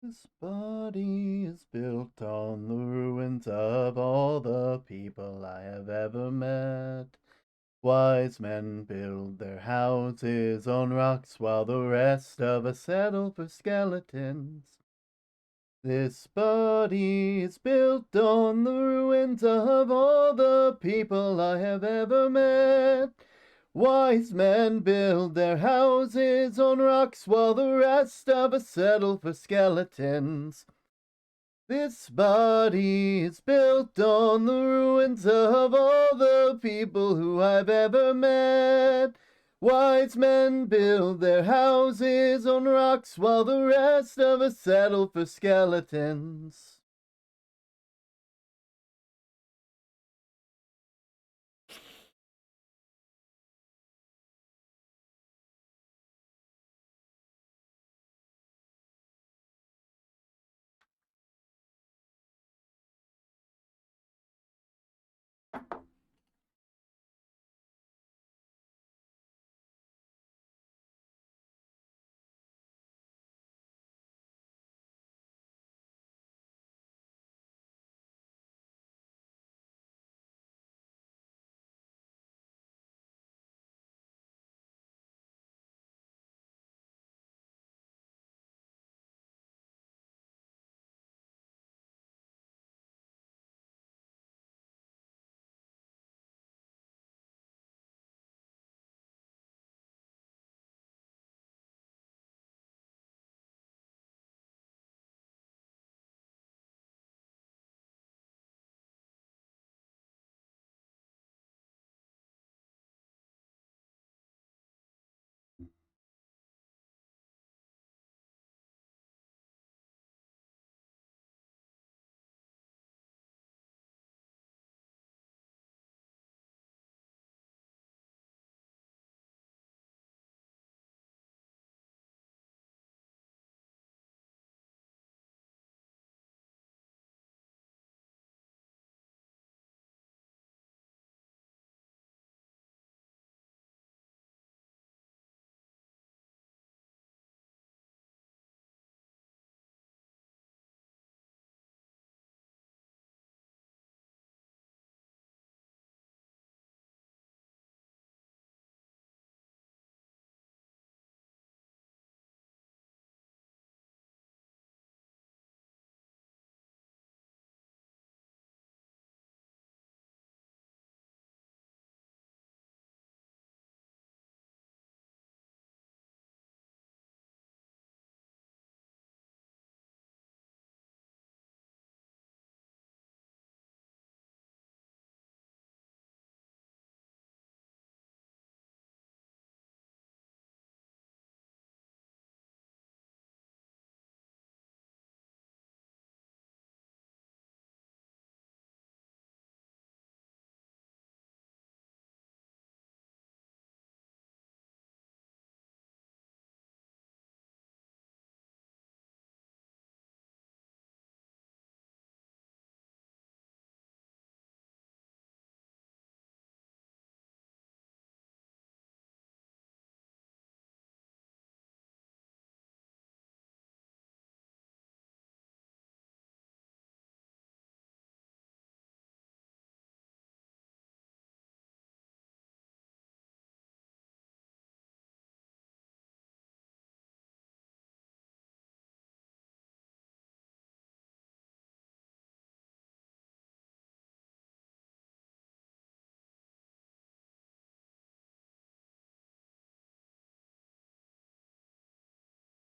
This body is built on the ruins of all the people I have ever met. Wise men build their houses on rocks while the rest of us settle for skeletons. This body is built on the ruins of all the people I have ever met. Wise men build their houses on rocks while the rest of us settle for skeletons. This body is built on the ruins of all the people who I've ever met. Wise men build their houses on rocks while the rest of us settle for skeletons.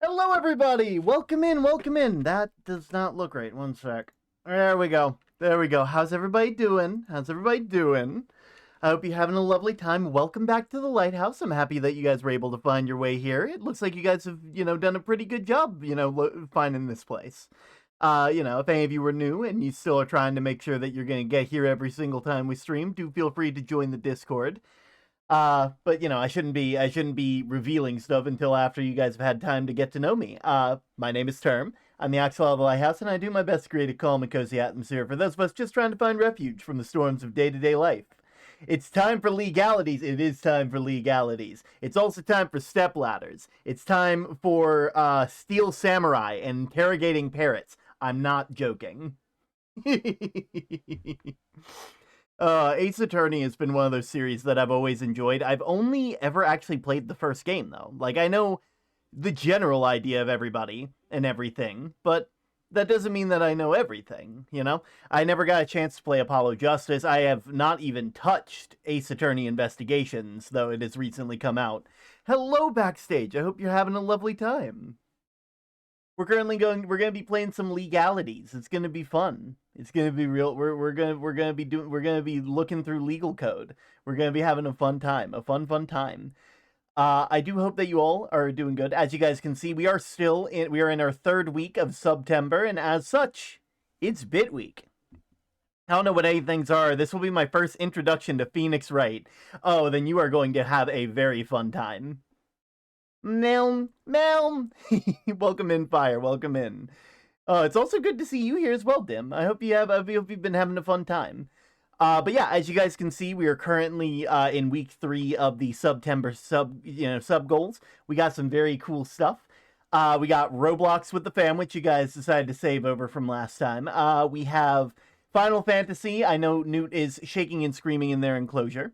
Hello, everybody! Welcome in, welcome in. That does not look right. One sec. There we go. There we go. How's everybody doing? How's everybody doing? I hope you're having a lovely time. Welcome back to the lighthouse. I'm happy that you guys were able to find your way here. It looks like you guys have, done a pretty good job, finding this place. If any of you were new and you still are trying to make sure that you're going to get here every single time we stream, do feel free to join the Discord. But I shouldn't be revealing stuff until after you guys have had time to get to know me. My name is Term. I'm the Axel of the Lighthouse, and I do my best to create a calm and cozy atmosphere for those of us just trying to find refuge from the storms of day-to-day life. It's time for legalities. It is time for legalities. It's also time for stepladders. It's time for Steel Samurai and interrogating parrots. I'm not joking. Ace Attorney has been one of those series that I've always enjoyed. I've only ever actually played the first game, though. Like, I know the general idea of everybody and everything, but that doesn't mean that I know everything, you know? I never got a chance to play Apollo Justice. I have not even touched Ace Attorney Investigations, though it has recently come out. Hello, Backstage. I hope you're having a lovely time. We're gonna be playing some legalities. It's gonna be fun. It's gonna be real. We're gonna be looking through legal code. We're gonna be having a fun time. A fun time. I do hope that you all are doing good. As you guys can see, we are in our third week of SUBTember, and as such, it's Bit Week. I don't know what any things are. This will be my first introduction to Phoenix Wright. Oh, then you are going to have a very fun time. Melm. Welcome in, Fire. Welcome in. It's also good to see you here as well, Dim. I hope you've been having a fun time. But yeah, as you guys can see, we are currently in week 3 of the SUBTember sub goals. We got some very cool stuff. We got Roblox with the fam, which you guys decided to save over from last time. We have Final Fantasy. I know Newt is shaking and screaming in their enclosure.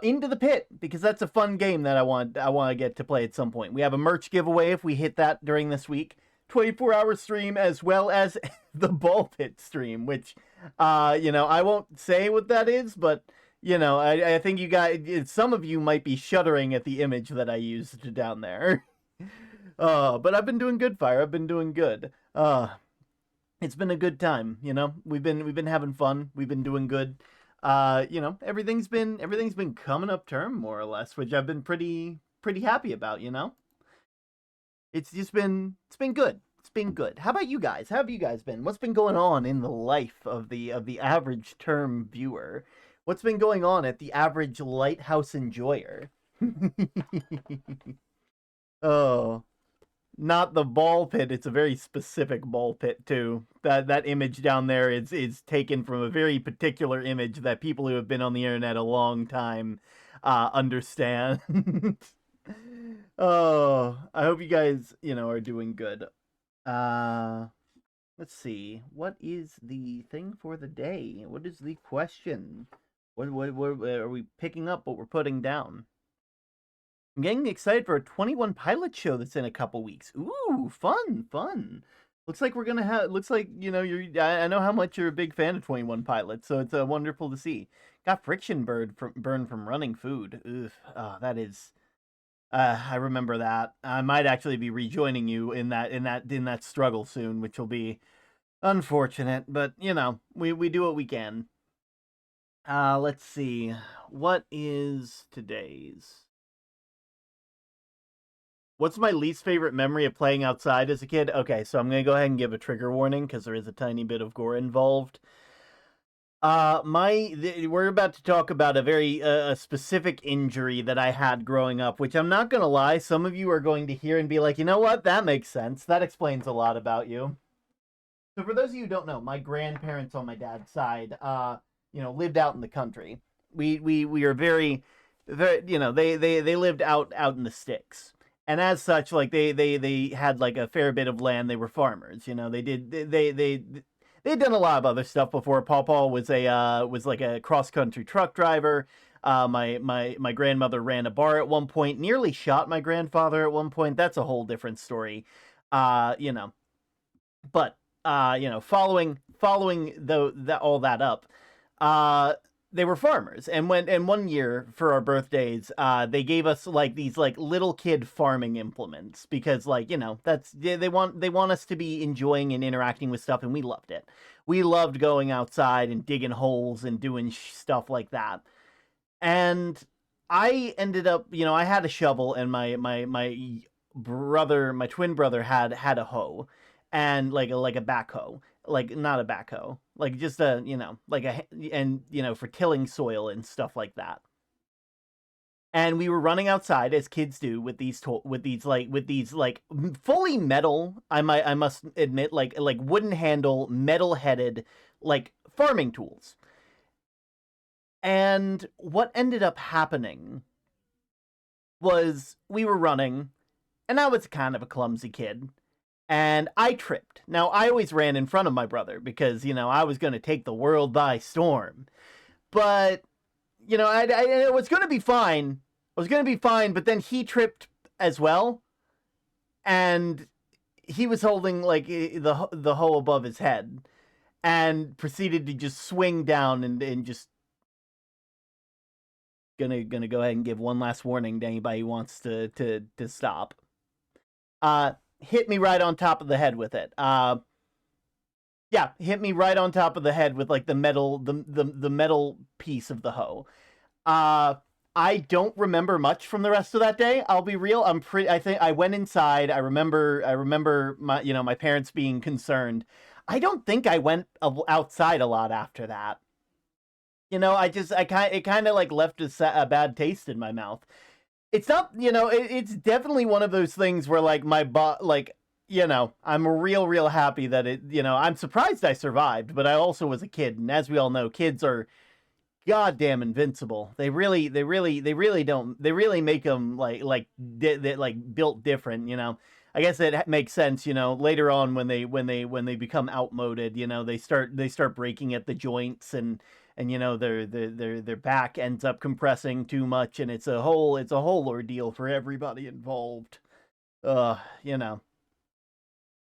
Into the Pit, because that's a fun game that I want to get to play at some point. We have a merch giveaway if we hit that during this week. 24-hour stream, as well as the Ball Pit stream, which, I won't say what that is, but, I think you guys, some of you might be shuddering at the image that I used down there. But I've been doing good, Fire. I've been doing good. It's been a good time, We've been having fun. We've been doing good. Everything's been coming up term, more or less, which I've been pretty happy about, It's been good. It's been good. How about you guys? How have you guys been? What's been going on in the life of the average term viewer? What's been going on at the average lighthouse enjoyer? Oh, not the ball pit. It's a very specific ball pit too. That image down there is taken from a very particular image that people who have been on the internet a long time understand. Oh, I hope you guys, are doing good. Let's see. What is the thing for the day? What is the question? What are we picking up? What we're putting down? I'm getting excited for a 21 Pilot show that's in a couple weeks. Ooh, fun. Looks like we're gonna have. Looks like I know how much you're a big fan of 21 Pilots, so it's wonderful to see. Got friction burn from running food. Ugh, that is. I remember that. I might actually be rejoining you in that struggle soon, which will be unfortunate, but we do what we can. Let's see. What is today's? What's my least favorite memory of playing outside as a kid? Okay, so I'm going to go ahead and give a trigger warning because there is a tiny bit of gore involved. We're about to talk about a very specific injury that I had growing up, which I'm not going to lie, some of you are going to hear and be like, you know what? That makes sense. That explains a lot about you. So for those of you who don't know, my grandparents on my dad's side, lived out in the country. We are very, they lived out in the sticks. And as such, like they had like a fair bit of land. They were farmers, they'd done a lot of other stuff before. Pawpaw was like a cross country truck driver. My grandmother ran a bar at one point. Nearly shot my grandfather at one point. That's a whole different story. But following all that up, they were farmers, and one year for our birthdays, they gave us like these like little kid farming implements because that's they want us to be enjoying and interacting with stuff, and we loved it. We loved going outside and digging holes and doing stuff like that. And I ended up, I had a shovel, and my twin brother had a hoe, and like a backhoe. Like not a backhoe, like just a for tilling soil and stuff like that. And we were running outside as kids do with these fully metal. I must admit, like wooden handle, metal headed, like farming tools. And what ended up happening was we were running, and I was kind of a clumsy kid, and I tripped. Now, I always ran in front of my brother because, I was going to take the world by storm. But, it was going to be fine. I was going to be fine, but then he tripped as well, and he was holding, like, the hoe above his head, and proceeded to just swing down and just gonna go ahead and give one last warning to anybody who wants to stop. Hit me right on top of the head with it. Yeah, hit me right on top of the head with like the metal piece of the hoe. I don't remember much from the rest of that day. I'll be real. I think I went inside. I remember my my parents being concerned. I don't think I went outside a lot after that. It kind of like left a bad taste in my mouth. It's not, it's definitely one of those things where like I'm real happy that I'm surprised I survived, but I also was a kid, and as we all know, kids are goddamn invincible. They really make them like built different. I guess it makes sense, later on when they become outmoded, they start breaking at the joints, and their back ends up compressing too much, and it's a whole ordeal for everybody involved. Like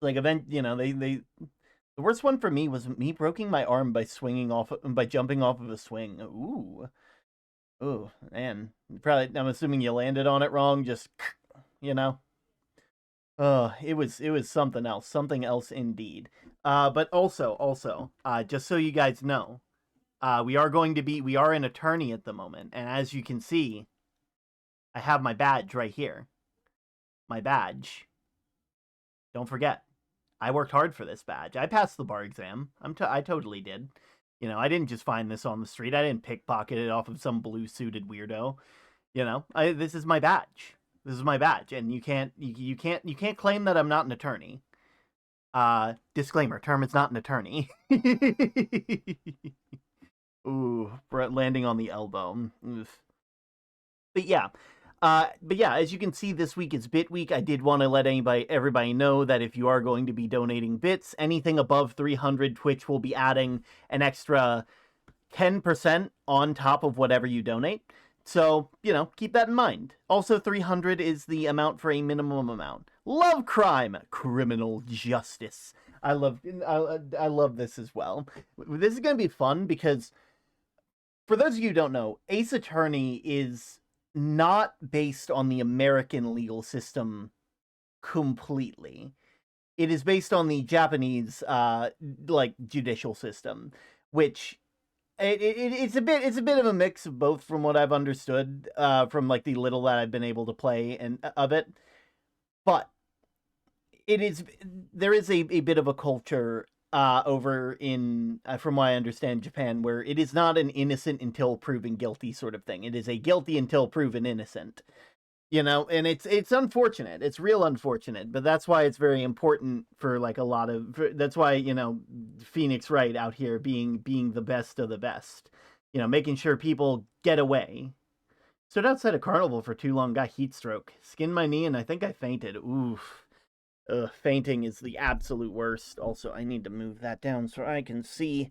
they the worst one for me was me breaking my arm by jumping off of a swing. Ooh, man. Probably, I'm assuming you landed on it wrong. Just, you know. It was something else indeed. But also, just so you guys know, we are in Attourney at the moment, and as you can see, I have my badge right here. My badge. Don't forget, I worked hard for this badge. I passed the bar exam. I totally did. I didn't just find this on the street. I didn't pickpocket it off of some blue suited weirdo. This is my badge. This is my badge, and you can't claim that I'm not an attorney. Disclaimer: term is not an attorney. Ooh, landing on the elbow. Oof. But yeah, as you can see, this week is Bit Week. I did want to let everybody know that if you are going to be donating bits, anything above 300, Twitch will be adding an extra 10% on top of whatever you donate. So, keep that in mind. Also, 300 is the amount for a minimum amount. Love crime, criminal justice. I love this as well. This is going to be fun because, for those of you who don't know, Ace Attorney is not based on the American legal system completely. It is based on the Japanese judicial system, which it's a bit of a mix of both, from what I've understood from like the little that I've been able to play and of it. But there is a bit of a culture over in, from what I understand, Japan, where it is not an innocent until proven guilty sort of thing. It is a guilty until proven innocent. And it's unfortunate. It's real unfortunate, but that's why it's very important for like that's why, Phoenix Wright out here being the best of the best, making sure people get away. Stood outside a carnival for too long, got heat stroke, skinned my knee, and I think I fainted. Oof. Fainting is the absolute worst. Also, I need to move that down so I can see.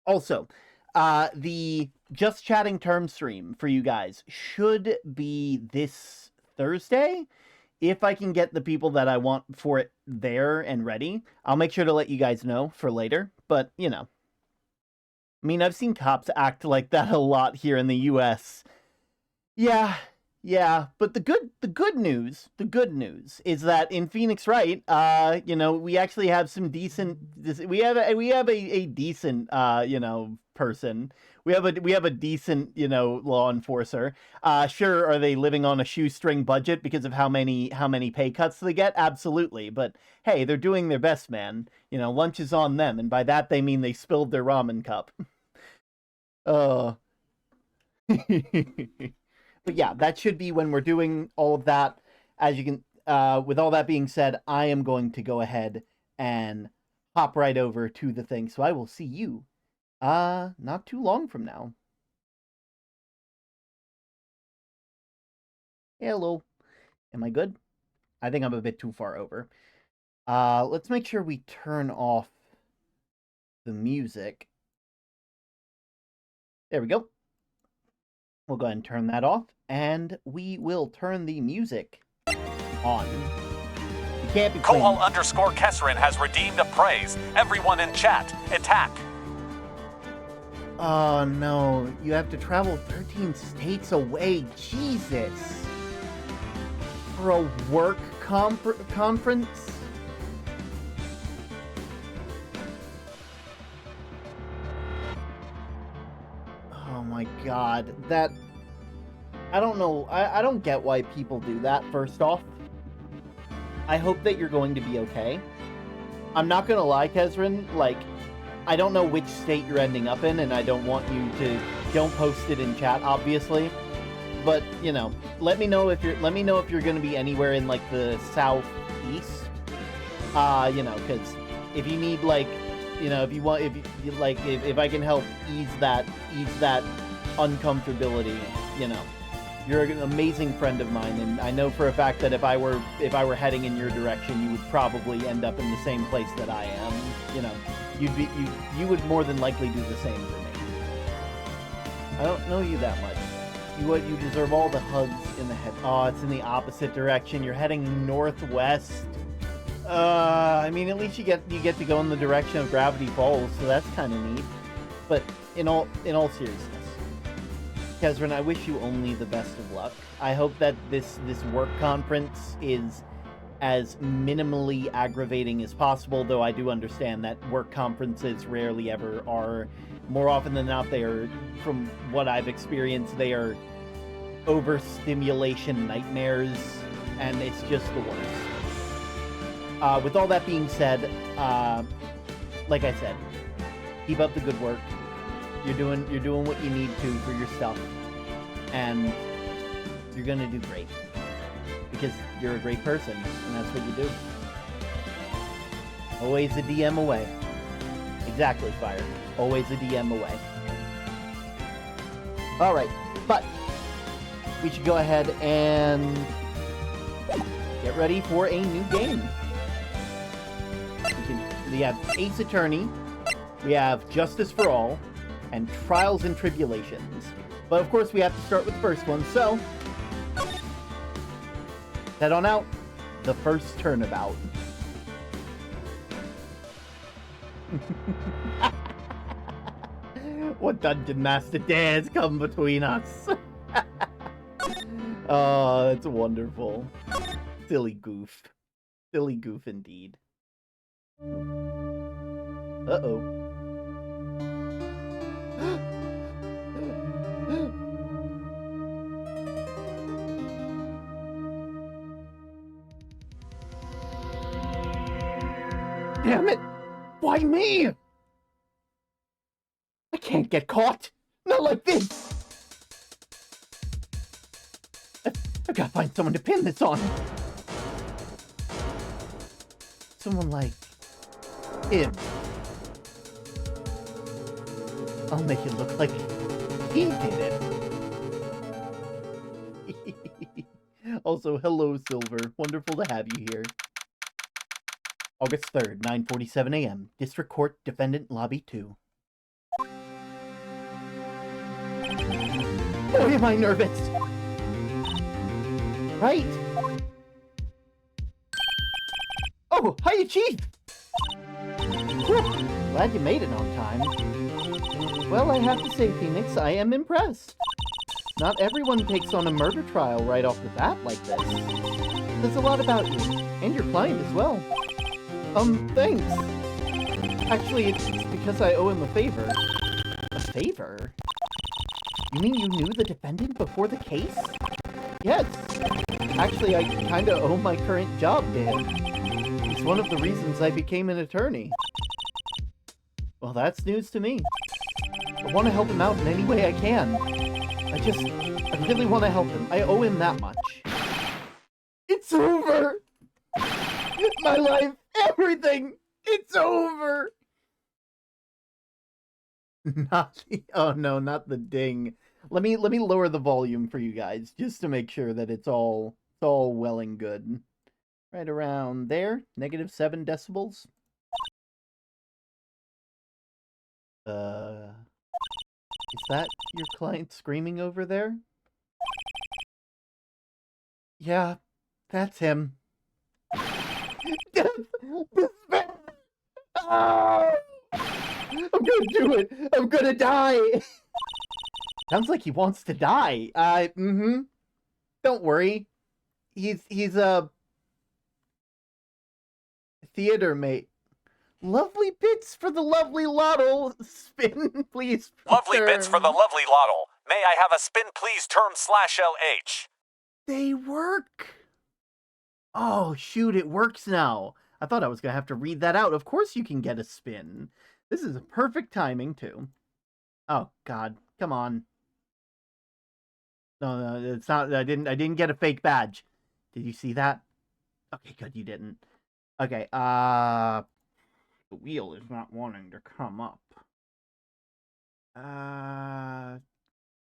Also, the Just Chatting term stream for you guys should be this Thursday. If I can get the people that I want for it there and ready, I'll make sure to let you guys know for later. But, I mean, I've seen cops act like that a lot here in the US. Yeah, but the good news is that in Phoenix Wright, we actually have some decent. We have a decent, person. We have a decent, law enforcer. Sure, are they living on a shoestring budget because of how many pay cuts they get? Absolutely, but hey, they're doing their best, man. Lunch is on them, and by that they mean they spilled their ramen cup. Oh. But yeah, that should be when we're doing all of that. As you can, with all that being said, I am going to go ahead and hop right over to the thing. So I will see you, not too long from now. Hello. Am I good? I think I'm a bit too far over. Let's make sure we turn off the music. There we go. We'll go ahead and turn that off, and we will turn the music on. You can't be playing... Kohal_Kesserin has redeemed a praise. Everyone in chat, attack. Oh no, you have to travel 13 states away. Jesus. For a work conference? Oh my god, that... I don't know, I don't get why people do that, first off. I hope that you're going to be okay. I'm not gonna lie, Kesserin, like, I don't know which state you're ending up in, and I don't want you to... Don't post it in chat, obviously. But, you know, let me know if you're gonna be anywhere in, like, the southeast. You know, because if you need, like, you know, if I can help ease that uncomfortability, you know, you're an amazing friend of mine, and I know for a fact that if I were heading in your direction, you would probably end up in the same place that I am. You know, you would more than likely do the same for me. I don't know you that much. You deserve all the hugs in the head. Oh, it's in the opposite direction. You're heading northwest. I mean, at least you get to go in the direction of Gravity Falls, so that's kind of neat. But in all seriousness, Kesserin, I wish you only the best of luck. I hope that this work conference is as minimally aggravating as possible, though I do understand that work conferences rarely ever are. More often than not, they are, from what I've experienced, they are overstimulation nightmares, and it's just the worst. With all that being said, like I said, keep up the good work. You're doing what you need to for your stuff, and you're gonna do great because you're a great person, and that's what you do. Always a DM away. Exactly, Fire. Always a DM away. All right, but we should go ahead and get ready for a new game. We have Ace Attorney, we have Justice for All, and Trials and Tribulations. But of course we have to start with the first one, so head on out. The first turnabout. What Dungeon Master dares come between us? Oh, that's wonderful. Silly goof. Silly goof indeed. Uh-oh. Damn it! Why me? I can't get caught! Not like this! I've got to find someone to pin this on. Someone like him. I'll make it look like he did it. Also, hello, Silver. Wonderful to have you here. August 3rd, 9:47 a.m. District Court, Defendant Lobby 2. Boy, am I nervous! Right? Oh, hiya, Chief! Whew, glad you made it on time. Well, I have to say, Phoenix, I am impressed. Not everyone takes on a murder trial right off the bat like this. There's a lot about you, and your client as well. Thanks. Actually, it's because I owe him a favor. A favor? You mean you knew the defendant before the case? Yes. Actually, I kinda owe my current job to him. It's one of the reasons I became an attorney. Well, that's news to me. I want to help him out in any way I can. I really want to help him. I owe him that much. It's over! My life, everything, it's over! Oh no, not the ding. Let me lower the volume for you guys just to make sure that it's all well and good. Right around there, -7 decibels. Is that your client screaming over there? Yeah, that's him. Oh! I'm gonna do it. I'm gonna die. Sounds like he wants to die. Don't worry. He's a theater mate. Lovely bits for the lovely Lotl. Spin, please. Lovely bits for the Term. lovely Lotl. May I have a spin please term /LH? They work. Oh, shoot, it works now. I thought I was going to have to read that out. Of course you can get a spin. This is a perfect timing, too. Oh, God. Come on. No, it's not. I didn't get a fake badge. Did you see that? Okay, good, you didn't. Okay, the wheel is not wanting to come up.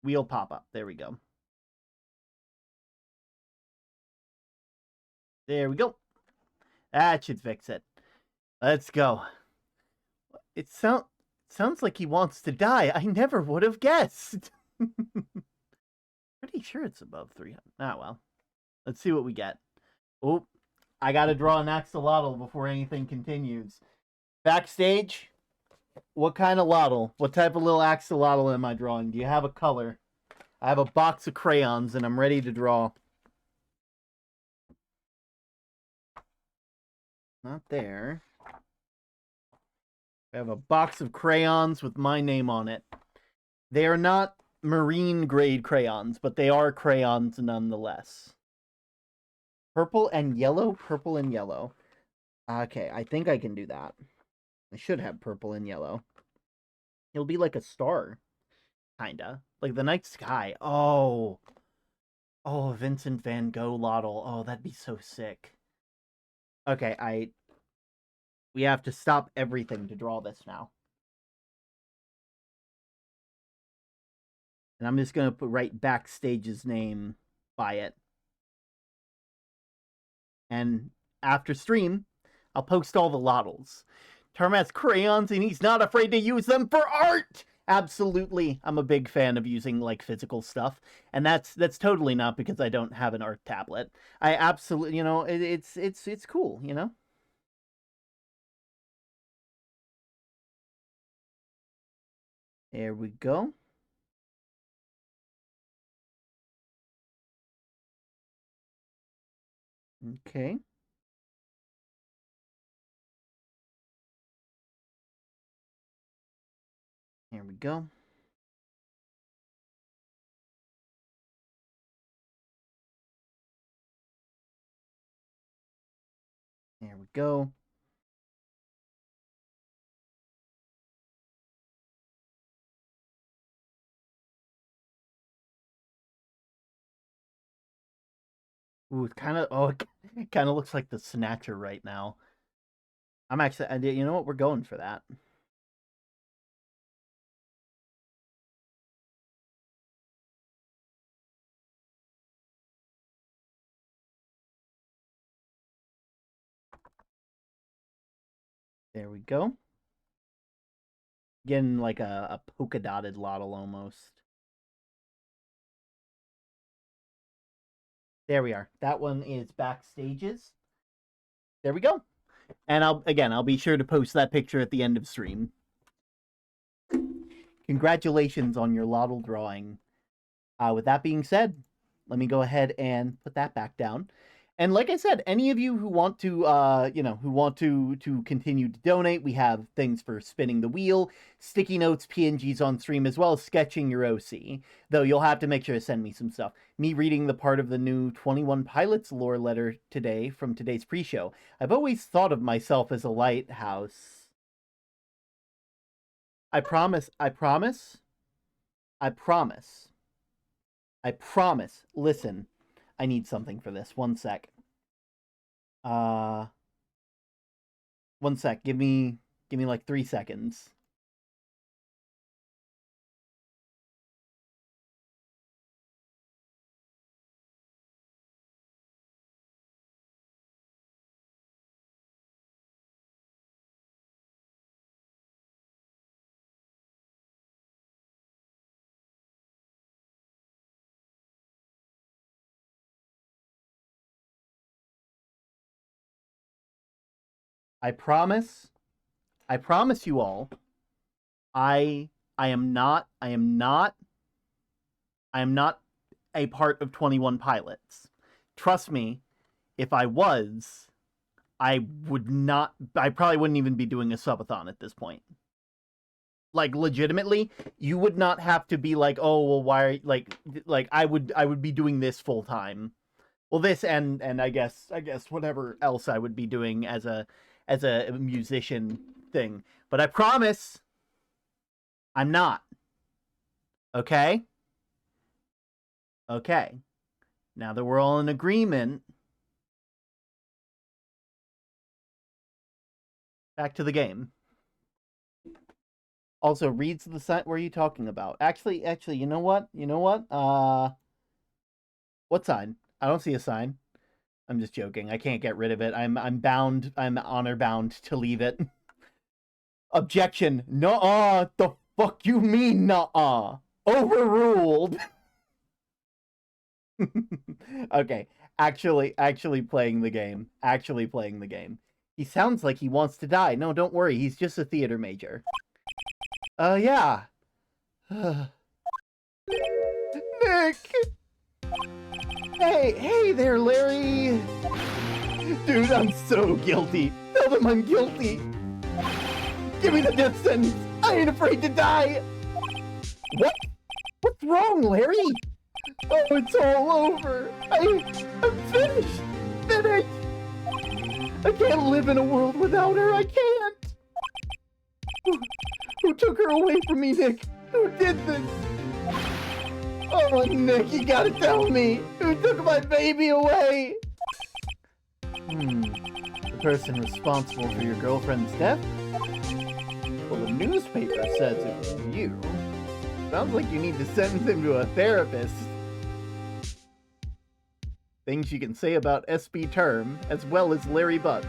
Wheel pop up. There we go. There we go. That should fix it. Let's go. It sounds like he wants to die. I never would have guessed. Pretty sure it's above 300. Ah, well. Let's see what we get. Oh, I gotta draw an axolotl before anything continues. Backstage, what kind of lotl? What type of little axolotl am I drawing? Do you have a color? I have a box of crayons and I'm ready to draw. Not there. I have a box of crayons with my name on it. They are not marine grade crayons, but they are crayons nonetheless. Purple and yellow? Purple and yellow. Okay, I think I can do that. I should have purple and yellow. It'll be like a star. Kinda. Like the night sky. Oh. Oh, Vincent van Gogh Lotl. Oh, that'd be so sick. Okay, we have to stop everything to draw this now. And I'm just gonna write Backstage's name by it. And after stream, I'll post all the Lotls. Term has crayons and he's not afraid to use them for art! Absolutely, I'm a big fan of using like physical stuff, and that's totally not because I don't have an art tablet. I absolutely, it's cool, you know. There we go. Okay. There we go. There we go. Ooh, it kind of it kind of looks like the Snatcher right now. I'm actually, you know what? We're going for that. There we go. Getting like a polka dotted Lotl almost. There we are. That one is Backstages. There we go. And I'll be sure to post that picture at the end of stream. Congratulations on your Lotl drawing. With that being said, let me go ahead and put that back down. And like I said, any of you who want to, to continue to donate, we have things for spinning the wheel, sticky notes, PNGs on stream, as well as sketching your OC. Though you'll have to make sure to send me some stuff. Me reading the part of the new 21 Pilots lore letter today from today's pre-show. I've always thought of myself as a lighthouse. I promise. Listen, I need something for this. One sec. One sec. Give me like 3 seconds. I promise you all, I am not a part of 21 Pilots. Trust me, if I was, I probably wouldn't even be doing a subathon at this point. Like, legitimately, you would not have to be like, oh, well, why are, like I would be doing this full time. Well, this and I guess whatever else I would be doing as a musician thing. But I promise I'm not. Okay? Okay. Now that we're all in agreement, back to the game. Also, reads the sign. What are you talking about? Actually, you know what? What sign? I don't see a sign. I'm just joking. I can't get rid of it. I'm honor bound to leave it. Objection. Nuh-uh. The fuck you mean, nuh-uh? Overruled. Okay. Actually playing the game. He sounds like he wants to die. No, don't worry. He's just a theater major. Yeah. Nick! Hey there, Larry! Dude, I'm so guilty. Tell them I'm guilty. Give me the death sentence. I ain't afraid to die. What? What's wrong, Larry? Oh, it's all over. I'm finished. I can't live in a world without her. I can't. Who took her away from me, Nick? Who did this? Oh, Nick, you gotta tell me. Who took my baby away? The person responsible for your girlfriend's death? Well, the newspaper says it was you. Sounds like you need to send him to a therapist. Things you can say about SUBTember, as well as Larry Butts.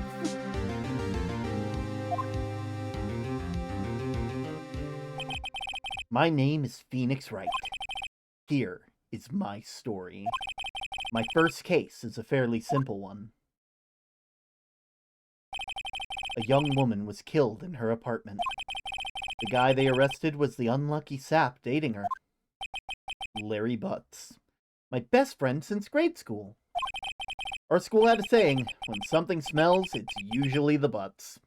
My name is Phoenix Wright. Here is my story. My first case is a fairly simple one. A young woman was killed in her apartment. The guy they arrested was the unlucky sap dating her. Larry Butts. My best friend since grade school. Our school had a saying, when something smells, it's usually the butts.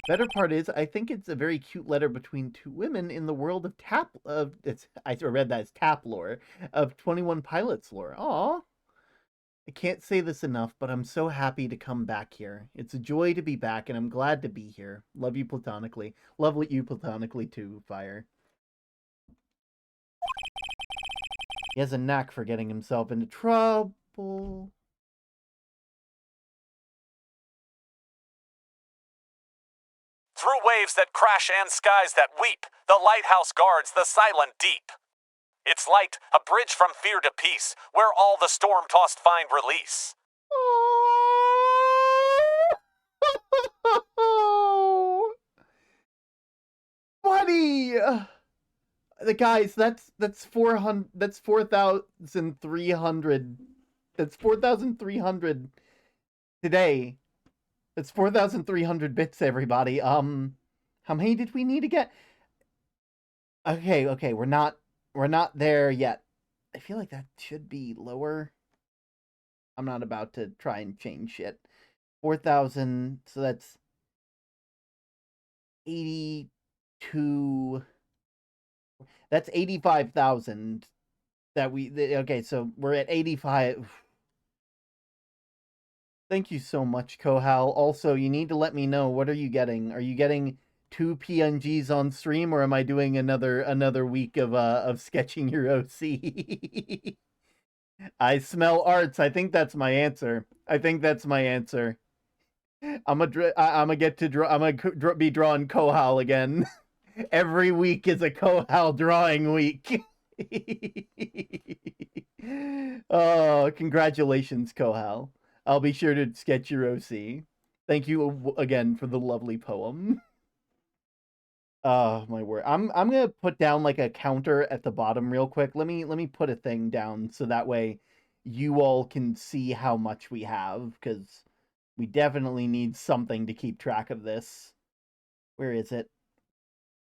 Better part is, I think it's a very cute letter between two women in the world of I read that as tap lore, of 21 Pilots lore. Aww. I can't say this enough, but I'm so happy to come back here. It's a joy to be back, and I'm glad to be here. Love you platonically. Love you platonically too, Fire. He has a knack for getting himself into trouble. Through waves that crash and skies that weep, the lighthouse guards the silent deep. Its light, a bridge from fear to peace, where all the storm-tossed find release. Buddy! The guys, that's 4,300. That's 4,300 today. That's 4,300 bits, everybody. How many did we need to get? Okay, we're not there yet. I feel like that should be lower. I'm not about to try and change shit. 4,000, so that's 82. That's 85,000 that okay, so we're at 85. Thank you so much, Kohal. Also, you need to let me know, what are you getting? Are you getting 2 PNGs on stream, or am I doing another week of sketching your OC? I smell arts. I think that's my answer. I'm gonna be drawing Kohal again. Every week is a Kohal drawing week. Oh, congratulations, Kohal. I'll be sure to sketch your OC. Thank you again for the lovely poem. Oh, my word. I'm gonna put down like a counter at the bottom real quick. Let me put a thing down so that way you all can see how much we have, because We definitely need something to keep track of this. Where is it?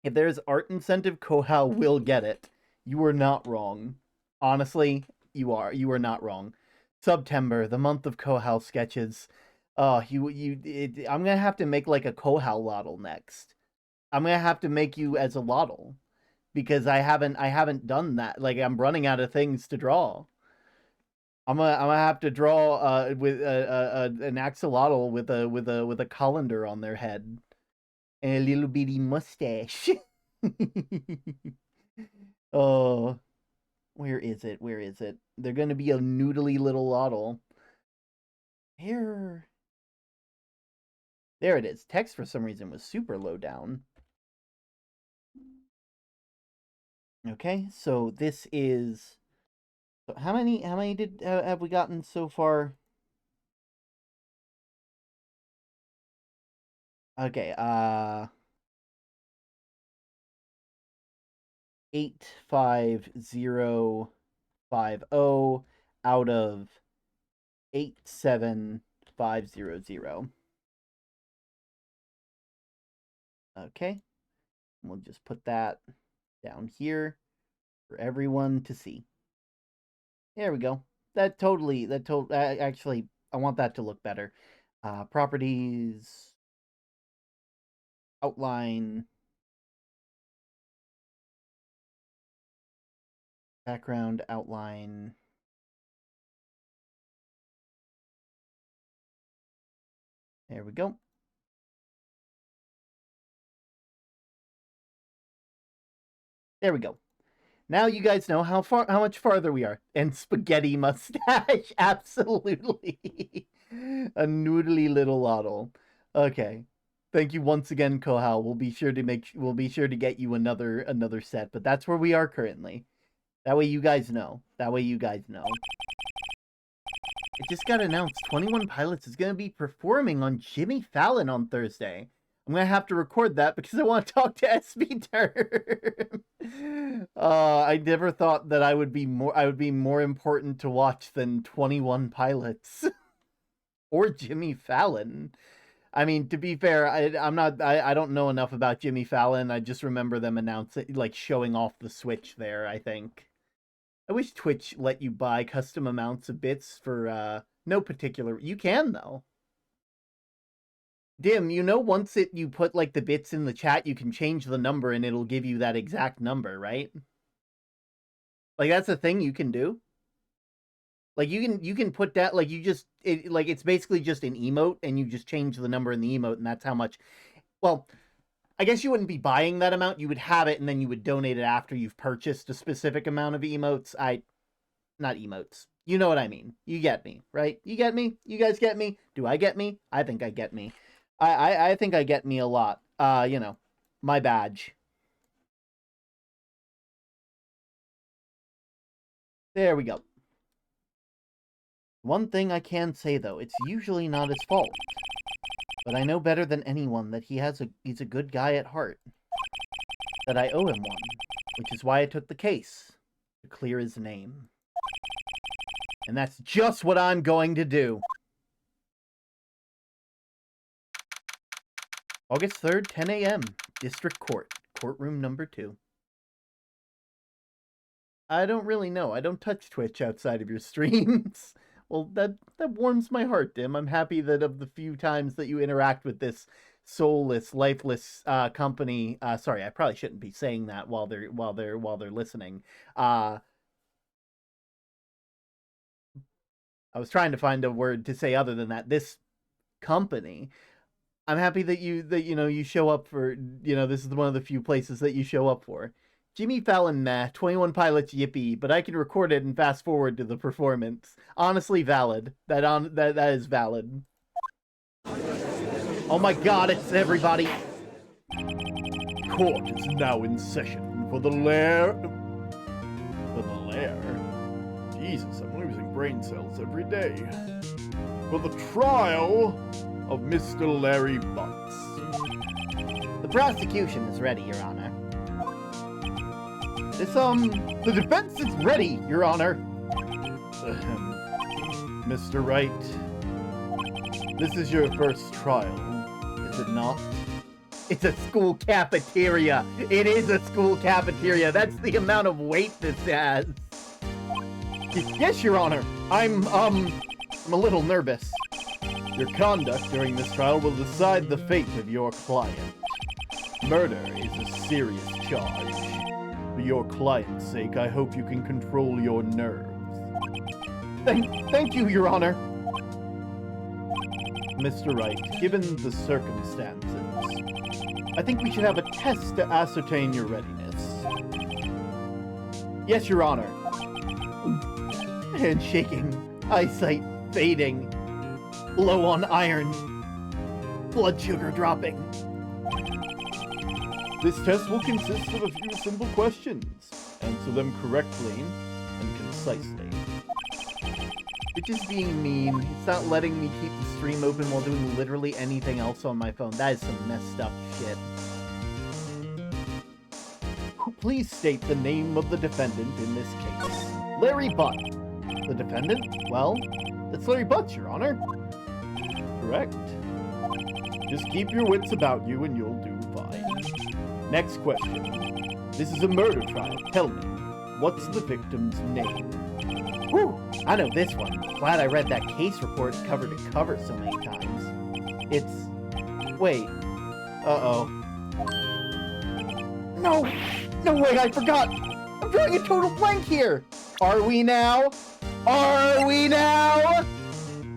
If there's art incentive, Kohal will get it. You are not wrong. Honestly, you are. You are not wrong. SUBTember, the month of Kohal sketches. I'm gonna have to make like a Kohal Lotl next. I'm gonna have to make you as a Lotl because I haven't done that. Like I'm running out of things to draw. I'm gonna have to draw with an axolotl with a colander on their head and a little bitty mustache. Oh, where is it? Where is it? They're gonna be a noodly little Lotl. Here. There it is. Text for some reason was super low down. Okay, so this is. How many have we gotten so far? Okay, 85050 out of 87500. Okay, we'll just put that down here for everyone to see. There we go. Actually, I want that to look better. Properties, outline, background, outline. There we go. There we go. Now you guys know how much farther we are. And spaghetti mustache, absolutely. A noodly little Lotl. Okay. Thank you once again, Kohal. We'll be sure to get you another set, but that's where we are currently. That way you guys know. It just got announced 21 Pilots is going to be performing on Jimmy Fallon on Thursday. I'm going to have to record that because I want to talk to SUBTember. I never thought that I would be more important to watch than 21 Pilots or Jimmy Fallon. I mean, to be fair, I don't know enough about Jimmy Fallon. I just remember them announcing, like, showing off the Switch there, I think. I wish Twitch let you buy custom amounts of bits for no particular. You can though. Dim, you know, once you put like the bits in the chat, you can change the number and it'll give you that exact number, right? Like that's a thing you can do. Like you can put that like it's basically just an emote and you just change the number in the emote and that's how much. Well, I guess you wouldn't be buying that amount. You would have it and then you would donate it after you've purchased a specific amount of emotes. Not emotes. You know what I mean. You get me, right? You get me? You guys get me? Do I get me? I think I get me. I think I get me a lot. You know, my badge. There we go. One thing I can say, though, it's usually not his fault. But I know better than anyone that he's a good guy at heart. That I owe him one, which is why I took the case, to clear his name. And that's just what I'm going to do. August 3rd, 10 a.m., District Court, Courtroom number 2. I don't really know. I don't touch Twitch outside of your streams. Well, that warms my heart, Dim. I'm happy that of the few times that you interact with this soulless, lifeless company. Sorry, I probably shouldn't be saying that while they're listening. I was trying to find a word to say other than that. This company. I'm happy that you show up for, this is one of the few places that you show up for. Jimmy Fallon, meh. 21 Pilots, yippee. But I can record it and fast forward to the performance. Honestly, valid. That is valid. Oh my God! It's everybody. Court is now in session for the lair. For the lair. Jesus, I'm losing brain cells every day. For the trial of Mr. Larry Butts. The prosecution is ready, Your Honor. The defense is ready, Your Honor. Mr. Wright, This is your first trial, is it not? It's a school cafeteria. It is a school cafeteria. That's the amount of weight this has. Yes, Your Honor. I'm a little nervous. Your conduct during this trial will decide the fate of your client. Murder is a serious charge. For your client's sake, I hope you can control your nerves. Thank you, Your Honor. Mr. Wright, given the circumstances, I think we should have a test to ascertain your readiness. Yes, Your Honor. Hand shaking, eyesight fading, low on iron, blood sugar dropping. This test will consist of a few simple questions. Answer them correctly and concisely. It's just being mean. It's not letting me keep the stream open while doing literally anything else on my phone. That is some messed up shit. Please state the name of the defendant in this case. Larry Butt. The defendant? Well, it's Larry Butts, Your Honor. Correct. Just keep your wits about you and you'll do fine. Next question. This is a murder trial. Tell me, what's the victim's name? Whew, I know this one. Glad I read that case report cover to cover so many times. It's... Wait. Uh-oh. No! No way, I forgot! I'm drawing a total blank here! Are we now? Are we now?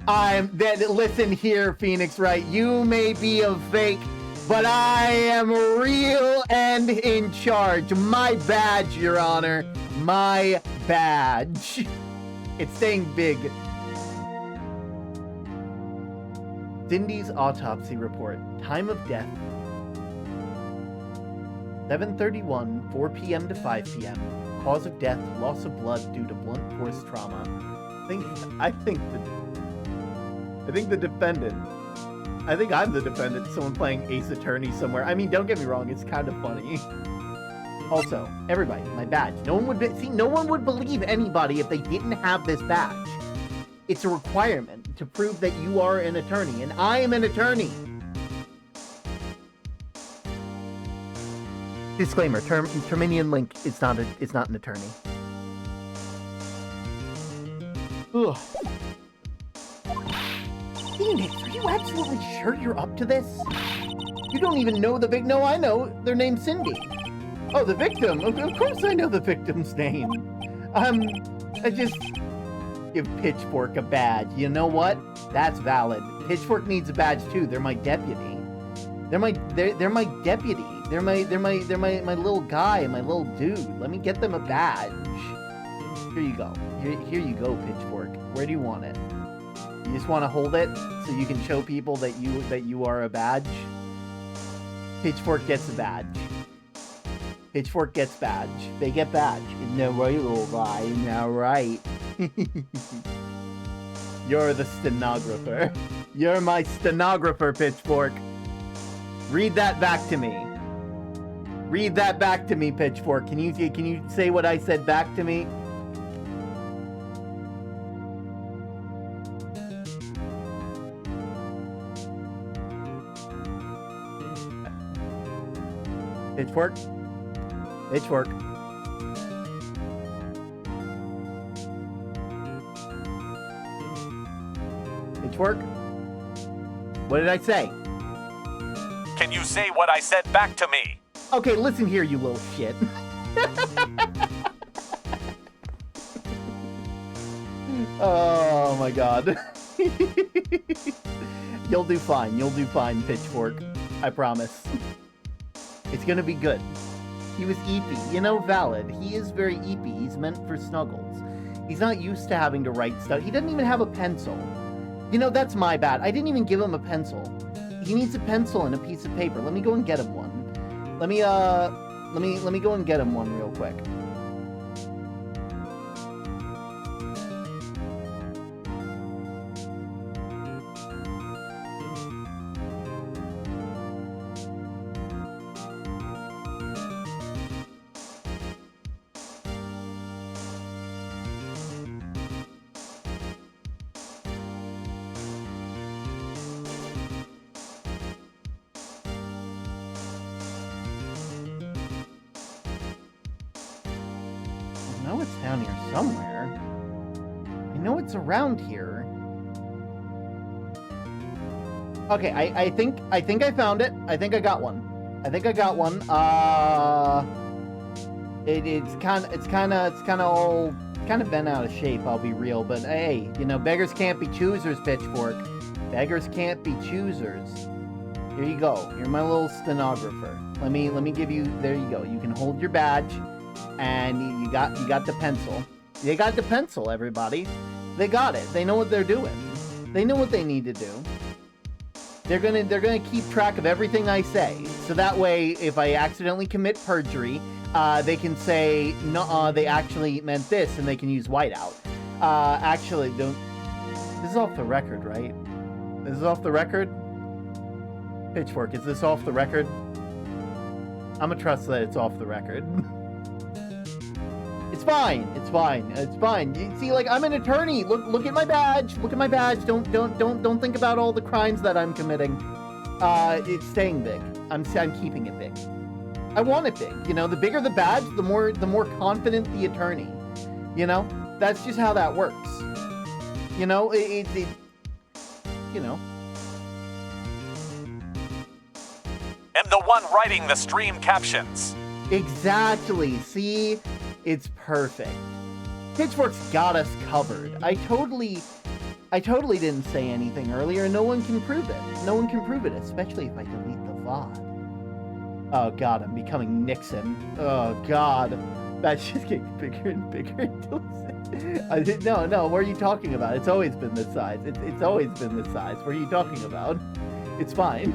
Listen here, Phoenix Wright. You may be a fake, but I am real and in charge. My badge, Your Honor. My badge. It's staying big. Cindy's autopsy report. Time of death. 7:31, 4 p.m. to 5 p.m. Cause of death, loss of blood due to blunt force trauma. I think the defendant. I think I'm the defendant. Someone playing Ace Attorney somewhere. I mean, don't get me wrong. It's kind of funny. Also, everybody, my badge. No one would believe anybody if they didn't have this badge. It's a requirement to prove that you are an attorney, and I am an attorney. Disclaimer: Terminian Link is not an attorney. Ugh. Phoenix, are you absolutely sure you're up to this? You don't even know the victim. No, I know. Their name's Cindy. Oh, the victim. Of course I know the victim's name. I just give Pitchfork a badge. You know what? That's valid. Pitchfork needs a badge too. They're my deputy. They're my deputy. They're my little guy, my little dude. Let me get them a badge. Here you go. Here you go, Pitchfork. Where do you want it? You just want to hold it so you can show people that you are a badge? Pitchfork gets a badge. Pitchfork gets badge. They get badge. Isn't that right, little guy? Isn't that right? You're the stenographer. You're my stenographer, Pitchfork. Read that back to me. Read that back to me, Pitchfork. Can you say what I said back to me? Pitchfork? Pitchfork. Pitchfork? What did I say? Can you say what I said back to me? Okay, listen here, you little shit. Oh my god. You'll do fine. You'll do fine, Pitchfork. I promise. It's gonna be good. He was eepy. You know, valid. He is very eepy. He's meant for snuggles. He's not used to having to write stuff. He doesn't even have a pencil. You know, that's my bad. I didn't even give him a pencil. He needs a pencil and a piece of paper. Let me go and get him one. Let me go and get him one real quick. know it's down here somewhere. I know it's around here. Okay, I think I found it. I think I got one. It's kind of bent out of shape, I'll be real, but hey, you know, beggars can't be choosers, Pitchfork. Beggars can't be choosers. Here you go. You're my little stenographer. Let me give you, there you go. You can hold your badge, and you got the pencil. They got the pencil, everybody. They got it. They know what they're doing. They know what they need to do. They're gonna keep track of everything I say, so that way, if I accidentally commit perjury, they can say, no, they actually meant this, and they can use whiteout. Actually, don't. This is off the record, right? This is off the record? Pitchfork, is this off the record? I'm gonna trust that it's off the record. It's fine. It's fine. It's fine. You see, like, I'm an attorney. Look at my badge. Look at my badge. Don't think about all the crimes that I'm committing. It's staying big. I'm keeping it big. I want it big. You know, the bigger the badge, the more confident the attorney. You know, that's just how that works. You know, you know. Am the one writing the stream captions. Exactly. See, it's perfect. Pitchfork's got us covered. I totally didn't say anything earlier. No one can prove it. No one can prove it, especially if I delete the VOD. Oh God, I'm becoming Nixon. Oh God, that's just getting bigger and bigger. No. What are you talking about? It's always been this size. It's always been this size. What are you talking about? It's fine.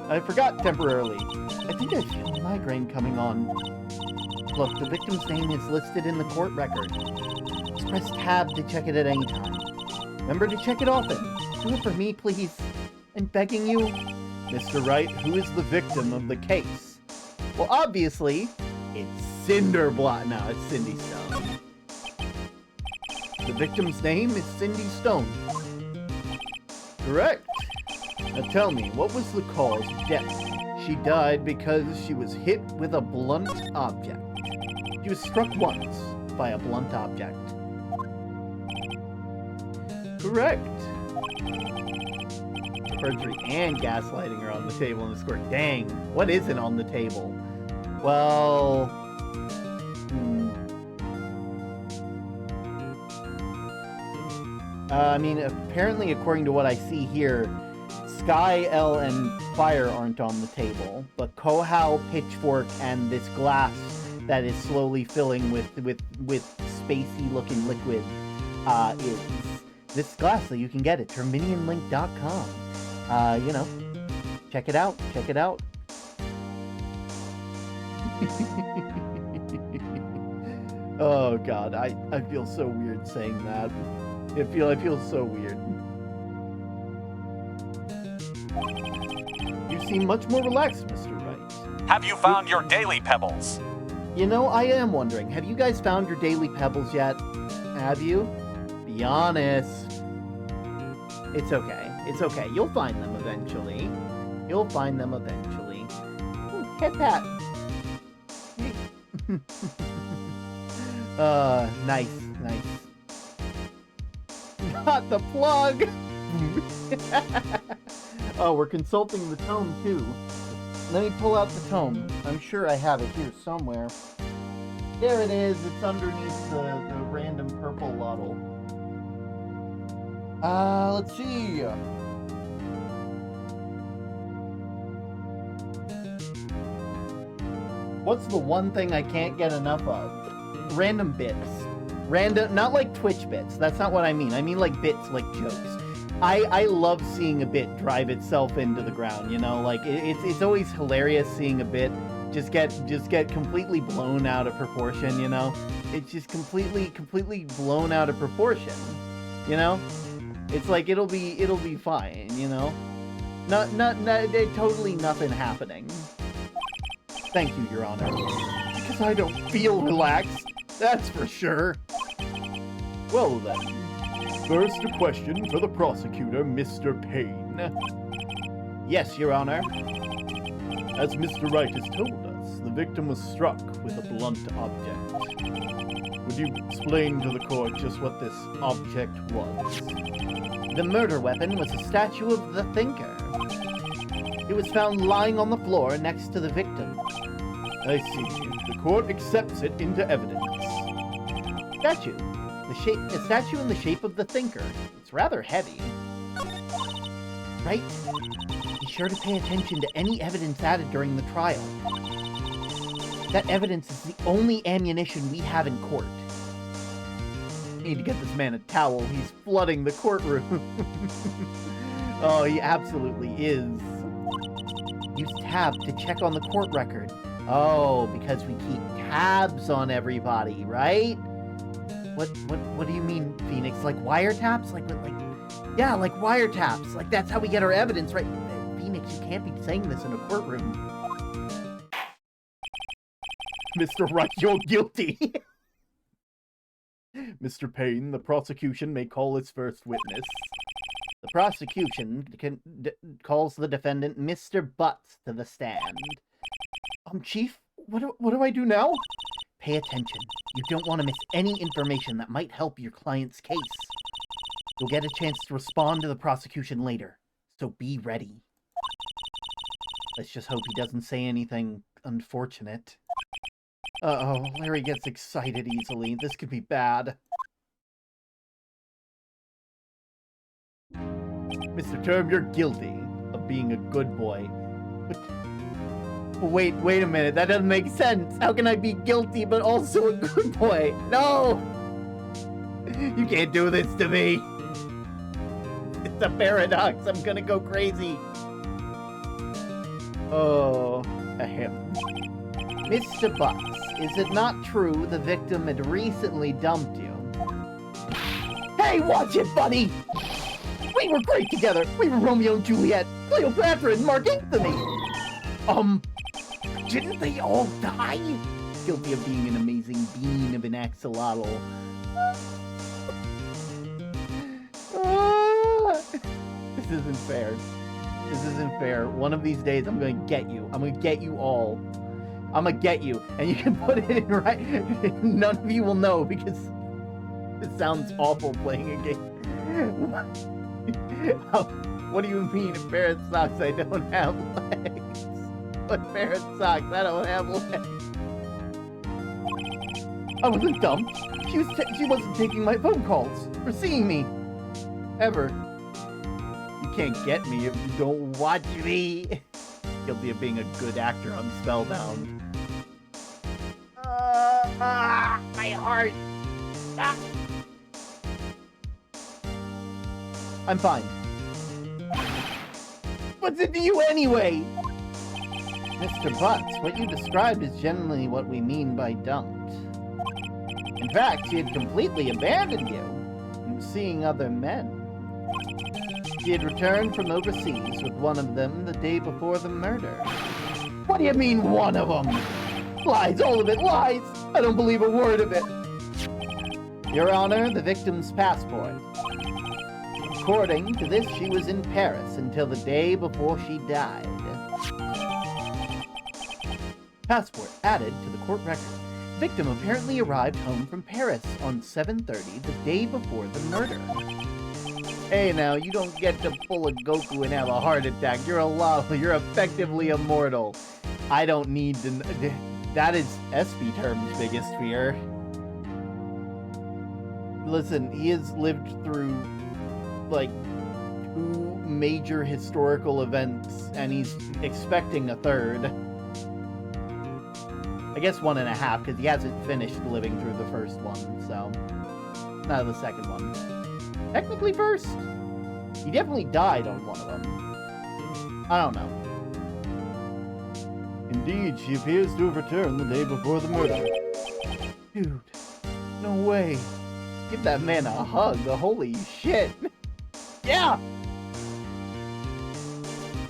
I forgot temporarily. I think I feel a migraine coming on. Look, the victim's name is listed in the court record. Just press tab to check it at any time. Remember to check it often. Do it for me, please. I'm begging you. Mr. Wright, who is the victim of the case? Well, obviously, it's Cinderblock. No, it's Cindy Stone. The victim's name is Cindy Stone. Correct. Now tell me, what was the cause of death? She died because she was hit with a blunt object. She was struck once by a blunt object. Correct. Perjury and gaslighting are on the table in this court. Dang, what isn't on the table? Well... I mean, apparently, according to what I see here, Sky, L, and Fire aren't on the table, but Kohal, Pitchfork, and this glass that is slowly filling with spacey-looking liquid is this glass that you can get at terminionlink.com. You know, check it out. Check it out. Oh God, I feel so weird saying that. I feel so weird. You seem much more relaxed, Mr. Wright. Have you found your daily pebbles? You know, I am wondering, have you guys found your daily pebbles yet? Have you? Be honest. It's okay. It's okay. You'll find them eventually. You'll find them eventually. Ooh, hit that. Nice. Got the plug! Oh, we're consulting the tome, too. Let me pull out the tome. I'm sure I have it here somewhere. There it is. It's underneath the random purple Lotl. Let's see. What's the one thing I can't get enough of? Random bits. Random, not like Twitch bits. That's not what I mean. I mean like bits, like jokes. I love seeing a bit drive itself into the ground, you know? Like, it's always hilarious seeing a bit just get completely blown out of proportion, you know? It's just completely blown out of proportion, you know? It's like, it'll be fine, you know? Not totally nothing happening. Thank you, Your Honor. Because I don't feel relaxed, that's for sure. Well then, first a question for the prosecutor, Mr. Payne. Yes, Your Honor. As Mr. Wright has told us, the victim was struck with a blunt object. Would you explain to the court just what this object was? The murder weapon was a statue of the Thinker. It was found lying on the floor next to the victim. I see. The court accepts it into evidence. Statue. A statue in the shape of the Thinker. It's rather heavy. Right? Be sure to pay attention to any evidence added during the trial. That evidence is the only ammunition we have in court. Need to get this man a towel. He's flooding the courtroom. Oh, he absolutely is. Use tab to check on the court record. Oh, because we keep tabs on everybody, right? What do you mean, Phoenix? Like wiretaps? Yeah, like wiretaps. Like that's how we get our evidence, right? Phoenix, you can't be saying this in a courtroom. Mr. Wright, you're guilty. Mr. Payne, the prosecution may call its first witness. The prosecution calls the defendant Mr. Butts to the stand. Chief, what do I do now? Pay attention. You don't want to miss any information that might help your client's case. You'll get a chance to respond to the prosecution later, so be ready. Let's just hope he doesn't say anything unfortunate. Uh-oh, Larry gets excited easily. This could be bad. Mr. Term, you're guilty of being a good boy. But wait a minute. That doesn't make sense. How can I be guilty but also a good boy? No! You can't do this to me. It's a paradox. I'm gonna go crazy. Oh, ahem. Mr. Butts, is it not true the victim had recently dumped you? Hey, watch it, buddy! We were great together. We were Romeo and Juliet, Cleopatra and Mark Anthony. Didn't they all die? Guilty of being an amazing bean of an axolotl. This isn't fair. This isn't fair. One of these days, I'm gonna get you. I'm gonna get you all. I'm gonna get you, and you can put it in right. None of you will know because it sounds awful playing a game. What do you mean, a pair of socks I don't have legs? What pair of socks I don't have legs? I wasn't dumb. She wasn't taking my phone calls or seeing me. Ever. You can't get me if you don't watch me. Guilty of being a good actor on Spellbound. My heart. Ah. I'm fine. What's it to you anyway? Mr. Butts, what you described is generally what we mean by dumped. In fact, she had completely abandoned you and was seeing other men. She had returned from overseas with one of them the day before the murder. What do you mean, one of them? Lies, all of it, lies! I don't believe a word of it. Your Honor, the victim's passport. According to this, she was in Paris until the day before she died. Passport added to the court record. Victim apparently arrived home from Paris on 7:30 the day before the murder. Hey now, you don't get to pull a Goku and have a heart attack. You're you're effectively immortal. I don't need to... That is SUBTember's biggest fear. Listen, he has lived through, like, 2 major historical events, and he's expecting a third. I guess 1.5, because he hasn't finished living through the first one, so... Not the second one. Technically first. He definitely died on one of them. I don't know. Indeed, she appears to have returned the day before the murder. Dude, no way. Give that man a hug. Holy shit. Yeah.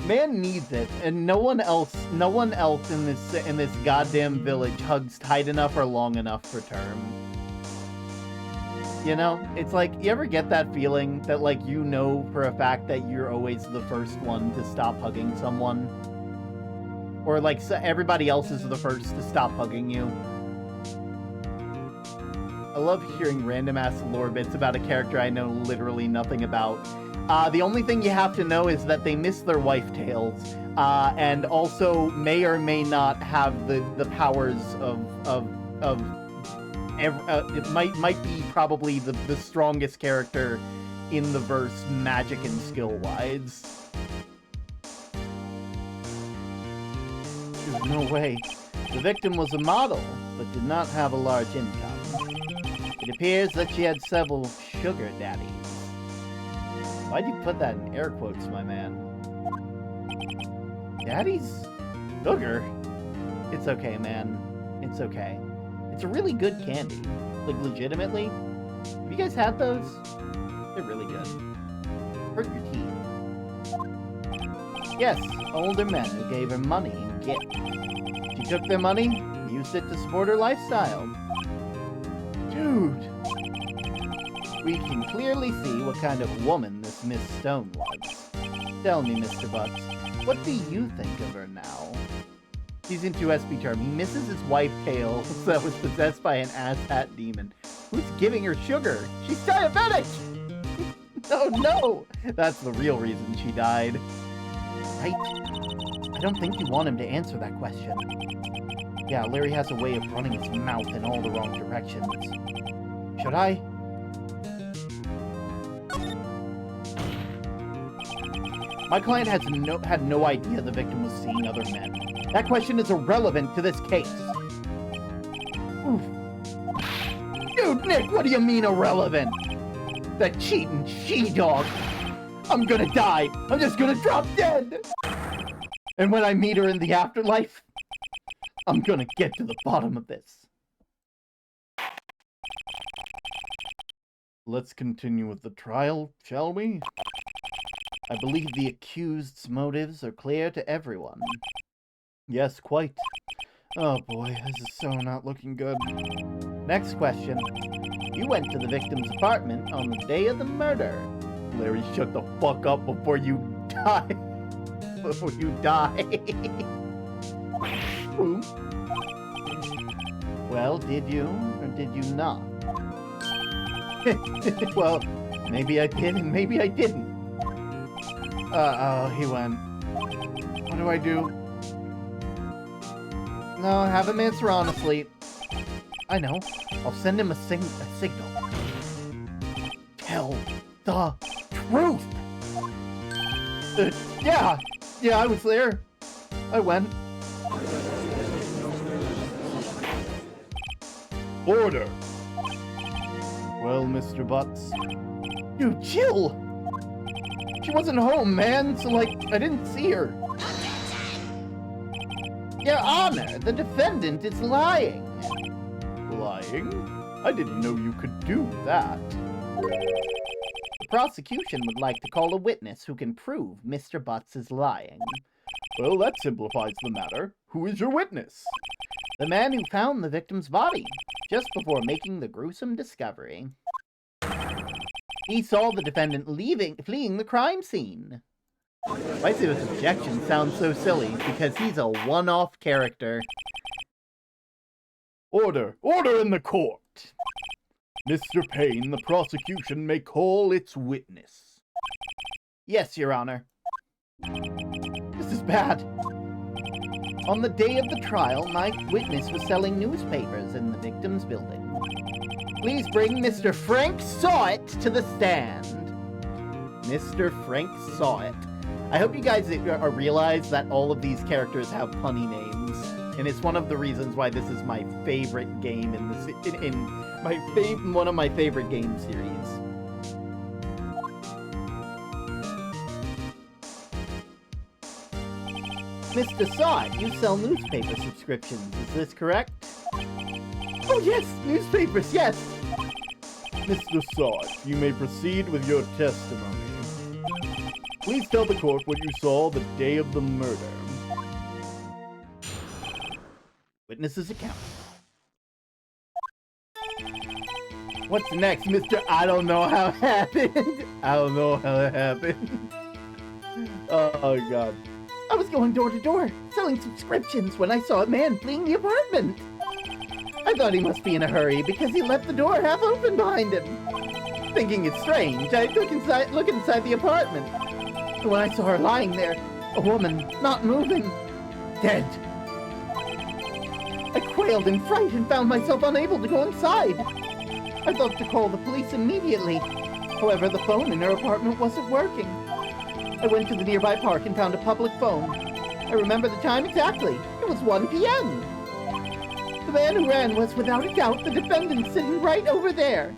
Man needs it, and no one else in this goddamn village hugs tight enough or long enough for Term. You know, it's like, you ever get that feeling that, like, you know for a fact that you're always the first one to stop hugging someone? Or, like, so everybody else is the first to stop hugging you. I love hearing random-ass lore bits about a character I know literally nothing about. The only thing you have to know is that they miss their wife tails, and also may or may not have the powers it might be probably the strongest character in the verse, magic and skill-wise. There's no way. The victim was a model, but did not have a large income. It appears that she had several sugar daddies. Why'd you put that in air quotes, my man? Daddies? Sugar? It's okay, man. It's okay. It's a really good candy. Like, legitimately. Have you guys had those? They're really good. Hurt your teeth. Yes, older men who gave her money in gifts. She took their money, used it to support her lifestyle. Dude! We can clearly see what kind of woman this Miss Stone was. Tell me, Mr. Butts, what do you think of her now? He's into SUBTember. He misses his wife, Tails, that was possessed by an asshat demon. Who's giving her sugar? She's diabetic! Oh no! That's the real reason she died. Right? I don't think you want him to answer that question. Yeah, Larry has a way of running his mouth in all the wrong directions. Should I? My client had no idea the victim was seeing other men. That question is irrelevant to this case. Oof. Dude, Nick, what do you mean irrelevant? That cheating she-dog. I'm gonna die. I'm just gonna drop dead. And when I meet her in the afterlife, I'm gonna get to the bottom of this. Let's continue with the trial, shall we? I believe the accused's motives are clear to everyone. Yes, quite. Oh boy, this is so not looking good. Next question. You went to the victim's apartment on the day of the murder. Larry, shut the fuck up before you die. Before you die. Well, did you or did you not? Well, maybe I did and maybe I didn't. Uh-oh, he went. What do I do? No, have him answer honestly. I know. I'll send him a signal. Tell the truth! Yeah, I was there. I went. Order! Well, Mr. Butts. Dude, chill! She wasn't home, man, so, like, I didn't see her. Your Honor, the defendant is lying. Lying? I didn't know you could do that. The prosecution would like to call a witness who can prove Mr. Butts is lying. Well, that simplifies the matter. Who is your witness? The man who found the victim's body, just before making the gruesome discovery. He saw the defendant fleeing the crime scene. Why say this objection sounds so silly? Because he's a one-off character. Order! Order in the court! Mr. Payne, the prosecution may call its witness. Yes, Your Honor. This is bad. On the day of the trial, my witness was selling newspapers in the victim's building. Please bring Mr. Frank Sawit to the stand. Mr. Frank Sawit. I hope you guys realize that all of these characters have punny names, and it's one of the reasons why this is my favorite game one of my favorite game series. Mr. Sawit, you sell newspaper subscriptions, is this correct? Oh yes, newspapers, yes! Mr. Sawit, you may proceed with your testimony. Please tell the court what you saw the day of the murder. Witness's account. What's next, Mr. I don't know how it happened? I don't know how it happened. Oh, God. I was going door to door, selling subscriptions when I saw a man fleeing the apartment. I thought he must be in a hurry because he left the door half open behind him. Thinking it's strange, I look inside the apartment. And when I saw her lying there, a woman, not moving, dead. I quailed in fright and found myself unable to go inside. I thought to call the police immediately. However, the phone in her apartment wasn't working. I went to the nearby park and found a public phone. I remember the time exactly. It was 1 p.m. The man who ran was, without a doubt, the defendant sitting right over there.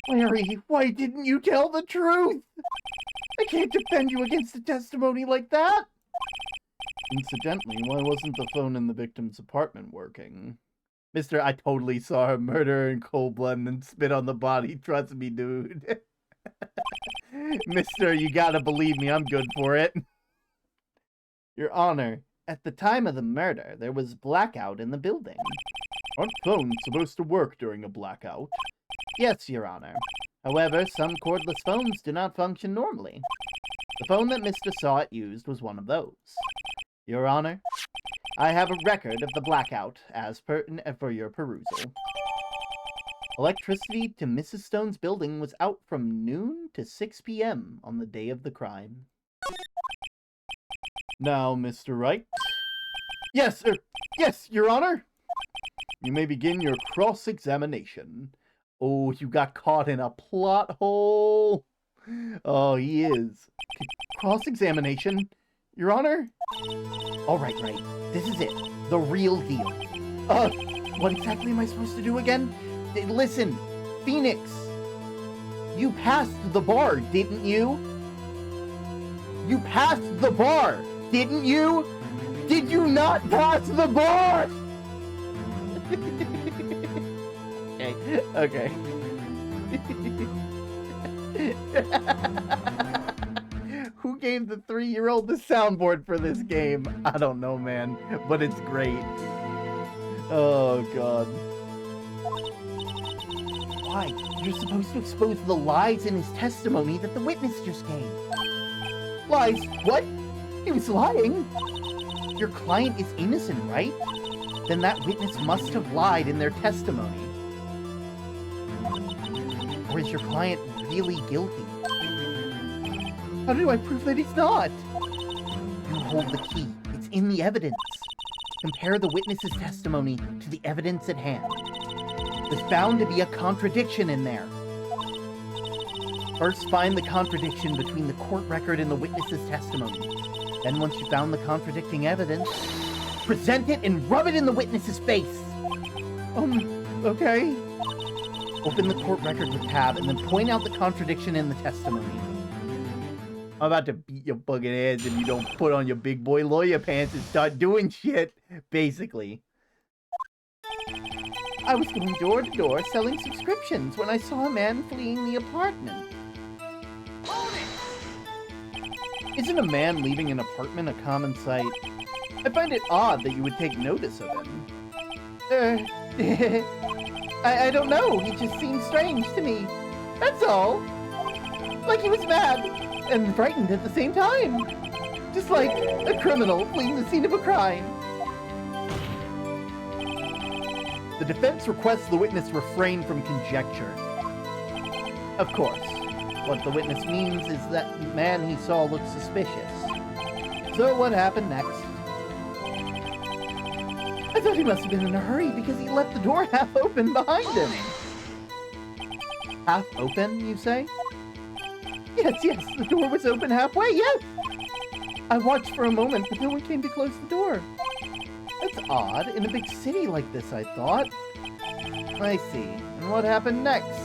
Larry, why didn't you tell the truth? I can't defend you against a testimony like that. Incidentally, why wasn't the phone in the victim's apartment working? Mister, I totally saw her murder in cold blood and then spit on the body. Trust me, dude. Mister, you gotta believe me, I'm good for it. Your Honor, at the time of the murder, there was blackout in the building. Aren't phones supposed to work during a blackout? Yes, Your Honor. However, some cordless phones do not function normally. The phone that Mr. Sawit used was one of those. Your Honor, I have a record of the blackout as for your perusal. Electricity to Mrs. Stone's building was out from noon to 6 p.m. on the day of the crime. Now, Mr. Wright. Yes, Your Honor. You may begin your cross-examination. Oh, you got caught in a plot hole. Oh, he is. Cross-examination, Your Honor? All right, this is it. The real deal. What exactly am I supposed to do again? Listen, Phoenix. You passed the bar, didn't you? You passed the bar, didn't you? Did you not pass the bar? Okay. Who gave the 3-year-old the soundboard for this game? I don't know, man, but it's great. Oh, God. Why? You're supposed to expose the lies in his testimony that the witness just gave. Lies? What? He was lying? Your client is innocent, right? Then that witness must have lied in their testimony. Or is your client really guilty? How do I prove that he's not? You hold the key. It's in the evidence. Compare the witness's testimony to the evidence at hand. There's bound to be a contradiction in there. First, find the contradiction between the court record and the witness's testimony. Then, once you found the contradicting evidence, present it and rub it in the witness's face. Okay. Open the court record with tab and then point out the contradiction in the testimony. I'm about to beat your fucking ass if you don't put on your big boy lawyer pants and start doing shit, basically. I was going door to door selling subscriptions when I saw a man fleeing the apartment. Isn't a man leaving an apartment a common sight? I find it odd that you would take notice of him. I don't know. He just seemed strange to me. That's all. Like he was mad and frightened at the same time. Just like a criminal fleeing the scene of a crime. The defense requests the witness refrain from conjecture. Of course. What the witness means is that the man he saw looked suspicious. So what happened next? I thought he must have been in a hurry because he left the door half open behind him. Half open, you say? Yes, the door was open halfway, yes! I watched for a moment, but no one came to close the door. That's odd, in a big city like this, I thought. I see. And what happened next?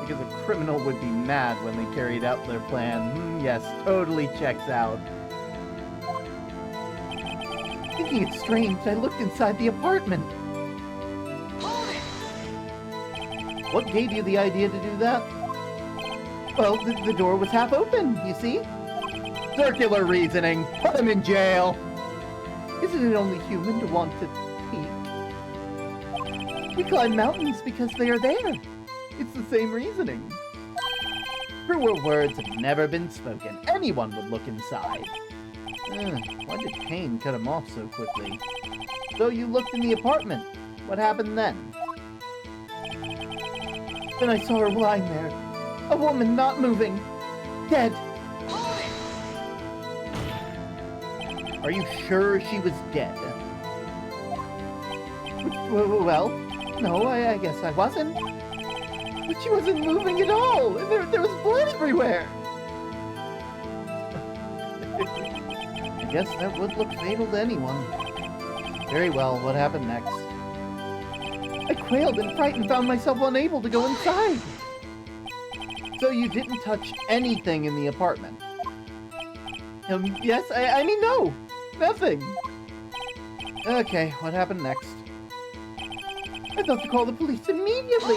Because a criminal would be mad when they carried out their plan. Yes, totally checks out. Thinking it's strange, I looked inside the apartment. What gave you the idea to do that? Well, the door was half open, you see? Circular reasoning! Put him in jail! Isn't it only human to want to peek? We climb mountains because they are there. It's the same reasoning. Truer words have never been spoken. Anyone would look inside. Why did pain cut him off so quickly? So you looked in the apartment. What happened then? Then I saw her lying there. A woman not moving. Dead. Are you sure she was dead? Well, no, I guess I wasn't. But she wasn't moving at all. There was blood everywhere. I guess that would look fatal to anyone. Very well, what happened next? I quailed and frightened, found myself unable to go inside. So you didn't touch anything in the apartment? Yes, I mean, no. Nothing. Okay, what happened next? I thought to call the police immediately.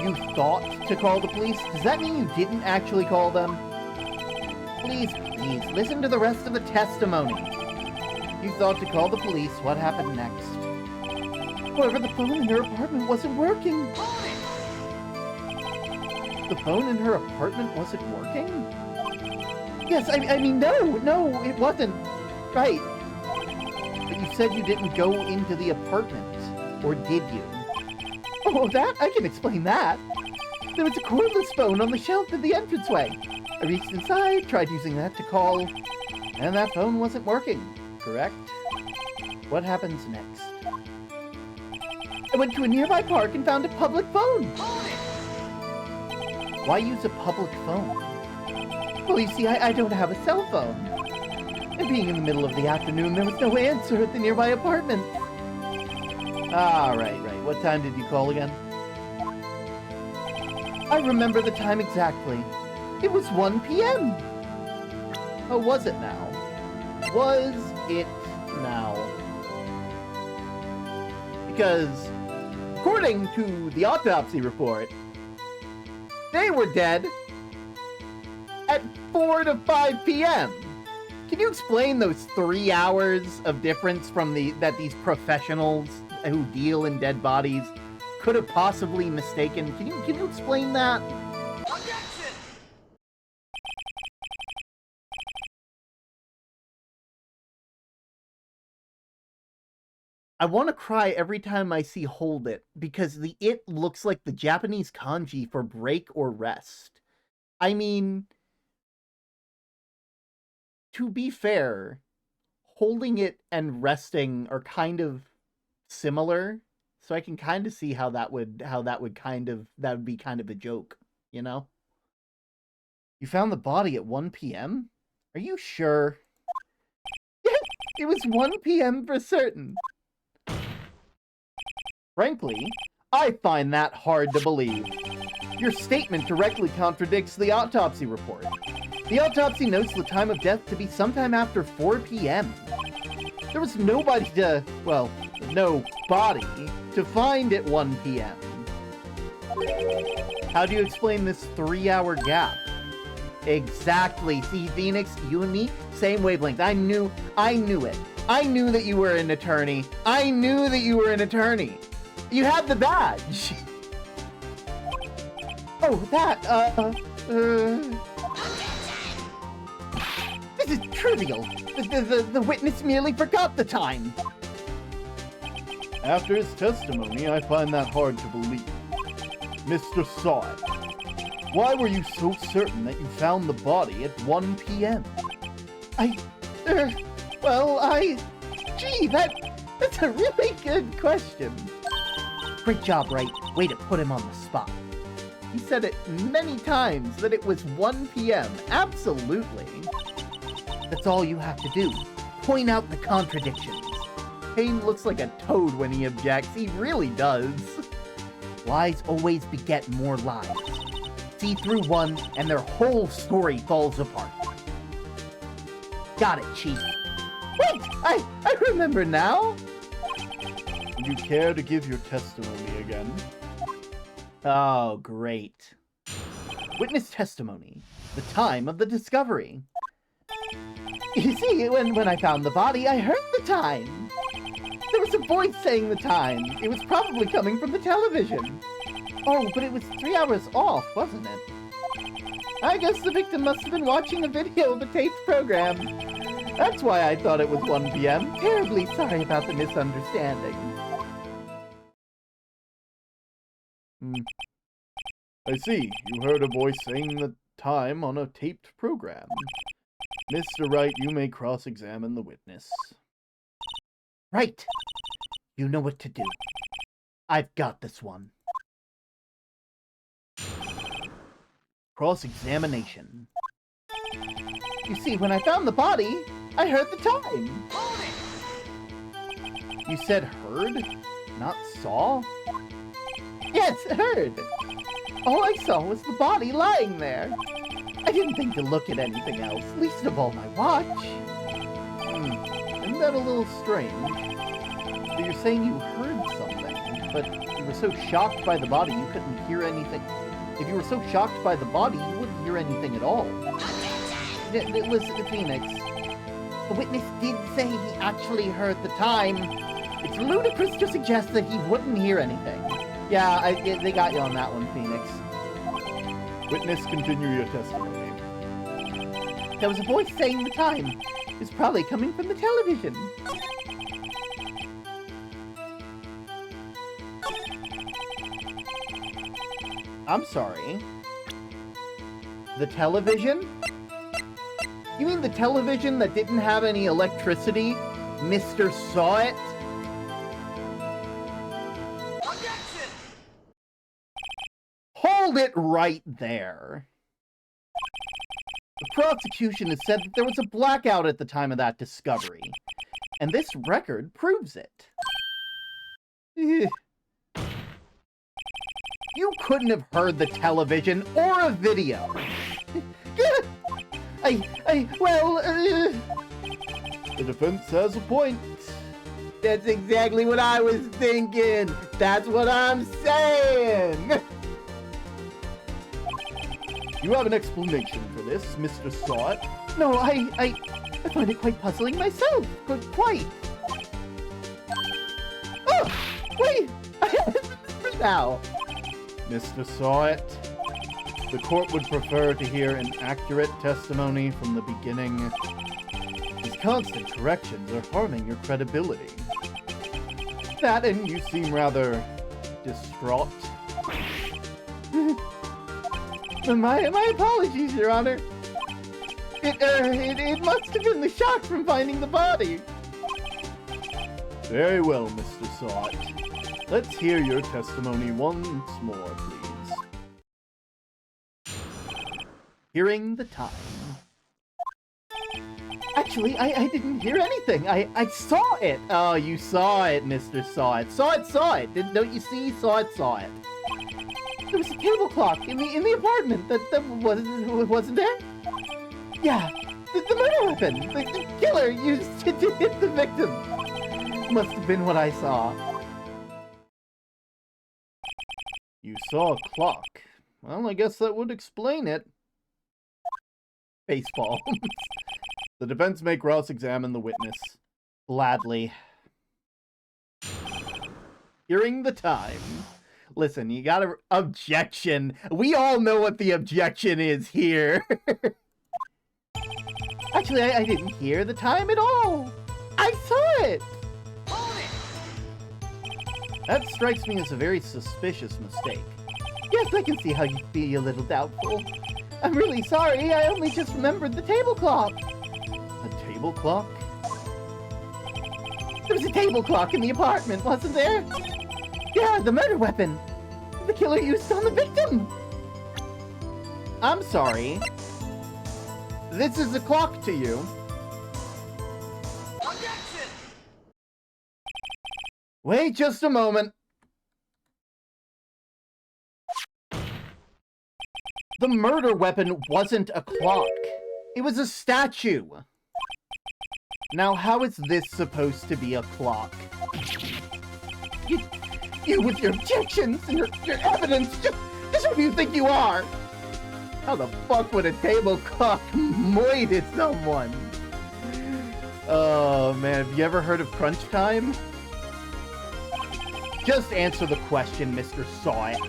You thought to call the police? Does that mean you didn't actually call them? Please, listen to the rest of the testimony. You thought to call the police. What happened next? However, the phone in her apartment wasn't working. The phone in her apartment wasn't working? Yes, I mean, no, it wasn't. Right. But you said you didn't go into the apartment. Or did you? Oh, that? I can explain that. There was a cordless phone on the shelf in the entranceway. I reached inside, tried using that to call, and that phone wasn't working. Correct? What happens next? I went to a nearby park and found a public phone. Why use a public phone? Well, you see, I don't have a cell phone. And being in the middle of the afternoon, there was no answer at the nearby apartment. Ah, right. What time did you call again? I remember the time exactly. It was 1 p.m. Oh, was it now? Was it now? Because, according to the autopsy report, they were dead at 4 to 5 p.m. Can you explain those 3 hours of difference from that these professionals who deal in dead bodies could have possibly mistaken? Can you explain that? Objection! I want to cry every time I see hold it, because the it looks like the Japanese kanji for break or rest. I mean, to be fair, holding it and resting are kind of similar, so I can kind of see how that would be kind of a joke, you know? You found the body at 1 p.m.? Are you sure? Yes, it was 1 p.m. for certain. Frankly, I find that hard to believe. Your statement directly contradicts the autopsy report. The autopsy notes the time of death to be sometime after 4 p.m. There was no body to find at 1 p.m. How do you explain this 3-hour gap? Exactly. See, Phoenix, unique, same wavelength. I knew it. I knew that you were an attorney. You had the badge. Oh, that, This is trivial. The witness merely forgot the time. After his testimony, I find that hard to believe. Mr. Saw It, why were you so certain that you found the body at 1 p.m.? Gee, that's a really good question. Great job, Wright. Way to put him on the spot. He said it many times that it was 1 p.m. Absolutely. That's all you have to do. Point out the contradictions. Payne looks like a toad when he objects. He really does. Lies always beget more lies. See through one, and their whole story falls apart. Got it, Chief. Wait! I remember now! Would you care to give your testimony again? Oh, great. Witness testimony. The time of the discovery. You see, when I found the body, I heard the time. There was a voice saying the time. It was probably coming from the television. Oh, but it was 3 hours off, wasn't it? I guess the victim must have been watching a video of a taped program. That's why I thought it was 1 p.m. Terribly sorry about the misunderstanding. I see. You heard a voice saying the time on a taped program. Mr. Wright, you may cross-examine the witness. Right. You know what to do. I've got this one. Cross-examination. You see, when I found the body, I heard the time. You said heard, not saw? Yes, heard. All I saw was the body lying there. I didn't think to look at anything else, least of all my watch. Isn't that a little strange? So you're saying you heard something, but you were so shocked by the body you couldn't hear anything. If you were so shocked by the body, you wouldn't hear anything at all. Listen to Phoenix. The witness did say he actually heard the time. It's ludicrous to suggest that he wouldn't hear anything. Yeah, they got you on that one, Phoenix. Witness, continue your testimony. There was a voice saying the time. It's probably coming from the television. I'm sorry. The television? You mean the television that didn't have any electricity? Mr. Saw It? Objection! Hold it right there. The prosecution has said that there was a blackout at the time of that discovery, and this record proves it. You couldn't have heard the television or a video. The defense has a point. That's exactly what I was thinking. That's what I'm saying. You have an explanation for this, Mr. Saw It? No, I find it quite puzzling myself. Quite. Oh, wait. Now. Mr. Saw It, the court would prefer to hear an accurate testimony from the beginning. These constant corrections are harming your credibility. That, and you seem rather distraught. My apologies, Your Honor. It must have been the shock from finding the body. Very well, Mr. Saw It. Let's hear your testimony once more, please. Hearing the time. Actually, I didn't hear anything. I saw it. Oh, you saw it, Mr. Saw It. Saw it. Don't you see? Saw it. There was a table clock in the apartment that wasn't there? Yeah, the murder weapon. The killer used to hit the victim. Must have been what I saw. You saw a clock. Well, I guess that would explain it. Baseball. The defense may cross-examine the witness. Gladly. Hearing the time. Listen, you got an objection. We all know what the objection is here. Actually, I didn't hear the time at all. I saw it. That strikes me as a very suspicious mistake. Yes, I can see how you'd be a little doubtful. I'm really sorry, I only just remembered the table clock. A table clock? There was a table clock in the apartment, wasn't there? Yeah, the murder weapon. The killer used on the victim. I'm sorry. This is a clock to you. Objection! Wait just a moment. The murder weapon wasn't a clock. It was a statue. Now, how is this supposed to be a clock? You with your objections and your evidence, just who do you think you are? How the fuck would a table clock moided someone? Oh man, have you ever heard of crunch time? Just answer the question, Mr. Saw It.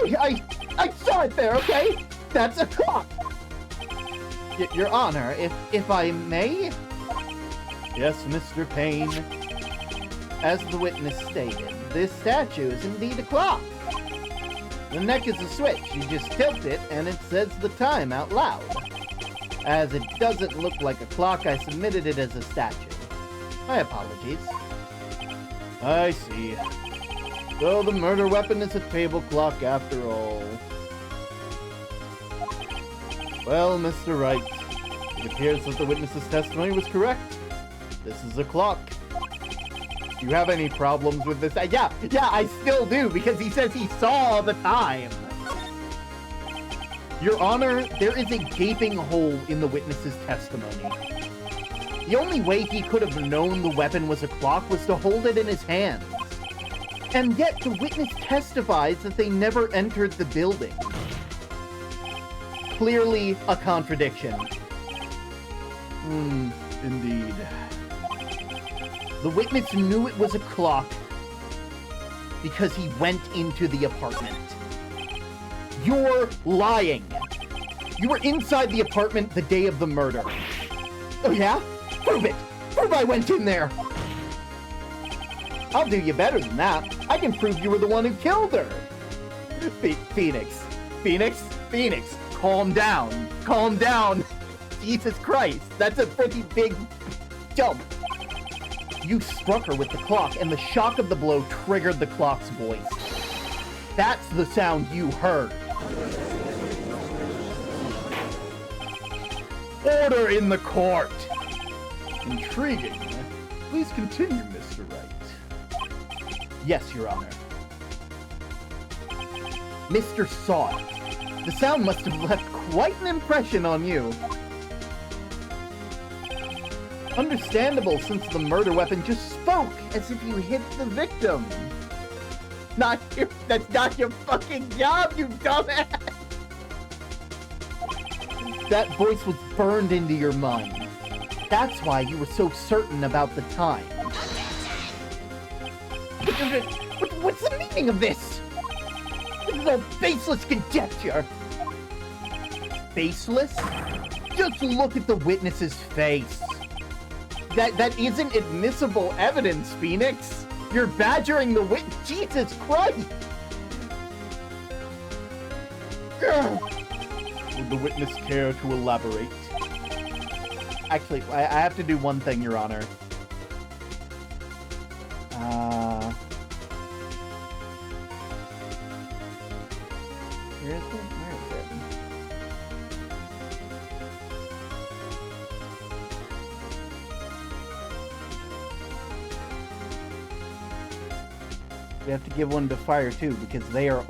I saw it there, okay? That's a clock! Your Honor, if I may? Yes, Mr. Payne. As the witness stated, this statue is indeed a clock. The neck is a switch. You just tilt it, and it says the time out loud. As it doesn't look like a clock, I submitted it as a statue. My apologies. I see. So the murder weapon is a table clock after all. Well, Mr. Wright, it appears that the witness's testimony was correct. This is a clock. Do you have any problems with this? Yeah, I still do, because he says he saw the time. Your Honor, there is a gaping hole in the witness's testimony. The only way he could have known the weapon was a clock was to hold it in his hands. And yet the witness testifies that they never entered the building. Clearly a contradiction. Indeed. The witness knew it was a clock because he went into the apartment. You're lying. You were inside the apartment the day of the murder. Oh yeah? Prove it! Prove I went in there! I'll do you better than that. I can prove you were the one who killed her. Phoenix, calm down. Calm down. Jesus Christ, that's a pretty big jump. You struck her with the clock, and the shock of the blow triggered the clock's voice. That's the sound you heard. Order in the court! Intriguing. Please continue, Mr. Wright. Yes, Your Honor. Mr. Saw It. The sound must have left quite an impression on you. Understandable, since the murder weapon just spoke as if you hit the victim. That's not your fucking job, you dumbass! That voice was burned into your mind. That's why you were so certain about the time. What's the meaning of this? This is all baseless conjecture. Baseless? Just look at the witness's face. That isn't admissible evidence, Phoenix. You're badgering the witness. Jesus Christ! Would the witness care to elaborate? Actually, I have to do one thing, Your Honor. Where is it? Where is it? We have to give one to Fire too, because they are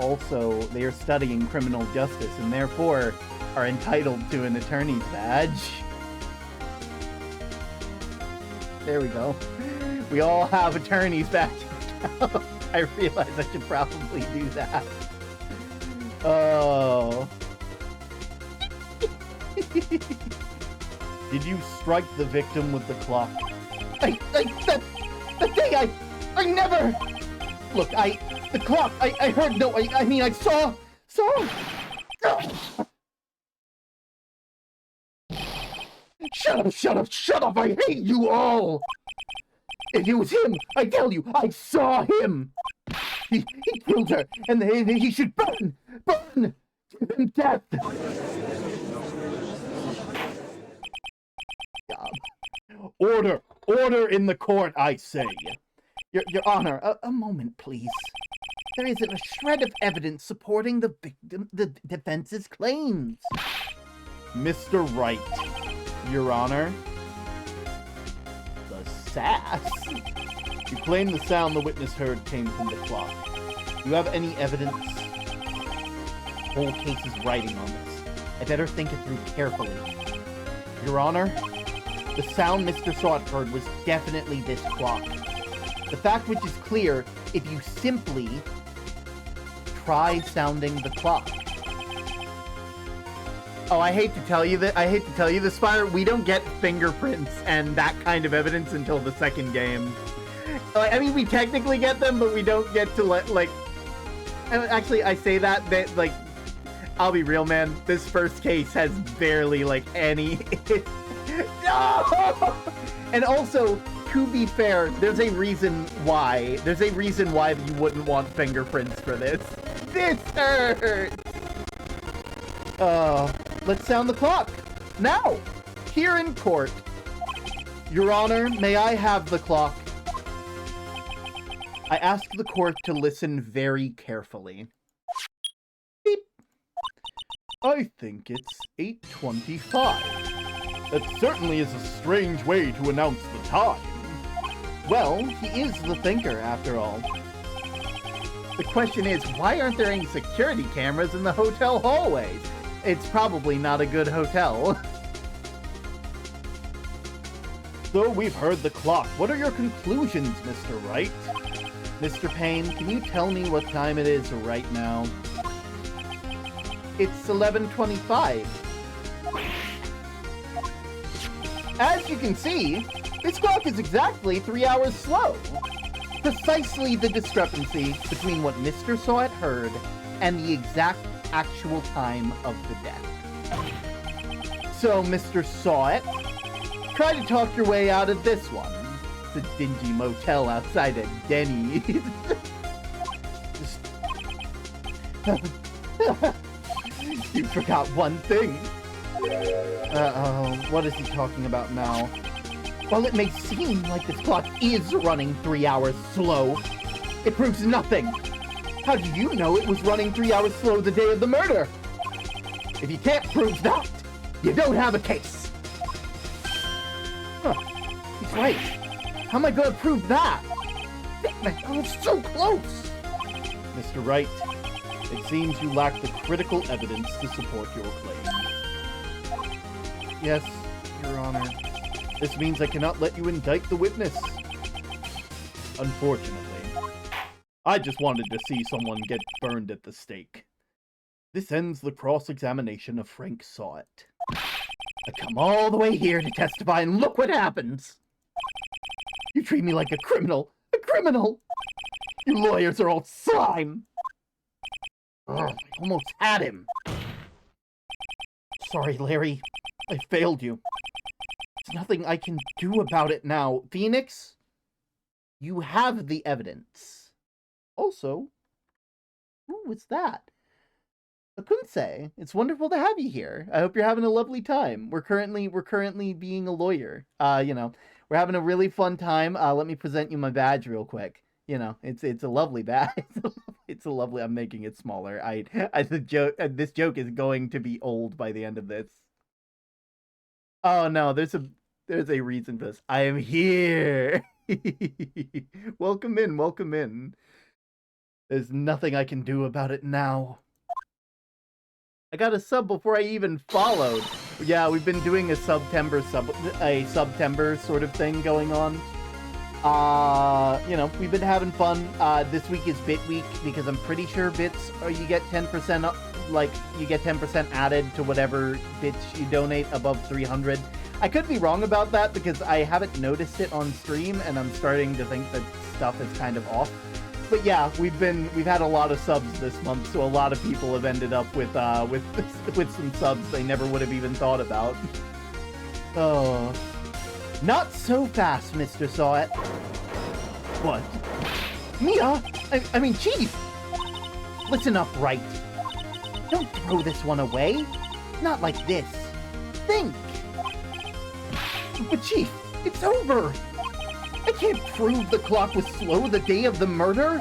studying criminal justice and therefore are entitled to an attorney's badge. There we go. We all have attorney's badges now. I realize I should probably do that. Oh. Did you strike the victim with the clock? That day I never... Look, the clock, I heard, no, I mean, I saw... Shut up, I hate you all! If it was him, I tell you, I saw him! He killed her, and he should burn! Give him death! Order in the court, I say! Your Honor, a moment, please. There isn't a shred of evidence supporting the defense's claims. Mr. Wright, Your Honor. The sass? You claim the sound the witness heard came from the clock. Do you have any evidence? The whole case is writing on this. I better think it through carefully. Your Honor, the sound Mr. Sawt heard was definitely this clock. The fact which is clear if you simply try sounding the clock. Oh, I hate to tell you this, Spire. We don't get fingerprints and that kind of evidence until the second game. I mean, we technically get them, but we don't get to Actually, I say that, like, I'll be real, man. This first case has barely, like, any... No! And also, to be fair, there's a reason why. There's a reason why you wouldn't want fingerprints for this. This hurts! Let's sound the clock. Now! Here in court. Your Honor, may I have the clock? I ask the court to listen very carefully. Beep. I think it's 8:25. That certainly is a strange way to announce the time. Well, he is the thinker, after all. The question is, why aren't there any security cameras in the hotel hallways? It's probably not a good hotel. So we've heard the clock. What are your conclusions, Mr. Wright? Mr. Payne, can you tell me what time it is right now? It's 11:25. As you can see, this clock is exactly 3 hours slow. Precisely the discrepancy between what Mr. Sawet heard and the exact actual time of the death. So, Mr. Sawet, try to talk your way out of this one. It's a dingy motel outside of Denny's. You forgot one thing. Uh-oh, what is he talking about now? While it may seem like this clock is running 3 hours slow, it proves nothing. How do you know it was running 3 hours slow the day of the murder? If you can't prove that, you don't have a case. Huh, he's right. How am I going to prove that? Oh, it's so close! Mr. Wright, it seems you lack the critical evidence to support your claim. Yes, Your Honor. This means I cannot let you indict the witness. Unfortunately. I just wanted to see someone get burned at the stake. This ends the cross-examination of Frank Sawet. I come all the way here to testify, and look what happens! You treat me like a criminal! A criminal! You lawyers are all slime! Ugh, I almost had him. Sorry, Larry. I failed you. There's nothing I can do about it now. Phoenix, you have the evidence. Also, who was that? Akunse, it's wonderful to have you here. I hope you're having a lovely time. We're currently being a lawyer. We're having a really fun time. Let me present you my badge real quick. You know, it's a lovely badge. It's a lovely. I'm making it smaller. This joke is going to be old by the end of this. Oh no, there's a reason for this. I am here. Welcome in, welcome in. There's nothing I can do about it now. I got a sub before I even followed. Yeah, we've been doing a SUBTember sort of thing going on. We've been having fun. This week is Bit Week because I'm pretty sure bits, you get 10% up, like, you get 10% added to whatever bits you donate above 300. I could be wrong about that because I haven't noticed it on stream and I'm starting to think that stuff is kind of off. But yeah, we've had a lot of subs this month, so a lot of people have ended up with some subs they never would have even thought about. Oh. Not so fast, Mr. Sawet. What? Mia? I mean, Chief! Listen up, Wright. Don't throw this one away. Not like this. Think! But Chief, it's over! I can't prove the clock was slow the day of the murder!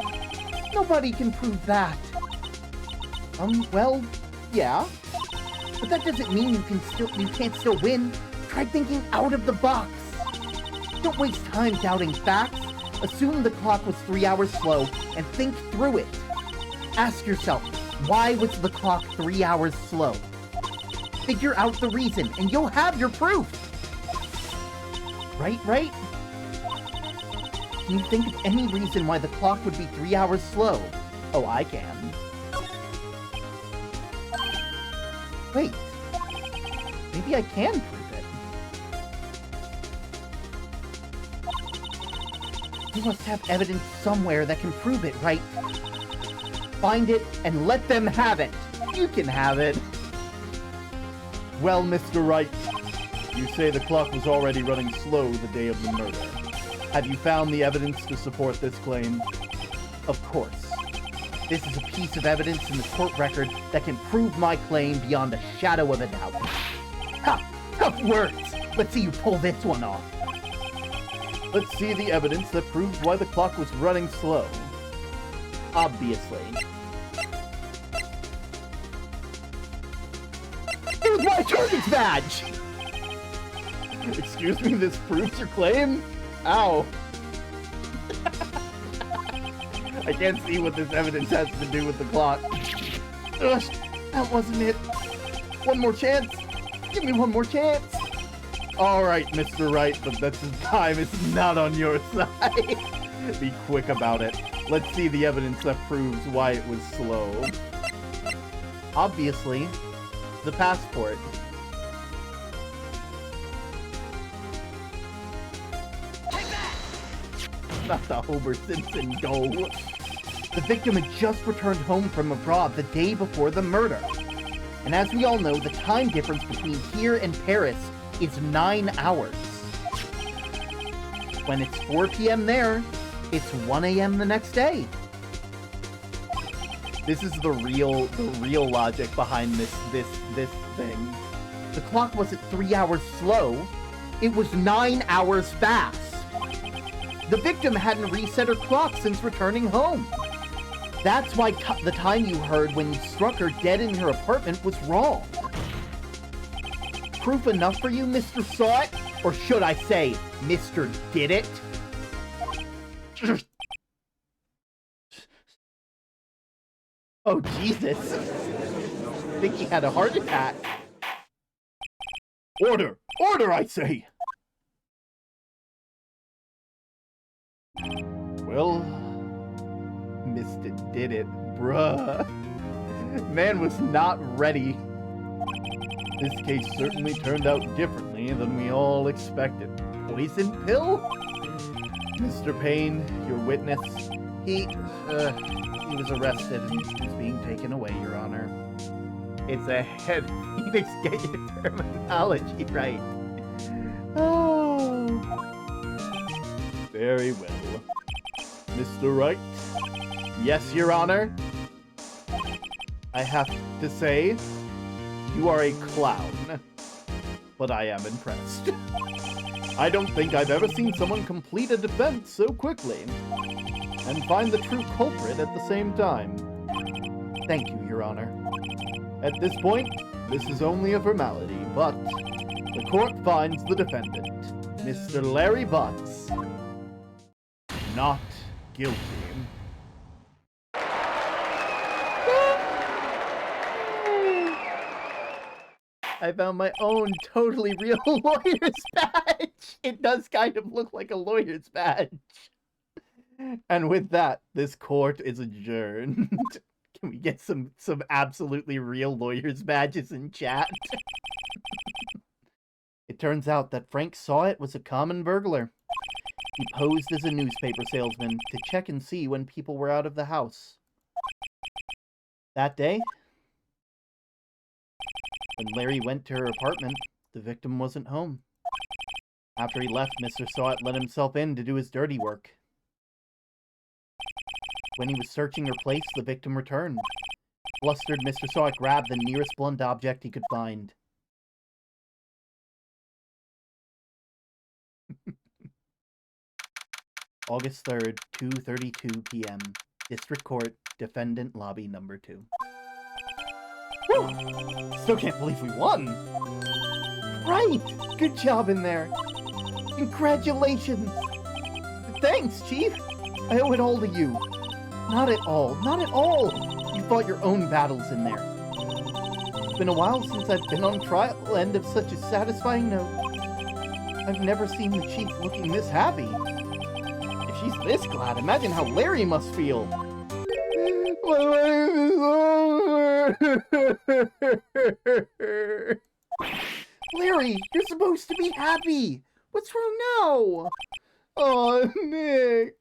Nobody can prove that. Well, yeah. But that doesn't mean you can't still win. Try thinking out of the box. Don't waste time doubting facts. Assume the clock was 3 hours slow and think through it. Ask yourself, why was the clock 3 hours slow? Figure out the reason and you'll have your proof. Right? Can you think of any reason why the clock would be 3 hours slow? Oh, I can. Wait. Maybe I can prove it. You must have evidence somewhere that can prove it, right? find it and let them have it. You can have it. Well, Mr. Wright, you say the clock was already running slow the day of the murder. Have you found the evidence to support this claim? Of course. This is a piece of evidence in the court record that can prove my claim beyond a shadow of a doubt. Ha! Tough words! Let's see you pull this one off. Let's see the evidence that proves why the clock was running slow. Obviously. It was my target's badge! Excuse me, this proves your claim? Ow. I can't see what this evidence has to do with the clock. Ugh, that wasn't it. One more chance. Give me one more chance. Alright, Mr. Wright, but this time is not on your side. Be quick about it. Let's see the evidence that proves why it was slow. Obviously, the passport. Not the Homer Simpson go. The victim had just returned home from abroad the day before the murder. And as we all know, the time difference between here and Paris is 9 hours. When it's 4 p.m. there, it's 1 a.m. the next day. This is the real logic behind this thing. The clock wasn't 3 hours slow, it was 9 hours fast. The victim hadn't reset her clock since returning home. That's why the time you heard when you struck her dead in her apartment was wrong. Proof enough for you, Mr. Saw It? Or should I say, Mr. Did It? Oh, Jesus. I think he had a heart attack. Order! Order, I say! Well, Mr. Did It, bruh. Man was not ready. this case certainly turned out differently than we all expected. Poison pill? Mr. Payne, your witness, He was arrested and is being taken away, Your Honor. It's a head. Phoenix, get your terminology right. Oh. very well. Mr. Wright? Yes, Your Honor. I have to say, you are a clown. But I am impressed. I don't think I've ever seen someone complete a defense so quickly. And find the true culprit at the same time. Thank you, Your Honor. At this point, this is only a formality, but the court finds the defendant, Mr. Larry Butts, not guilty. I found my own totally real lawyer's badge. It does kind of look like a lawyer's badge. And with that, this court is adjourned. Can we get some absolutely real lawyer's badges in chat? It turns out that Frank Saw It was a common burglar. He posed as a newspaper salesman to check and see when people were out of the house. That day, when Larry went to her apartment, the victim wasn't home. After he left, Mr. Saw It let himself in to do his dirty work. When he was searching her place, the victim returned. Flustered, Mr. Saw It grabbed the nearest blunt object he could find. August 3rd, 2:32 p.m. District Court, Defendant Lobby Number 2. Woo! Still can't believe we won! Right! Good job in there! Congratulations! Thanks, Chief! I owe it all to you. Not at all, not at all! You fought your own battles in there. It's been a while since I've been on trial end of such a satisfying note. I've never seen the Chief looking this happy. If she's this glad, imagine how Larry must feel. My life is over! Larry, you're supposed to be happy! What's wrong now? Oh, Nick.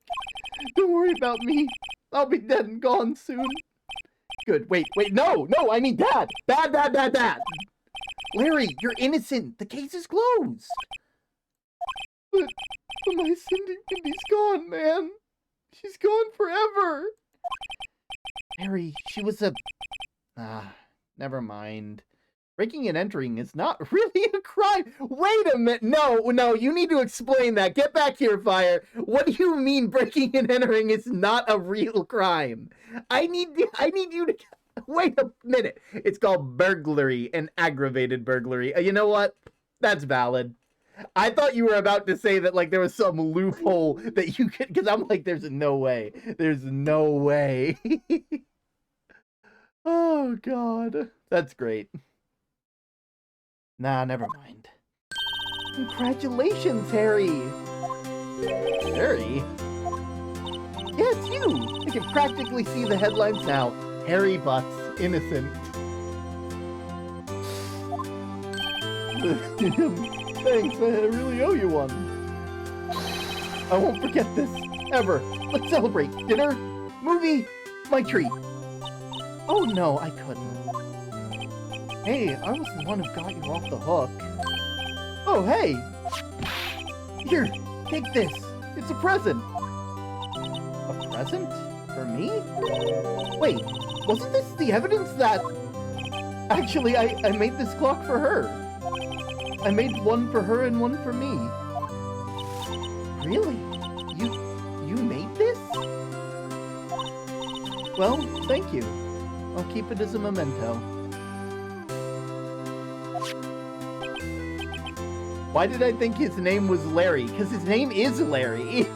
Don't worry about me. I'll be dead and gone soon. Good. Wait. No, I mean Dad. Dad. Larry, you're innocent. The case is closed. But my Cindy's gone, man. She's gone forever. Harry, she was a... never mind. Breaking and entering is not really a crime. Wait a minute. No, you need to explain that. Get back here, Fire. What do you mean breaking and entering is not a real crime? I need you to... Wait a minute. It's called burglary and aggravated burglary. You know what? That's valid. I thought you were about to say that, like, there was some loophole that you could... Because I'm like, there's no way. There's no way. Oh, God. That's great. Nah, never mind. Congratulations, Harry! Harry? Yeah, it's you! I can practically see the headlines now. Harry Butts, innocent. Thanks, I really owe you one. I won't forget this, ever. Let's celebrate. Dinner? Movie? My treat. Oh no, I couldn't. Hey, I was the one who got you off the hook. Oh, hey! Here, take this. It's a present. A present? For me? Wait, wasn't this the evidence that... Actually, I made this clock for her. I made one for her and one for me. Really? You made this? Well, thank you. I'll keep it as a memento. Why did I think his name was Larry? Because his name is Larry.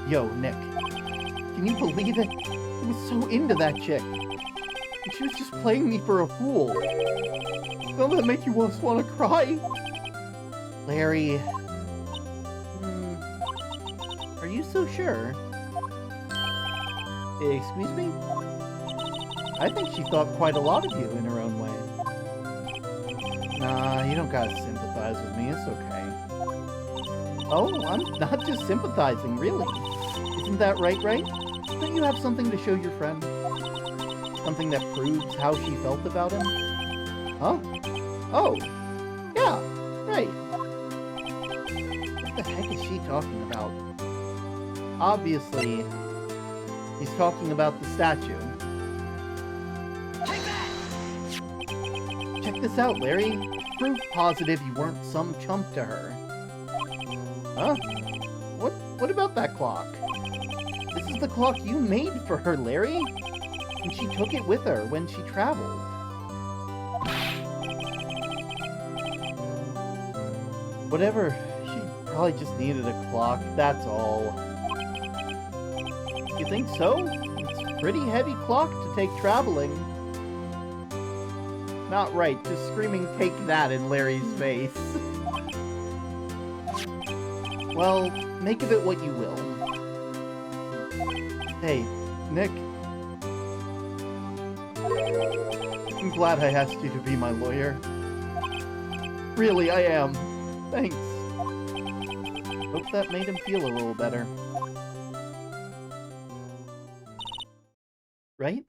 Yo, Nick. Can you believe it? I was so into that chick. And she was just playing me for a fool. Don't that make you just want to cry? Larry... Are you so sure? Excuse me? I think she thought quite a lot of you in her own way. Nah, you don't gotta sympathize with me, it's okay. Oh, I'm not just sympathizing, really. Isn't that right, Wright? Don't you have something to show your friend? Something that proves how she felt about him? Huh? Oh, yeah, right. What the heck is she talking about? Obviously, he's talking about the statue. Check this out, Larry. Proof positive you weren't some chump to her. Huh? What about that clock? This is the clock you made for her, Larry. And she took it with her when she traveled. Whatever. She probably just needed a clock, that's all. You think so? It's a pretty heavy clock to take traveling. Not right, just screaming take that in Larry's face. Well, make of it what you will. Hey, Nick. I'm glad I asked you to be my lawyer. Really, I am. Thanks. Hope that made him feel a little better. Right?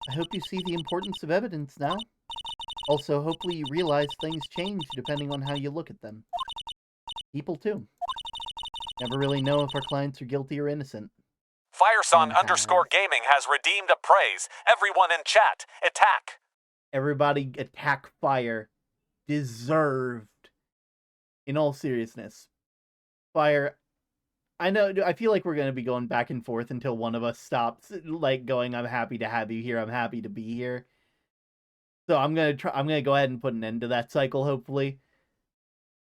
I hope you see the importance of evidence now. Also, hopefully you realize things change depending on how you look at them. People, too. Never really know if our clients are guilty or innocent. Fireson_gaming has redeemed a praise. Everyone in chat, attack! Everybody attack Fire. Deserved. In all seriousness. Fire... I feel like we're going to be going back and forth until one of us stops, like, going, I'm happy to have you here, I'm happy to be here. So I'm going to go ahead and put an end to that cycle, hopefully.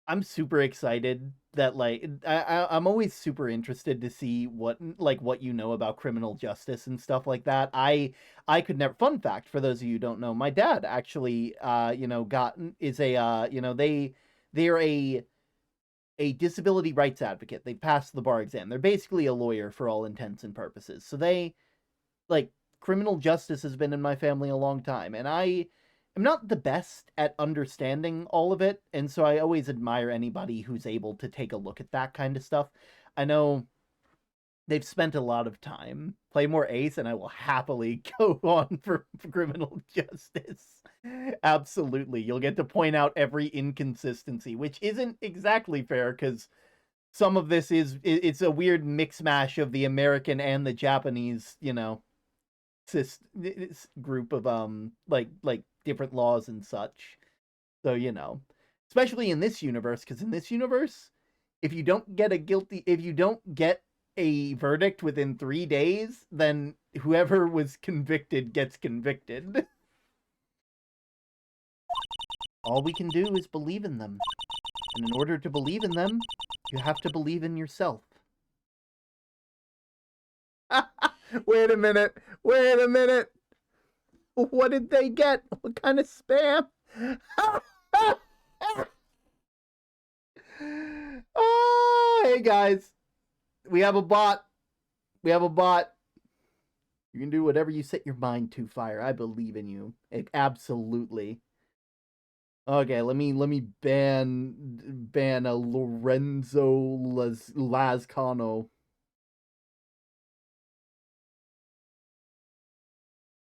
I'm super excited that, like, I'm always super interested to see what you know about criminal justice and stuff like that. I could never, fun fact, for those of you who don't know, my dad actually, they're a disability rights advocate. They passed the bar exam. They're basically a lawyer for all intents and purposes. So criminal justice has been in my family a long time, and I am not the best at understanding all of it, and so I always admire anybody who's able to take a look at that kind of stuff. I know They've spent a lot of time. Play more Ace, and I will happily go on for criminal justice. Absolutely. You'll get to point out every inconsistency, which isn't exactly fair, because some of this it's a weird mix mash of the American and the Japanese, group of like different laws and such. So, especially in this universe, because in this universe, if you don't get a verdict within 3 days, then whoever was convicted gets convicted. All we can do is believe in them. And in order to believe in them, you have to believe in yourself. Wait a minute. What did they get? What kind of spam? Oh, hey guys. We have a bot. You can do whatever you set your mind to, Fire. I believe in you. Absolutely. Okay, let me ban a Lorenzo Lascano.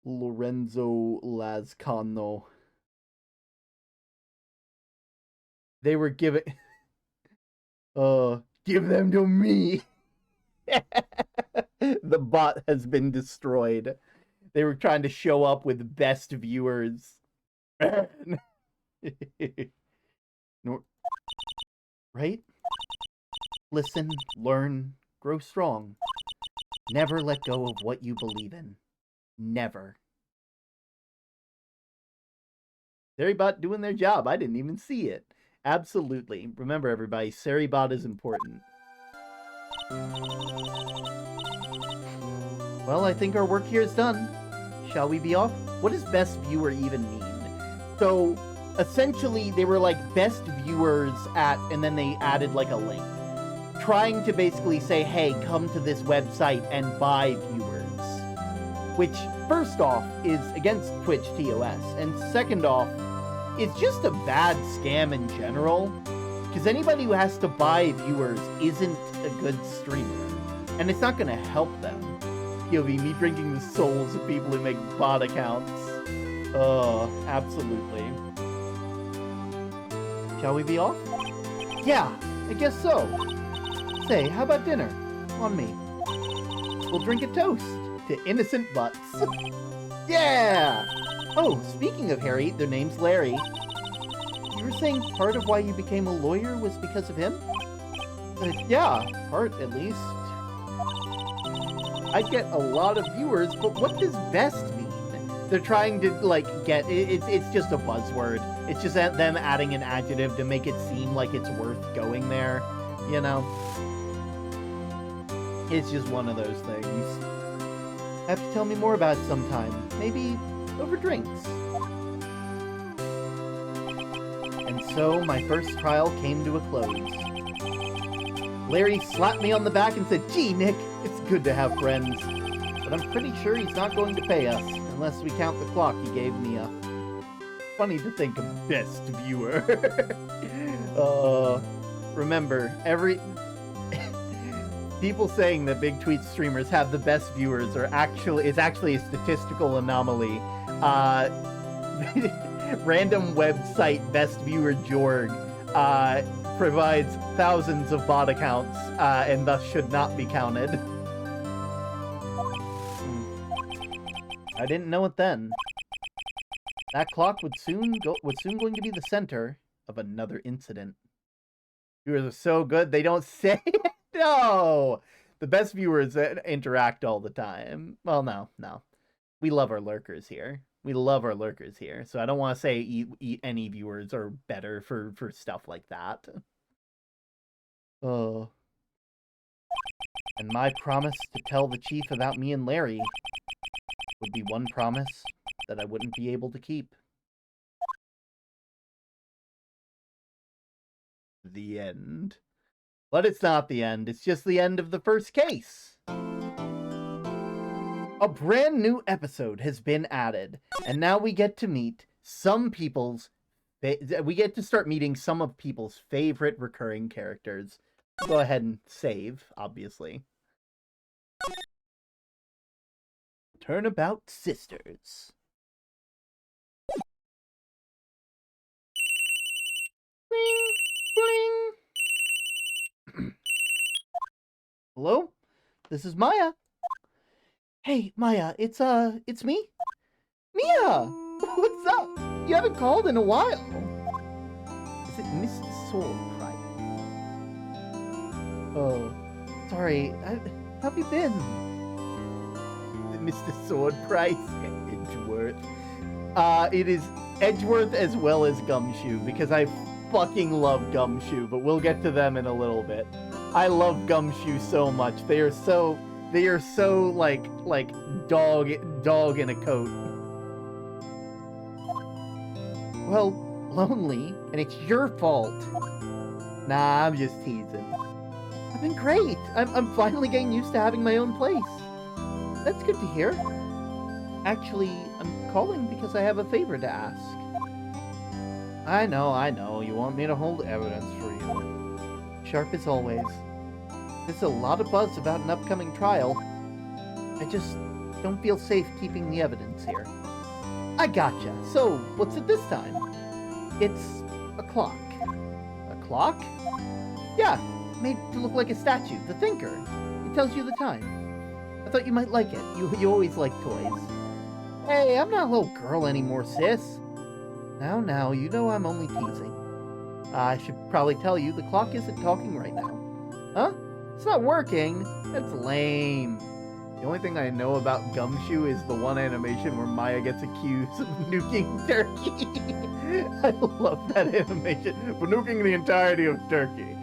Lorenzo Lascano. They were giving give them to me. The bot has been destroyed. They were trying to show up with best viewers. Right? Listen, learn, grow strong. Never let go of what you believe in. Never. Seribot doing their job. I didn't even see it. Absolutely. Remember, everybody, Seribot is important. Well, I think our work here is done. Shall we be off? What does best viewer even mean? So, essentially, they were like best viewers at, and then they added like a link. Trying to basically say, hey, come to this website and buy viewers. Which, first off, is against Twitch TOS. And second off, it's just a bad scam in general. Because anybody who has to buy viewers isn't a good streamer. And it's not going to help them. You'll be me drinking the souls of people who make bot accounts. Absolutely. Shall we be off? Yeah, I guess so. Say, how about dinner? On me. We'll drink a toast to innocent butts. Yeah! Oh, speaking of Harry, their name's Larry. You were saying part of why you became a lawyer was because of him? Yeah, part at least. I get a lot of viewers, but what does best mean? They're trying to, like, get... It's just a buzzword. It's just them adding an adjective to make it seem like it's worth going there, you know? It's just one of those things. Have to tell me more about it sometime. Maybe over drinks. And so, my first trial came to a close. Larry slapped me on the back and said, "Gee, Nick, it's good to have friends. But I'm pretty sure he's not going to pay us, unless we count the clock he gave me a..." Funny to think of best viewer. Remember, people saying that big tweet streamers have the best viewers is actually a statistical anomaly. Random website Best Viewer Jorg provides thousands of bot accounts and thus should not be counted. I didn't know it then. That clock was soon going to be the center of another incident. Viewers are so good they don't say it. No, the best viewers interact all the time. Well, no. We love our lurkers here. So I don't want to say any viewers are better for stuff like that. And my promise to tell the chief about me and Larry would be one promise that I wouldn't be able to keep. The end. But it's not the end. It's just the end of the first case. A brand new episode has been added, and now we get to meet we get to start meeting some of people's favorite recurring characters. Go ahead and save, obviously. Turnabout Sisters. Bling, bling. Hello? This is Maya. Hey, Maya, it's me? Mia! What's up? You haven't called in a while. Is it Mr. Sword, right? Oh, sorry. How have you been? Mr. Sword Price, Edgeworth. It is Edgeworth as well as Gumshoe, because I fucking love Gumshoe, but we'll get to them in a little bit. I love Gumshoe so much. They are so like dog in a coat. Well, lonely, and it's your fault. Nah, I'm just teasing. I've been great. I'm finally getting used to having my own place. That's good to hear. Actually, I'm calling because I have a favor to ask. I know. You want me to hold evidence for you. Sharp as always. There's a lot of buzz about an upcoming trial. I just don't feel safe keeping the evidence here. I gotcha. So, what's it this time? It's a clock. A clock? Yeah, made to look like a statue. The Thinker. It tells you the time. I thought you might like it. You always like toys. Hey, I'm not a little girl anymore, sis. Now, you know I'm only teasing. I should probably tell you, the clock isn't talking right now. Huh? It's not working? That's lame. The only thing I know about Gumshoe is the one animation where Maya gets accused of nuking Turkey. I love that animation. For nuking the entirety of Turkey.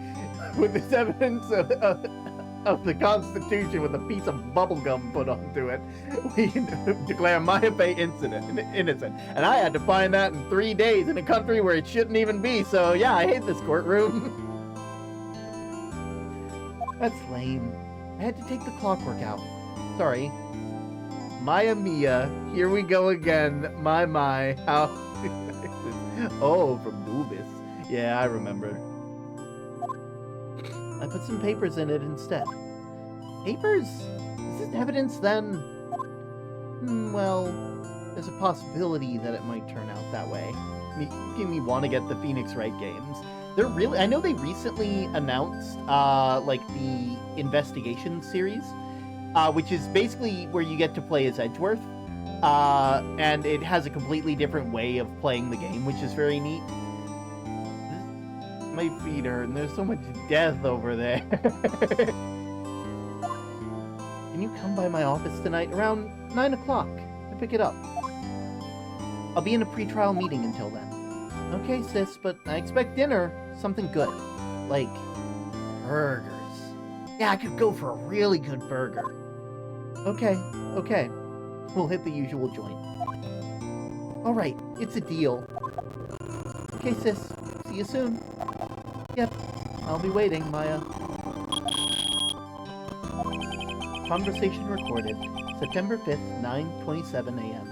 With this evidence of the Constitution with a piece of bubblegum put onto it, we declare Maya Fey innocent. And I had to find that in 3 days in a country where it shouldn't even be, so yeah, I hate this courtroom. That's lame. I had to take the clockwork out. Sorry. Maya Mia, here we go again. My, how... Oh, from Bubis. Yeah, I remember. I put some papers in it instead. Papers? Is this evidence then? Well, there's a possibility that it might turn out that way. Making me want to get the Phoenix Wright games. They're really... I know they recently announced, like, the Investigation series, which is basically where you get to play as Edgeworth. And it has a completely different way of playing the game, which is very neat. My feet hurt, and there's so much death over there. Can you come by my office tonight around 9 o'clock to pick it up? I'll be in a pre-trial meeting until then. Okay, sis, but I expect dinner. Something good. Like burgers. Yeah, I could go for a really good burger. Okay. We'll hit the usual joint. Alright, it's a deal. Okay, sis. See you soon. Yep, I'll be waiting, Maya. Conversation recorded, September 5th, 9:27 a.m.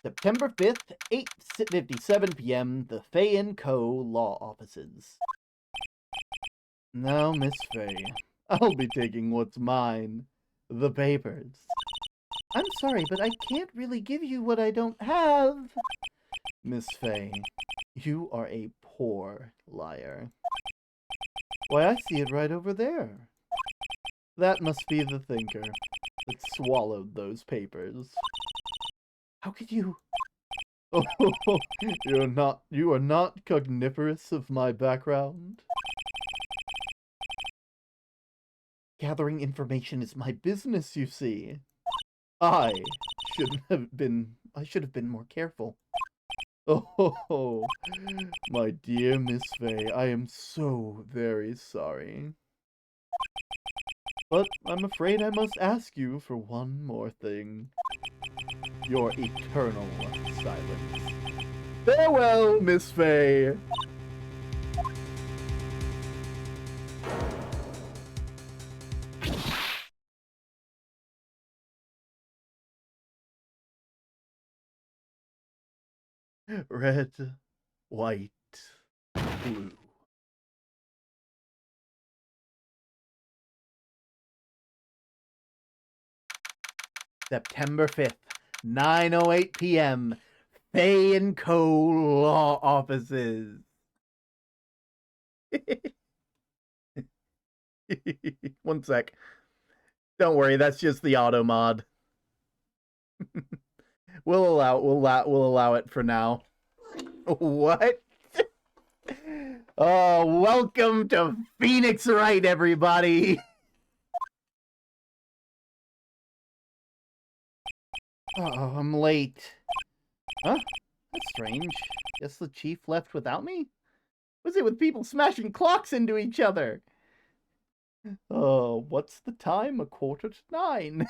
September 5th, 8:57 p.m., the Fay & Co. Law Offices. Now, Miss Fay, I'll be taking what's mine. The papers. I'm sorry, but I can't really give you what I don't have. Miss Fay, you are a poor liar. Why, I see it right over there. That must be the Thinker that swallowed those papers. How could you? Oh, you are not cognivorous of my background? Gathering information is my business, you see. I should have been more careful. Oh, my dear Miss Fay, I am so very sorry. But I'm afraid I must ask you for one more thing. Your eternal silence. Farewell, Miss Fay! Red, white, blue. September 5th, 9:08 p.m. Fay & Co. Law Offices. One sec. Don't worry, that's just the auto mod. We'll allow it for now. What? Oh, welcome to Phoenix Wright, everybody. Oh, I'm late. Huh? That's strange. Guess the chief left without me? What's it with people smashing clocks into each other? Oh, what's the time? 9:15.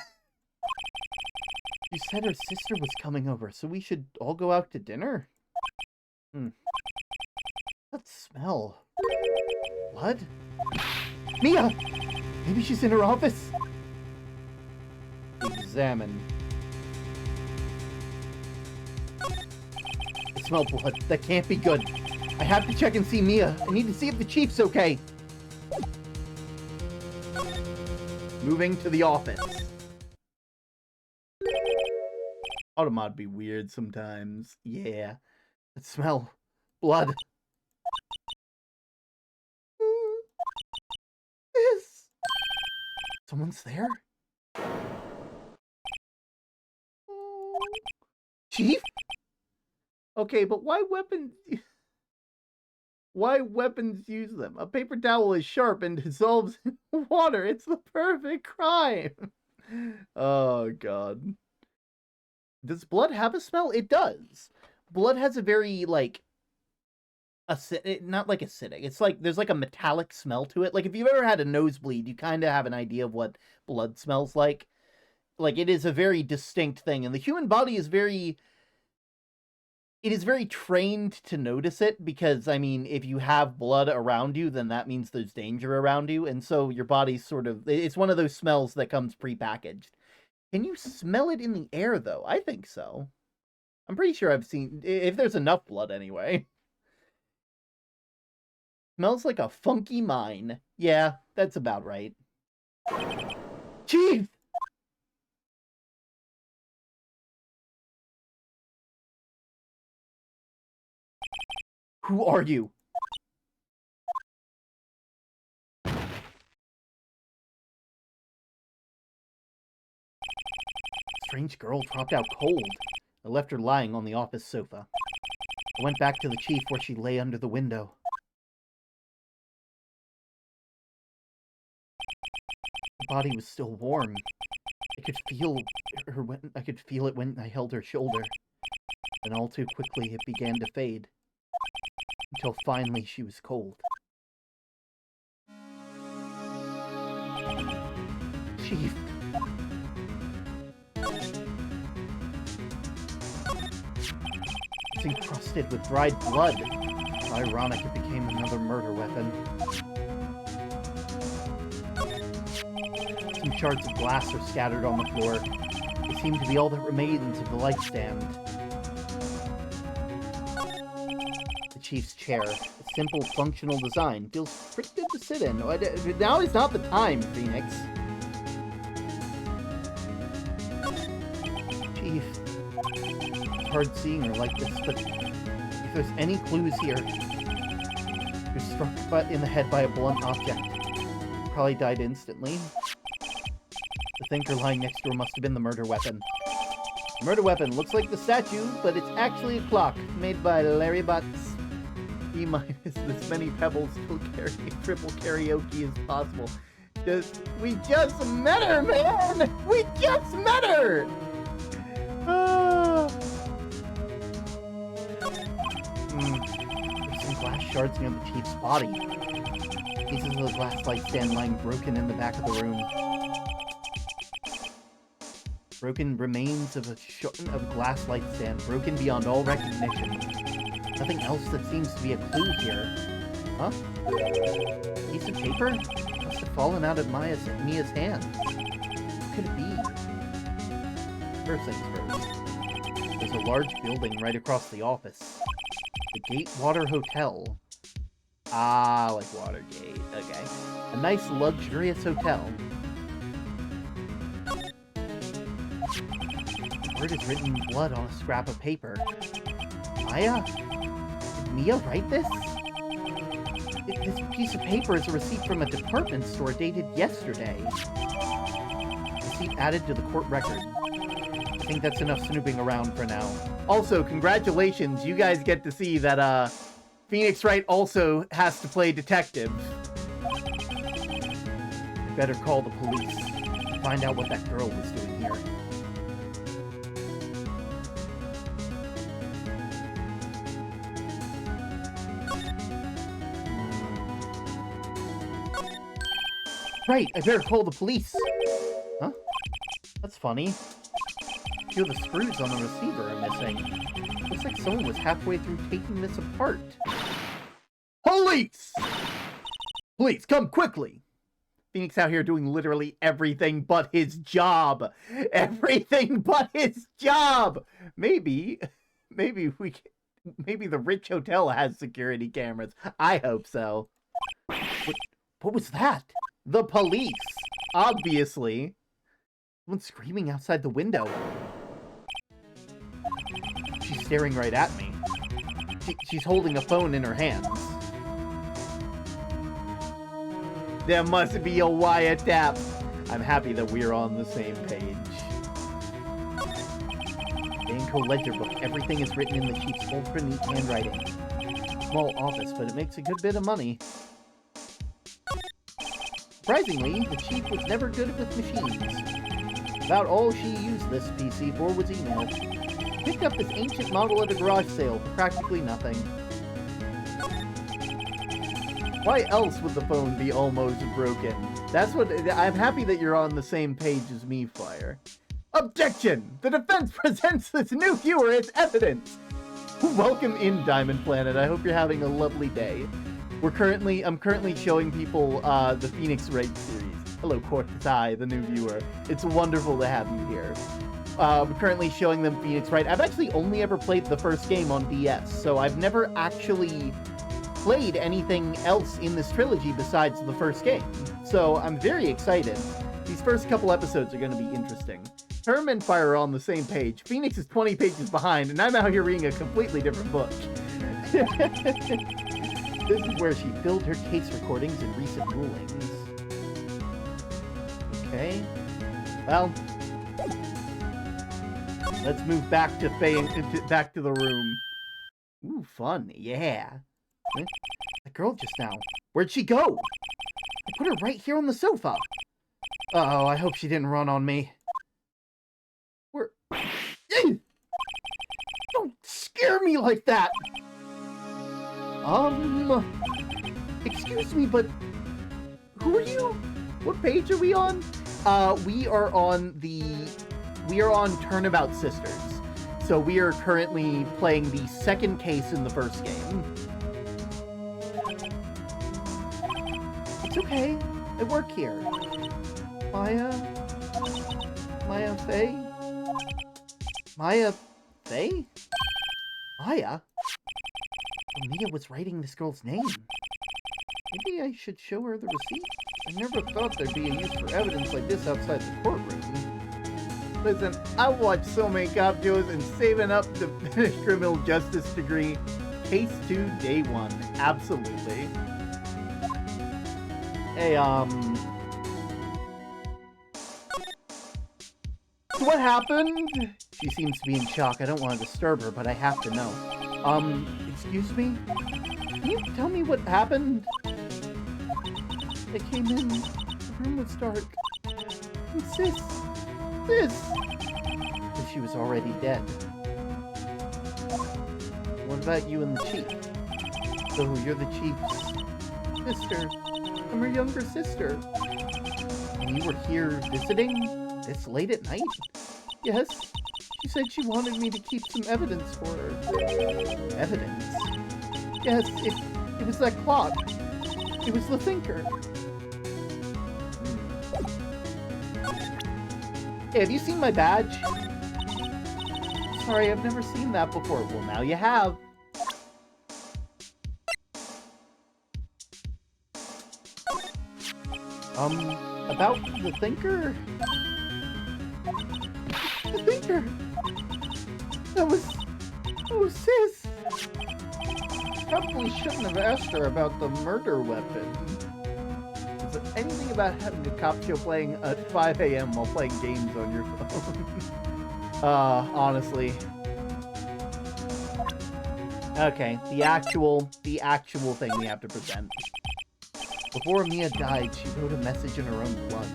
She said her sister was coming over, so we should all go out to dinner? That smell. Blood? Mia! Maybe she's in her office? Examine. I smell blood. That can't be good. I have to check and see Mia. I need to see if the chief's okay. Moving to the office. Automod be weird sometimes. Yeah. That smell. Blood. Yes. Someone's there? Chief? Okay, but why weapons... Why weapons use them? A paper towel is sharp and dissolves in water. It's the perfect crime. Oh, God. Does blood have a smell? It does. Blood has a very, like... not like acidic. It's like, there's like a metallic smell to it. Like, if you've ever had a nosebleed, you kind of have an idea of what blood smells like. Like, it is a very distinct thing. And the human body is very... It is very trained to notice it because, I mean, if you have blood around you, then that means there's danger around you. And so your body's sort of... It's one of those smells that comes prepackaged. Can you smell it in the air, though? I think so. I'm pretty sure I've seen... If there's enough blood, anyway. Smells like a funky mine. Yeah, that's about right. Chief! Who are you? Strange girl dropped out cold. I left her lying on the office sofa. I went back to the chief where she lay under the window. Her body was still warm. I could feel it when I held her shoulder. And all too quickly it began to fade. Until finally she was cold. Chief. It's encrusted with dried blood. It's ironic it became another murder weapon. Some shards of glass are scattered on the floor. They seem to be all that remains of the light stand. The chief's chair, a simple, functional design, feels pretty good to sit in. Now is not the time, Phoenix. Chief, it's hard seeing her like this, but if there's any clues here, you're struck in the head by a blunt object. Probably died instantly. The thinker lying next to her must have been the murder weapon. The murder weapon looks like the statue, but it's actually a clock made by Larry Butts. E minus as many pebbles till triple karaoke as possible. We just met her, man! We just met her! There's some glass shards near the chief's body. Pieces of the glass light stand lying broken in the back of the room. Broken remains of a glass light stand, broken beyond all recognition. Nothing else that seems to be a clue here. Huh? Piece of paper? Must have fallen out of Mia's hand. What could it be? First things first. There's a large building right across the office. The Gatewater Hotel. Ah, like Watergate. Okay. A nice, luxurious hotel. word is written in blood on a scrap of paper. Maya? Did Mia write this? This piece of paper is a receipt from a department store dated yesterday. Receipt added to the court record. I think that's enough snooping around for now. Also, congratulations, you guys get to see that, Phoenix Wright also has to play detective. I better call the police. Find out what that girl was doing here. Right, I better call the police. Huh? That's funny. A few of the screws on the receiver are missing. Looks like someone was halfway through taking this apart. Police! Please, come quickly! Phoenix out here doing literally everything but his job. Everything but his job! Maybe the rich hotel has security cameras. I hope so. What was that? The police! Obviously. Someone's screaming outside the window. She's staring right at me. She's holding a phone in her hands. There must be a wiretap. I'm happy that we're on the same page. Banco ledger book. Everything is written in the chief's ultra neat handwriting. Small office, but it makes a good bit of money. Surprisingly, the chief was never good with machines. About all she used this PC for was email. Picked up this ancient model at a garage sale for practically nothing. Why else would the phone be almost broken? That's what... I'm happy that you're on the same page as me, Fire. Objection! The defense presents this new viewer as evidence! Welcome in, Diamond Planet. I hope you're having a lovely day. I'm currently showing people the Phoenix Wright series. Hello, Cortai, the new viewer. It's wonderful to have you here. I'm currently showing them Phoenix Wright. I've actually only ever played the first game on DS, so I've never actually played anything else in this trilogy besides the first game. So I'm very excited. These first couple episodes are going to be interesting. Herm and Fire are on the same page. Phoenix is 20 pages behind, and I'm out here reading a completely different book. This is where she filled her case recordings and recent rulings. Okay. Well, let's move back to back to the room. Ooh, fun. Yeah. The girl just now. Where'd she go? I put her right here on the sofa. Uh-oh, I hope she didn't run on me. Where? Don't scare me like that! Excuse me, but who are you? What page are we on? We are on Turnabout Sisters. So we are currently playing the second case in the first game. It's okay. I work here. Maya Faye? Maya Faye? Maya? Oh, Mia was writing this girl's name. Maybe I should show her the receipt? I never thought there'd be a use for evidence like this outside the courtroom. Listen, I watched so many cop shows and saving up to finish criminal justice degree. Case 2, day 1. Absolutely. Hey, what happened? She seems to be in shock. I don't want to disturb her, but I have to know. Excuse me? Can you tell me what happened? I came in, the room was dark. And sis! But she was already dead. What about you and the chief? So you're the chief's sister. I'm her younger sister. And you were here visiting? This late at night? Yes. She said she wanted me to keep some evidence for her. Evidence? Yes, it was that clock. It was the thinker. Hey, have you seen my badge? Sorry, I've never seen that before. Well, now you have. About the thinker? The thinker! That was... Oh, sis! Probably shouldn't have asked her about the murder weapon. Is there anything about having a cop show playing at 5 a.m. while playing games on your phone? Honestly. Okay, the actual thing we have to present. Before Mia died, she wrote a message in her own blood.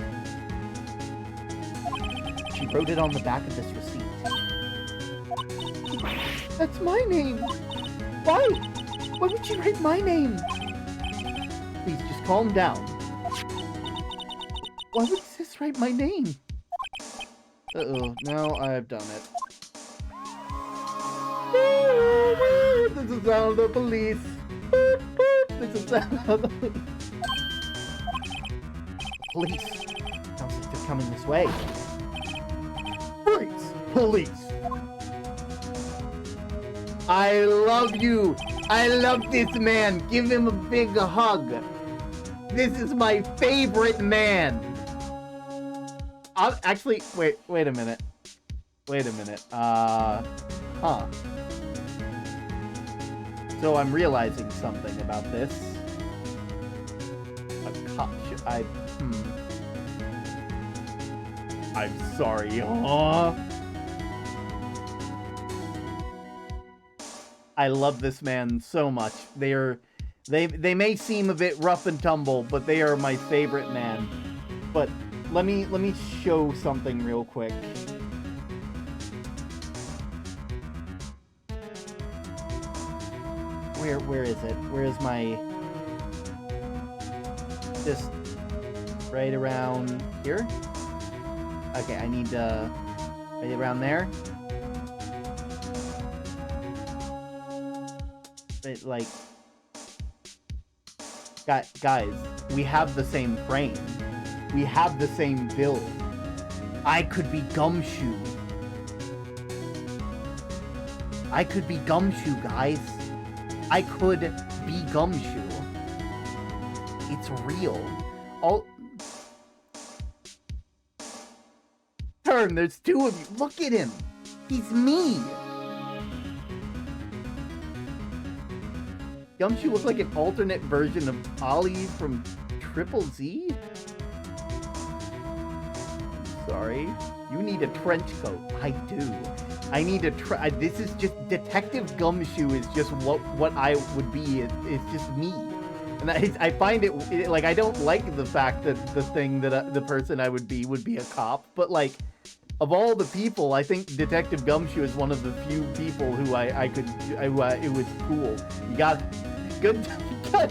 She wrote it on the back of this receipt. That's my name! Why? Why would she write my name? Please, just calm down. Why would sis write my name? Uh-oh, now I've done it. This is the sound of the police. This is the sound of the police. Police. Sounds like they're coming this way. Police. Police. I love you. I love this man. Give him a big hug. This is my favorite man. Actually, wait a minute. Wait a minute. Huh. So I'm realizing something about this. A cop I'm sorry, huh? I love this man so much. They may seem a bit rough and tumble, but they are my favorite man. But let me show something real quick. Where is it? Where is my... Just right around here? Okay, I need right around there. But, like, guys, we have the same frame. We have the same build. I could be Gumshoe. I could be Gumshoe, guys. I could be Gumshoe. It's real. Turn, there's two of you. Look at him. He's me. Gumshoe looks like an alternate version of Ollie from Triple Z? Sorry. You need a trench coat. I do. I need a this is just... Detective Gumshoe is just what I would be. It's just me. And I find it... Like, I don't like the fact that the thing that... the person I would be a cop. But, like, of all the people, I think Detective Gumshoe is one of the few people who it was cool. You got... Good to know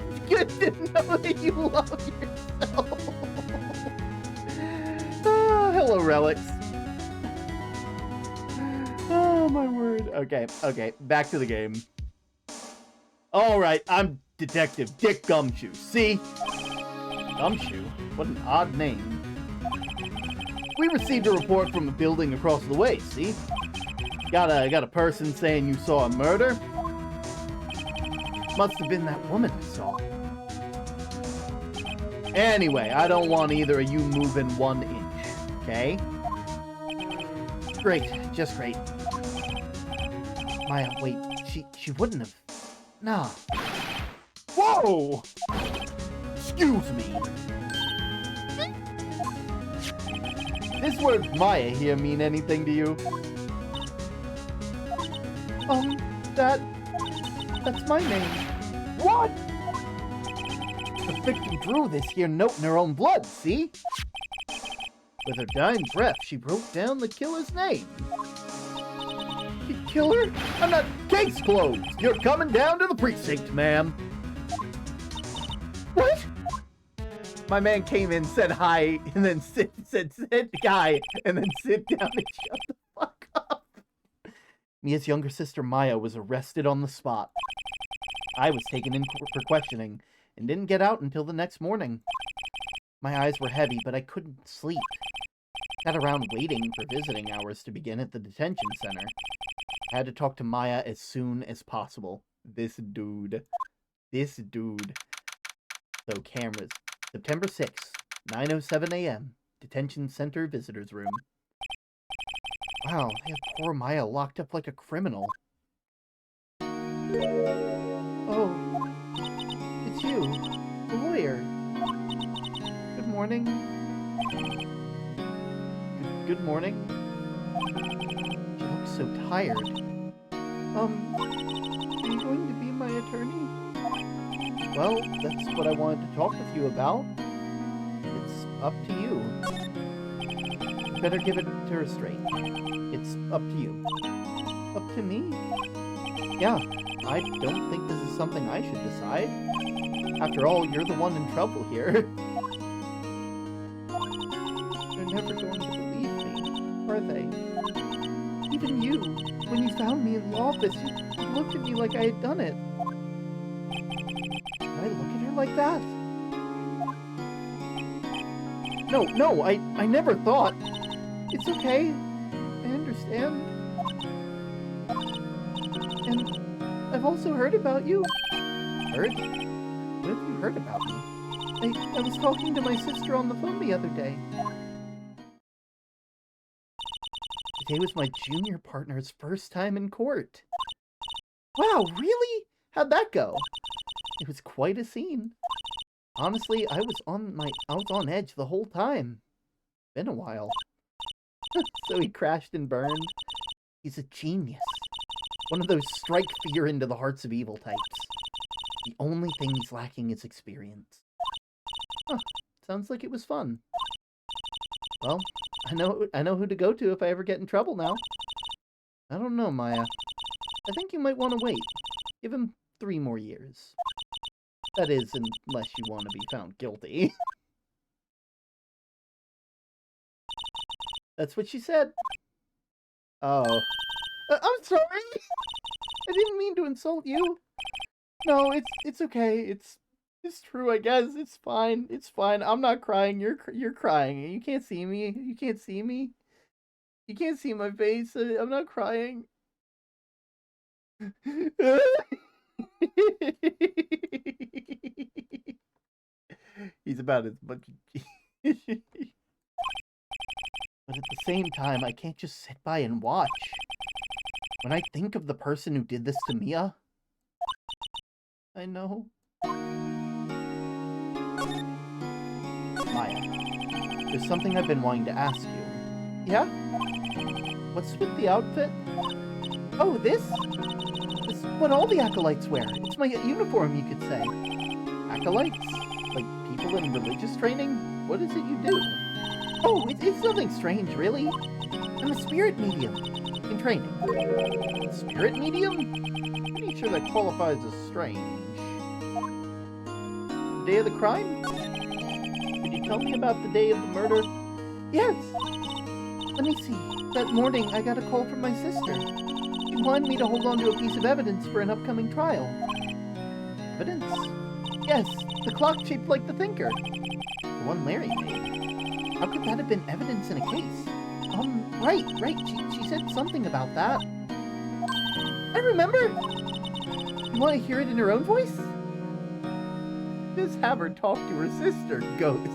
that you love yourself. Hello, Relics. Oh, my word. Okay, back to the game. Alright, I'm Detective Dick Gumshoe. See? Gumshoe? What an odd name. We received a report from a building across the way, see? Got a person saying you saw a murder? Must have been that woman I saw. Anyway, I don't want either of you moving 1 inch, okay? Great, just great. Maya, wait, she wouldn't have... Nah. Whoa! Excuse me. This word Maya here mean anything to you? That's my name. What? The victim drew this here note in her own blood, see? With her dying breath, she wrote down the killer's name. Killer? I'm not... Case closed! You're coming down to the precinct, ma'am. What? My man came in, said hi, and then said guy, and then sit down and shut the fuck up. Mia's younger sister Maya was arrested on the spot. I was taken in for questioning, and didn't get out until the next morning. My eyes were heavy, but I couldn't sleep. Sat around waiting for visiting hours to begin at the detention center. I had to talk to Maya as soon as possible. This dude. So cameras. September 6th, 9:07 a.m. Detention Center Visitors Room. Wow, they have poor Maya locked up like a criminal. Oh, it's you, the lawyer. Good morning. Good morning. She looks so tired. Are you going to be my attorney? Well, that's what I wanted to talk with you about. It's up to you. Better give it to her straight. It's up to you. Up to me? Yeah, I don't think this is something I should decide. After all, you're the one in trouble here. They're never going to believe me, are they? Even you, when you found me in the office, you looked at me like I had done it. Did I look at her like that? No, I never thought. It's okay. I understand. And I've also heard about you. Heard? What have you heard about me? I was talking to my sister on the phone the other day. Today was my junior partner's first time in court. Wow, really? How'd that go? It was quite a scene. Honestly, I was on edge the whole time. Been a while. So he crashed and burned. He's a genius. One of those strike fear into the hearts of evil types. The only thing he's lacking is experience. Huh, sounds like it was fun. Well, I know who to go to if I ever get in trouble now. I don't know, Maya. I think you might want to wait. Give him 3 more years. That is, unless you want to be found guilty. That's what she said. Oh. I'm sorry! I didn't mean to insult you. No, it's okay. It's true, I guess. It's fine. It's fine. I'm not crying. You're crying. You can't see me. You can't see me. You can't see my face. I'm not crying. He's about as much. But at the same time, I can't just sit by and watch. When I think of the person who did this to Mia, I know. Maya, there's something I've been wanting to ask you. Yeah? What's with the outfit? Oh, this? This is what all the acolytes wear. It's my uniform, you could say. Acolytes? Like people in religious training? What is it you do? Oh, it's nothing strange, really. I'm a spirit medium in training. Spirit medium? Pretty sure that qualifies as strange. The day of the crime? Could you tell me about the day of the murder? Yes. Let me see. That morning, I got a call from my sister. She wanted me to hold on to a piece of evidence for an upcoming trial. Evidence? Yes, the clock shaped like the thinker. The one Larry made. How could that have been evidence in a case? Right. She said something about that. I remember! You want to hear it in her own voice? Just have her talk to her sister's ghost.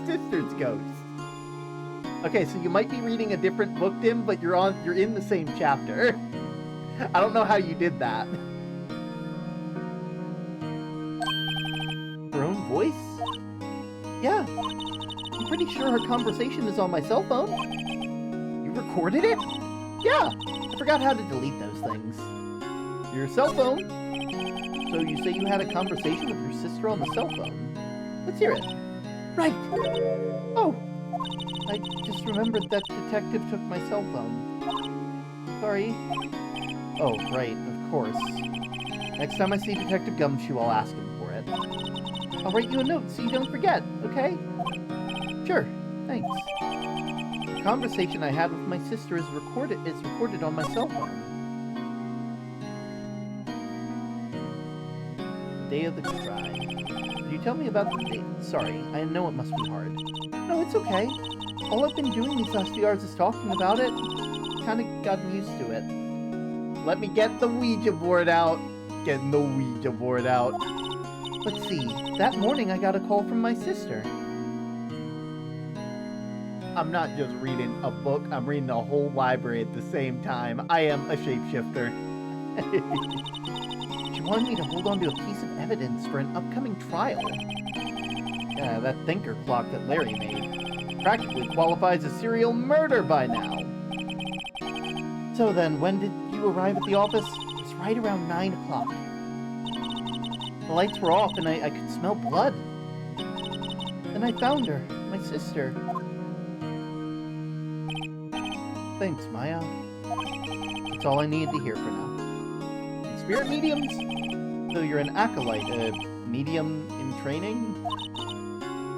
Okay, so you might be reading a different book, Tim, but you're in the same chapter. I don't know how you did that. Her own voice? Yeah. I'm pretty sure her conversation is on my cell phone. You recorded it? Yeah. I forgot how to delete those things. Your cell phone? So you say you had a conversation with your sister on the cell phone? Let's hear it. Right. Oh. I just remembered that detective took my cell phone. Sorry. Oh, right, of course. Next time I see Detective Gumshoe, I'll ask him for it. I'll write you a note so you don't forget, okay? Sure, thanks. The conversation I had with my sister is recorded on my cell phone. The day of the crime. Could you tell me about the date? Sorry, I know it must be hard. No, it's okay. All I've been doing these last few hours is talking about it. Kinda gotten used to it. Let me get the Ouija board out. Getting the Ouija board out. Let's see. That morning I got a call from my sister. I'm not just reading a book, I'm reading a whole library at the same time. I am a shapeshifter. She wanted me to hold on to a piece of evidence for an upcoming trial. Yeah, that thinker clock that Larry made practically qualifies as serial murder by now. So then, when did you arrive at the office? It was right around 9 o'clock. The lights were off and I could smell blood. Then I found her, my sister. Thanks, Maya. That's all I needed to hear for now. And spirit mediums? So you're an acolyte, a medium in training?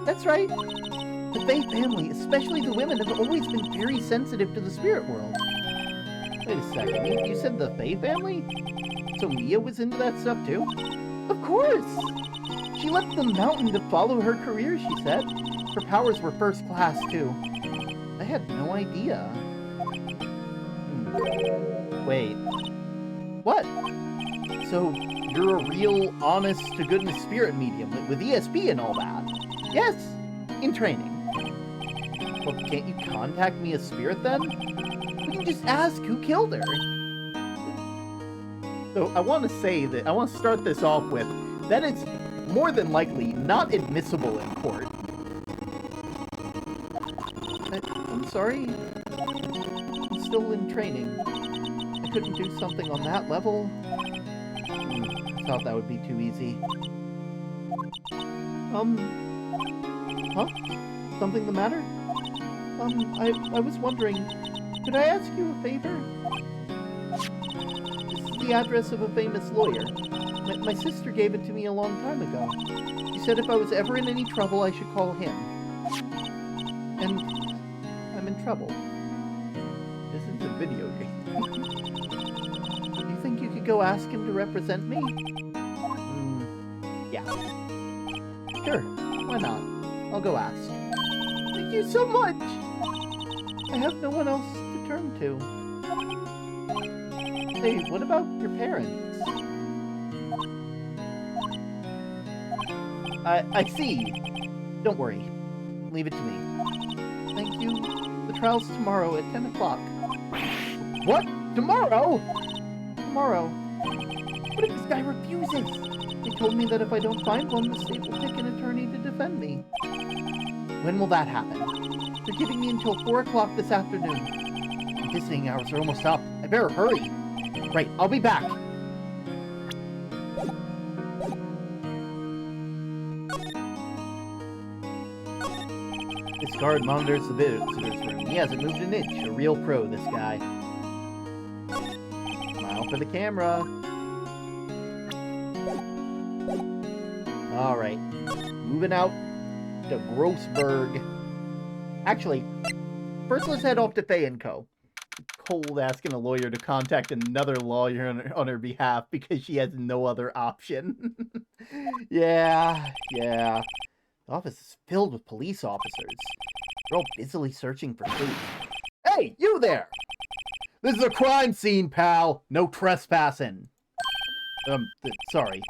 That's right. The Fae family, especially the women, have always been very sensitive to the spirit world. Wait a second, you said the Fae family? So Mia was into that stuff too? Of course! She left the mountain to follow her career, she said. Her powers were first class too. I had no idea. Wait. What? So, you're a real, honest-to-goodness spirit medium with ESP and all that? Yes, in training. Well, can't you contact me as spirit then? We can just ask who killed her. So, I want to say that, I want to start this off with, that is more than likely not admissible in court. I'm sorry? I'm still in training. I couldn't do something on that level. I thought that would be too easy. Huh? Something the matter? I was wondering, could I ask you a favor? This is the address of a famous lawyer. My sister gave it to me a long time ago. She said if I was ever in any trouble, I should call him. And I'm in trouble. This is a video game. Do you think you could go ask him to represent me? Yeah. Sure, why not? I'll go ask. Thank you so much! I have no one else to turn to. Hey, what about your parents? I see. Don't worry. Leave it to me. Thank you. The trial's tomorrow at 10 o'clock. What? Tomorrow? Tomorrow. What if this guy refuses? They told me that if I don't find one, the state will pick an attorney to defend me. When will that happen? They're giving me until 4 o'clock this afternoon. My visiting hours are almost up. I better hurry. Right, I'll be back. This guard monitors the visitors room. He hasn't moved an inch. A real pro, this guy. Smile for the camera. Alright. Moving out to Grossberg. Actually, first let's head off to Faye & Co. Cold asking a lawyer to contact another lawyer on her behalf because she has no other option. Yeah. The office is filled with police officers. They're all busily searching for clues. Hey, you there! This is a crime scene, pal. No trespassing. Sorry.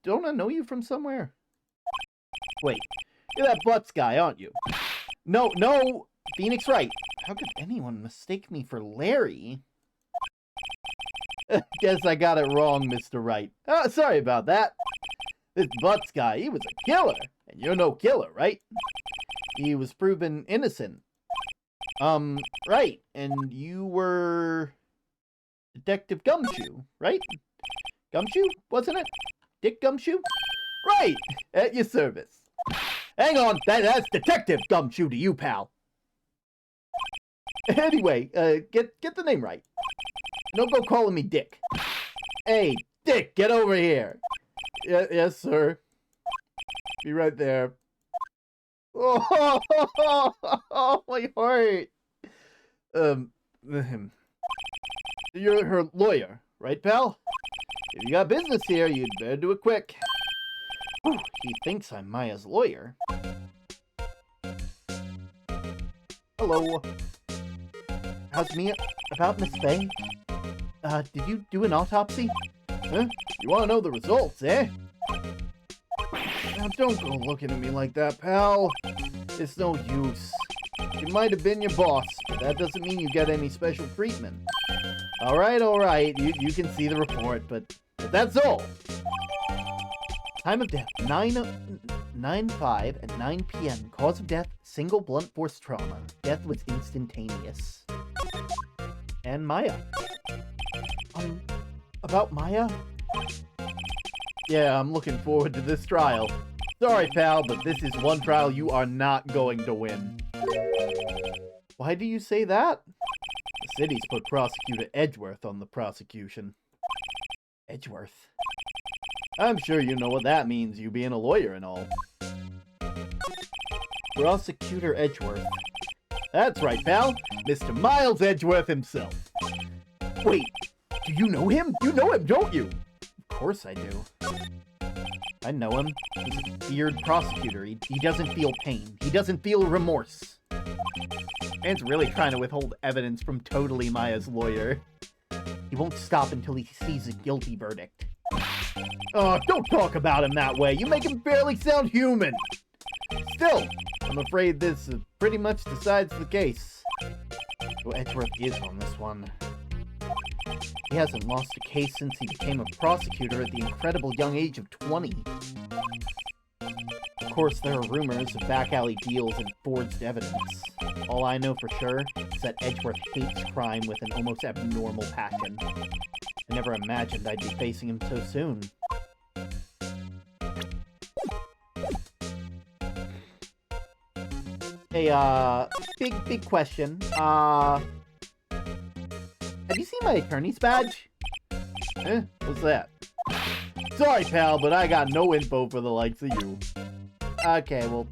Don't I know you from somewhere? Wait, you're that Butts guy, aren't you? No, Phoenix Wright. How could anyone mistake me for Larry? Guess I got it wrong, Mr. Wright. Oh, sorry about that. This Butts guy, he was a killer. And you're no killer, right? He was proven innocent. Right. And you were Detective Gumshoe, right? Gumshoe, wasn't it? Dick Gumshoe? Right! At your service. Hang on, that's Detective Gumshoe to you, pal. Anyway, get the name right. Don't go calling me Dick. Hey, Dick, get over here. Yes, sir. Be right there. Oh, my heart. You're her lawyer, right, pal? If you got business here, you'd better do it quick. Whew, he thinks I'm Maya's lawyer. Hello. How's Mia? About Miss Faye? Did you do an autopsy? Huh? You want to know the results, eh? Now, don't go looking at me like that, pal. It's no use. She might have been your boss, but that doesn't mean you get any special treatment. Alright, you can see the report, but that's all. Time of death, 9:05 and 9 p.m. Cause of death, single blunt force trauma. Death was instantaneous. And Maya. About Maya? Yeah, I'm looking forward to this trial. Sorry, pal, but this is one trial you are not going to win. Why do you say that? The city's put Prosecutor Edgeworth on the prosecution. Edgeworth? I'm sure you know what that means, you being a lawyer and all. Prosecutor Edgeworth. That's right, pal. Mr. Miles Edgeworth himself. Wait, do you know him? You know him, don't you? Of course I do. I know him. He's a feared prosecutor. He doesn't feel pain. He doesn't feel remorse. Man's really trying to withhold evidence from Totally Maya's lawyer. He won't stop until he sees a guilty verdict. Oh, don't talk about him that way. You make him barely sound human. Still, I'm afraid this pretty much decides the case. Well, Edgeworth is on this one. He hasn't lost a case since he became a prosecutor at the incredible young age of 20. Of course, there are rumors of back-alley deals and forged evidence. All I know for sure is that Edgeworth hates crime with an almost abnormal passion. I never imagined I'd be facing him so soon. Hey, big question. Have you seen my attorney's badge? What's that? Sorry, pal, but I got no info for the likes of you. Okay, well,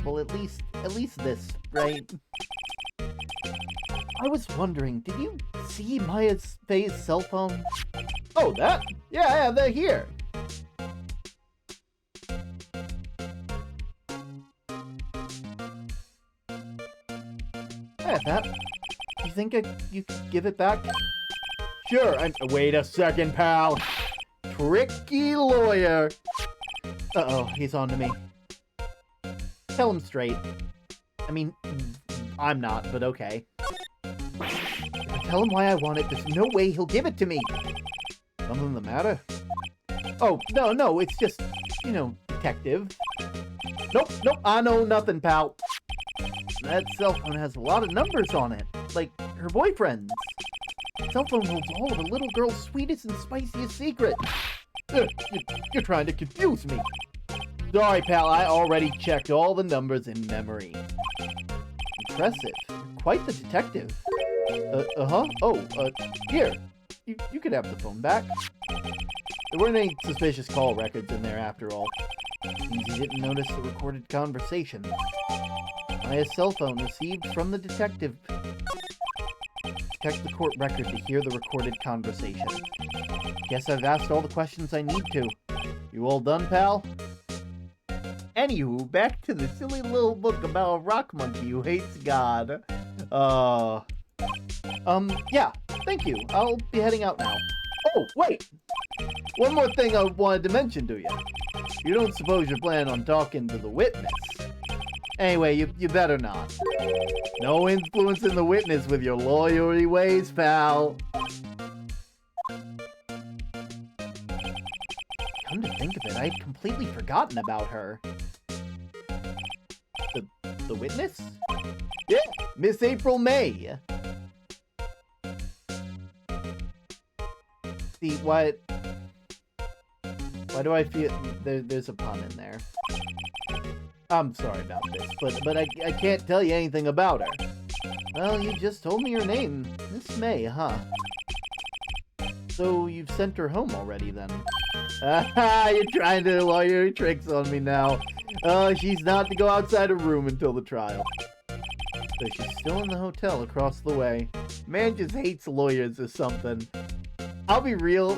at least this, right? I was wondering, did you see Maya's cell phone? Oh, that? Yeah, they're here. Yeah, that. You think you could give it back? Sure, wait a second, pal. Tricky lawyer. Uh-oh, he's on to me. Tell him straight. I mean, I'm not, but okay. If I tell him why I want it, there's no way he'll give it to me. Something the matter? Oh, no, it's just, detective. Nope, I know nothing, pal. That cell phone has a lot of numbers on it, like her boyfriend's. Cell phone holds all of a little girl's sweetest and spiciest secret. You're trying to confuse me. Sorry, pal, I already checked all the numbers in memory. Impressive. You're quite the detective. Here. You could have the phone back. There weren't any suspicious call records in there after all. Means you didn't notice the recorded conversation. Maya's cell phone received from the detective. Check the court record to hear the recorded conversation. Guess I've asked all the questions I need to. You all done, pal? Anywho, back to the silly little book about a rock monkey who hates God. Yeah, thank you. I'll be heading out now. Oh, wait! One more thing I wanted to mention to you. You don't suppose you're planning on talking to the witness? Anyway, you better not. No influencing the witness with your lawyery ways, pal. Come to think of it, I had completely forgotten about her. The witness? Yeah, Miss April May. See, why do I feel there's a pun in there? I'm sorry about this, but I can't tell you anything about her. Well, you just told me her name. Miss May, huh? So you've sent her home already, then? You're trying to lawyer tricks on me now. She's not to go outside her room until the trial. So she's still in the hotel across the way. Man just hates lawyers or something. I'll be real.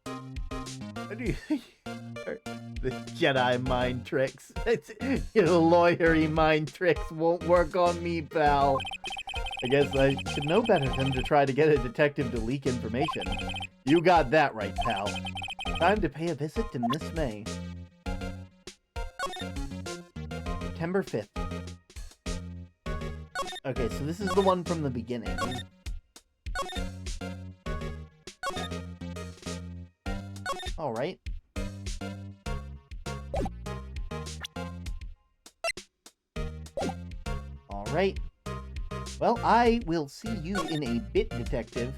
What do you think? The Jedi mind tricks. Your lawyery mind tricks won't work on me, pal. I guess I should know better than to try to get a detective to leak information. You got that right, pal. Time to pay a visit to Miss May. September 5th. Okay, so this is the one from the beginning. Alright. Alright. Well, I will see you in a bit, Detective.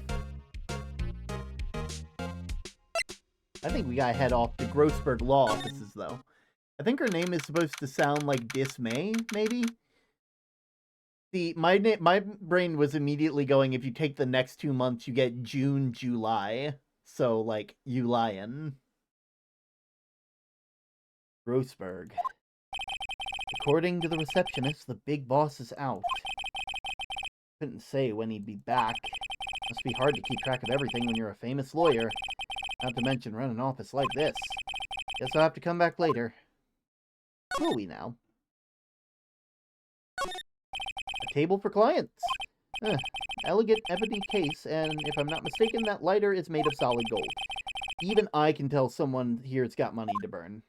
I think we gotta head off to Grossberg Law Offices, though. I think her name is supposed to sound like Dismay, maybe? See, my brain was immediately going, if you take the next 2 months, you get June, July. So, like, Ulian. Grossberg. According to the receptionist, the big boss is out. Couldn't say when he'd be back. Must be hard to keep track of everything when you're a famous lawyer. Not to mention run an office like this. Guess I'll have to come back later. Will we now? A table for clients. Elegant ebony case, and if I'm not mistaken, that lighter is made of solid gold. Even I can tell someone here's got money to burn.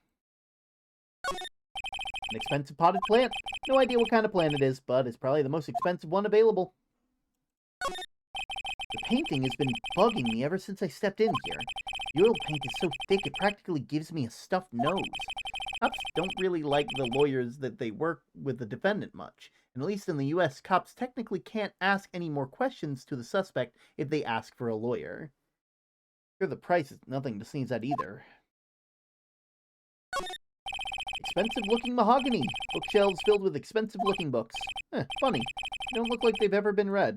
An expensive potted plant. No idea what kind of plant it is, but it's probably the most expensive one available. The painting has been bugging me ever since I stepped in here. The oil paint is so thick it practically gives me a stuffed nose. Cops don't really like the lawyers that they work with the defendant much. And at least in the US, cops technically can't ask any more questions to the suspect if they ask for a lawyer. Sure, the price is nothing to sneeze at either. Expensive-looking mahogany. Bookshelves filled with expensive-looking books. Funny. They don't look like they've ever been read.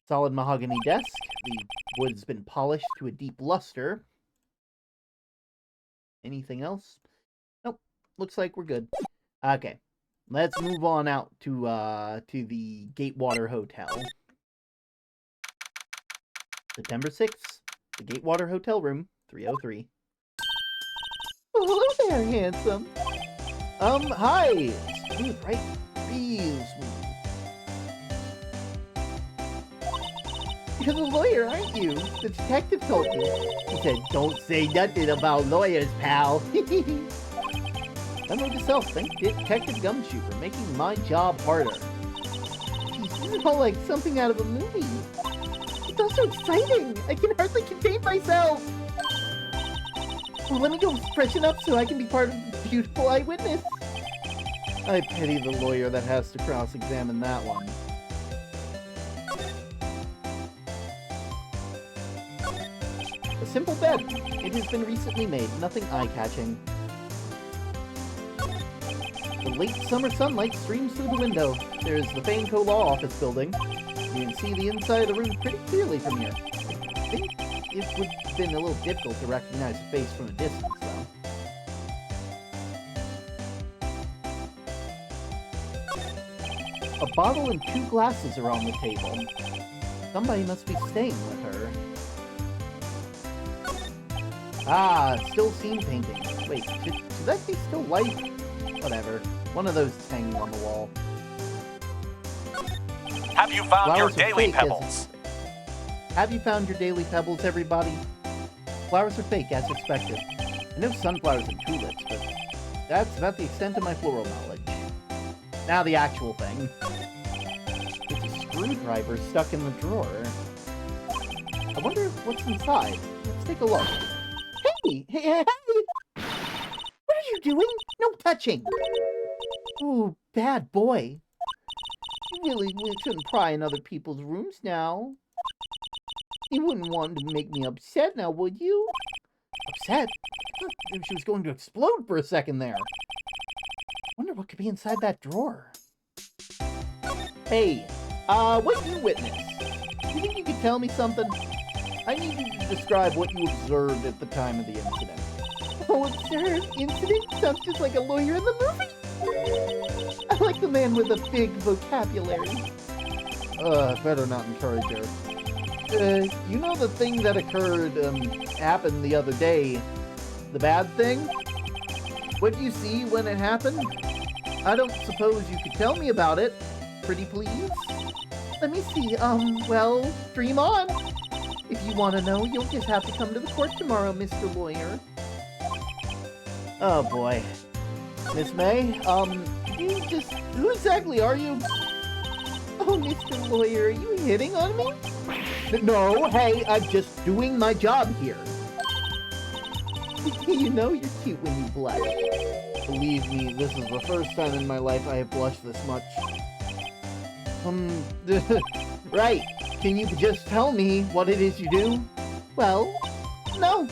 Solid mahogany desk. The wood's been polished to a deep luster. Anything else? Nope. Looks like we're good. Okay. Let's move on out to the Gatewater Hotel. September 6th. The Gatewater Hotel Room, 303. Oh, hello there, handsome. Hi. Smooth, right? Real smooth. You're the lawyer, aren't you? The detective told me. He said, don't say nothing about lawyers, pal. Memo to self, thank Detective Gumshoe for making my job harder. Geez, this is all like something out of a movie. It's all so exciting. I can hardly contain myself. Well, let me go freshen up so I can be part of the beautiful eyewitness. I pity the lawyer that has to cross-examine that one. A simple bed. It has been recently made, nothing eye-catching. The late summer sunlight streams through the window. There's the Faneco Law Office building. You can see the inside of the room pretty clearly from here. I think it would have been a little difficult to recognize a face from a distance, though. A bottle and 2 glasses are on the table. Somebody must be staying with her. Ah, still scene painting. Wait, should that be still light? Whatever. One of those is hanging on the wall. Have you found your Flowers are daily fake, pebbles? Have you found your daily pebbles, everybody? Flowers are fake, as expected. I know sunflowers and tulips, but that's about the extent of my floral knowledge. Now the actual thing. It's a screwdriver stuck in the drawer. I wonder what's inside. Let's take a look. Hey! What are you doing? No touching! Ooh, bad boy. You really shouldn't pry in other people's rooms now. You wouldn't want to make me upset now, would you? Upset? I thought she was going to explode for a second there. Wonder what could be inside that drawer. Hey, what you witnessed? You think you could tell me something? I need you to describe what you observed at the time of the incident. Oh, observed? Incident? Sounds just like a lawyer in the movie. I like the man with a big vocabulary. Better not encourage her. You know the thing that occurred, happened the other day? The bad thing? What did you see when it happened? I don't suppose you could tell me about it. Pretty please? Let me see, well, dream on. If you want to know, you'll just have to come to the court tomorrow, Mr. Lawyer. Oh boy. Miss May, who exactly are you? Oh, Mr. Lawyer, are you hitting on me? No, hey, I'm just doing my job here. You know you're cute when you blush. Believe me, this is the first time in my life I have blushed this much. Right. Can you just tell me what it is you do? Well, no.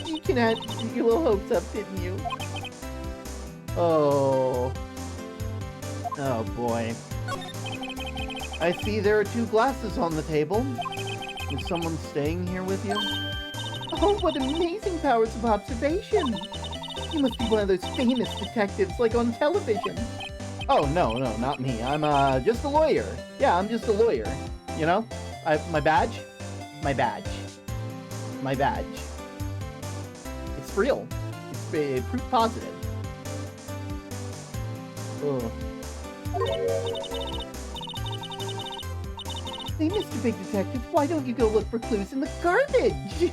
You can add your little hopes up, didn't you? Oh. Oh, boy. I see there are 2 glasses on the table. Is someone staying here with you? Oh, what amazing powers of observation! You must be one of those famous detectives, like on television. Oh, no, not me. I'm, just a lawyer. Yeah, I'm just a lawyer. You know? My badge? My badge. My badge. It's real. It's proof positive. Ugh. Hey, Mr. Big Detective, why don't you go look for clues in the garbage?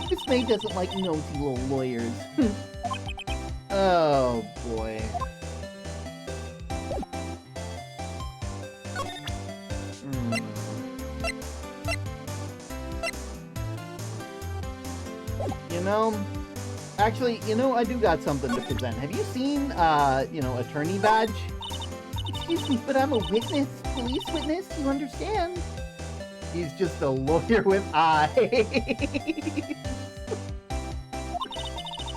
Miss May doesn't like nosy little lawyers. Oh, boy. You know, actually, I do got something to present. Have you seen, attorney badge? Excuse me, but I'm a witness. Police witness, you understand? He's just a lawyer with eyes.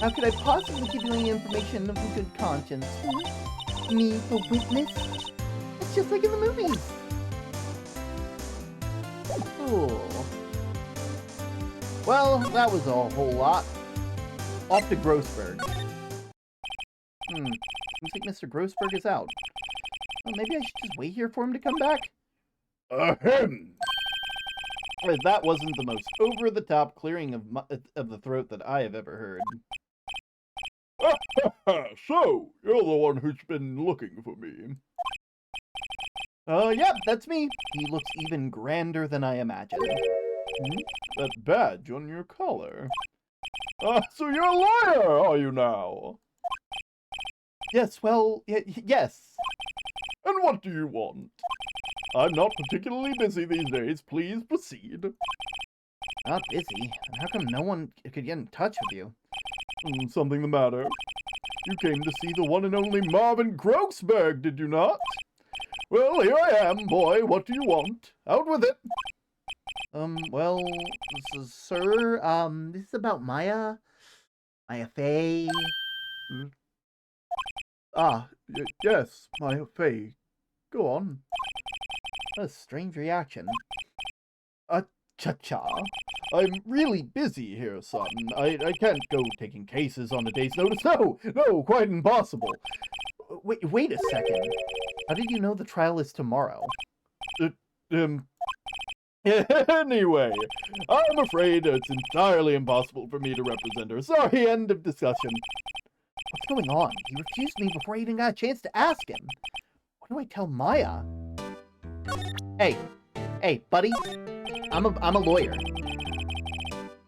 How could I possibly give you any information of a good conscience? Me, the witness? It's just like in the movies. Cool. Well, that was a whole lot. Off to Grossberg. Looks like Mr. Grossberg is out. Well, maybe I should just wait here for him to come back? Ahem! That wasn't the most over-the-top clearing of the throat that I have ever heard. So, you're the one who's been looking for me. Yep, that's me. He looks even grander than I imagined. That badge on your collar. So you're a lawyer, are you now? Yes, well, yes. And what do you want? I'm not particularly busy these days. Please proceed. Not busy? How come no one could get in touch with you? Something the matter? You came to see the one and only Marvin Grossberg, did you not? Well, here I am, boy. What do you want? Out with it. Well, sir, this is about Maya. Maya Fey. Yes, Maya Fey. Go on. A strange reaction. Cha-cha. I'm really busy here, son. I can't go taking cases on a day's notice. No, quite impossible. Wait a second. How did you know the trial is tomorrow? Anyway, I'm afraid it's entirely impossible for me to represent her. Sorry, end of discussion. What's going on? He refused me before I even got a chance to ask him. What do I tell Maya? Hey, buddy. I'm a lawyer.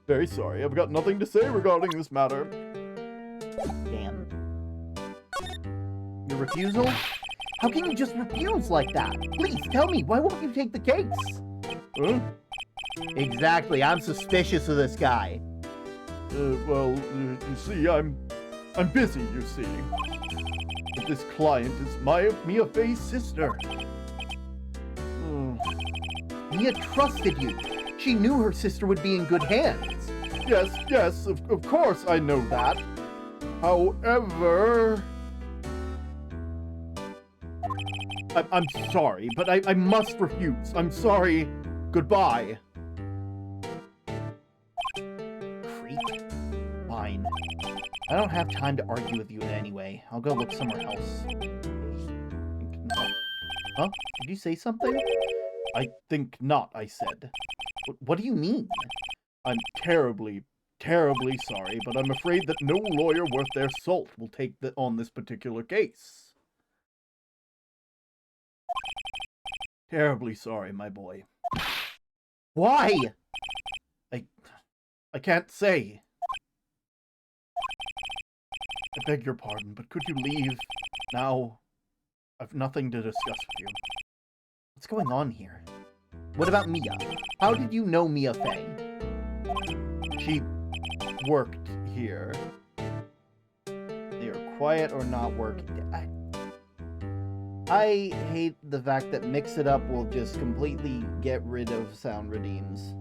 Very sorry, I've got nothing to say regarding this matter. Damn. Your refusal? How can you just refuse like that? Please, tell me, why won't you take the case? Huh? Exactly, I'm suspicious of this guy. Well, you see, I'm busy, you see. But this client is Mia Fey's sister. Mia trusted you. She knew her sister would be in good hands. Yes, of course I know that. However... I'm sorry, but I must refuse. I'm sorry. Goodbye. Creep. Fine. I don't have time to argue with you anyway. I'll go look somewhere else. Huh? Did you say something? I think not, I said. What do you mean? I'm terribly sorry, but I'm afraid that no lawyer worth their salt will take on this particular case. Terribly sorry, my boy. Why? I can't say. I beg your pardon, but could you leave now? I've nothing to discuss with you. What's going on here? What about Mia? How did you know Mia Fey? She worked here. They are quiet or not working. I hate the fact that Mix It Up will just completely get rid of sound redeems.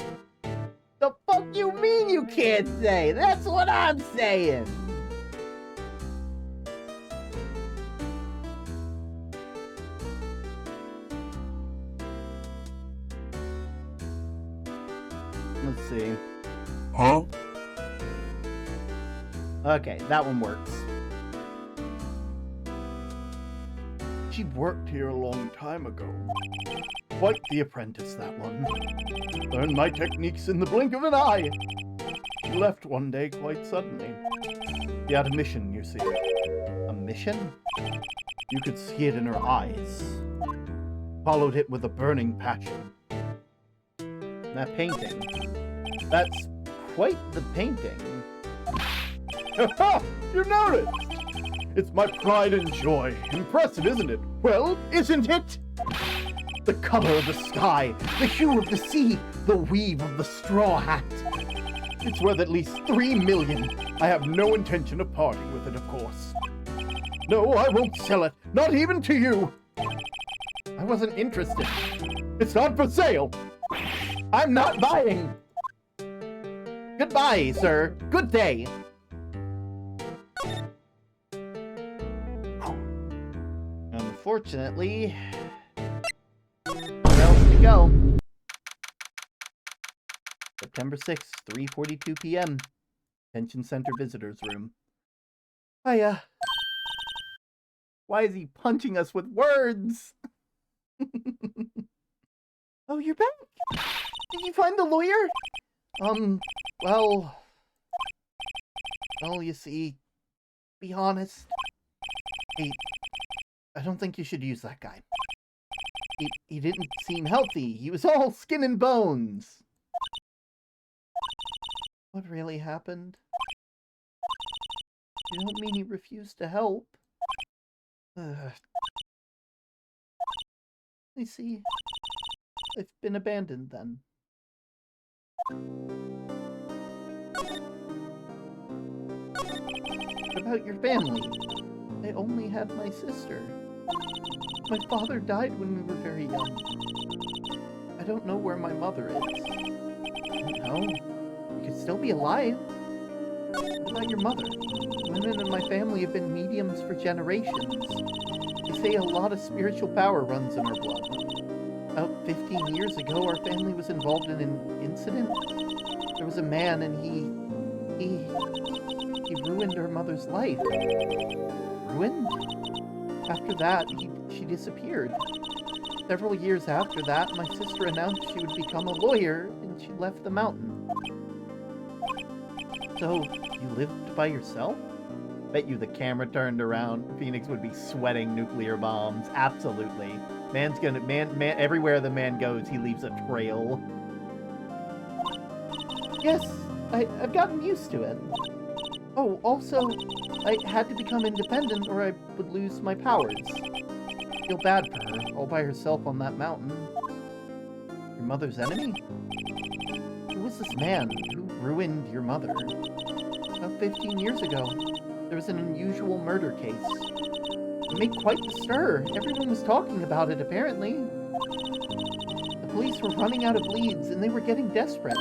The fuck you mean you can't say? That's what I'm saying! Let's see. Huh? Okay, that one works. She worked here a long time ago. Quite the apprentice, that one. Learned my techniques in the blink of an eye. She left one day quite suddenly. She had a mission, you see. A mission? You could see it in her eyes. Followed it with a burning passion. That painting. That's quite the painting. You noticed! It's my pride and joy. Impressive, isn't it? Well, isn't it? The color of the sky, the hue of the sea, the weave of the straw hat. It's worth at least 3 million. I have no intention of parting with it, of course. No, I won't sell it. Not even to you. I wasn't interested. It's not for sale. I'm not buying. Goodbye, sir. Good day. Unfortunately, where else to go? September 6th, 3:42 p.m. Detention Center Visitors Room. Why is he punching us with words? Oh, you're back? Did you find the lawyer? Well, you see, be honest. Hey, I don't think you should use that guy. He didn't seem healthy. He was all skin and bones. What really happened? You don't mean he refused to help? I see. I've been abandoned then. What about your family? I only had my sister. My father died when we were very young. I don't know where my mother is. No, you could still be alive. What about your mother? Women in my family have been mediums for generations. They say a lot of spiritual power runs in our blood. About 15 years ago, our family was involved in an incident. There was a man and he ruined our mother's life. Ruined? After that, she disappeared. Several years after that, my sister announced she would become a lawyer, and she left the mountain. So, you lived by yourself? Bet you the camera turned around, Phoenix would be sweating nuclear bombs. Absolutely. Everywhere the man goes, he leaves a trail. Yes, I've gotten used to it. Oh, also, I had to become independent or I would lose my powers. Feel bad for her, all by herself on that mountain. Your mother's enemy? Who was this man who ruined your mother? About 15 years ago, there was an unusual murder case. It made quite the stir. Everyone was talking about it, apparently. The police were running out of leads and they were getting desperate.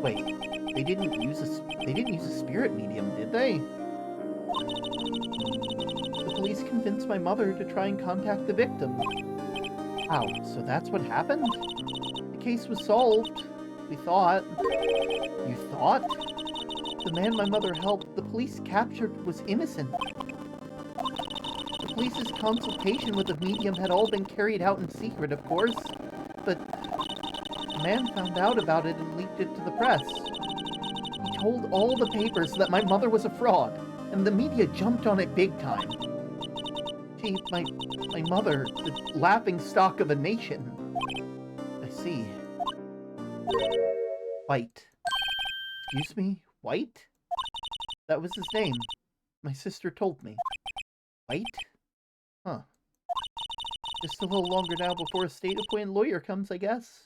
Wait, they didn't use a spirit medium, did they? The police convinced my mother to try and contact the victim. Wow, so that's what happened? The case was solved, we thought. You thought? The man my mother helped, the police captured, was innocent. The police's consultation with the medium had all been carried out in secret, of course, but the man found out about it and leaked it to the press. He told all the papers that my mother was a fraud, and the media jumped on it big time. Gee, my mother, the laughingstock of a nation. I see. White. Excuse me? White? That was his name. My sister told me. White? Huh. Just a little longer now before a state-appointed lawyer comes, I guess.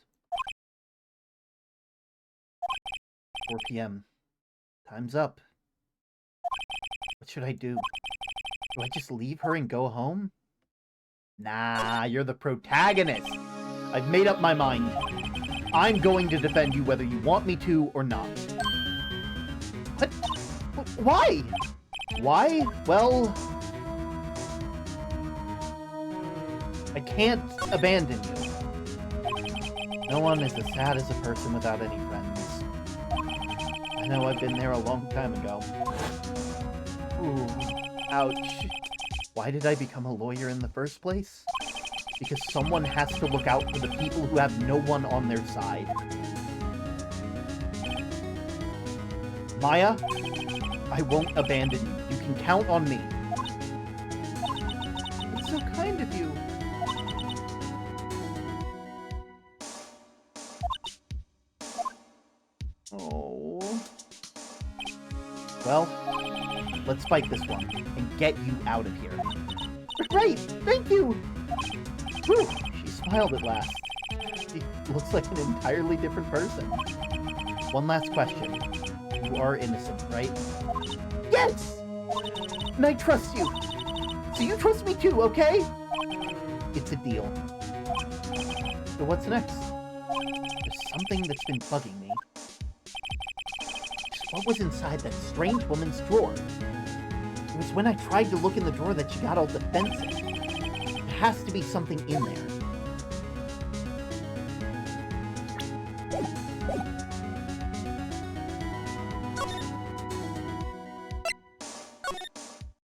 4 p.m. Time's up. What should I do? Do I just leave her and go home? Nah, you're the protagonist. I've made up my mind. I'm going to defend you whether you want me to or not. What? Why? Why? Well, I can't abandon you. No one is as sad as a person without any friends. I know I've been there a long time ago. Ooh, ouch. Why did I become a lawyer in the first place? Because someone has to look out for the people who have no one on their side. Maya, I won't abandon you. You can count on me. It's so kind of you. Oh. Well, let's fight this one and get you out of here. Great! Thank you! Whew, she smiled at last. She looks like an entirely different person. One last question. You are innocent, right? Yes! And I trust you. So you trust me too, okay? It's a deal. So what's next? There's something that's been bugging me. What was inside that strange woman's drawer? It was when I tried to look in the drawer that she got all defensive. There has to be something in there.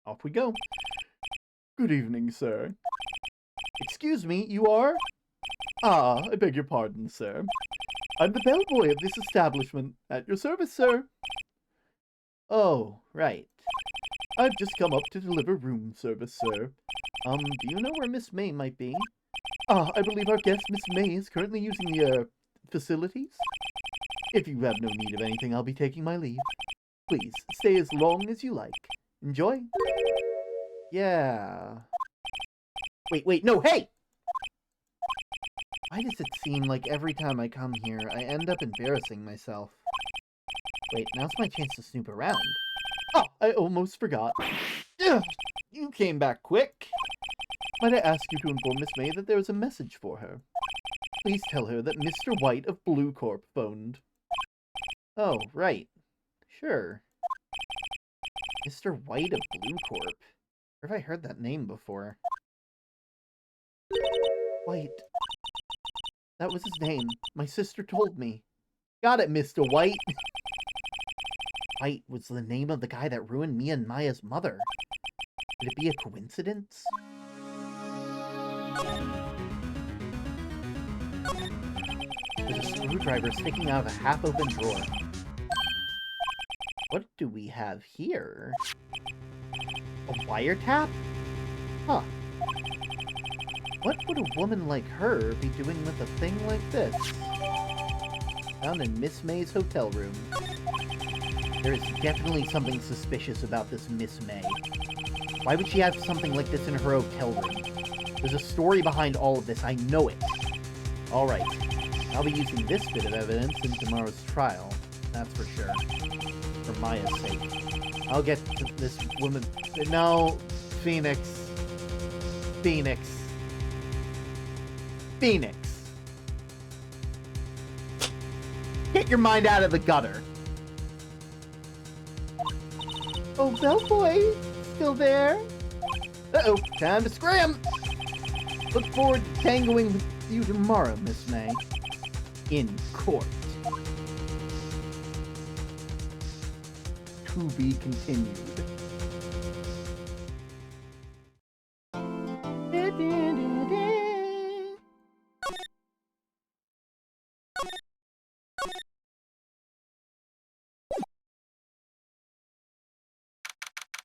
Off we go. Good evening, sir. Excuse me, you are? Ah, I beg your pardon, sir. I'm the bellboy of this establishment. At your service, sir. Oh, right. I've just come up to deliver room service, sir. Do you know where Miss May might be? Ah, I believe our guest, Miss May, is currently using the, facilities. If you have no need of anything, I'll be taking my leave. Please, stay as long as you like. Enjoy. Yeah. Wait, no, hey! Why does it seem like every time I come here, I end up embarrassing myself? Wait, now's my chance to snoop around. Oh, I almost forgot. Ugh, you came back quick. Might I ask you to inform Miss May that there is a message for her? Please tell her that Mr. White of Blue Corp phoned. Oh, right. Sure. Mr. White of Blue Corp. Where have I heard that name before? White. That was his name. My sister told me. Got it, Mr. White. White was the name of the guy that ruined me and Maya's mother. Could it be a coincidence? There's a screwdriver sticking out of a half-open drawer. What do we have here? A wiretap? Huh. What would a woman like her be doing with a thing like this? Found in Miss May's hotel room. There is definitely something suspicious about this Miss May. Why would she have something like this in her hotel room? There's a story behind all of this, I know it. Alright, I'll be using this bit of evidence in tomorrow's trial. That's for sure. For Maya's sake. I'll get to this woman... No, Phoenix. Phoenix. Phoenix. Get your mind out of the gutter. Oh, bellboy, still there? Uh-oh, time to scram. Look forward to tangoing with you tomorrow, Miss May. In court. To be continued.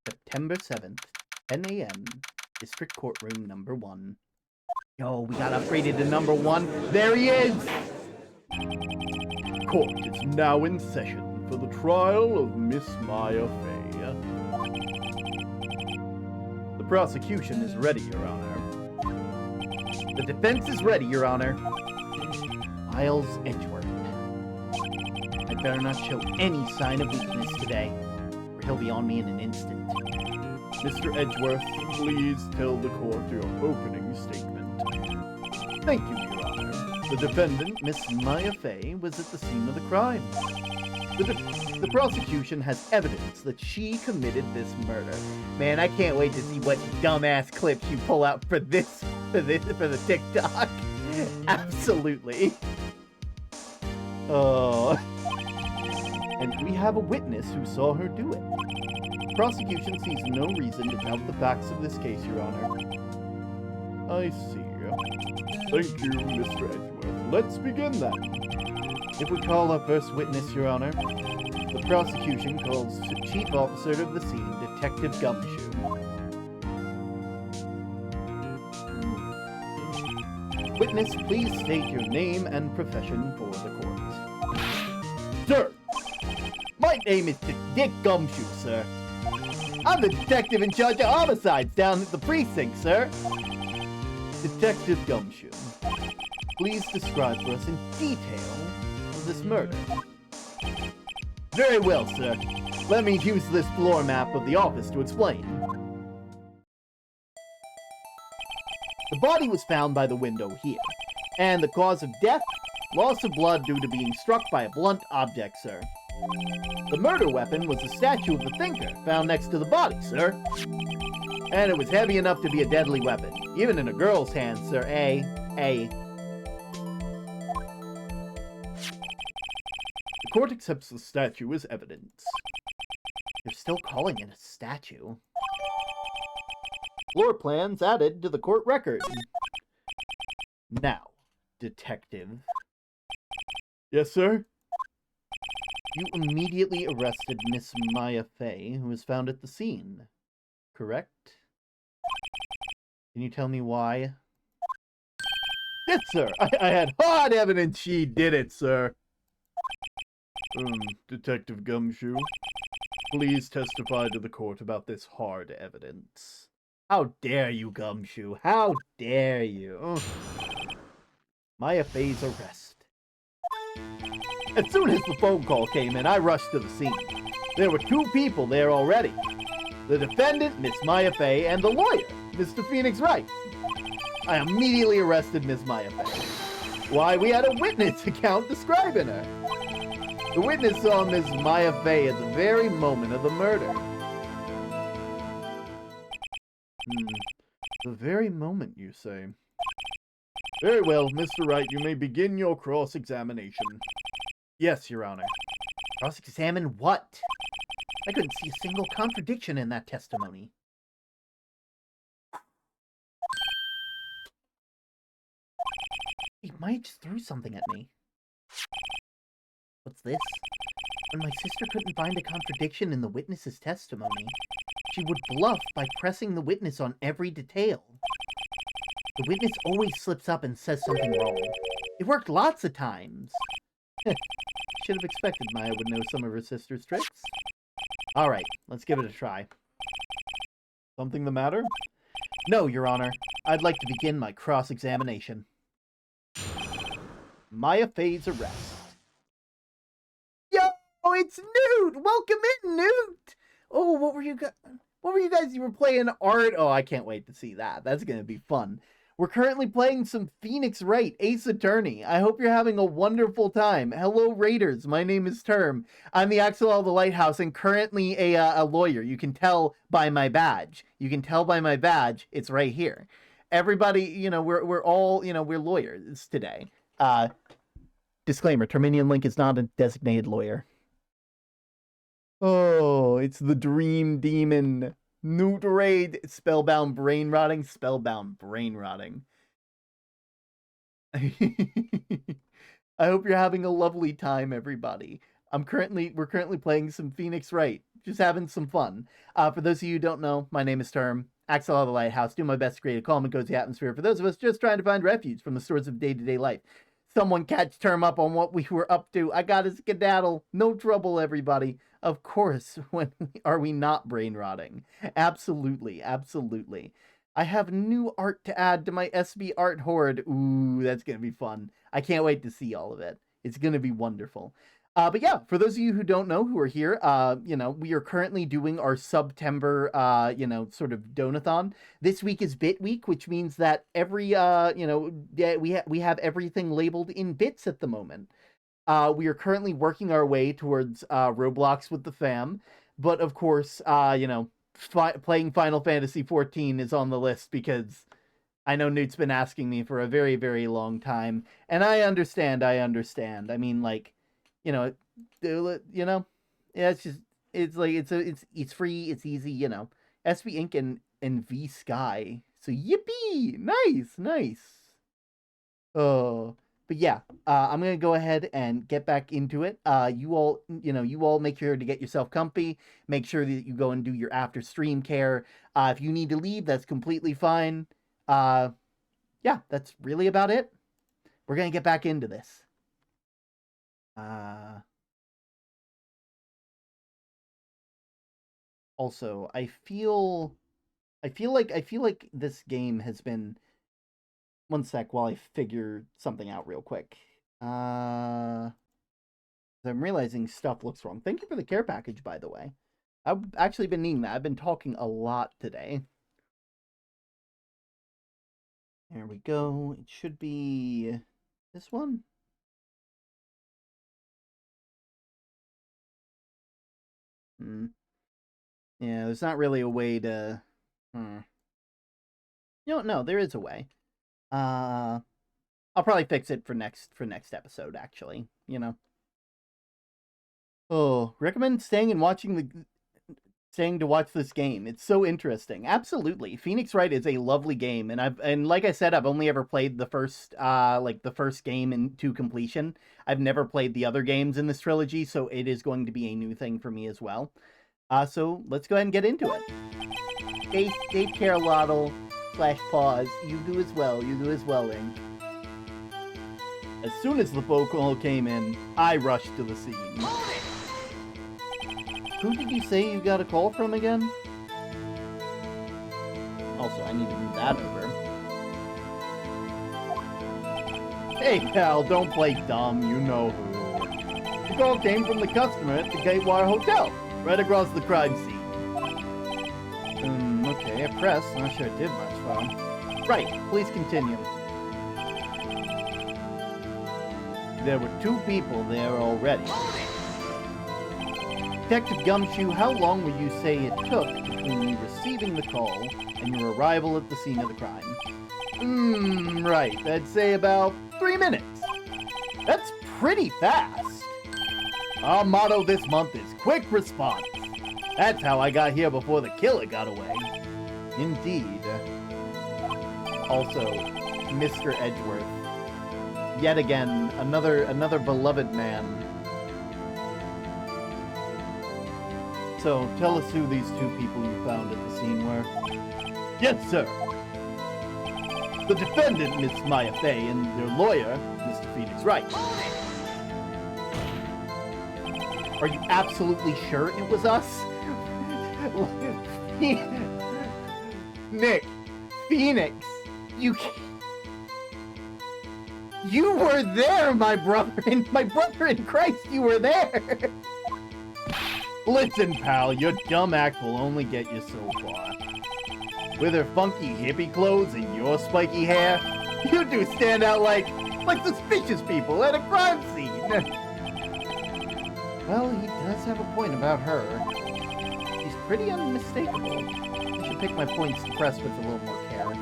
September 7th, 10 a.m., District Courtroom number 1. Yo, we got upgraded to number 1. There he is! Court is now in session for the trial of Miss Maya Fey. prosecution is ready, Your Honor. The defense is ready, Your Honor. Miles Edgeworth. I better not show any sign of weakness today, or he'll be on me in an instant. Mr. Edgeworth, please tell the court your opening statement. Thank you, Your Honor. The defendant, Miss Maya Fey, was at the scene of the crime. The prosecution has evidence that she committed this murder. Man, I can't wait to see what dumbass clips you pull out for the TikTok. Absolutely. Oh. And we have a witness who saw her do it. The prosecution sees no reason to doubt the facts of this case, Your Honor. I see. Thank you, Mr. Edgeworth. Let's begin then. If we call our first witness, Your Honor, the prosecution calls Chief Officer of the scene, Detective Gumshoe. Witness, please state your name and profession for the court. Sir, my name is Dick Gumshoe, sir. I'm the detective in charge of homicides down at the precinct, sir. Detective Gumshoe, please describe for us in detail this murder. Very well, sir. Let me use this floor map of the office to explain. The body was found by the window here, and the cause of death? Loss of blood due to being struck by a blunt object, sir. The murder weapon was a statue of the thinker found next to the body, sir. And it was heavy enough to be a deadly weapon, even in a girl's hands, sir. The court accepts the statue as evidence. You're still calling it a statue. Floor plans added to the court record. Now, detective. Yes, sir? You immediately arrested Miss Maya Fey, who was found at the scene, correct? Can you tell me why? Yes, sir. I had hard evidence she did it, sir. Detective Gumshoe, please testify to the court about this hard evidence. How dare you, Gumshoe? How dare you? Maya Fey's arrest. As soon as the phone call came in, I rushed to the scene. There were two people there already. The defendant, Miss Maya Fey, and the lawyer, Mr. Phoenix Wright. I immediately arrested Miss Maya Fey. Why, we had a witness account describing her. The witness saw Miss Maya Fey at the very moment of the murder. The very moment, you say? Very well, Mr. Wright, you may begin your cross-examination. Yes, Your Honor. Cross-examine what? I couldn't see a single contradiction in that testimony. Hey, Maya just threw something at me. What's this? When my sister couldn't find a contradiction in the witness's testimony, she would bluff by pressing the witness on every detail. The witness always slips up and says something wrong. It worked lots of times. Should have expected Maya would know some of her sister's tricks. Alright, let's give it a try. Something the matter? No, Your Honor. I'd like to begin my cross-examination. Maya Fey's arrest. Yo, it's Newt! Welcome in, Newt! Oh, what were you guys? You were playing art? Oh, I can't wait to see that. That's gonna be fun. We're currently playing some Phoenix Wright, Ace Attorney. I hope you're having a wonderful time. Hello, Raiders. My name is Term. I'm the Axel of the Lighthouse and currently a lawyer. You can tell by my badge. It's right here. Everybody, we're all, we're lawyers today. Disclaimer, Terminian Link is not a designated lawyer. Oh, it's the Dream Demon. Newt Raid, spellbound brain rotting. I hope you're having a lovely time, everybody. We're currently playing some Phoenix Wright, just having some fun. For those of you who don't know, my name is Term, Axel of the Lighthouse, do my best to create a calm and cozy atmosphere for those of us just trying to find refuge from the storms of day-to-day life. someone catch term up on what we were up to. I got a skedaddle. No trouble, everybody. Of course, are we not brain rotting? Absolutely, absolutely. I have new art to add to my SB art horde. Ooh, that's going to be fun. I can't wait to see all of it. It's going to be wonderful. But yeah, for those of you who don't know who are here, we are currently doing our SUBTember, sort of donathon. This week is Bit Week, which means that every, we have everything labeled in bits at the moment. We are currently working our way towards Roblox with the fam, but of course, playing Final Fantasy XIV is on the list because I know Newt's been asking me for a very, very long time, and I understand. I mean, like, yeah, it's just, it's free, it's easy, SB Inc. and V Sky. So yippee! Nice. Oh, but yeah, I'm gonna go ahead and get back into it. You all make sure to get yourself comfy. Make sure that you go and do your after stream care. If you need to leave, that's completely fine. Yeah, that's really about it. We're gonna get back into this. Also, I feel like this game has been. One sec while I figure something out real quick. I'm realizing stuff looks wrong. Thank you for the care package, by the way. I've actually been needing that. I've been talking a lot today. There we go. It should be this one. Yeah, there's not really a way to... No, there is a way. I'll probably fix it for next episode, actually, Oh, recommend staying to watch this game. It's so interesting. Absolutely. Phoenix Wright is a lovely game, and like I said, I've only ever played the first game into completion. I've never played the other games in this trilogy, so it is going to be a new thing for me as well. So let's go ahead and get into it. Take care, Lotl. /pause. You do as well, Ink. As soon as the phone call came in, I rushed to the scene. Who did you say you got a call from again? Also, I need to move that over. Hey, pal, don't play dumb, you know who. The call came from the customer at the Gatewire Hotel, right across the crime scene. Okay, I pressed. Not sure it did much for him. Right, please continue. There were 2 people there already. Detective Gumshoe, how long would you say it took between you receiving the call and your arrival at the scene of the crime? Right, I'd say about 3 minutes. That's pretty fast. Our motto this month is quick response. That's how I got here before the killer got away. Indeed. Also, Mr. Edgeworth. Yet again, another beloved man. So, tell us who these 2 people you found at the scene were. Yes, sir. The defendant, Miss Maya Fey, and their lawyer, Mr. Phoenix Wright. Are you absolutely sure it was us? Nick, Phoenix, you were there, my brother in Christ, you were there. Listen, pal, your dumb act will only get you so far. With her funky hippie clothes and your spiky hair, you 2 stand out like suspicious people at a crime scene. Well, he does have a point about her. She's pretty unmistakable. I should pick my points to press with a little more care.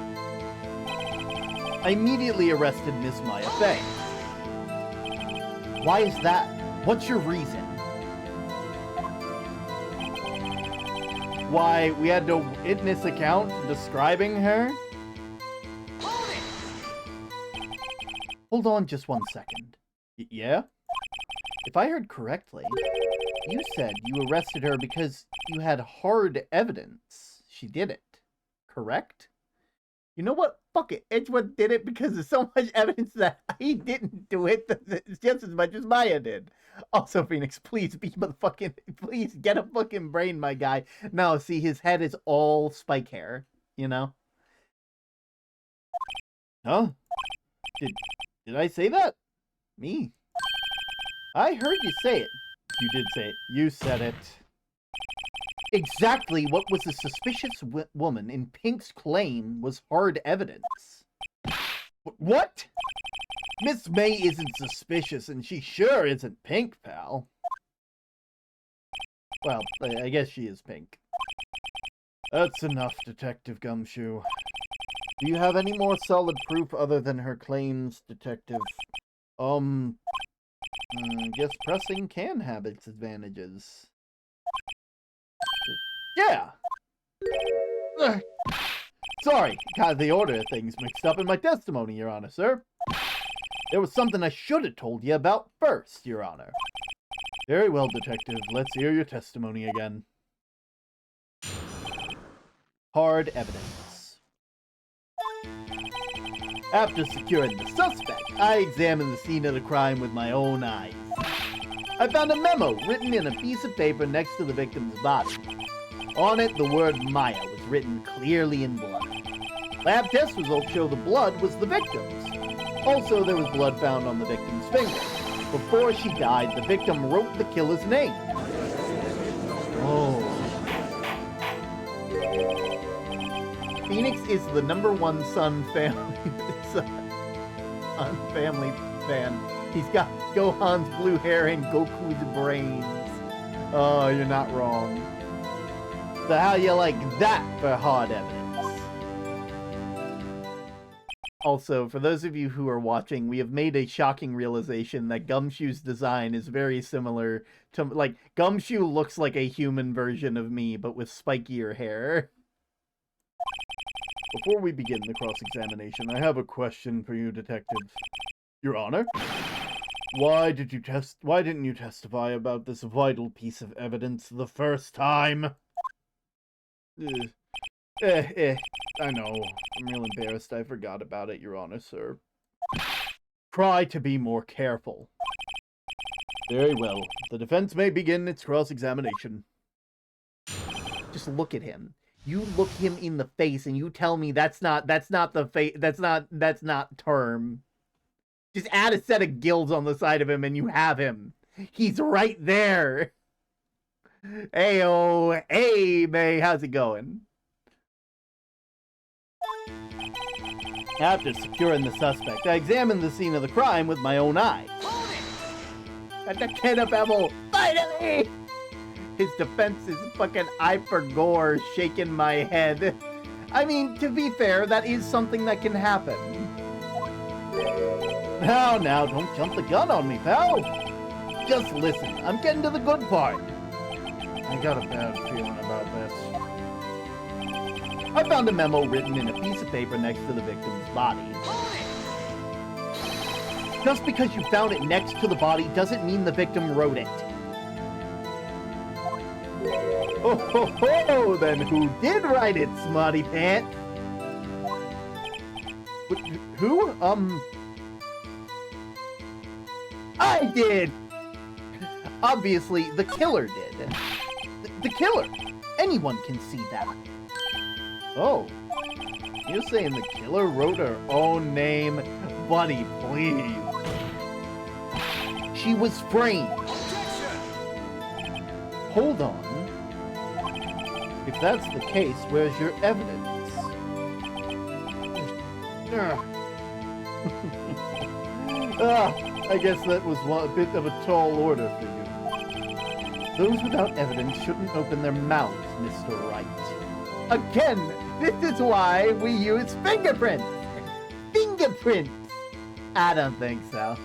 I immediately arrested Miss Maya Fey. Why is that? What's your reason? Why, we had to witness account describing her? Hold on just 1 second. Yeah? If I heard correctly, you said you arrested her because you had hard evidence she did it, correct? You know what? Fuck it. Edgewood did it because there's so much evidence that he didn't do it. It's just as much as Maya did. Also, Phoenix, please be motherfucking. Please get a fucking brain, my guy. No, see, his head is all spike hair. You know? Huh? Did I say that? Me? I heard you say it. You did say it. You said it. Exactly what was the suspicious woman in Pink's claim was hard evidence. What? Miss May isn't suspicious, and she sure isn't Pink, pal. Well, I guess she is Pink. That's enough, Detective Gumshoe. Do you have any more solid proof other than her claims, Detective? Guess pressing can have its advantages. Yeah! Sorry, got the order of things mixed up in my testimony, Your Honor, sir. There was something I should have told you about first, Your Honor. Very well, Detective. Let's hear your testimony again. Hard evidence. After securing the suspect, I examined the scene of the crime with my own eyes. I found a memo written in a piece of paper next to the victim's body. On it, the word Maya was written clearly in blood. Lab test results show the blood was the victim's. Also, there was blood found on the victim's finger. Before she died, the victim wrote the killer's name. Oh. Phoenix is the #1 family fan. He's got Gohan's blue hair and Goku's brains. Oh, you're not wrong. So how you like that for hard evidence? Also, for those of you who are watching, we have made a shocking realization that Gumshoe's design is very similar to, like, Gumshoe looks like a human version of me, but with spikier hair. Before we begin the cross-examination, I have a question for you, Detective. Your Honor? Why didn't you testify about this vital piece of evidence the first time? I know. I'm real embarrassed I forgot about it, Your Honor, sir. Try to be more careful. Very well. The defense may begin its cross-examination. Just look at him. You look him in the face and you tell me that's not term. Just add a set of gills on the side of him and you have him. He's right there. Heyo, hey May, how's it going? After securing the suspect, I examined the scene of the crime with my own eyes. At the kid of Bevel, finally! His defense is fucking I for gore, shaking my head. I mean, to be fair, that is something that can happen. Now, don't jump the gun on me, pal. Just listen, I'm getting to the good part. I got a bad feeling about this. I found a memo written in a piece of paper next to the victim's body. Just because you found it next to the body doesn't mean the victim wrote it. Oh, then who did write it, Smarty Pants? Who? I did! Obviously, the killer did. The killer! Anyone can see that. Oh. You're saying the killer wrote her own name? Buddy, please. She was framed. Hold on. If that's the case, where's your evidence? I guess that was a bit of a tall order for you. Those without evidence shouldn't open their mouths, Mr. Wright. Again, this is why we use fingerprints! Fingerprints! I don't think so.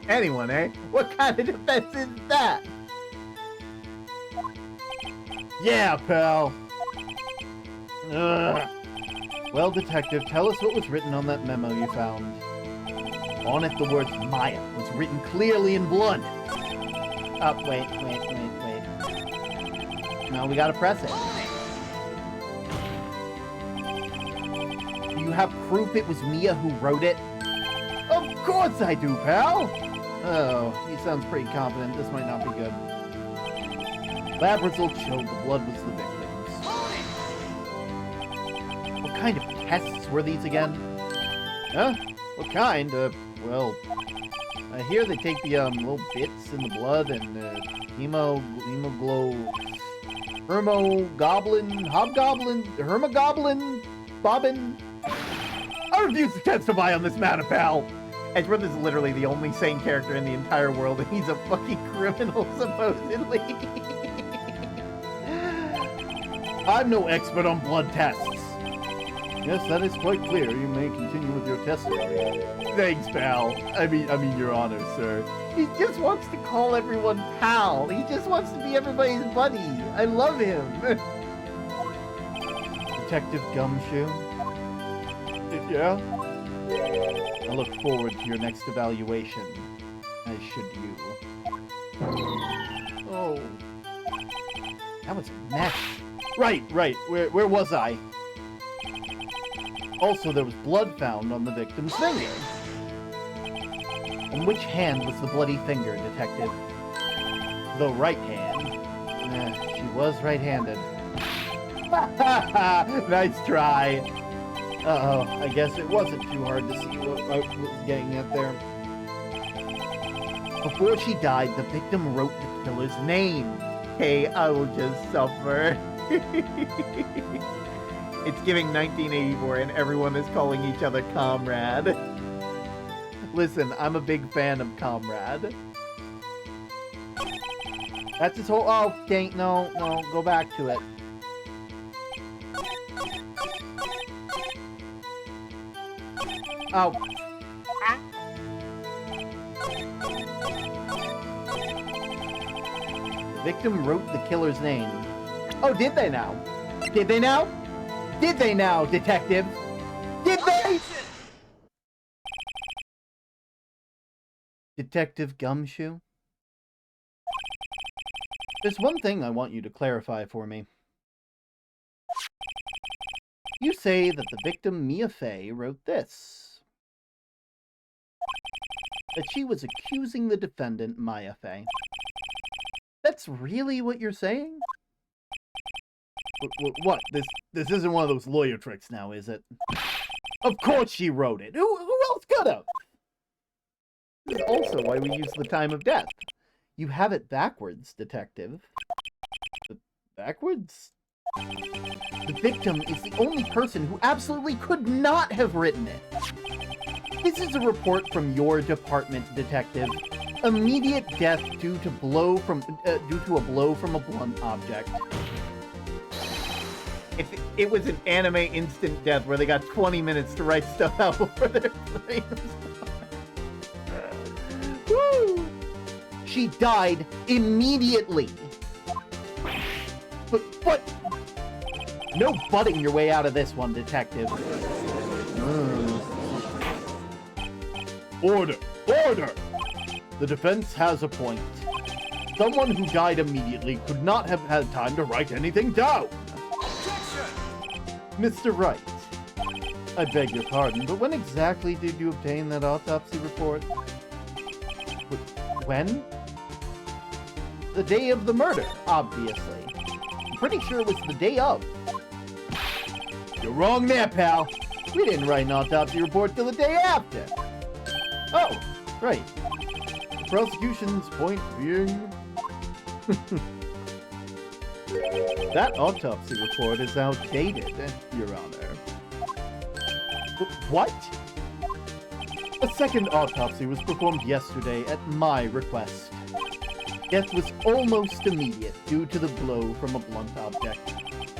Anyone, eh? What kind of defense is that? Yeah, pal! Ugh. Well, Detective, tell us what was written on that memo you found. On it, the word Maya was written clearly in blood. Oh, wait. Now we gotta press it. have proof it was Mia who wrote it? Of course I do, pal! Oh, he sounds pretty confident. This might not be good. Lab results showed the blood was the victim's. What kind of tests were these again? Huh? What kind? Well, I hear they take the, little bits in the blood and, hermogoblin, bobbin. I refuse to testify on this matter, pal! Edgeworth is literally the only sane character in the entire world, and he's a fucking criminal, supposedly. I'm no expert on blood tests. Yes, that is quite clear. You may continue with your testimony. Thanks, pal. I mean, Your Honor, sir. He just wants to call everyone pal. He just wants to be everybody's buddy. I love him. Detective Gumshoe? Yeah? I look forward to your next evaluation, as should you. Oh. That was a mess. Right. Where was I? Also, there was blood found on the victim's finger. On which hand was the bloody finger, Detective? The right hand. She was right-handed. Nice try. Uh-oh, I guess it wasn't too hard to see what I was getting at there. Before she died, the victim wrote the killer's name. Hey, I will just suffer. It's giving 1984 and everyone is calling each other comrade. Listen, I'm a big fan of comrade. That's his whole... Oh, dang, no, go back to it. Oh. The victim wrote the killer's name. Oh, did they now? Did they now? Did they now, Detective? Did they? Detective Gumshoe? There's one thing I want you to clarify for me. You say that the victim, Mia Fey, wrote this. That she was accusing the defendant, Maya Fey. That's really what you're saying? What? This isn't one of those lawyer tricks now, is it? Of course she wrote it! Who else could have? This is also why we use the time of death. You have it backwards, Detective. Backwards? The victim is the only person who absolutely could not have written it. This is a report from your department, Detective. Immediate death due to a blow from a blunt object. If it was an anime instant death where they got 20 minutes to write stuff out before their flames. Woo! She died immediately. But no butting your way out of this one, Detective. Order! The defense has a point. Someone who died immediately could not have had time to write anything down. Mr. Wright, I beg your pardon, but when exactly did you obtain that autopsy report? When? The day of the murder, obviously. I'm pretty sure it was the day of. You're wrong there, pal. We didn't write an autopsy report till the day after. Oh, right. The prosecution's point being... That autopsy report is outdated, Your Honor. What? A second autopsy was performed yesterday at my request. Death was almost immediate due to the blow from a blunt object.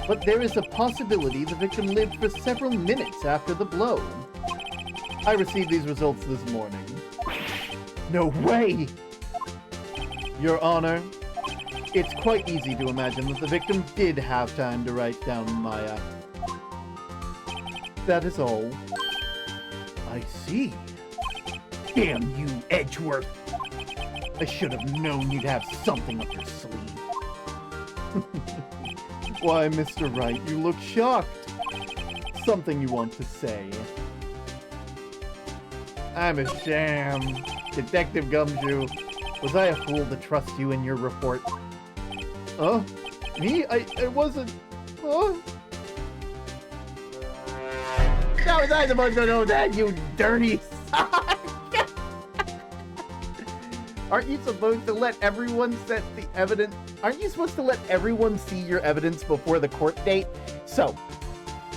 But there is a possibility the victim lived for several minutes after the blow. I received these results this morning. No way! Your Honor, it's quite easy to imagine that the victim did have time to write down Maya. That is all. I see. Damn you, Edgeworth! I should have known you'd have something up your sleeve. Why, Mr. Wright, you look shocked. something you want to say? I'm a sham. Detective Gumshoe, was I a fool to trust you in your report? Me? I wasn't... How was I supposed to know that, you dirty son? Aren't you supposed to let everyone set the evidence? Aren't you supposed to let everyone see your evidence before the court date? So,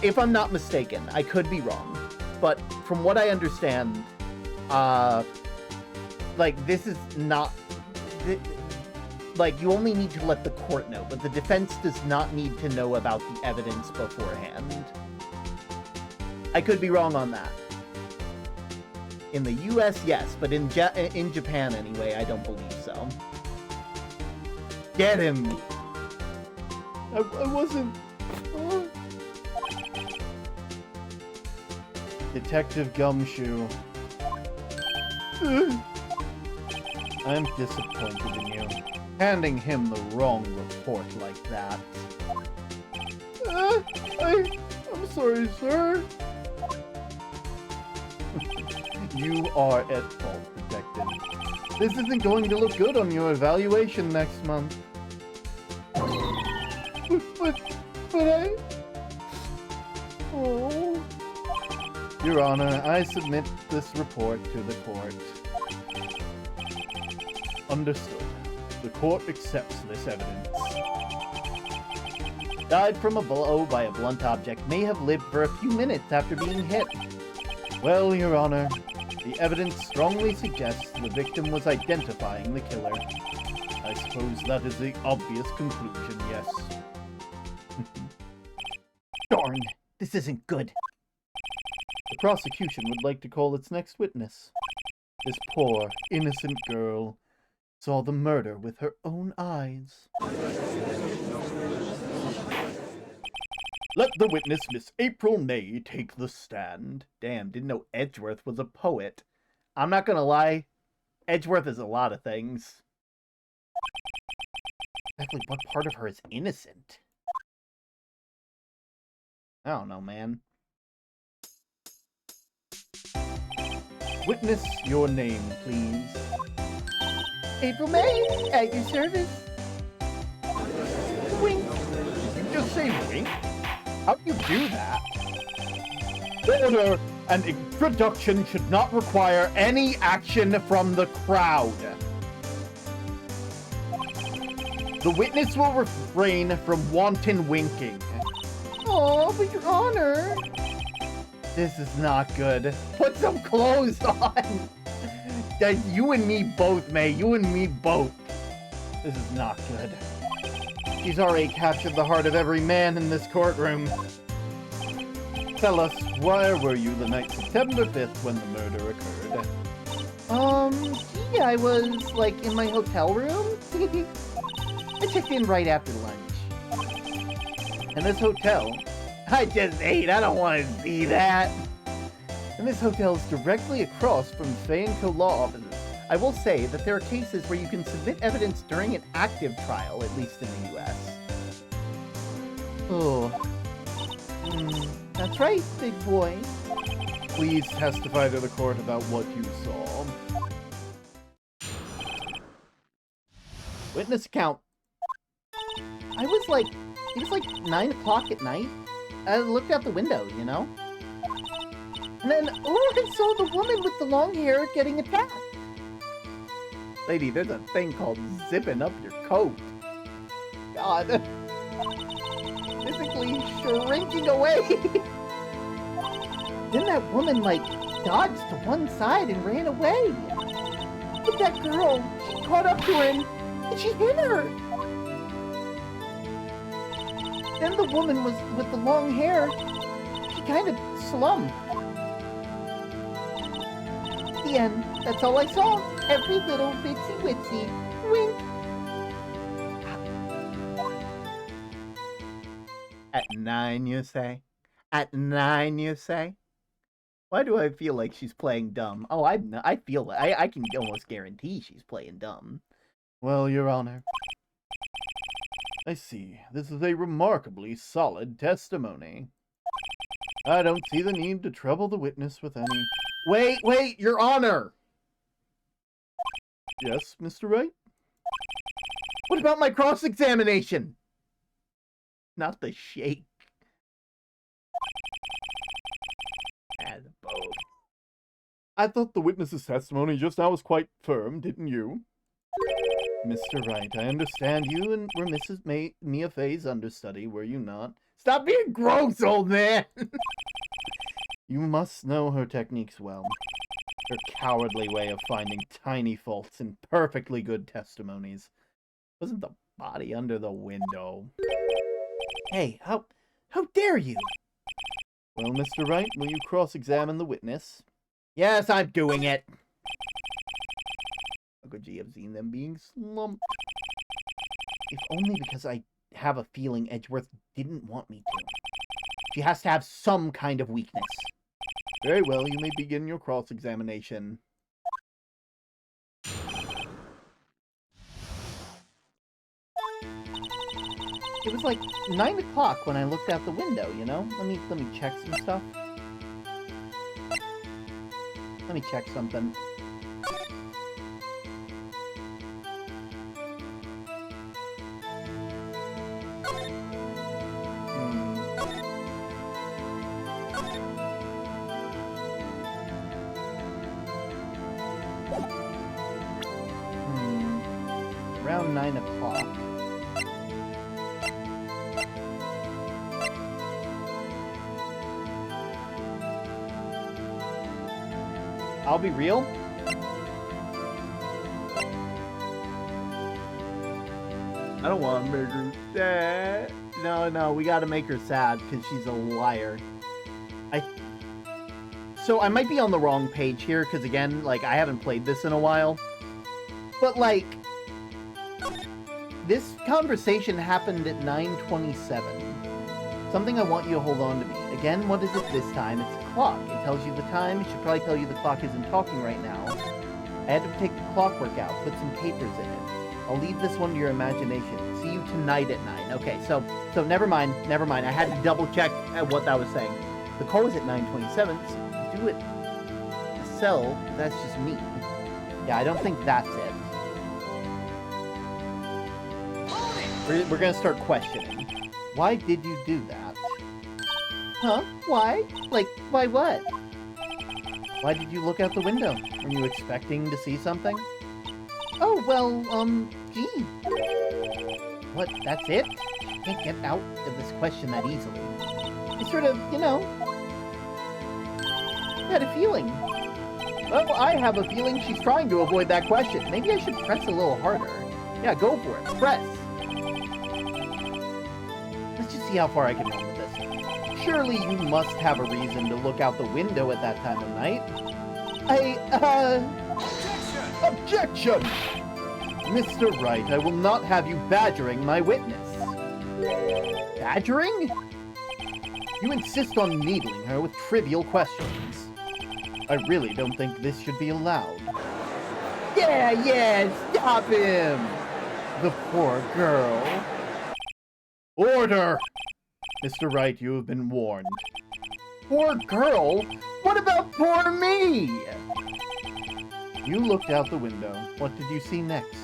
if I'm not mistaken, I could be wrong, but from what I understand, like, this is not... Like, you only need to let the court know, but the defense does not need to know about the evidence beforehand. I could be wrong on that. In the US, yes, but in Japan, anyway, I don't believe so. Get him! I wasn't... Detective Gumshoe. I'm disappointed in you. Handing him the wrong report like that. I'm sorry, sir. You are at fault, Detective. This isn't going to look good on your evaluation next month. But I... Oh... Your Honor, I submit this report to the court. Understood. The court accepts this evidence. Died from a blow by a blunt object, may have lived for a few minutes after being hit. Well, Your Honor, the evidence strongly suggests the victim was identifying the killer. I suppose that is the obvious conclusion, yes. Darn, this isn't good. The prosecution would like to call its next witness. This poor, innocent girl saw the murder with her own eyes. Let the witness, Miss April May, take the stand. Damn, didn't know Edgeworth was a poet. I'm not gonna lie, Edgeworth is a lot of things. Exactly what part of her is innocent? I don't know, man. Witness, your name, please. April May, at your service. Wink. Did you just say wink? How'd you do that? Order! An introduction should not require any action from the crowd. The witness will refrain from wanton winking. Oh, but Your Honor. This is not good. Put some clothes on! You and me both, May. You and me both. This is not good. She's already captured the heart of every man in this courtroom. Tell us, where were you the night September 5th when the murder occurred? Gee, I was, like, in my hotel room. I checked in right after lunch. And this hotel... I just ate, I don't want to see that. And this hotel is directly across from Fayenco Law Offices. I will say that there are cases where you can submit evidence during an active trial, at least in the US. Oh. That's right, big boy. Please testify to the court about what you saw. Witness account. It was like 9 o'clock at night. I looked out the window, you know? And then, I saw the woman with the long hair getting attacked. Lady, there's a thing called zipping up your coat. God. Physically shrinking away. Then that woman, dodged to one side and ran away. But that girl, she caught up to her and she hit her. Then the woman with the long hair, she kind of slumped. The end. That's all I saw. Every little bitsy witsy. Wink. At 9, you say? At 9, you say? Why do I feel like she's playing dumb? Oh, I feel it. I can almost guarantee she's playing dumb. Well, Your Honor, I see. This is a remarkably solid testimony. I don't see the need to trouble the witness with any... Wait, Your Honor! Yes, Mr. Wright? What about my cross-examination? Not the shake. And both. I thought the witness's testimony just now was quite firm, didn't you? Mr. Wright, I understand you and were Mrs. Mia Fey's understudy, were you not? Stop being gross, old man! You must know her techniques well. Her cowardly way of finding tiny faults in perfectly good testimonies. Wasn't the body under the window? Hey, how dare you? Well, Mr. Wright, will you cross-examine the witness? Yes, I'm doing it. How could you have seen them being slumped? If only because I have a feeling Edgeworth didn't want me to. She has to have some kind of weakness. Very well, you may begin your cross-examination. It was like 9 o'clock when I looked out the window, you know? Let me check some stuff. Let me check something. Around 9 o'clock. I'll be real. I don't want to make her sad. No, we gotta make her sad because she's a liar. So I might be on the wrong page here because, again, like, I haven't played this in a while. But, like, this conversation happened at 9:27. Something I want you to hold on to me. Again, what is it this time? It's a clock. It tells you the time. It should probably tell you the clock isn't talking right now. I had to take the clockwork out, put some papers in it. I'll leave this one to your imagination. See you tonight at 9. Okay, so never mind. I had to double check at what that was saying. The call was at 9:27, so do it. The cell, that's just me. Yeah, I don't think that's it. We're gonna start questioning. Why did you do that? Huh? Why? Like, why what? Why did you look out the window? Were you expecting to see something? Oh, well, gee. What, that's it? I can't get out of this question that easily. I sort of, you know, had a feeling. Well, I have a feeling she's trying to avoid that question. Maybe I should press a little harder. Yeah, go for it. Press. Let's just see how far I can run with this. Surely you must have a reason to look out the window at that time of night. Objection! Mr. Wright, I will not have you badgering my witness. Badgering? You insist on needling her with trivial questions. I really don't think this should be allowed. Yeah, stop him! The poor girl. Order! Mr. Wright, you have been warned. Poor girl? What about poor me? You looked out the window. What did you see next?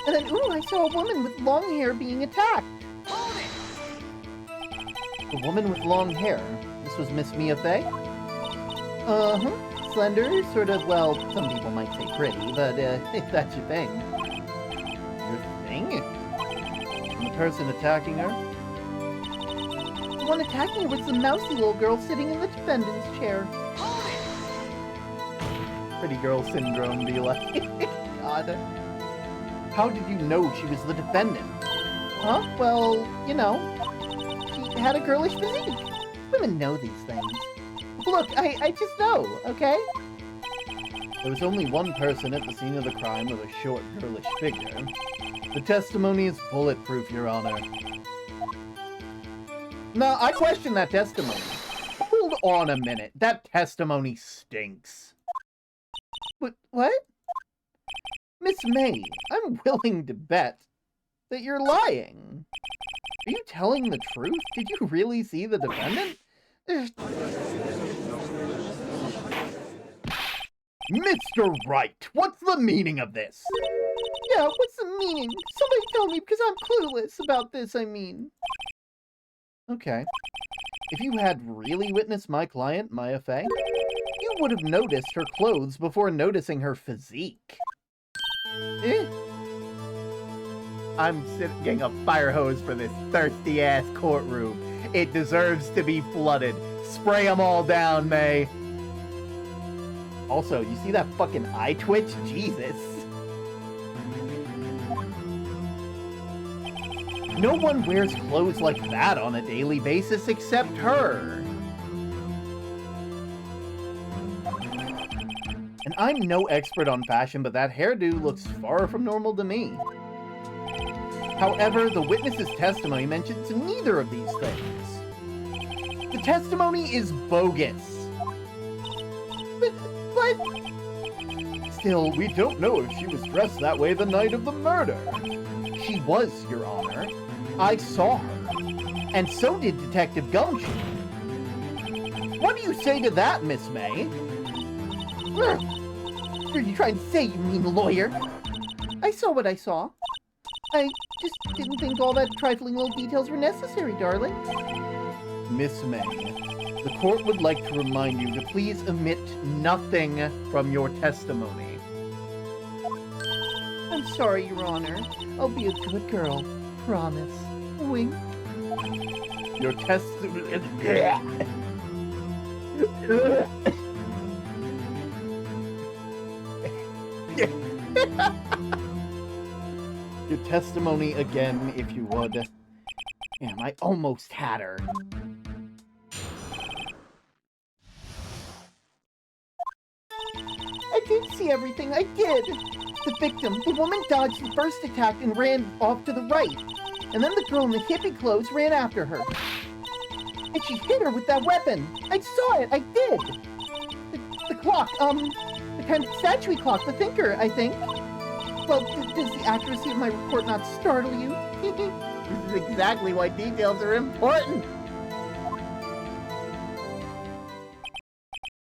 And then, ooh, I saw a woman with long hair being attacked. The woman with long hair? This was Miss Mia Fey? Uh-huh. Slender, sort of, well, some people might say pretty, but, if that's your thing. Your thing? And the person attacking her? The one attacking her was the mousy little girl sitting in the defendant's chair. Pretty girl syndrome, be like. God. How did you know she was the defendant? Huh? Well, you know, she had a girlish physique. Women know these things. Look, I just know, okay? There was only one person at the scene of the crime with a short, girlish figure. The testimony is bulletproof, Your Honor. No, I question that testimony. Hold on a minute. That testimony stinks. What? Miss May, I'm willing to bet that you're lying. Are you telling the truth? Did you really see the defendant? Mr. Wright, what's the meaning of this? Yeah, what's the meaning? Somebody tell me, because I'm clueless about this, I mean. Okay. If you had really witnessed my client, Maya Fey, you would have noticed her clothes before noticing her physique. I'm getting a fire hose for this thirsty-ass courtroom. It deserves to be flooded. Spray them all down, May. Also, you see that fucking eye twitch? Jesus. No one wears clothes like that on a daily basis except her. And I'm no expert on fashion, but that hairdo looks far from normal to me. However, the witness's testimony mentions neither of these things. The testimony is bogus. But... Still, we don't know if she was dressed that way the night of the murder. She was, Your Honor. I saw her. And so did Detective Gumshoe. What do you say to that, Miss May? What are you trying to say, you mean lawyer? I saw what I saw. I just didn't think all that trifling little details were necessary, darling. Miss May, the court would like to remind you to please omit nothing from your testimony. I'm sorry, Your Honor. I'll be a good girl. Promise. Wink. Your testimony... Your testimony again, if you would. Damn, I almost had her. I did see everything, I did. The victim, the woman, dodged the first attack and ran off to the right. And then the girl in the hippie clothes ran after her. And she hit her with that weapon. I saw it, I did. The clock, the kind of statue clock, the thinker, I think. Well, does the accuracy of my report not startle you? This is exactly why details are important.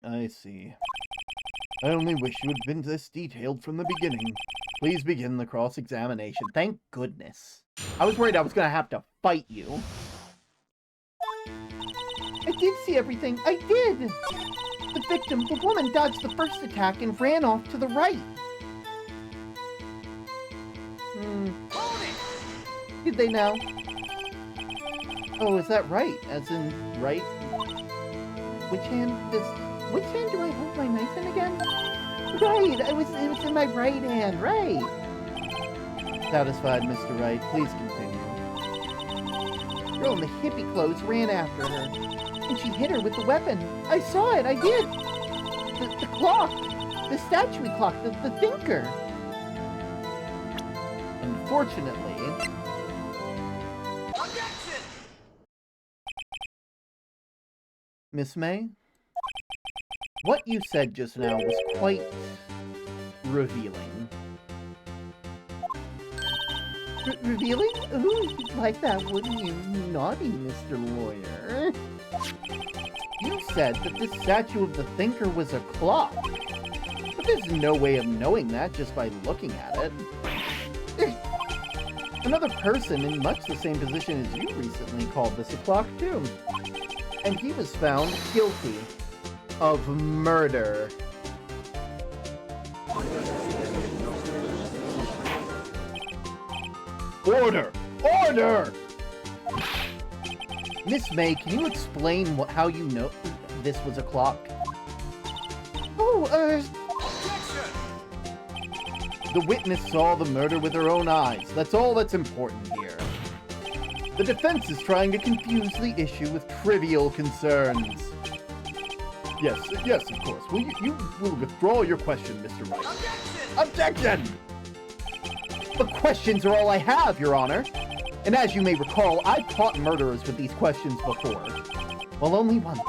I see. I only wish you had been this detailed from the beginning. Please begin the cross-examination. Thank goodness. I was worried I was going to have to fight you. I did see everything. I did. The victim, the woman, dodged the first attack and ran off to the right. Did they now? Oh, is that right? As in, right? Which hand do I hold my knife in again? Right, it was in my right hand, right. Satisfied, Mr. Wright. Please continue. The girl in the hippie clothes ran after her, and she hit her with the weapon. I saw it, I did. The clock, the statue clock, the thinker. Unfortunately... Objection! Miss May, what you said just now was quite revealing. Revealing? Ooh, you'd like that, wouldn't you? Naughty, Mr. Lawyer. You said that this statue of the thinker was a clock. But there's no way of knowing that just by looking at it. Another person in much the same position as you recently called this a clock, too. And he was found guilty of murder. Order! Order! Miss May, can you explain how you know this was a clock? Oh, Objection! The witness saw the murder with her own eyes. That's all that's important here. The defense is trying to confuse the issue with trivial concerns. Yes, of course. You will withdraw your question, Mr. Wright. Objection! Objection! but questions are all I have, Your Honor. And as you may recall, I've caught murderers with these questions before. Well, only once.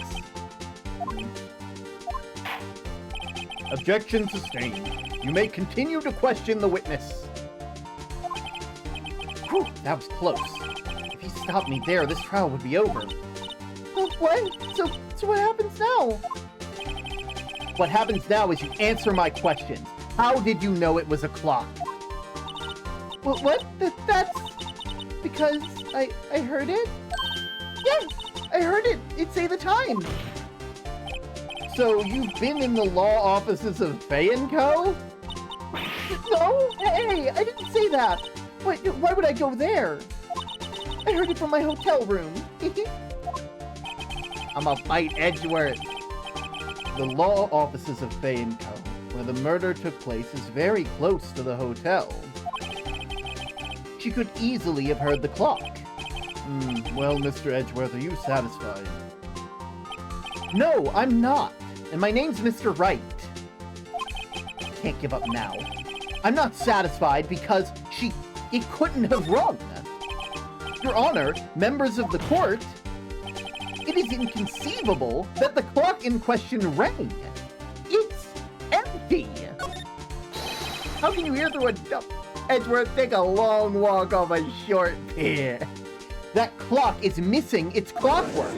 Objection sustained. You may continue to question the witness. Whew, that was close. If you stopped me there, this trial would be over. What? So what happens now? What happens now is you answer my questions. How did you know it was a clock? What? That's because I heard it? Yes, I heard it. It say the time. So you've been in the law offices of Fay & Co.? No, hey, I didn't say that. Why would I go there? I heard it from my hotel room. I'm a fight Edgeworth. The law offices of Fay & Co., where the murder took place, is very close to the hotel. She could easily have heard the clock. Well, Mr. Edgeworth, are you satisfied? No, I'm not. And my name's Mr. Wright. Can't give up now. I'm not satisfied because it couldn't have rung. Your Honor, members of the court, it is inconceivable that the clock in question rang. It's empty. How can you hear through a Edgeworth, take a long walk off a short pier. That clock is missing its clockwork.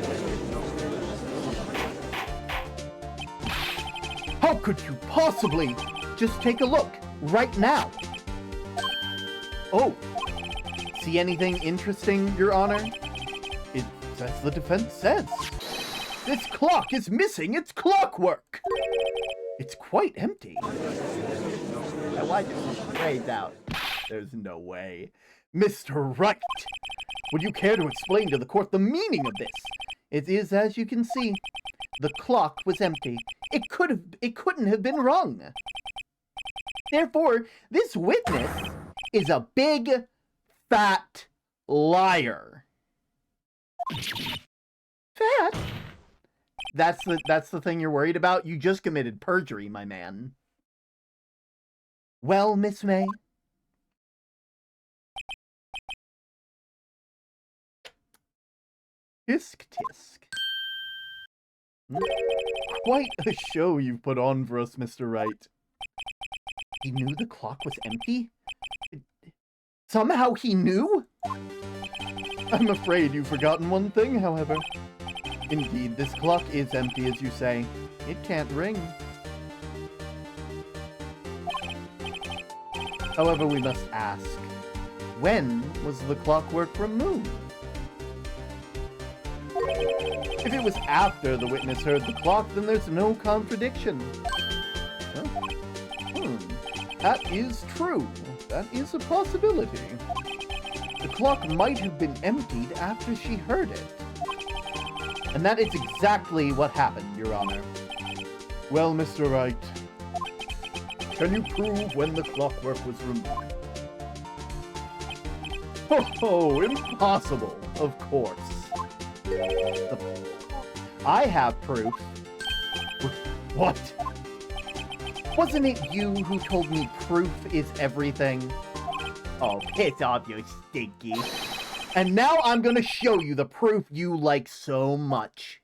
How could you possibly? Just take a look, right now. Oh, see anything interesting, Your Honor? It's as the defense says. This clock is missing its clockwork. It's quite empty. Now why just phrase out? There's no way. Mr. Wright, would you care to explain to the court the meaning of this? It is, as you can see, the clock was empty. It couldn't have been rung. Therefore, this witness is a big, fat liar. Fat? That's the thing you're worried about? You just committed perjury, my man. Well, Miss May? Tisk tisk. Quite a show you've put on for us, Mr. Wright. He knew the clock was empty? Somehow he knew? I'm afraid you've forgotten one thing, however. Indeed, this clock is empty, as you say. It can't ring. However, we must ask, when was the clockwork removed? If it was after the witness heard the clock, then there's no contradiction. That is true. That is a possibility. The clock might have been emptied after she heard it. And that is exactly what happened, Your Honor. Well, Mr. Wright, can you prove when the clockwork was removed? Oh, impossible, of course. I have proof. What? Wasn't it you who told me proof is everything? Oh, piss off, you stinky. And now I'm gonna show you the proof you like so much.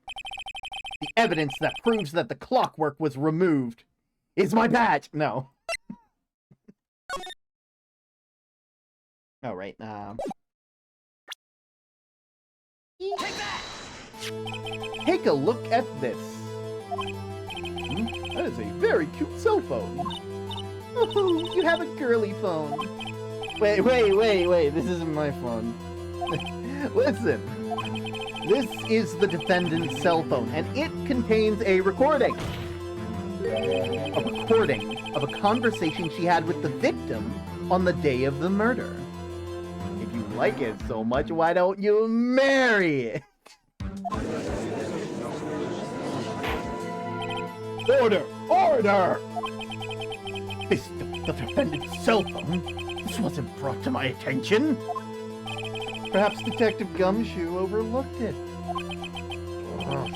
The evidence that proves that the clockwork was removed is my badge. No. All right, Take that! take a look at this. That is a very cute cell phone. Oh, you have a girly phone. Wait, this isn't my phone. Listen, this is the defendant's cell phone, and it contains a recording. A recording of a conversation she had with the victim on the day of the murder. If you like it so much, why don't you marry it? Order! Order! The defendant's cell phone? This wasn't brought to my attention. Perhaps Detective Gumshoe overlooked it. Oh,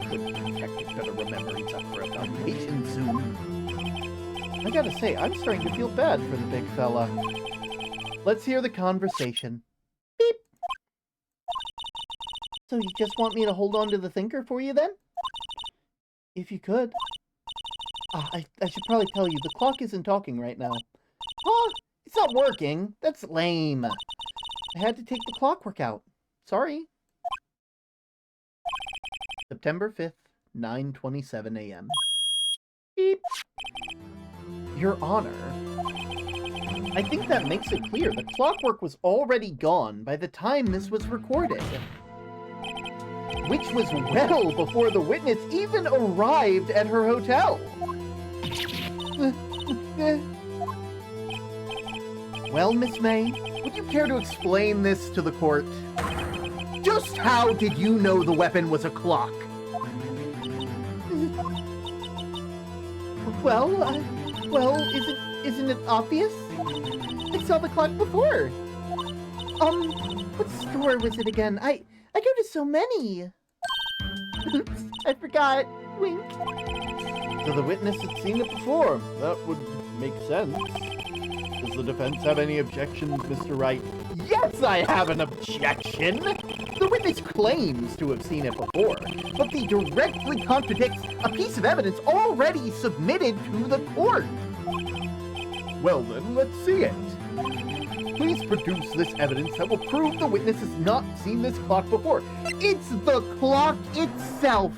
good detective better remember he's up for evaluation soon. I gotta say, I'm starting to feel bad for the big fella. Let's hear the conversation. Beep! So you just want me to hold on to the thinker for you then? If you could. I should probably tell you, the clock isn't talking right now. Huh? It's not working. That's lame. I had to take the clockwork out. Sorry. September 5th, 9:27 a.m. Beep. Your Honor, I think that makes it clear the clockwork was already gone by the time this was recorded. Which was well before the witness even arrived at her hotel. Well, Miss May, would you care to explain this to the court? Just how did you know the weapon was a clock? Well, isn't it obvious? I saw the clock before. What store was it again? I go to so many. Oops, I forgot. Wink. So the witness had seen it before. That would make sense. Does the defense have any objections, Mr. Wright? Yes, I have an objection! The witness claims to have seen it before, but he directly contradicts a piece of evidence already submitted to the court. Well then, let's see it. Please produce this evidence that will prove the witness has not seen this clock before. It's the clock itself.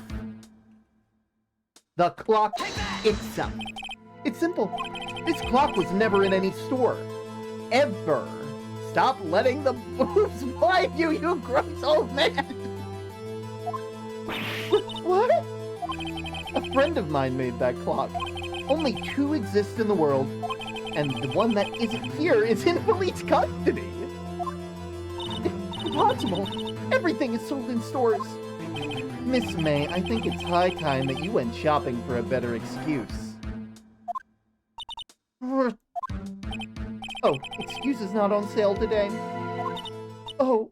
The clock itself. It's simple. This clock was never in any store. Ever. Stop letting the boobs blind you, you gross old man! What? A friend of mine made that clock. Only 2 exist in the world, and the one that isn't here is in police custody. It's impossible. Everything is sold in stores. Miss May, I think it's high time that you went shopping for a better excuse. Oh, excuse is not on sale today. Oh.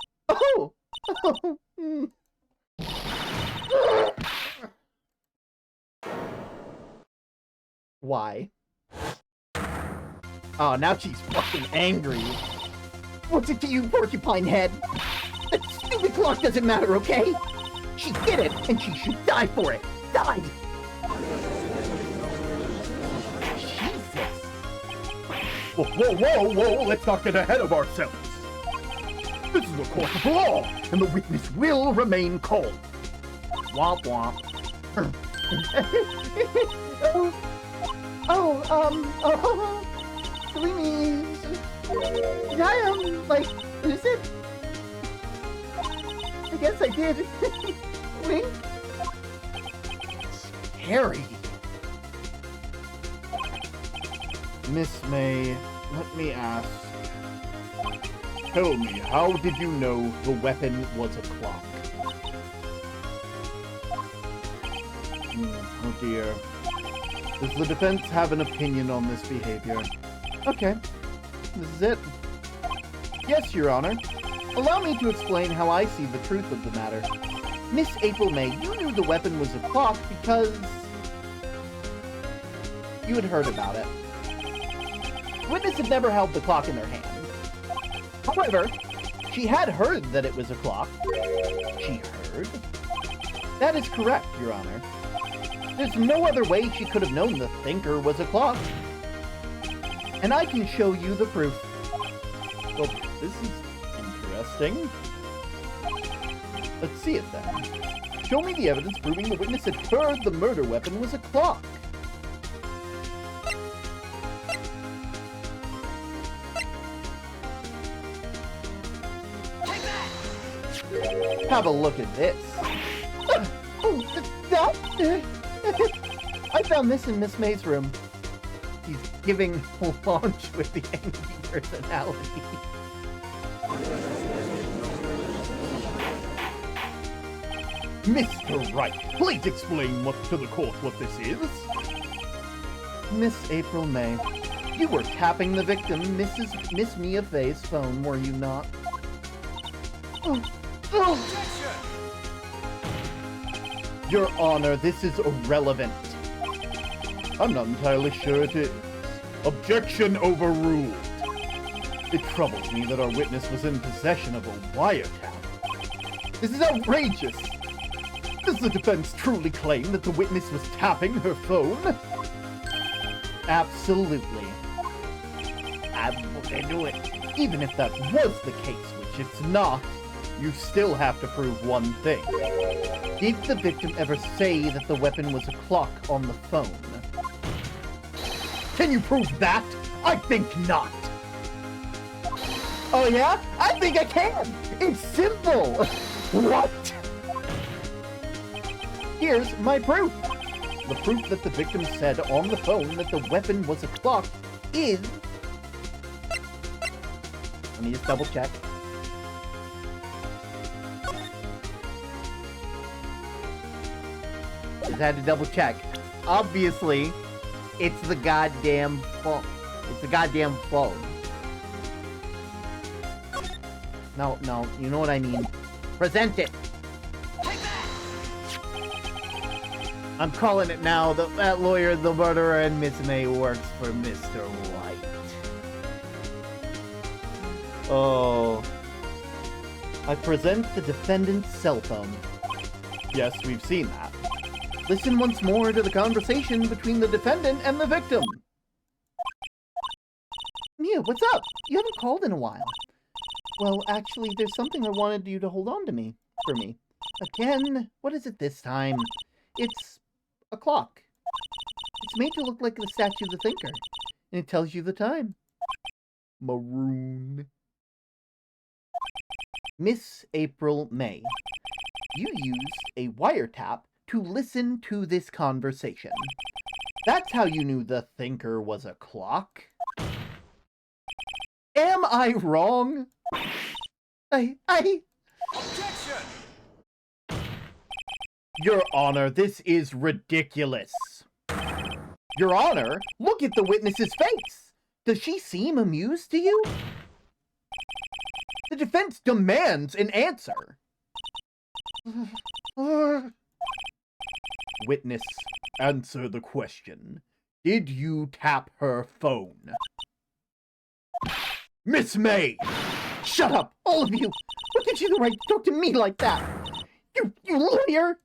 Why? Oh, now she's fucking angry. What's it to you, porcupine head? That stupid clock doesn't matter, okay? She did it, and she should die for it. Die! Whoa, let's not get ahead of ourselves. This is a court of law, and the witness will remain calm. Womp womp. Sweeties. Did I, lose it? I guess I did. Wink. Harry. Miss May, let me ask. Tell me, how did you know the weapon was a clock? Oh dear. Does the defense have an opinion on this behavior? Okay. This is it. Yes, Your Honor. Allow me to explain how I see the truth of the matter. Miss April May, you knew the weapon was a clock because you had heard about it. Witness had never held the clock in their hand. However, she had heard that it was a clock. She heard? That is correct, Your Honor. There's no other way she could have known the thinker was a clock. And I can show you the proof. Well, this is interesting. Let's see it then. Show me the evidence proving the witness had heard the murder weapon was a clock. Have a look at this. I found this in Miss May's room. He's giving launch with the angry personality. Mr. Wright, please explain to the court what this is. Miss April May, you were tapping the victim, Miss Mia Fay's phone, were you not? Your Honor, this is irrelevant. I'm not entirely sure it is. Objection overruled. It troubles me that our witness was in possession of a wiretap. This is outrageous. Does the defense truly claim that the witness was tapping her phone? Absolutely. I will do it. Even if that was the case, which it's not, You still have to prove one thing. Did the victim ever say that the weapon was a clock on the phone? Can you prove that? I think not. Oh yeah? I think I can! It's simple! What? Here's my proof. The proof that the victim said on the phone that the weapon was a clock is... Let me just double check. Just had to double check. Obviously, it's the goddamn phone. It's the goddamn phone. No, you know what I mean. Present it! Take that! I'm calling it now. That lawyer, the murderer, and Miss May works for Mr. White. Oh. I present the defendant's cell phone. Yes, we've seen that. Listen once more to the conversation between the defendant and the victim. Mia, what's up? You haven't called in a while. Well, actually, there's something I wanted you to hold on to for me. Again, what is it this time? It's a clock. It's made to look like the statue of the thinker, and it tells you the time. Maroon. Miss April May, you used a wiretap to listen to this conversation. That's how you knew the thinker was a clock. Am I wrong? Objection! Your Honor, this is ridiculous. Your Honor, look at the witness's face. Does she seem amused to you? The defense demands an answer. Witness, answer the question. Did you tap her phone? Miss May! Shut up, all of you! What gives you the right to talk to me like that? You lawyer!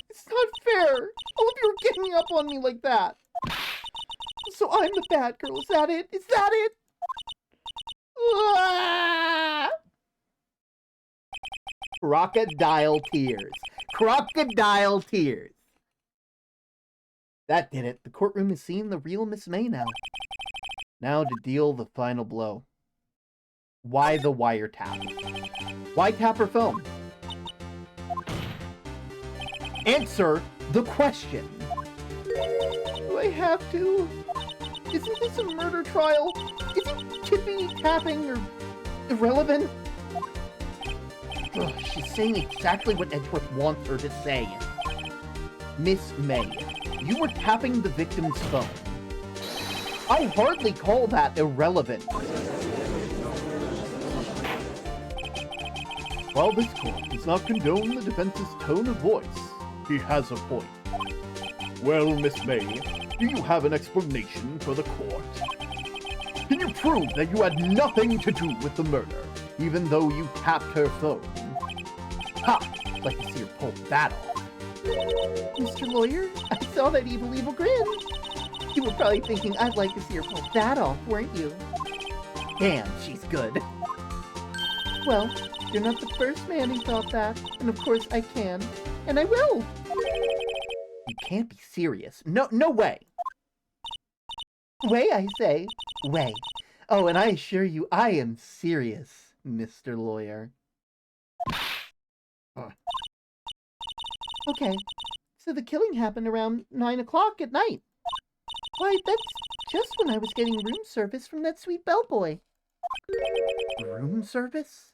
It's not fair! All of you are ganging up on me like that! So I'm the bad girl, is that it? Is that it? Ah! Crocodile tears. Crocodile tears. That did it. The courtroom is seeing the real Miss May now. Now to deal the final blow. Why the wiretap? Why tap her phone? Answer the question. Do I have to? Isn't this a murder trial? Isn't tippy tapping or irrelevant? Ugh, she's saying exactly what Edgeworth wants her to say. Miss May, you were tapping the victim's phone. I hardly call that irrelevant. While this court does not condone the defense's tone of voice, he has a point. Well, Miss May, do you have an explanation for the court? Can you prove that you had nothing to do with the murder, even though you tapped her phone? Ha! I'd like to see her pull that off. Mr. Lawyer, I saw that evil grin. You were probably thinking I'd like to see her pull that off, weren't you? Damn, she's good. Well, you're not the first man who thought that, and of course I can, and I will. You can't be serious. No way. Way, I say. Way. Oh, and I assure you, I am serious, Mr. Lawyer. Okay, so the killing happened around 9 o'clock at night. Why, that's just when I was getting room service from that sweet bellboy. Room service?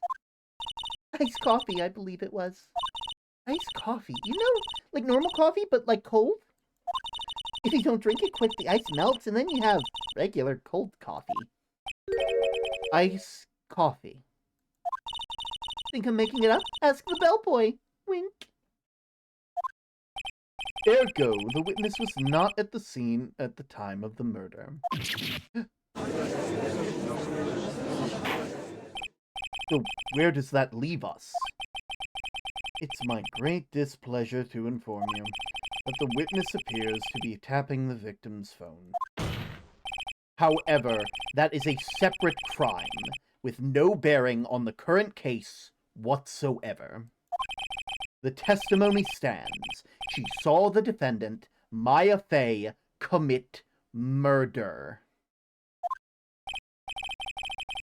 Iced coffee, I believe it was. Iced coffee? You know, like normal coffee, but like cold? If you don't drink it quick, the ice melts, and then you have regular cold coffee. Ice coffee. Think I'm making it up? Ask the bellboy. Wink. Ergo, the witness was not at the scene at the time of the murder. So where does that leave us? It's my great displeasure to inform you that the witness appears to be tapping the victim's phone. However, that is a separate crime with no bearing on the current case whatsoever. The testimony stands. She saw the defendant, Maya Fey, commit murder.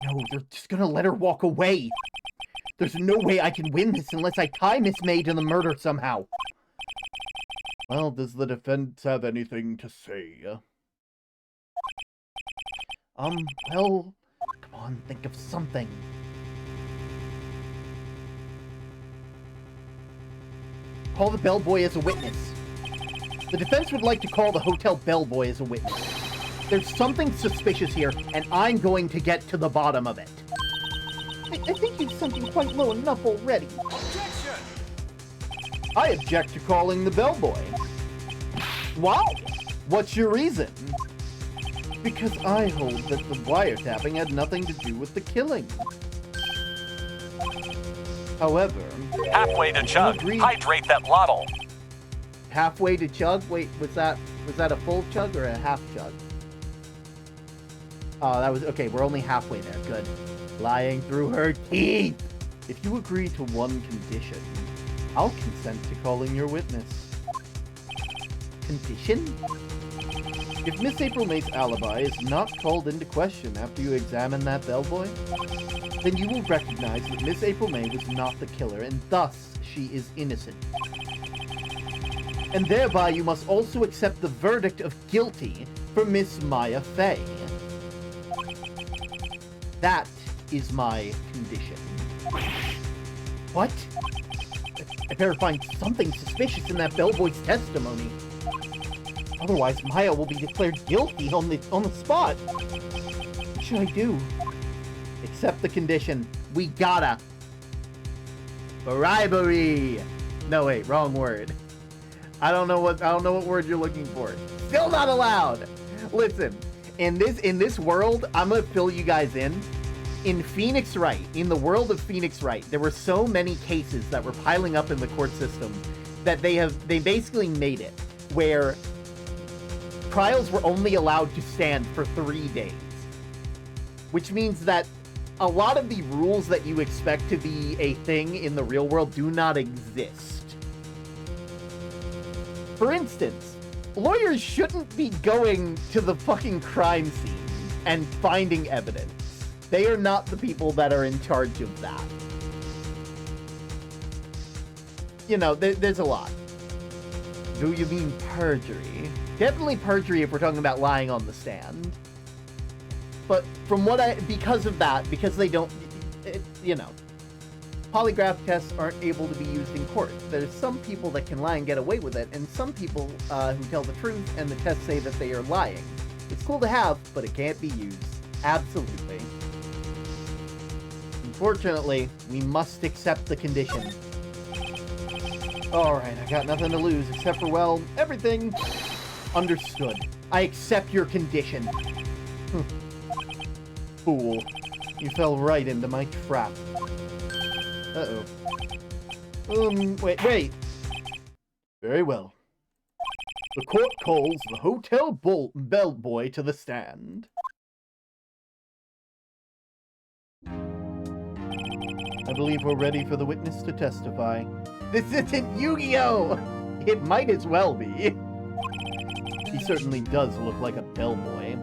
No, they're just gonna let her walk away. There's no way I can win this unless I tie Miss May to the murder somehow. Well, does the defense have anything to say? Well, come on, think of something. Call the bellboy as a witness. The defense would like to call the hotel bellboy as a witness. There's something suspicious here, and I'm going to get to the bottom of it. I think you've something quite low enough already. Objection! I object to calling the bellboy. Wow! What's your reason? Because I hold that the wiretapping had nothing to do with the killing. However... Halfway to chug. Hydrate that Lotl. Halfway to chug? Wait, was that a full chug or a half chug? Oh, that was... Okay, we're only halfway there. Good. Lying through her teeth! If you agree to one condition, I'll consent to calling your witness. Condition? If Miss April May's alibi is not called into question after you examine that bellboy, then you will recognize that Miss April May was not the killer, and thus she is innocent. And thereby you must also accept the verdict of guilty for Miss Maya Fey. That is my condition. What? I better find something suspicious in that bellboy's testimony. Otherwise, Maya will be declared guilty on the spot. What should I do? Accept the condition. We gotta. Bribery. No, wait, wrong word. I don't know what word you're looking for. Still not allowed. Listen, in this world, I'm gonna fill you guys in. In Phoenix Wright, in the world of Phoenix Wright, there were so many cases that were piling up in the court system that they basically made it where trials were only allowed to stand for 3 days. Which means that a lot of the rules that you expect to be a thing in the real world do not exist. For instance, lawyers shouldn't be going to the fucking crime scene and finding evidence. They are not the people that are in charge of that. You know, there's a lot. Do you mean perjury? Definitely perjury if we're talking about lying on the stand. But from what because they don't, you know, polygraph tests aren't able to be used in court. There's some people that can lie and get away with it, and some people who tell the truth and the tests say that they are lying. It's cool to have, but it can't be used. Absolutely. Unfortunately, we must accept the condition. Alright, I got nothing to lose except for, well, everything. Understood. I accept your condition. Fool. You fell right into my trap. Uh-oh. Wait. Very well. The court calls the hotel bellboy to the stand. I believe we're ready for the witness to testify. This isn't Yu-Gi-Oh! It might as well be. He certainly does look like a bellboy.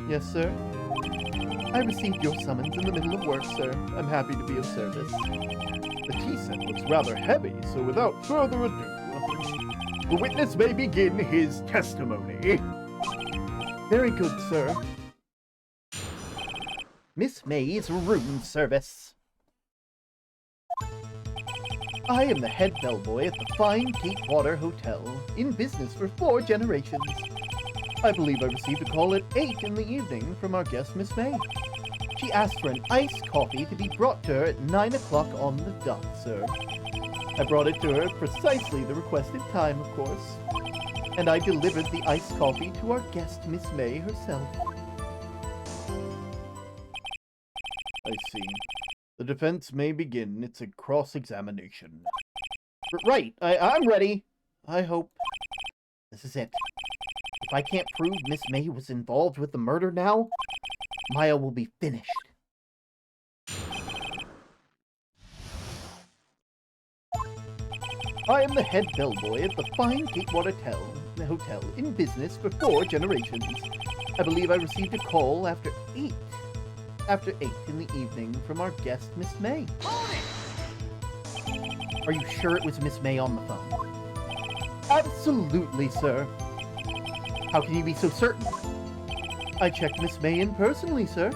Yes, sir? I received your summons in the middle of work, sir. I'm happy to be of service. The tea set looks rather heavy, so without further ado, the witness may begin his testimony. Very good, sir. Miss May's room service. I am the head bellboy at the fine Deepwater Hotel, in business for 4 generations. I believe I received a call at 8 in the evening from our guest, Miss May. She asked for an iced coffee to be brought to her at 9 o'clock on the dot, sir. I brought it to her at precisely the requested time, of course. And I delivered the iced coffee to our guest, Miss May herself. I see. The defense may begin its cross-examination. Right, I'm ready. I hope. This is it. The If I can't prove Miss May was involved with the murder now, Maya will be finished. I am the head bellboy at the fine Gatewater Hotel, in business for 4 generations. I believe I received a call after 8 in the evening from our guest, Miss May. Are you sure it was Miss May on the phone? Absolutely, sir. How can you be so certain? I checked Miss May in personally, sir.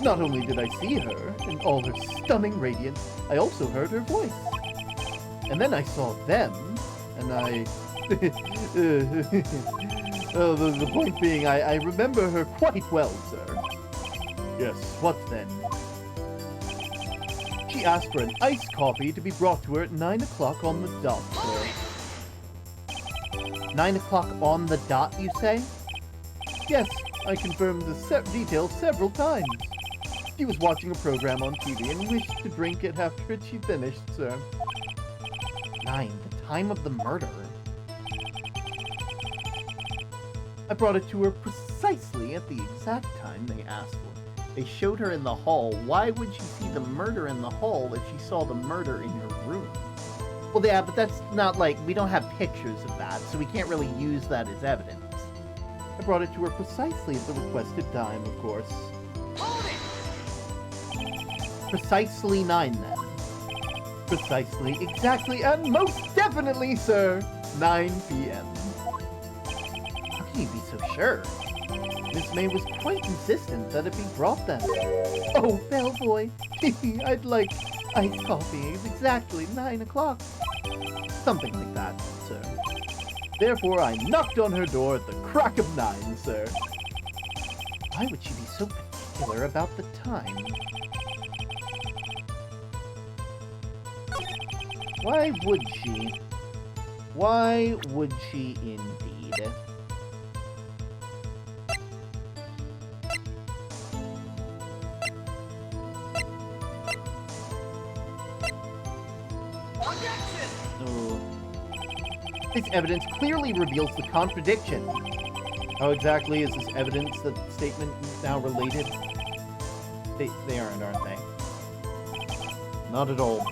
Not only did I see her in all her stunning radiance, I also heard her voice. And then I saw them, and I... the point being, I remember her quite well, sir. Yes, what then? She asked for an iced coffee to be brought to her at 9 o'clock on the dot, sir. 9 o'clock on the dot, you say? Yes, I confirmed the details several times. She was watching a program on TV and wished to drink it after she finished, sir. 9, the time of the murder. I brought it to her precisely at the exact time they asked for. They showed her in the hall. Why would she see the murder in the hall if she saw the murder in her room? Well, yeah, but that's not like, we don't have pictures of that, so we can't really use that as evidence. I brought it to her precisely at the requested time, of course. Precisely 9, then. Precisely, exactly, and most definitely, sir, 9 p.m. How can you be so sure? Miss May was quite insistent that it be brought then. Oh, bellboy, I'd like iced coffee. It's exactly 9 o'clock. Something like that, sir. Therefore, I knocked on her door at the crack of 9, sir. Why would she be so particular about the time? Why would she? Why would she indeed? Oh. This evidence clearly reveals the contradiction. How exactly is this evidence that the statement is now related? They aren't they? Not at all.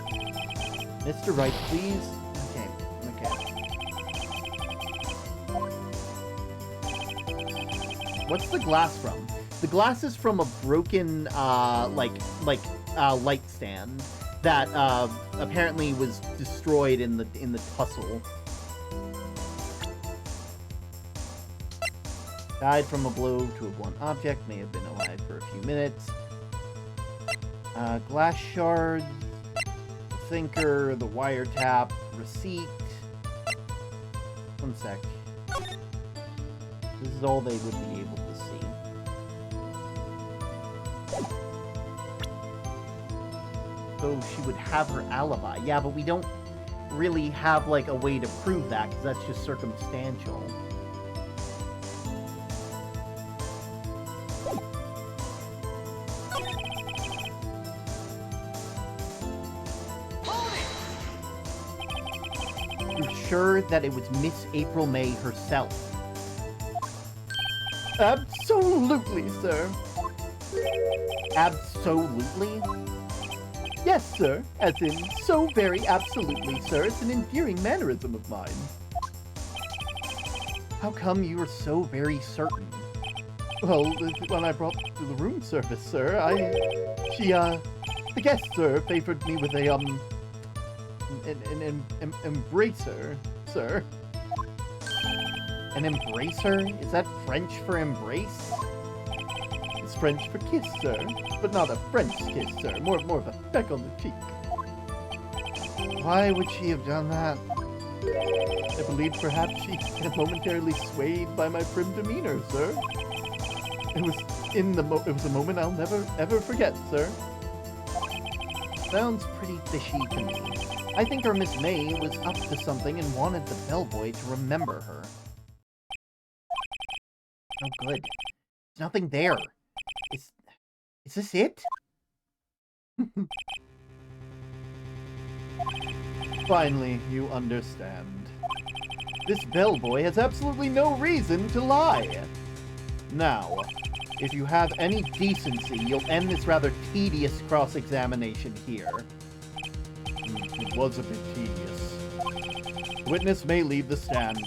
Mr. Wright, please. Okay. What's the glass from? The glass is from a broken, light stand that apparently was destroyed in the tussle. Died from a blow to a blunt object. May have been alive for a few minutes. Glass shards. Thinker, the wiretap, receipt. One sec. This is all they would be able to see. So she would have her alibi. Yeah, but we don't really have, like, a way to prove that, because that's just circumstantial. Sure that it was Miss April May herself? Absolutely, sir. Absolutely? Yes, sir. As in, so very absolutely, sir. It's an endearing mannerism of mine. How come you were so very certain? Well, when I brought to the room service, sir, the guest, sir, favored me with a, an embracer, sir. An embracer? Is that French for embrace? It's French for kiss, sir, but not a French kiss, sir. More of a peck on the cheek. Why would she have done that? I believe perhaps she had momentarily swayed by my prim demeanor, sir. It was a moment I'll never ever forget, sir. Sounds pretty fishy to me. I think our Miss May was up to something and wanted the bellboy to remember her. Oh, good. There's nothing there. Is this it? Finally, you understand. This bellboy has absolutely no reason to lie. Now, if you have any decency, you'll end this rather tedious cross-examination here. It was a bit tedious. The witness may leave the stand.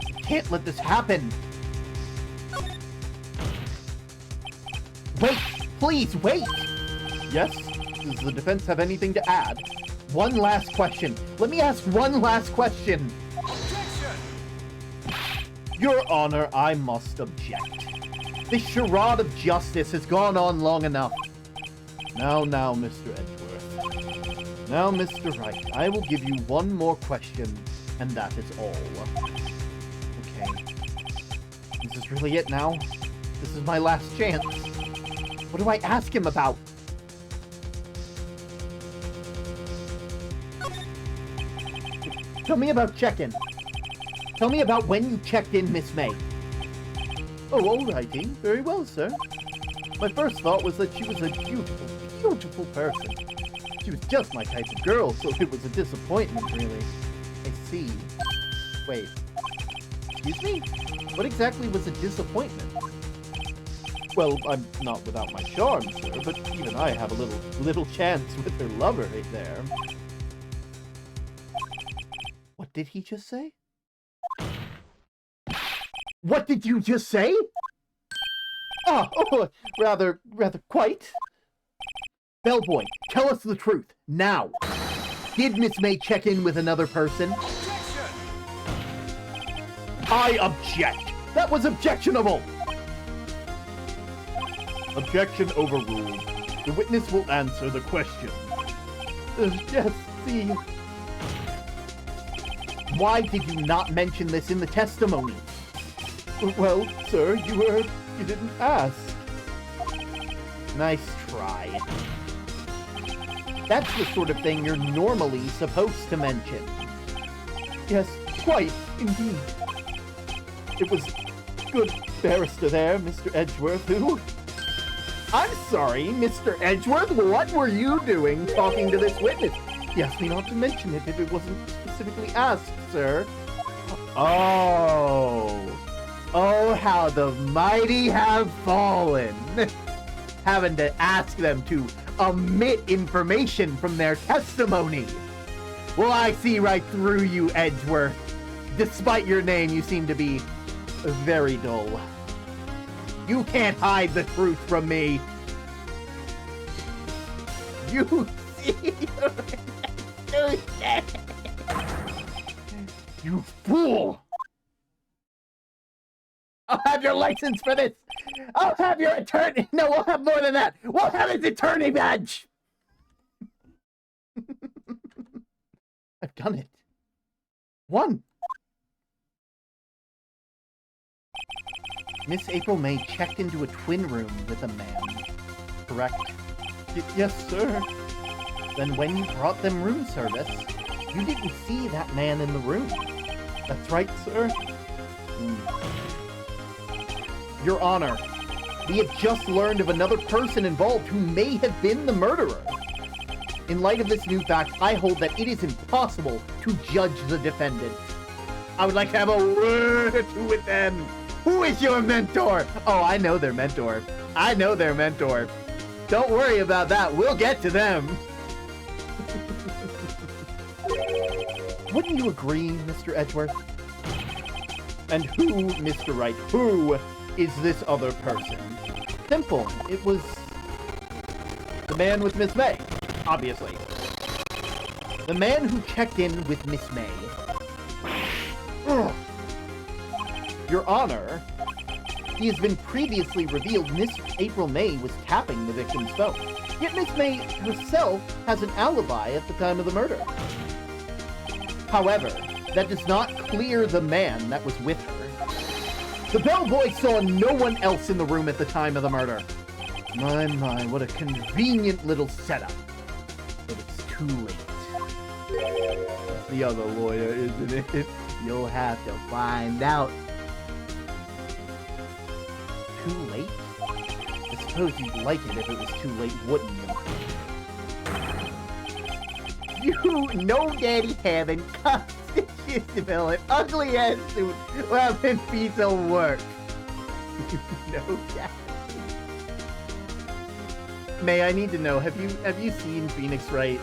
You can't let this happen! Wait! Please, wait! Yes? Does the defense have anything to add? One last question. Let me ask one last question. Objection! Your Honor, I must object. This charade of justice has gone on long enough. Now, Mr. Edgeworth. Now, Mr. Wright, I will give you one more question, and that is all. Okay. This is really it now? This is my last chance. What do I ask him about? Tell me about check-in. Tell me about when you checked in, Miss May. Oh, alrighty. Very well, sir. My first thought was that she was a beautiful, beautiful person. She was just my type of girl, so it was a disappointment, really. I see. Wait. Excuse me? What exactly was a disappointment? Well, I'm not without my charm, sir, but even I have a little chance with her lover right there. What did he just say? What did you just say? Oh, rather quite. Bellboy, tell us the truth, now. Did Miss May check in with another person? Objection! I object! That was objectionable! Objection overruled. The witness will answer the question. Yes, see. Why did you not mention this in the testimony? Well, sir, you didn't ask. Nice try. That's the sort of thing you're normally supposed to mention. Yes, quite, indeed. It was good barrister there, Mr. Edgeworth, who... I'm sorry, Mr. Edgeworth, what were you doing talking to this witness? He asked me not to mention it if it wasn't specifically asked, sir. Oh, how the mighty have fallen. Having to ask them to omit information from their testimony. Well, I see right through you, Edgeworth. Despite your name, you seem to be very dull. You can't hide the truth from me. You see? You fool! I'll have your license for this! I'll have your attorney! No, we'll have more than that! We'll have his attorney badge! I've done it. One. Miss April May checked into a twin room with a man. Correct? Yes, sir. Then when you brought them room service, you didn't see that man in the room. That's right, sir. Your Honor, we have just learned of another person involved who may have been the murderer. In light of this new fact, I hold that it is impossible to judge the defendant. I would like to have a word or two with them. Who is your mentor? Oh, I know their mentor. I know their mentor. Don't worry about that. We'll get to them. Wouldn't you agree, Mr. Edgeworth? And who, Mr. Wright, who is this other person? Simple. It was the man with Miss May, obviously. The man who checked in with Miss May. Ugh. Your Honor, he has been previously revealed Miss April May was tapping the victim's phone. Yet Miss May herself has an alibi at the time of the murder. However, that does not clear the man that was with her. The bellboy saw no one else in the room at the time of the murder. My, what a convenient little setup. But it's too late. The other lawyer, isn't it? You'll have to find out. Too late? I suppose you'd like it if it was too late, wouldn't you? You know Daddy haven't cussed. Isabel, an ugly ass suit. Well, then piece of work. No doubt. May, I need to know, have you seen Phoenix Wright?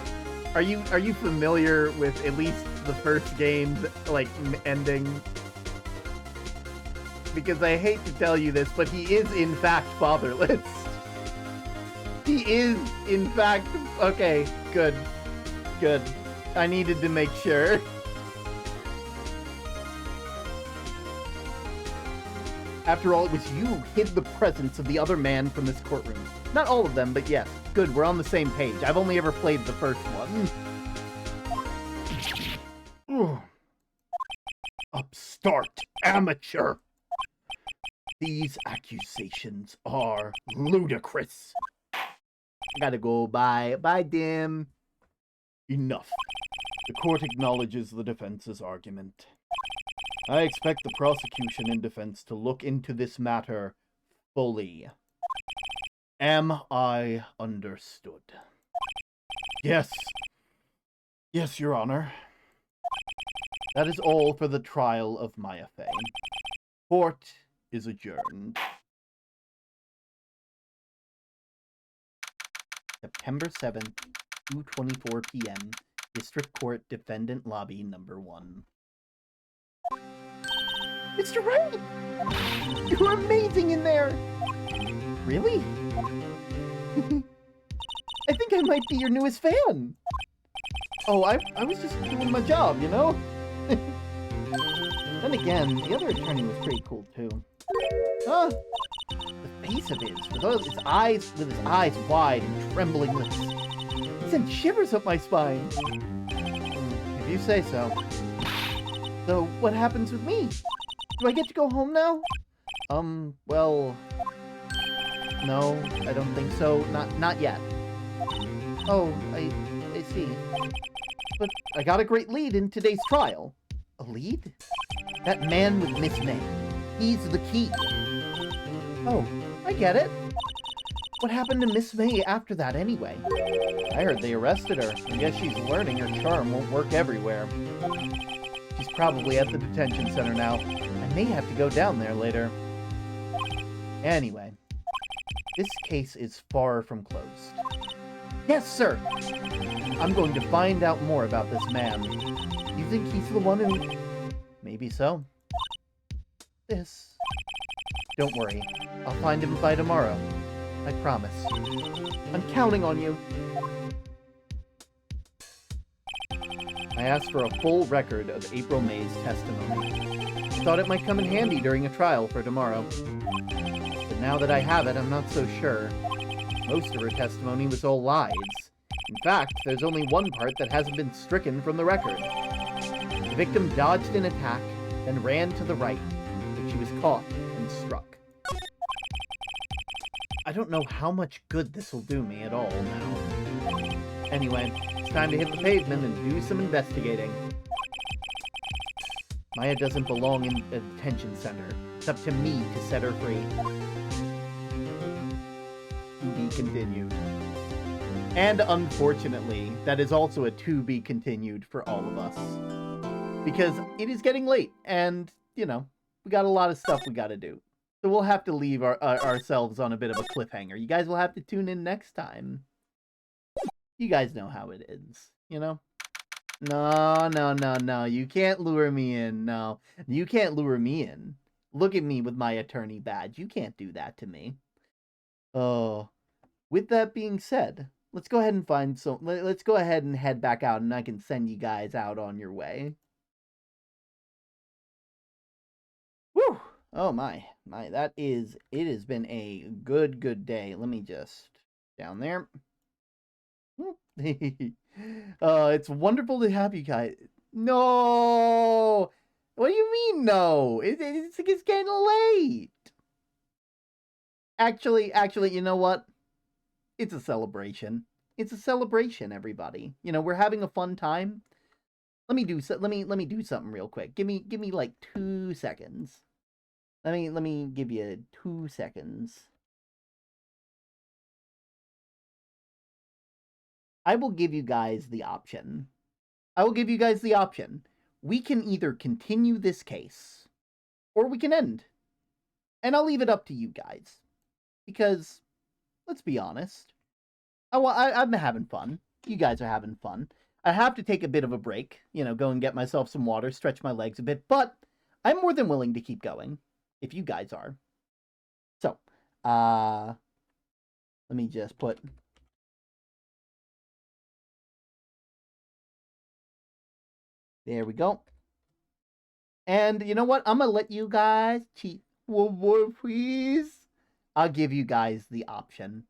Are you familiar with at least the first game's like ending? Because I hate to tell you this, but he is in fact fatherless. He is in fact okay, good. I needed to make sure. After all, it was you who hid the presence of the other man from this courtroom. Not all of them, but yes. Good, we're on the same page. I've only ever played the first one. Upstart amateur! These accusations are ludicrous. Gotta go, bye. Bye, Dim. Enough. The court acknowledges the defense's argument. I expect the prosecution and defense to look into this matter fully. Am I understood? Yes. Yes, Your Honor. That is all for the trial of Maya Fey. Court is adjourned. September 7th, 2:24 p.m. District Court Defendant Lobby Number 1. Mr. Wright! You're amazing in there! Really? I think I might be your newest fan! Oh, I was just doing my job, you know? Then again, the other attorney was pretty cool, too. The face of his, with his eyes wide and trembling lips. He sent shivers up my spine. If you say so. So, what happens with me? Do I get to go home now? Well... No, I don't think so. Not yet. Oh, I see. But I got a great lead in today's trial. A lead? That man with Miss May. He's the key. Oh, I get it. What happened to Miss May after that anyway? I heard they arrested her. I guess she's learning her charm won't work everywhere. She's probably at the detention center now. I may have to go down there later. Anyway, this case is far from closed. Yes, sir! I'm going to find out more about this man. You think he's the one who... Maybe so. This... Don't worry. I'll find him by tomorrow. I promise. I'm counting on you. I asked for a full record of April May's testimony. Thought it might come in handy during a trial for tomorrow. But now that I have it, I'm not so sure. Most of her testimony was all lies. In fact, there's only one part that hasn't been stricken from the record. The victim dodged an attack, then ran to the right, but she was caught and struck. I don't know how much good this will do me at all now. Anyway, it's time to hit the pavement and do some investigating. Maya doesn't belong in a detention center. It's up to me to set her free. To be continued. And unfortunately, that is also a to be continued for all of us. Because it is getting late, and, you know, we got a lot of stuff we gotta do. So we'll have to leave ourselves on a bit of a cliffhanger. You guys will have to tune in next time. You guys know how it is, you know? No. You can't lure me in. No. You can't lure me in. Look at me with my attorney badge. You can't do that to me. Oh. With that being said, let's go ahead and let's go ahead and head back out, and I can send you guys out on your way. Whew. Oh my. It has been a good day. Let me just, down there. It's wonderful to have you guys. No! What do you mean, no? It's getting late. Actually, you know what? It's a celebration. It's a celebration, everybody. You know, we're having a fun time. Let me do something real quick. Give me like 2 seconds. Let me give you 2 seconds. I will give you guys the option. we can either continue this case or we can end. And I'll leave it up to you guys. Because, let's be honest, I'm having fun. You guys are having fun. I have to take a bit of a break, go and get myself some water, stretch my legs a bit, but I'm more than willing to keep going, if you guys are. So, let me just put... There we go. And you know what? I'm gonna let you guys cheat. One more, please. I'll give you guys the option.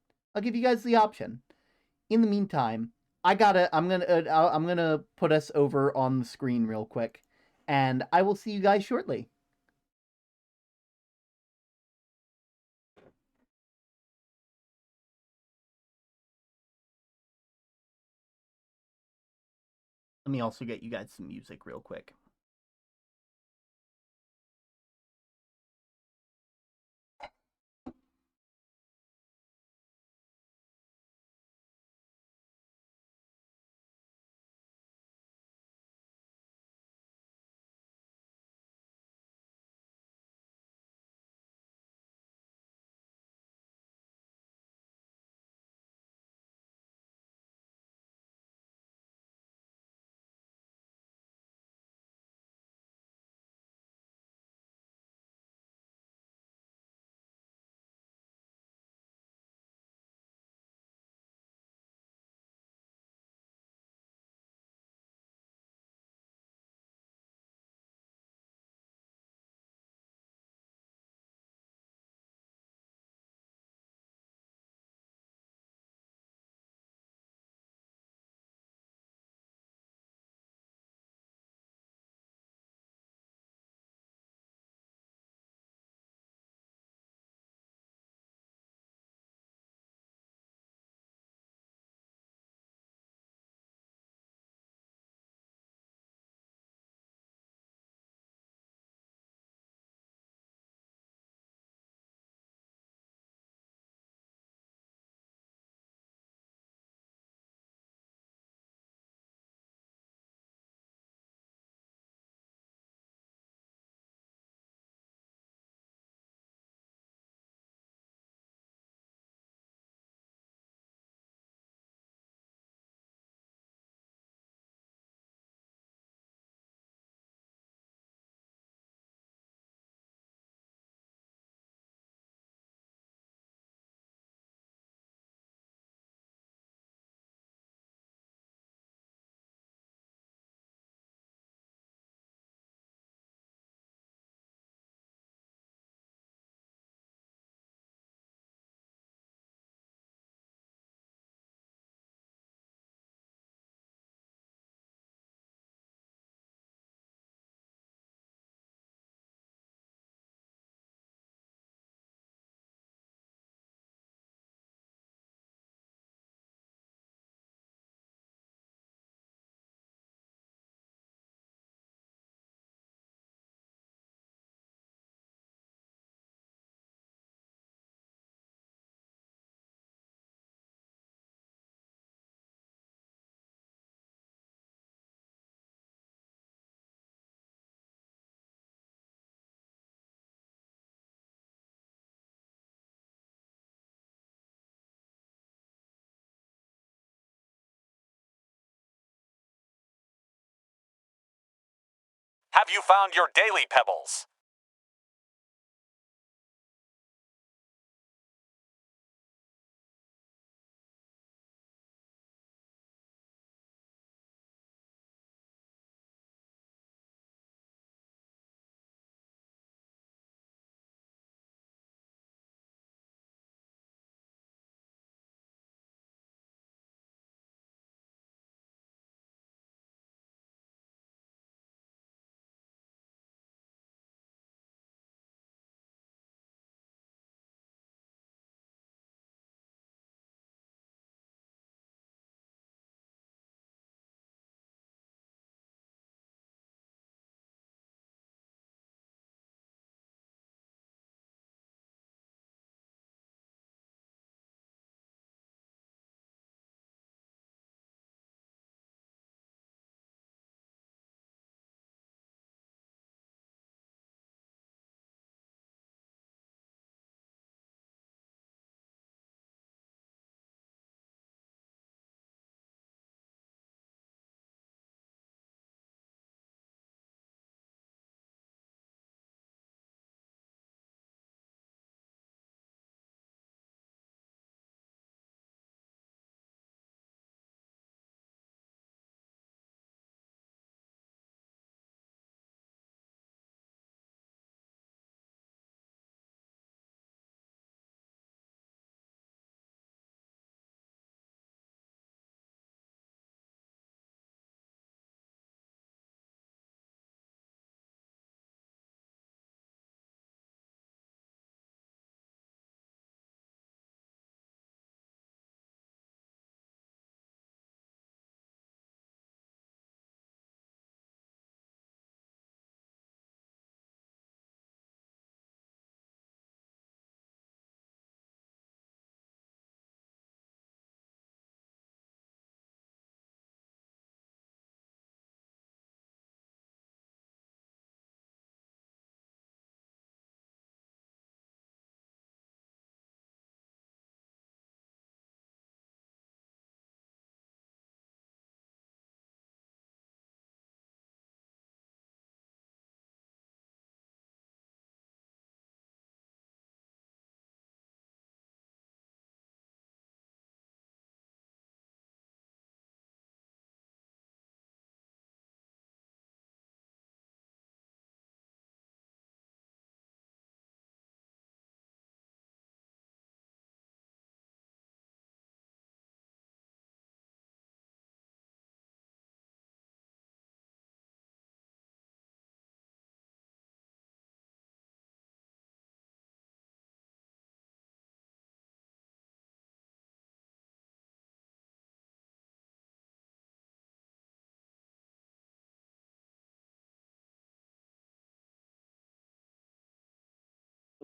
In the meantime, I'm gonna put us over on the screen real quick, and I will see you guys shortly. Let me also get you guys some music real quick. Have you found your daily pebbles?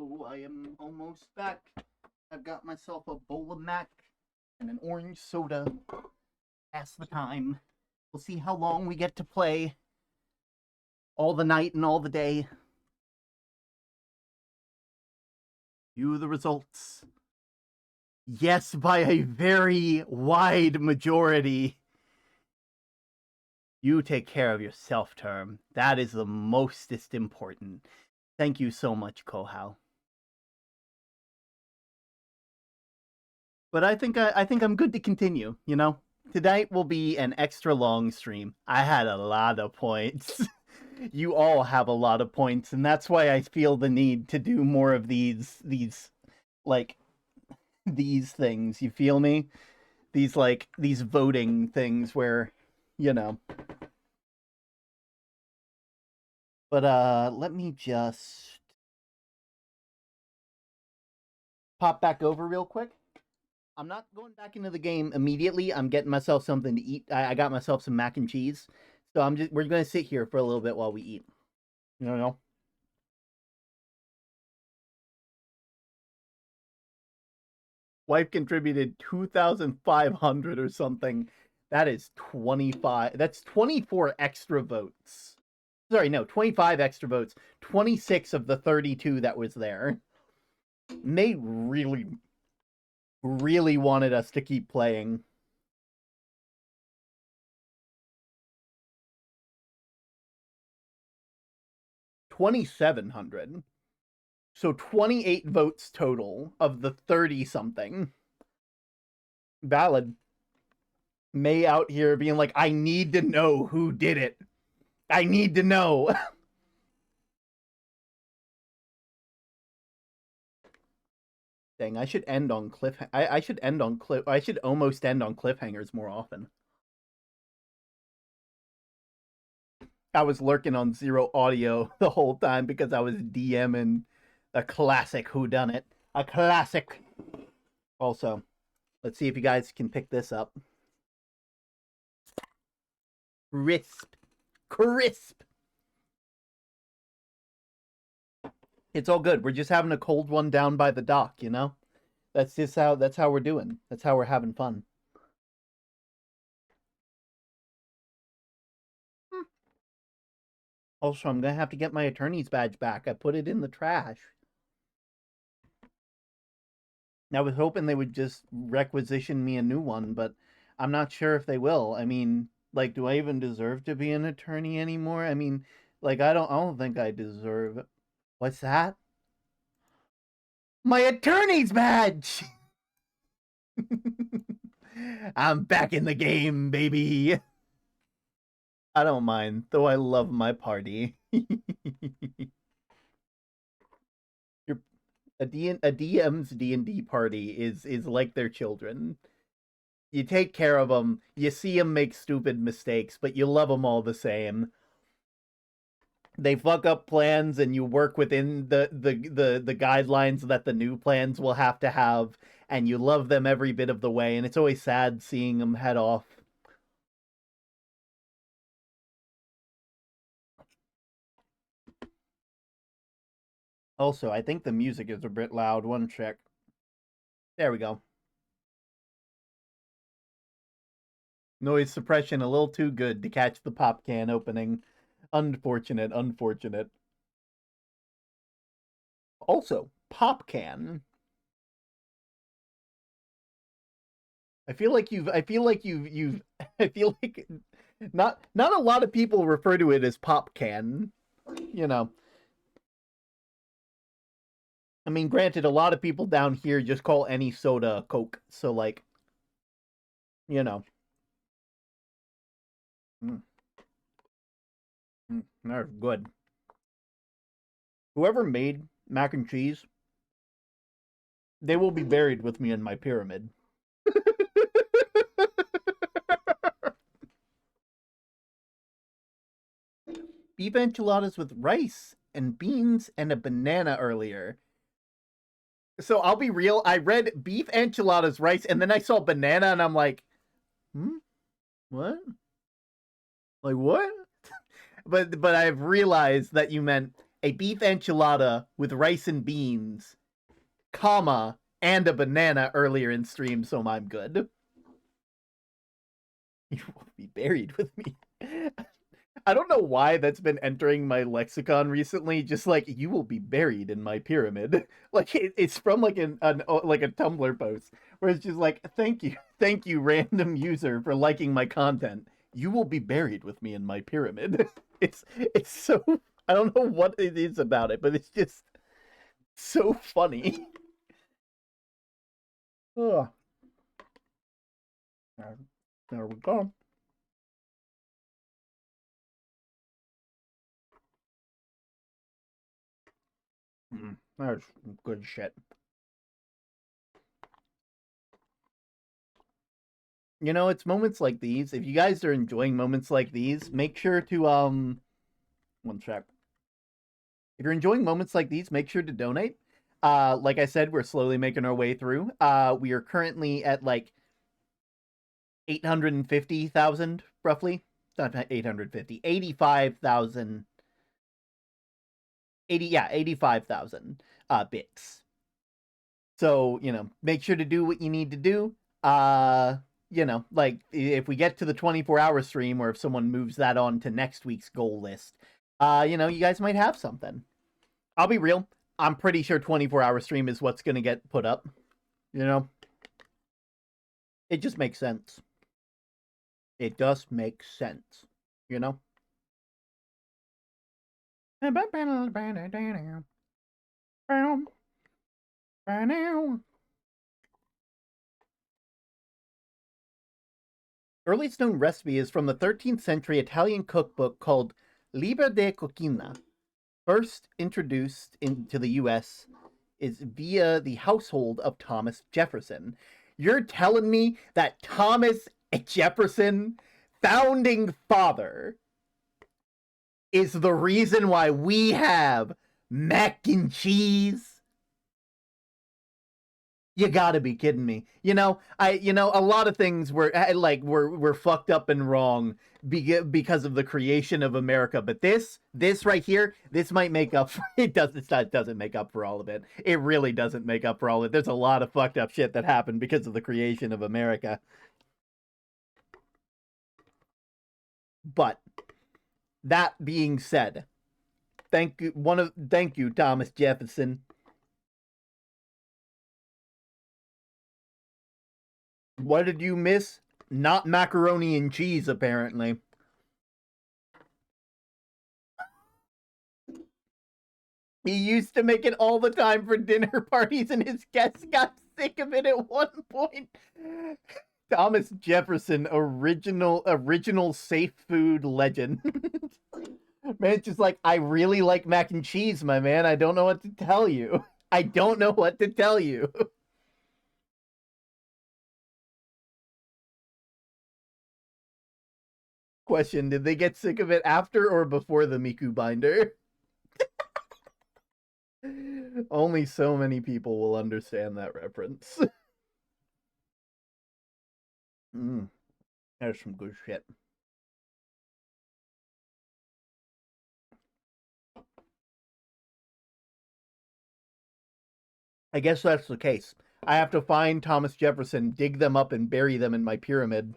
Oh, I am almost back. I've got myself a bowl of mac and an orange soda. Pass the time. We'll see how long we get to play. All the night and all the day. View the results. Yes, by a very wide majority. You take care of yourself, Term. That is the mostest important. Thank you so much, Kohao. But I think I'm good to continue, you know? Tonight will be an extra long stream. I had a lot of points. You all have a lot of points, and that's why I feel the need to do more of these things. You feel me? These voting things where, you know. But let me just pop back over real quick. I'm not going back into the game immediately. I'm getting myself something to eat. I got myself some mac and cheese. So we're going to sit here for a little bit while we eat. You know? Wife contributed 2,500 or something. That is 25. That's 24 extra votes. Sorry, no, 25 extra votes. 26 of the 32 that was there. And they really, really wanted us to keep playing. $2,700. So 28 votes total of the 30-something. Valid. May out here being like, I need to know who did it. I need to know. Dang, I should end on I should almost end on cliffhangers more often. I was lurking on zero audio the whole time because I was DMing a classic whodunit. A classic. Also, let's see if you guys can pick this up. Crisp. Crisp. It's all good. We're just having a cold one down by the dock, you know? That's how we're doing. That's how we're having fun. Also, I'm gonna have to get my attorney's badge back. I put it in the trash. I was hoping they would just requisition me a new one, but I'm not sure if they will. I mean, like, do I even deserve to be an attorney anymore? I mean, like, I don't think I deserve it. What's that? My attorney's badge! I'm back in the game, baby! I don't mind, though I love my party. A DM's D&D party is like their children. You take care of them, you see them make stupid mistakes, but you love them all the same. They fuck up plans, and you work within the guidelines that the new plans will have to have, and you love them every bit of the way, and it's always sad seeing them head off. Also, I think the music is a bit loud. One check. There we go. Noise suppression a little too good to catch the pop can opening. Unfortunate, unfortunate. Also, pop can. I feel like not a lot of people refer to it as pop can, you know. I mean, granted, a lot of people down here just call any soda Coke, so, like, you know. They're good. Whoever made mac and cheese, they will be buried with me in my pyramid. Beef enchiladas with rice and beans and a banana earlier. So I'll be real, I read beef enchiladas, rice, and then I saw banana, and I'm like, what? Like, what? But I've realized that you meant a beef enchilada with rice and beans, comma, and a banana earlier in stream, so I'm good. You will be buried with me. I don't know why that's been entering my lexicon recently. Just like, you will be buried in my pyramid. Like it's from like like a Tumblr post where it's just like, thank you, random user for liking my content. You will be buried with me in my pyramid. It's so, I don't know what it is about it, but it's just so funny. Ugh. There we go. That's good shit. You know, it's moments like these. If you guys are enjoying moments like these, make sure to one sec. If you're enjoying moments like these, make sure to donate. Like I said, we're slowly making our way through. We are currently at like 850,000 roughly. Not 850, 85,000. 85,000 bits. So, you know, make sure to do what you need to do. You know, like if we get to the 24-hour stream, or if someone moves that on to next week's goal list, you know, you guys might have something. I'll be real. I'm pretty sure 24-hour stream is what's going to get put up. You know? It just makes sense. It does make sense. You know? Earliest known recipe is from the 13th century Italian cookbook called Liber de Cucina. First introduced into the U.S. is via the household of Thomas Jefferson. You're telling me that Thomas Jefferson, founding father, is the reason why we have mac and cheese? You gotta be kidding me. You know, a lot of things were were fucked up and wrong because of the creation of America. But this right here, this might make up for it. Doesn't make up for all of it. It really doesn't make up for all of it. There's a lot of fucked up shit that happened because of the creation of America. But that being said, thank you, Thomas Jefferson. What did you miss? Not macaroni and cheese, apparently. He used to make it all the time for dinner parties, and his guests got sick of it at one point. Thomas Jefferson, original safe food legend. Man, it's just like, I really like mac and cheese, my man. I don't know what to tell you. I don't know what to tell you. Question, did they get sick of it after or before the Miku binder? Only so many people will understand that reference. There's some good shit. I guess that's the case. I have to find Thomas Jefferson, dig them up, and bury them in my pyramid.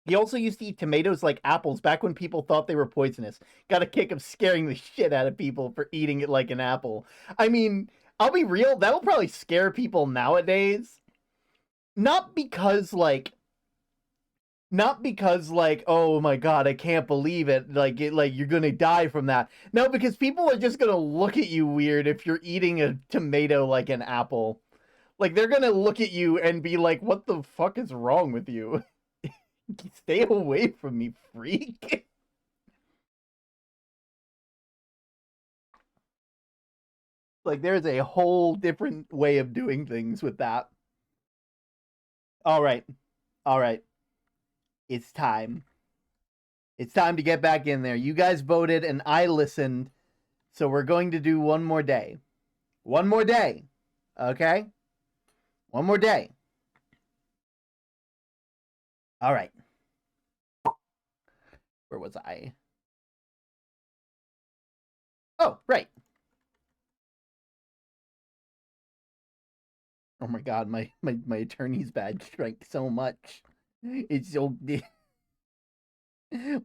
He also used to eat tomatoes like apples back when people thought they were poisonous. Got a kick of scaring the shit out of people for eating it like an apple. I mean, I'll be real, that'll probably scare people nowadays. Not because, like, oh my god, I can't believe it, like you're gonna die from that. No, because people are just gonna look at you weird if you're eating a tomato like an apple. Like, they're gonna look at you and be like, what the fuck is wrong with you? Stay away from me, freak. Like, there's a whole different way of doing things with that. All right. It's time. It's time to get back in there. You guys voted and I listened. So we're going to do one more day. One more day. Okay? One more day. All right. Where was I? Oh, right. Oh my god, my attorney's badge shrank so much. It's so...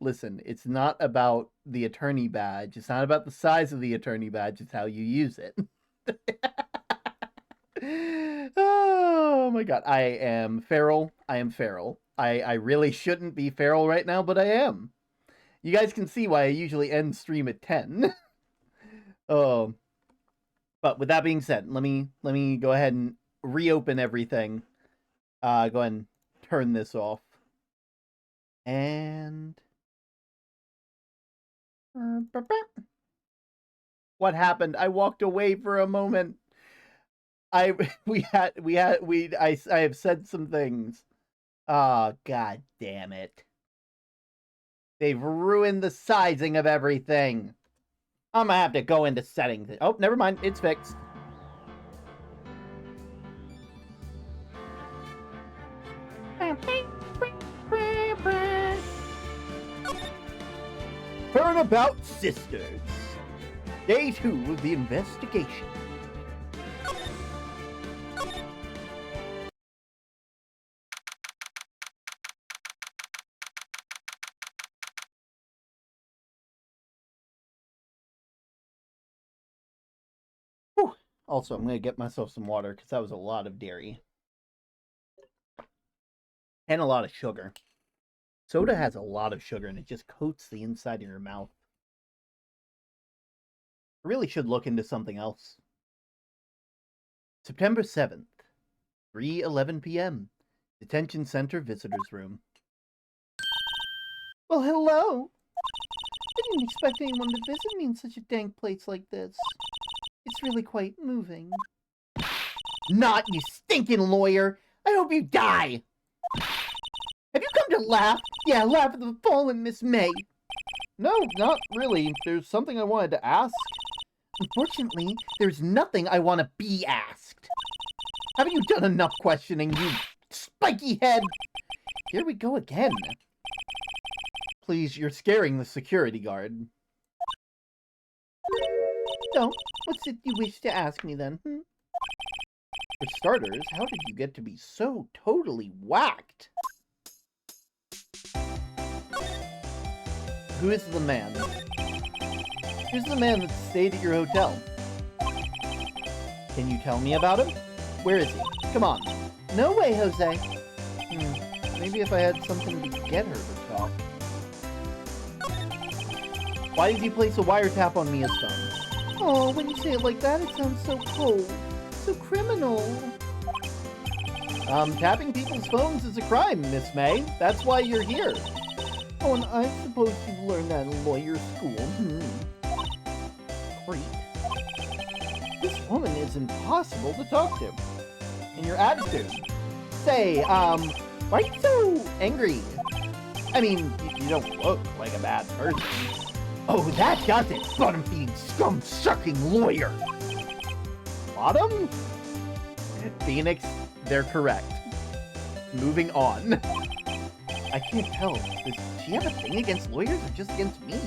Listen, it's not about the attorney badge. It's not about the size of the attorney badge. It's how you use it. Oh my god. I am feral. I am feral. I really shouldn't be feral right now, but I am. You guys can see why I usually end stream at 10. Oh. But with that being said, let me go ahead and reopen everything. Go ahead and turn this off. And what happened? I walked away for a moment. I have said some things. Oh, god damn it. They've ruined the sizing of everything. I'm gonna have to go into settings. Oh, never mind. It's fixed. Turnabout Sisters. Day 2 of the investigation. Whew. Also, I'm going to get myself some water because that was a lot of dairy. And a lot of sugar. Soda has a lot of sugar and it just coats the inside of your mouth. I really should look into something else. September 7th, 3:11 p.m. Detention Center Visitors Room. Well, hello. I didn't expect anyone to visit me in such a dank place like this. It's really quite moving. Not, you stinking lawyer! I hope you die! Have you come to laugh? Yeah, laugh at the fallen Miss May. No, not really. There's something I wanted to ask. Unfortunately, there's nothing I want to be asked. Haven't you done enough questioning, you spiky head? Here we go again. Please, you're scaring the security guard. So, what's it you wish to ask me then? For starters, how did you get to be so totally whacked? Who is the man? Who's the man that stayed at your hotel? Can you tell me about him? Where is he? Come on. No way, Jose. Maybe if I had something to get her to talk. Why did you place a wiretap on Mia's phone? Oh, when you say it like that, it sounds so cold. So criminal. Tapping people's phones is a crime, Miss May. That's why you're here. Oh, and I suppose you've learned that in lawyer school. Creep. This woman is impossible to talk to. And your attitude. Say, why are you so angry? I mean, you don't look like a bad person. Oh, that does it, bottom-feeding, scum-sucking lawyer! Bottom? Phoenix, they're correct. Moving on. I can't tell. Does she have a thing against lawyers or just against me?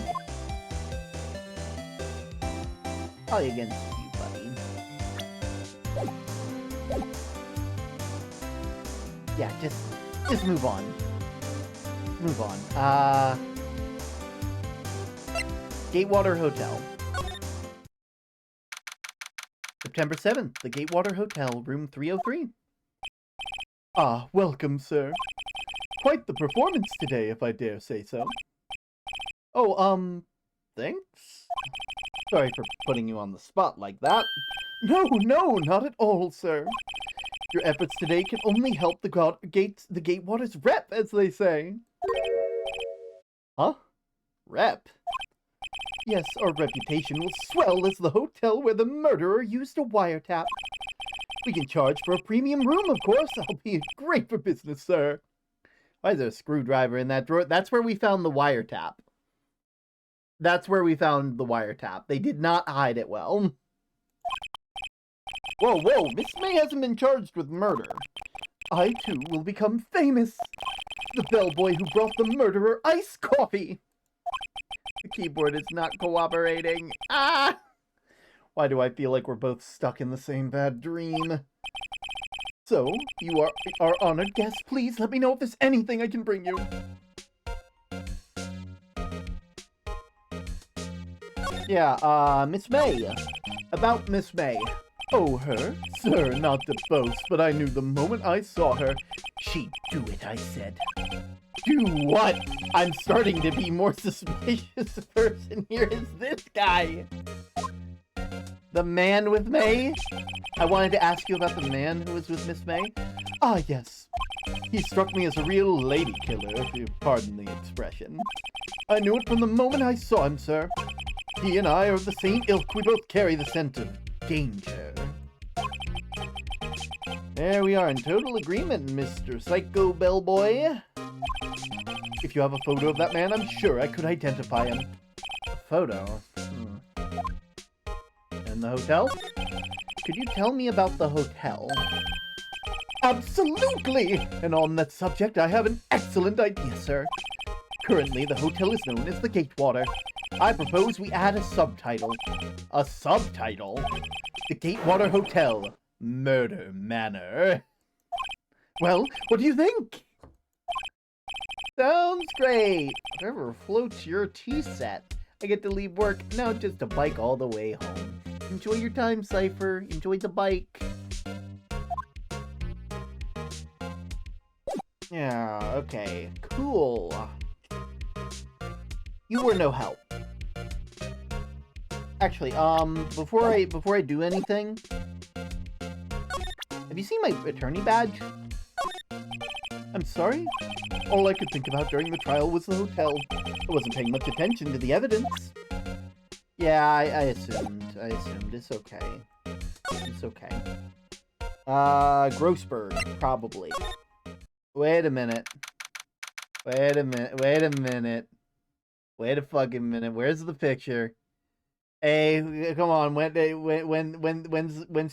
Probably against you, buddy. Yeah, just move on. Move on. Gatewater Hotel. September 7th, the Gatewater Hotel, room 303. Ah, welcome, sir. Quite the performance today, if I dare say so. Oh, thanks? Sorry for putting you on the spot like that. No, not at all, sir. Your efforts today can only help the Gatewater's rep, as they say. Huh? Rep? Yes, our reputation will swell as the hotel where the murderer used a wiretap. We can charge for a premium room, of course. I'll be great for business, sir. Why is there a screwdriver in that drawer? That's where we found the wiretap. That's where we found the wiretap. They did not hide it well. Whoa, Miss May hasn't been charged with murder. I, too, will become famous. The bellboy who brought the murderer iced coffee. The keyboard is not cooperating. Ah! Why do I feel like we're both stuck in the same bad dream? So, you are our honored guest. Please let me know if there's anything I can bring you. Yeah, Miss May. About Miss May. Oh, her? Sir, not to boast, but I knew the moment I saw her. She'd do it, I said. Do what? I'm starting to be more suspicious person here is this guy. The man with May? I wanted to ask you about the man who was with Miss May. Ah, yes. He struck me as a real lady killer, if you pardon the expression. I knew it from the moment I saw him, sir. He and I are of the same ilk. We both carry the scent of danger. There we are in total agreement, Mr. Psycho Bellboy. If you have a photo of that man, I'm sure I could identify him. A photo? And the hotel? Could you tell me about the hotel? Absolutely! And on that subject, I have an excellent idea, sir. Currently, the hotel is known as the Gatewater. I propose we add a subtitle. A subtitle? The Gatewater Hotel. Murder Manor. Well, what do you think? Sounds great. Whatever floats your tea set. I get to leave work now just to bike all the way home. Enjoy your time, Cypher. Enjoy the bike. Yeah, okay. Cool. You were no help. Actually, before I do anything, have you seen my attorney badge? I'm sorry? All I could think about during the trial was the hotel. I wasn't paying much attention to the evidence. Yeah, I assumed. It's okay. It's okay. Grossberg, probably. Wait a minute. Wait a fucking minute. Where's the picture? Hey, come on. When's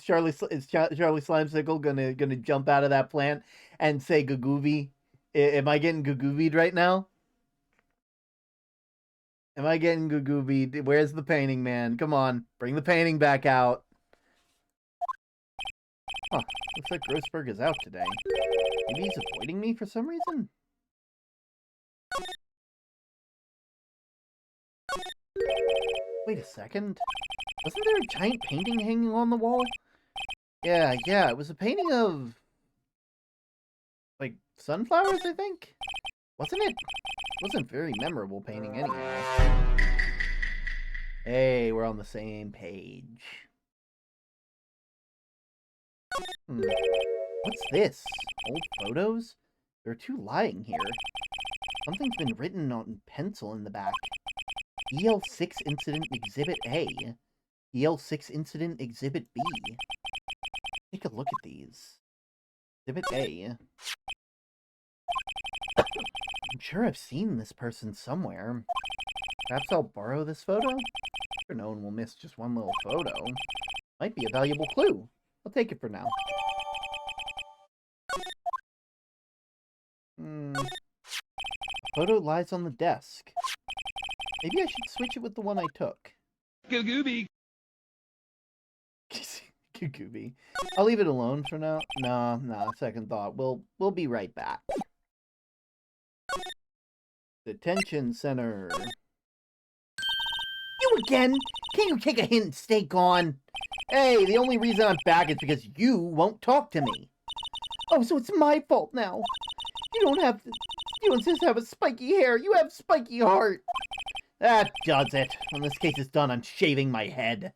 Charlie Slimesicle gonna jump out of that plant and say Gagooby? Am I getting Gagoobied right now? Am I getting Gagoobied? Where's the painting, man? Come on, bring the painting back out. Huh, looks like Grossberg is out today. Maybe he's avoiding me for some reason? Wait a second. Wasn't there a giant painting hanging on the wall? Yeah, it was a painting of... like, sunflowers, I think? Wasn't it? Wasn't a very memorable painting anyhow. Hey, we're on the same page. What's this? Old photos? There are two lying here. Something's been written on pencil in the back. EL6 Incident Exhibit A. EL6 Incident Exhibit B. Take a look at these. Exhibit A. I'm sure I've seen this person somewhere. Perhaps I'll borrow this photo? Sure, no one will miss just one little photo. Might be a valuable clue. I'll take it for now. The photo lies on the desk. Maybe I should switch it with the one I took. Gagooby. Gagooby. I'll leave it alone for now. Nah, second thought. We'll be right back. Detention center. You again? Can you take a hint and stay gone? Hey, the only reason I'm back is because you won't talk to me. Oh, so it's my fault now. You don't just have a spiky hair. You have spiky heart. That does it. When this case is done, I'm shaving my head.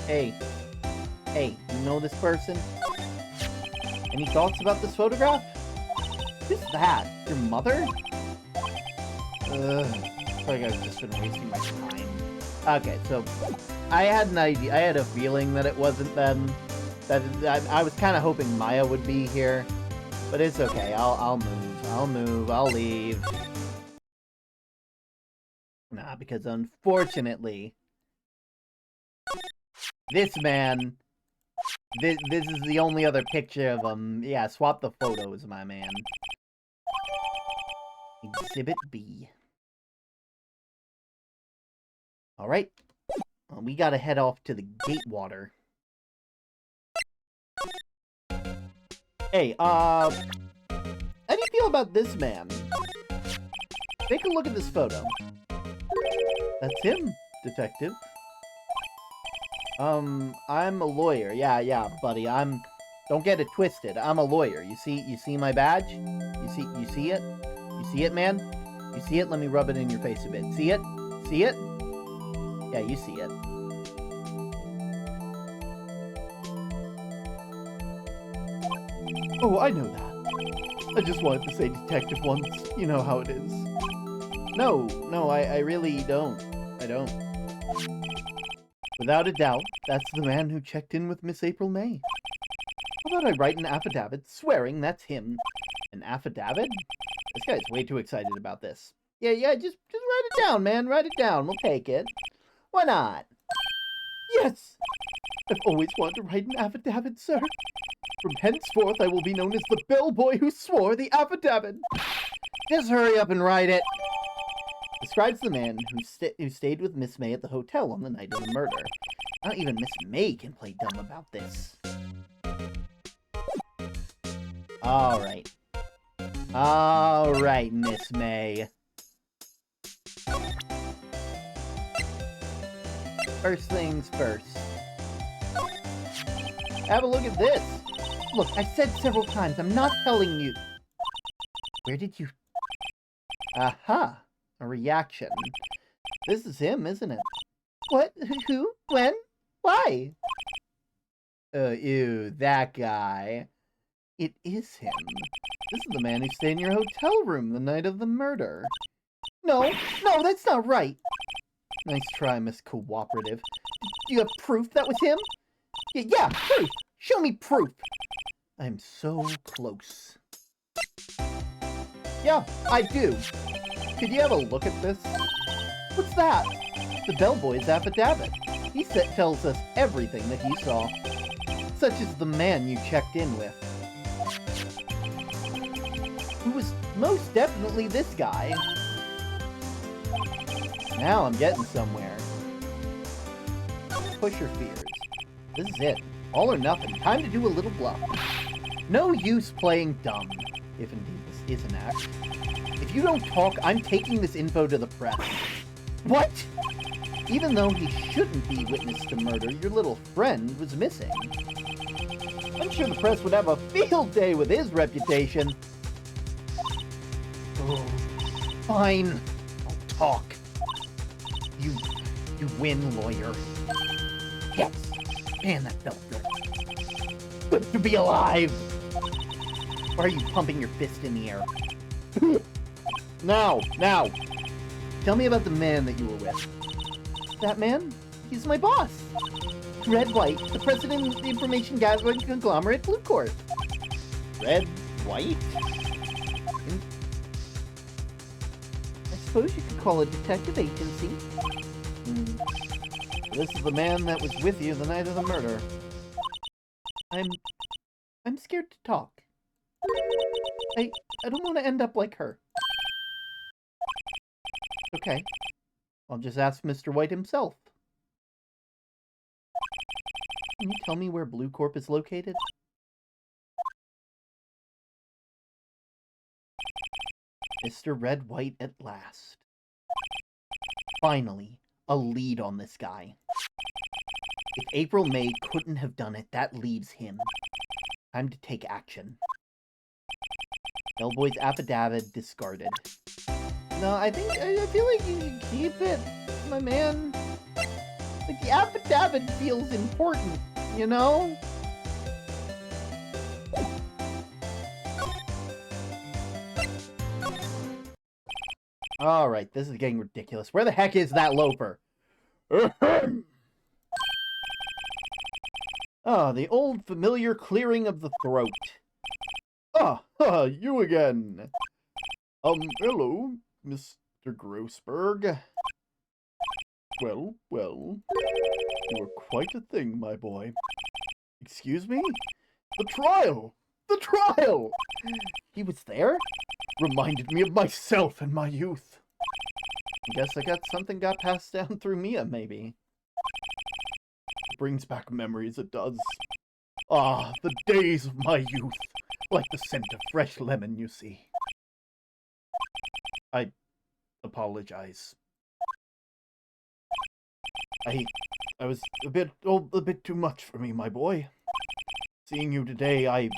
Hey, you know this person? Any thoughts about this photograph? Who's that? Your mother? It's like I've just been wasting my time. Okay, so I had an idea. I had a feeling that it wasn't them. I was kind of hoping Maya would be here, but it's okay. I'll move. I'll leave. Nah, because unfortunately, this man. This is the only other picture of him. Yeah, swap the photos, my man. Exhibit B. Alright. Well, we gotta head off to the Gatewater. Hey, how do you feel about this man? Take a look at this photo. That's him, detective. I'm a lawyer. Yeah, buddy. Don't get it twisted. I'm a lawyer. You see my badge? You see it? You see it, man? You see it? Let me rub it in your face a bit. See it? See it? Yeah, you see it. Oh, I know that. I just wanted to say detective once. You know how it is. No, I really don't. I don't. Without a doubt, that's the man who checked in with Miss April May. How about I write an affidavit swearing that's him? An affidavit? This guy's way too excited about this. Yeah, just write it down, man. Write it down. We'll take it. Why not? Yes! I've always wanted to write an affidavit, sir. From henceforth, I will be known as the bellboy who swore the affidavit. Just hurry up and write it. Describes the man who stayed with Miss May at the hotel on the night of the murder. Not even Miss May can play dumb about this. Alright. Alright, Miss May. First things first. Have a look at this. Look, I said several times, I'm not telling you. Where did you... Aha. A reaction. This is him, isn't it? What? Who? When? Why? Ew, that guy. It is him. This is the man who stayed in your hotel room the night of the murder. No, that's not right. Nice try, Miss Cooperative. Do you have proof that was him? Yeah, proof! Show me proof! I'm so close. Yeah, I do. Could you have a look at this? What's that? The bellboy's affidavit. He tells us everything that he saw. Such as the man you checked in with. Who was most definitely this guy. Now I'm getting somewhere. Push your fears. This is it. All or nothing. Time to do a little bluff. No use playing dumb, if indeed this is an act. If you don't talk, I'm taking this info to the press. What? Even though he shouldn't be witness to murder, your little friend was missing. I'm sure the press would have a field day with his reputation. Oh, fine. I'll talk. You win, lawyer. Yes. Man, that felt good. Good to be alive. Why are you pumping your fist in the air? Now! Tell me about the man that you were with. That man? He's my boss. Red White, the president of the information gathering conglomerate Blue Corp. Red White? I suppose you could call it detective agency. This is the man that was with you the night of the murder. I'm scared to talk. I don't want to end up like her. Okay. I'll just ask Mr. White himself. Can you tell me where Blue Corp is located? Mr. Red White at last. Finally, a lead on this guy. If April May couldn't have done it, that leaves him. Time to take action. Bellboy's affidavit discarded. No, I feel like you should keep it, my man. Like, the affidavit feels important, you know? Alright, this is getting ridiculous. Where the heck is that loafer? Ah, the old familiar clearing of the throat. You again. Hello, Mr. Grossberg. Well, you are quite a thing, my boy. Excuse me? The trial! He was there? reminded me of myself and my youth. I guess something got passed down through Mia, maybe. It brings back memories, it does. Ah, the days of my youth, like the scent of fresh lemon, you see. I apologize. I was a bit too much for me, my boy. Seeing you today, I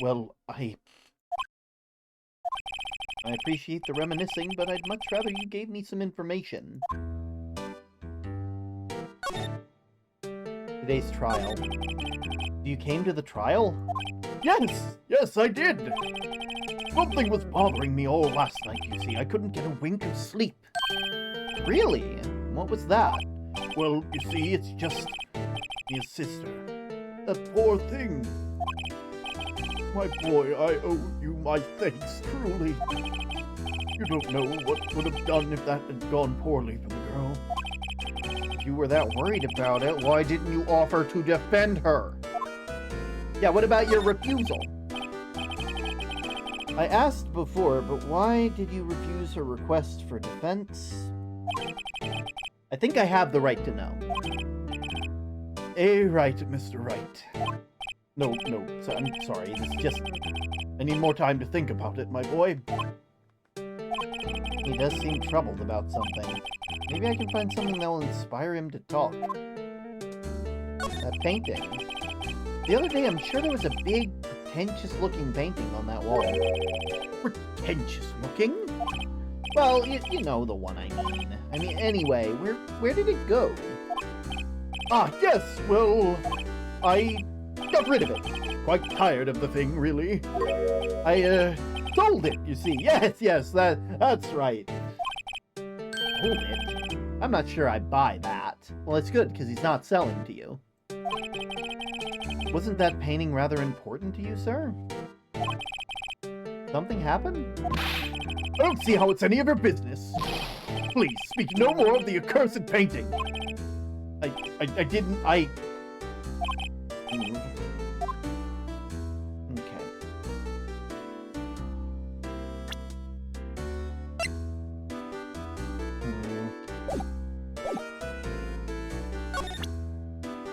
appreciate the reminiscing, but I'd much rather you gave me some information. Today's trial. You came to the trial? Yes, I did. Something was bothering me all last night, you see. I couldn't get a wink of sleep. Really? What was that? Well, you see, it's just his sister. That poor thing. My boy, I owe you my thanks, truly. You don't know what would have done if that had gone poorly for the girl. If you were that worried about it, why didn't you offer to defend her? Yeah, what about your refusal? I asked before, but why did you refuse her request for defense? I think I have the right to know. Right, Mr. Wright. No, so I'm sorry. It's just... I need more time to think about it, my boy. He does seem troubled about something. Maybe I can find something that will inspire him to talk. That painting. The other day, I'm sure there was a big, pretentious-looking painting on that wall. Pretentious-looking? Well, you know the one I mean. Anyway, where did it go? Ah, yes, well, I got rid of it. Quite tired of the thing, really. I, sold it, you see. Yes, that's right. Sold it? I'm not sure I buy that. Well, it's good, because he's not selling to you. Wasn't that painting rather important to you, sir? Something happened? I don't see how it's any of your business. Please, speak no more of the accursed painting. I didn't, Okay.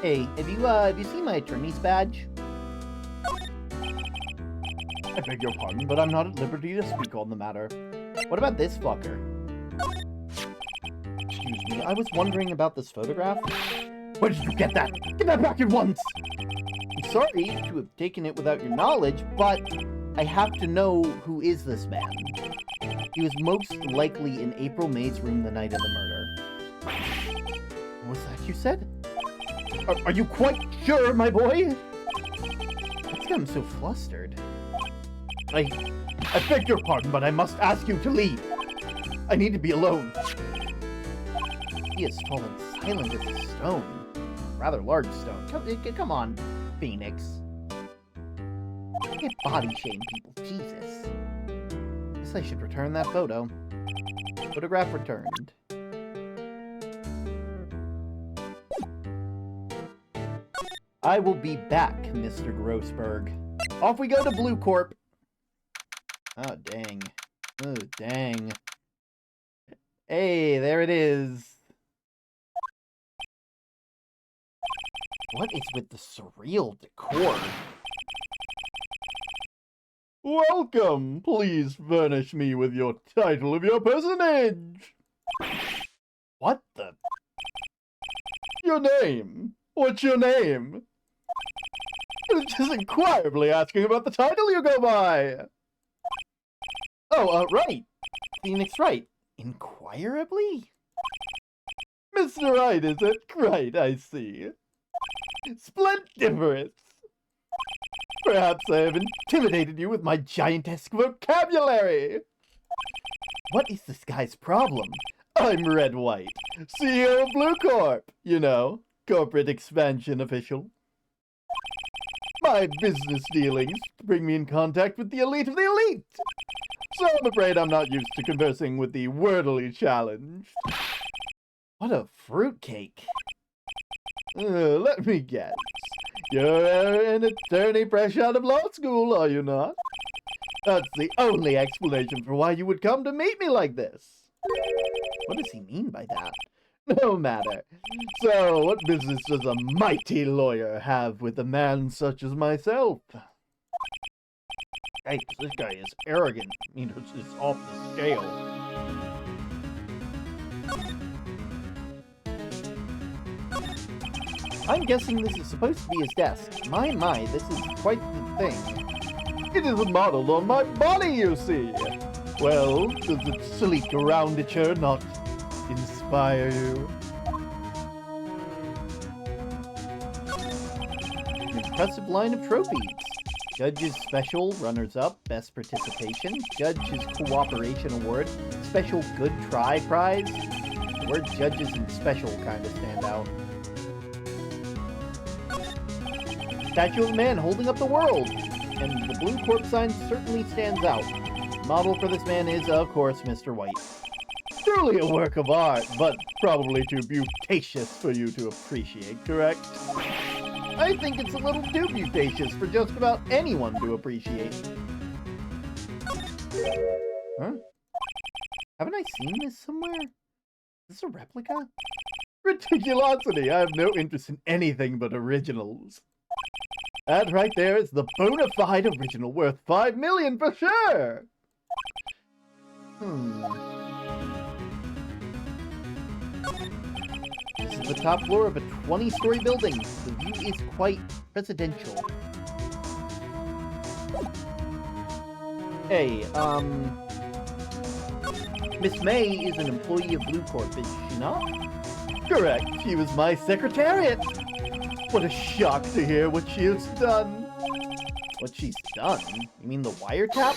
Hey, have you seen my attorney's badge? I beg your pardon, but I'm not at liberty to speak on the matter. What about this fucker? Excuse me, I was wondering about this photograph. Where did you get that? Give that back at once! I'm sorry to have taken it without your knowledge, but I have to know who is this man. He was most likely in April May's room the night of the murder. What was that you said? Are you quite sure, my boy? What's got him so flustered? I beg your pardon, but I must ask you to leave. I need to be alone. He is tall and silent as a stone. Rather large stone. Come on, Phoenix. I can't body shame people, Jesus. Guess I should return that photo. Photograph returned. I will be back, Mr. Grossberg. Off we go to Blue Corp. Oh, dang. Oh, dang. Hey, there it is. What is with the surreal decor? Welcome! Please furnish me with your title of your personage! What the? Your name? What's your name? It's just inquirably asking about the title you go by! Oh, right. Phoenix Wright. Inquirably? Mr. Wright, is it? Right, I see. Splendiferous! Perhaps I have intimidated you with my giantesque vocabulary! What is this guy's problem? I'm Red White, CEO of Blue Corp, you know, corporate expansion official. My business dealings bring me in contact with the elite of the elite! So I'm afraid I'm not used to conversing with the wordily challenged. What a fruitcake. Let me guess. You're an attorney fresh out of law school, are you not? That's the only explanation for why you would come to meet me like this. What does he mean by that? No matter. So, what business does a mighty lawyer have with a man such as myself? Hey, this guy is arrogant. I mean, it's off the scale. I'm guessing this is supposed to be his desk. My, this is quite the thing. It is modeled on my body, you see. Well, does its sleek rounditure not inspire you? An impressive line of trophies. Judge's Special Runners-Up, Best Participation, Judge's Cooperation Award, Special Good Try Prize. The word judges and special kind of stand out. Statue of a man holding up the world, and the blue corp sign certainly stands out. Model for this man is, of course, Mr. White. Truly a work of art, but probably too beautacious for you to appreciate, correct? I think it's a little too beautacious for just about anyone to appreciate. Huh? Haven't I seen this somewhere? Is this a replica? Ridiculosity! I have no interest in anything but originals. That right there is the bona fide original worth 5 million for sure! This is the top floor of a 20-story building. The view is quite presidential. Hey, Miss May is an employee of Blue Corp, is she not? Correct, she was my secretariat! What a shock to hear what she has done. What she's done? You mean the wiretap?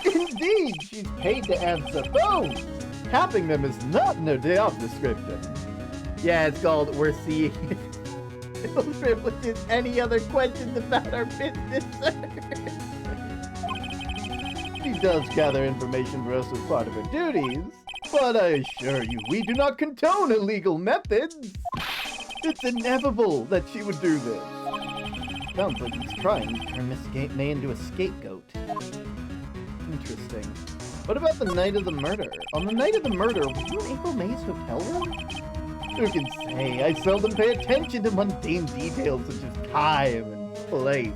Indeed, she's paid to answer phones. Tapping them is not in her job description. Yeah, it's called We're Seeing It. No privileges any other questions about our business. She does gather information for us as part of her duties, but I assure you, we do not condone illegal methods. It's inevitable that she would do this. Sounds like he's trying to turn Miss May into a scapegoat. Interesting. What about the night of the murder? On the night of the murder, were you in April May's hotel room? Who can say? I seldom pay attention to mundane details such as time and place.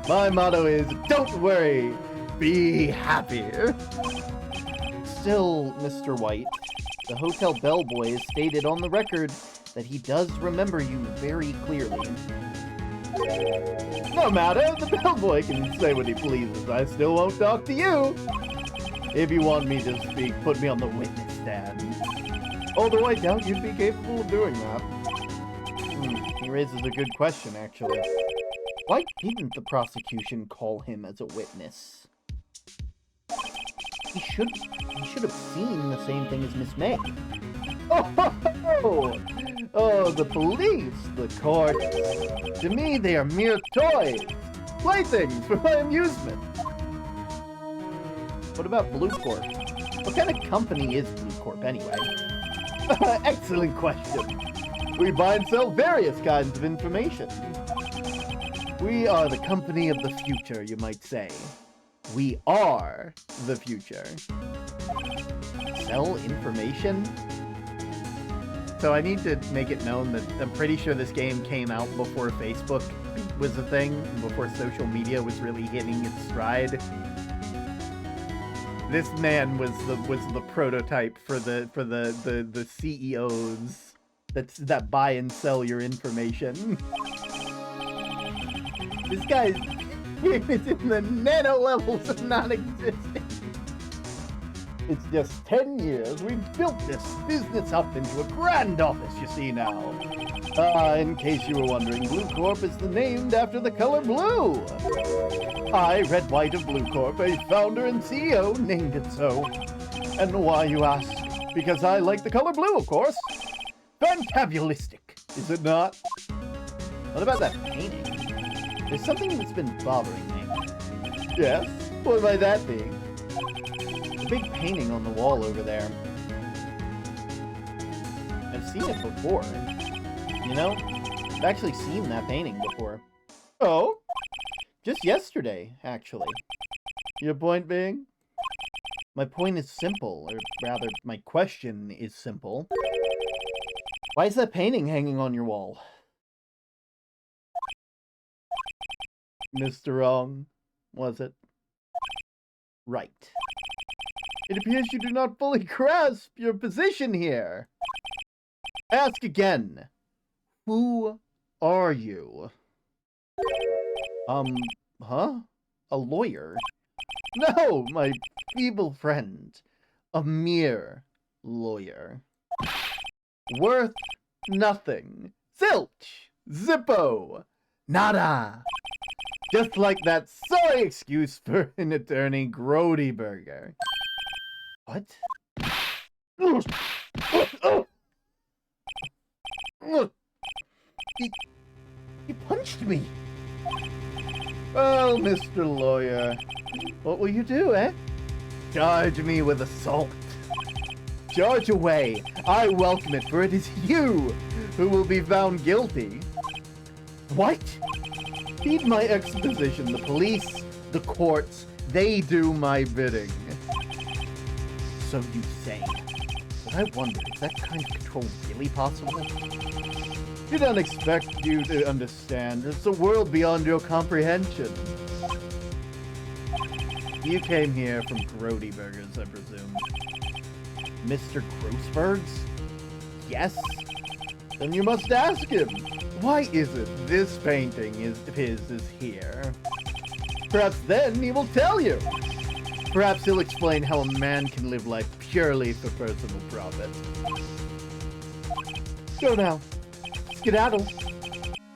My motto is, don't worry, be happy. Still, Mr. White, the hotel bellboy has stated on the record that he does remember you very clearly. No matter, the bellboy can say what he pleases. I still won't talk to you. If you want me to speak, put me on the witness stand. Although I doubt you'd be capable of doing that. He raises a good question, actually. Why didn't the prosecution call him as a witness? He should have seen the same thing as Miss May. Oh, the police, the courts. To me, they are mere toys, playthings for my amusement. What about Blue Corp? What kind of company is Blue Corp, anyway? Excellent question. We buy and sell various kinds of information. We are the company of the future, you might say. We are the future. Sell information? So I need to make it known that I'm pretty sure this game came out before Facebook was a thing, before social media was really hitting its stride. This man was the prototype for the CEOs that buy and sell your information. This guy's is in the nano levels of non-existent. It's just 10 years. We've built this business up into a grand office, you see now. In case you were wondering, Blue Corp is named after the color blue. I, Red White of Blue Corp, a founder and CEO, named it so. And why, you ask? Because I like the color blue, of course. Fantabulistic, is it not? What about that painting? There's something that's been bothering me. Yes? What might that be? The big painting on the wall over there. I've seen it before. You know? I've actually seen that painting before. Oh? Just yesterday, actually. Your point being? My point is simple, or rather, my question is simple. Why is that painting hanging on your wall? Mr. Wrong, was it? Right. It appears you do not fully grasp your position here. Ask again. Who are you? Huh? A lawyer? No, my feeble friend. A mere lawyer. Worth nothing. Zilch. Zippo. Nada. Just like that sorry excuse for an attorney Grody burger. What? He punched me! Well, Mr. Lawyer, what will you do, eh? Charge me with assault. Charge away. I welcome it, for it is you who will be found guilty. What? Heed my exposition. The police, the courts, they do my bidding. So you say. But I wonder, is that kind of control really possible? You don't expect you to understand. It's a world beyond your comprehension. You came here from Grody Burgers, I presume. Mr. Grossberg's? Yes? Then you must ask him. Why is it this painting of his is here? Perhaps then he will tell you. Perhaps he'll explain how a man can live life purely for personal profit. Go now. Skedaddle.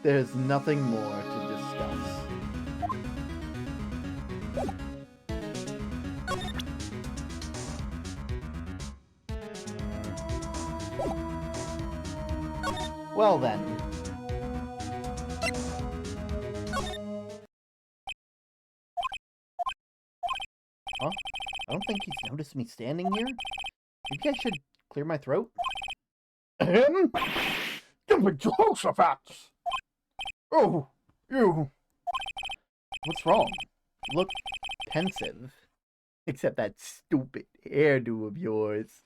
There's nothing more to discuss. Well then. Huh? I don't think he's noticed me standing here. Maybe I should clear my throat? Him? Jehoshaphat! Oh, you. What's wrong? You look pensive. Except that stupid hairdo of yours.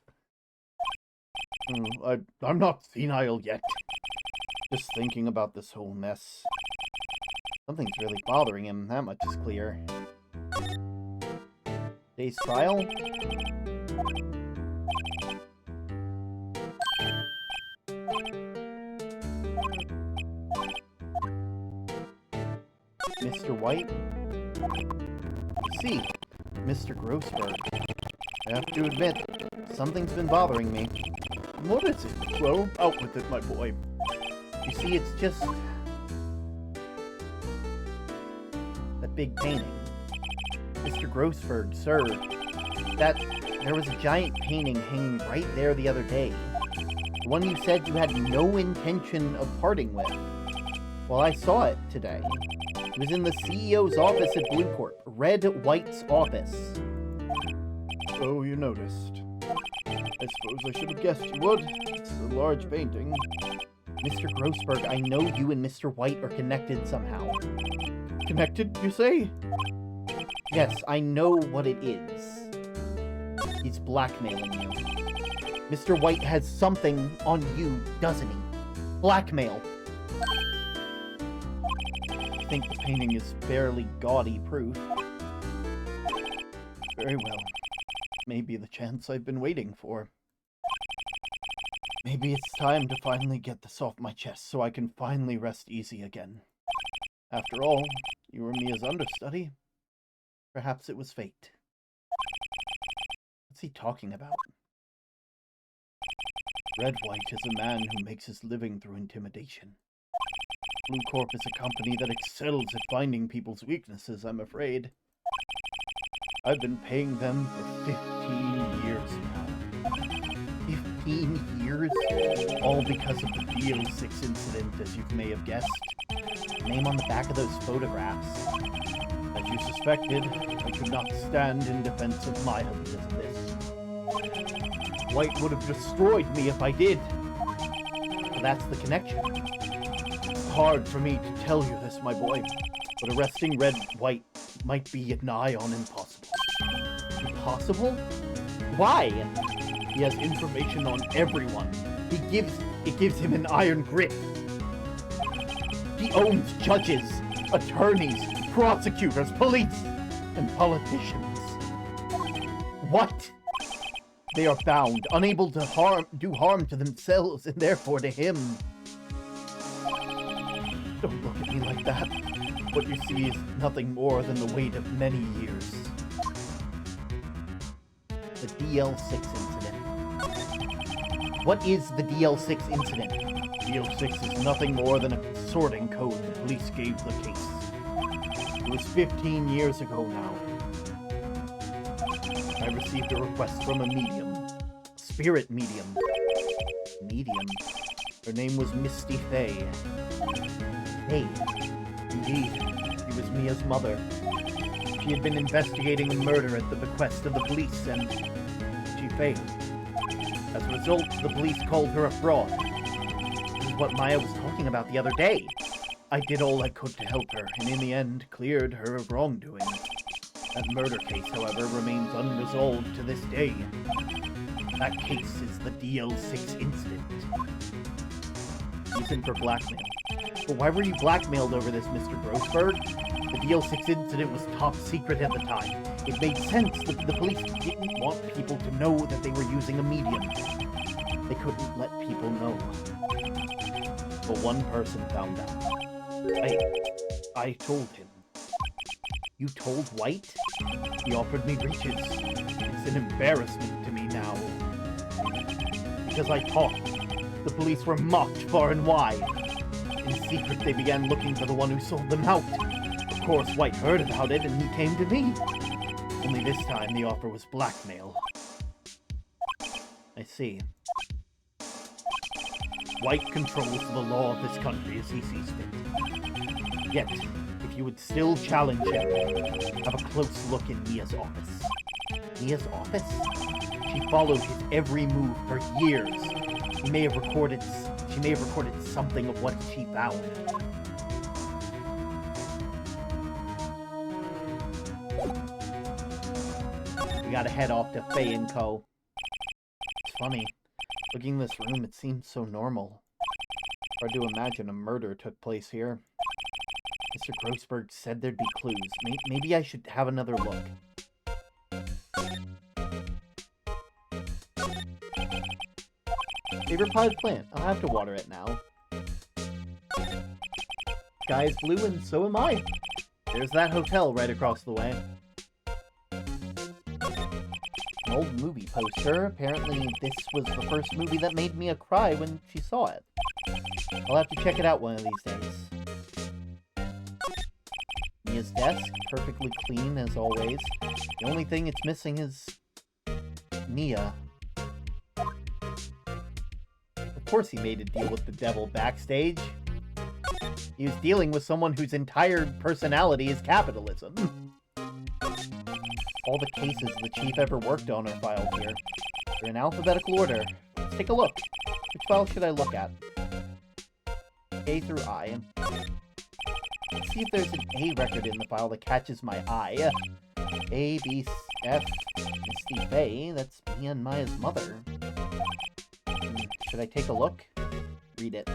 I'm not senile yet. Just thinking about this whole mess. Something's really bothering him, that much is clear. Today's trial? Mr. White? See, Mr. Grossberg. I have to admit, something's been bothering me. What is it? Well, out with it, my boy. You see, it's just... that big painting. Mr. Grossberg, sir. There was a giant painting hanging right there the other day. The one you said you had no intention of parting with. Well, I saw it today. It was in the CEO's office at Blue Corp. Red White's office. Oh, you noticed. I suppose I should have guessed you would. It's a large painting. Mr. Grossberg, I know you and Mr. White are connected somehow. Connected, you say? Yes, I know what it is. He's blackmailing you. Mr. White has something on you, doesn't he? Blackmail. I think the painting is barely gaudy proof. Very well. Maybe the chance I've been waiting for. Maybe it's time to finally get this off my chest so I can finally rest easy again. After all, you were Mia's understudy. Perhaps it was fate. What's he talking about? Red White is a man who makes his living through intimidation. Blue Corp is a company that excels at finding people's weaknesses, I'm afraid. I've been paying them for 15 years now. 15 years? All because of the Deal 6 incident, as you may have guessed. Name on the back of those photographs. As you suspected, I could not stand in defense of Maya because of this. White would have destroyed me if I did. So that's the connection. It's hard for me to tell you this, my boy, but arresting Red White might be nigh on impossible. Impossible? Why? He has information on everyone. It gives him an iron grip. He owns judges, attorneys, prosecutors, police, and politicians. What? They are bound, unable to do harm to themselves, and therefore to him. Don't look at me like that. What you see is nothing more than the weight of many years. The DL6 incident. What is the DL6 incident? DL6 is nothing more than a sorting code the police gave the case. It was 15 years ago now. I received a request from a medium. Spirit medium. Medium? Her name was Misty Faye. Faye? Indeed, she was Mia's mother. She had been investigating a murder at the bequest of the police, and she failed. As a result, the police called her a fraud. This is what Maya was talking about the other day. I did all I could to help her, and in the end, cleared her of wrongdoing. That murder case, however, remains unresolved to this day. That case is the DL6 incident. Reason for blackmail. But why were you blackmailed over this, Mr. Grossberg? The DL6 incident was top secret at the time. It made sense that the police didn't want people to know that they were using a medium. They couldn't let people know. But one person found out. I told him. You told White? He offered me riches. It's an embarrassment to me now. Because I talked, the police were mocked far and wide. In secret, they began looking for the one who sold them out. Of course, White heard about it, and he came to me. Only this time, the offer was blackmail. I see. White controls the law of this country as he sees fit. Yet, if you would still challenge him, have a close look in Mia's office. Mia's office? She followed his every move for years. She may have recorded something of what she found. We gotta head off to Faye & Co. It's funny. Looking in this room, it seems so normal. Hard to imagine a murder took place here. Mr. Grossberg said there'd be clues. Maybe I should have another look. Favorite potted plant. I'll have to water it now. Sky is blue and so am I. There's that hotel right across the way. An old movie poster. Apparently this was the first movie that made Mia cry when she saw it. I'll have to check it out one of these days. Mia's desk, perfectly clean as always. The only thing it's missing is Mia. Of course he made a deal with the devil backstage. He was dealing with someone whose entire personality is capitalism. All the cases the chief ever worked on are filed here. They're in alphabetical order. Let's take a look. Which file should I look at? A through I. Let's see if there's an A record in the file that catches my eye. A, B, F, Misty Faye. That's me and Maya's mother. Should I take a look? Read it.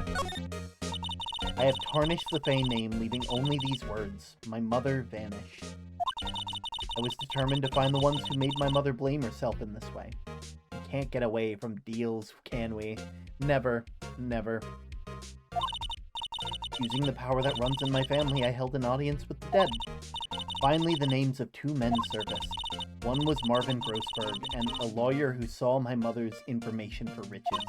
I have tarnished the Faye name, leaving only these words. My mother vanished. I was determined to find the ones who made my mother blame herself in this way. We can't get away from deals, can we? Never. Never. Using the power that runs in my family, I held an audience with the dead. Finally, the names of two men surfaced. One was Marvin Grossberg, and a lawyer who saw my mother's information for riches.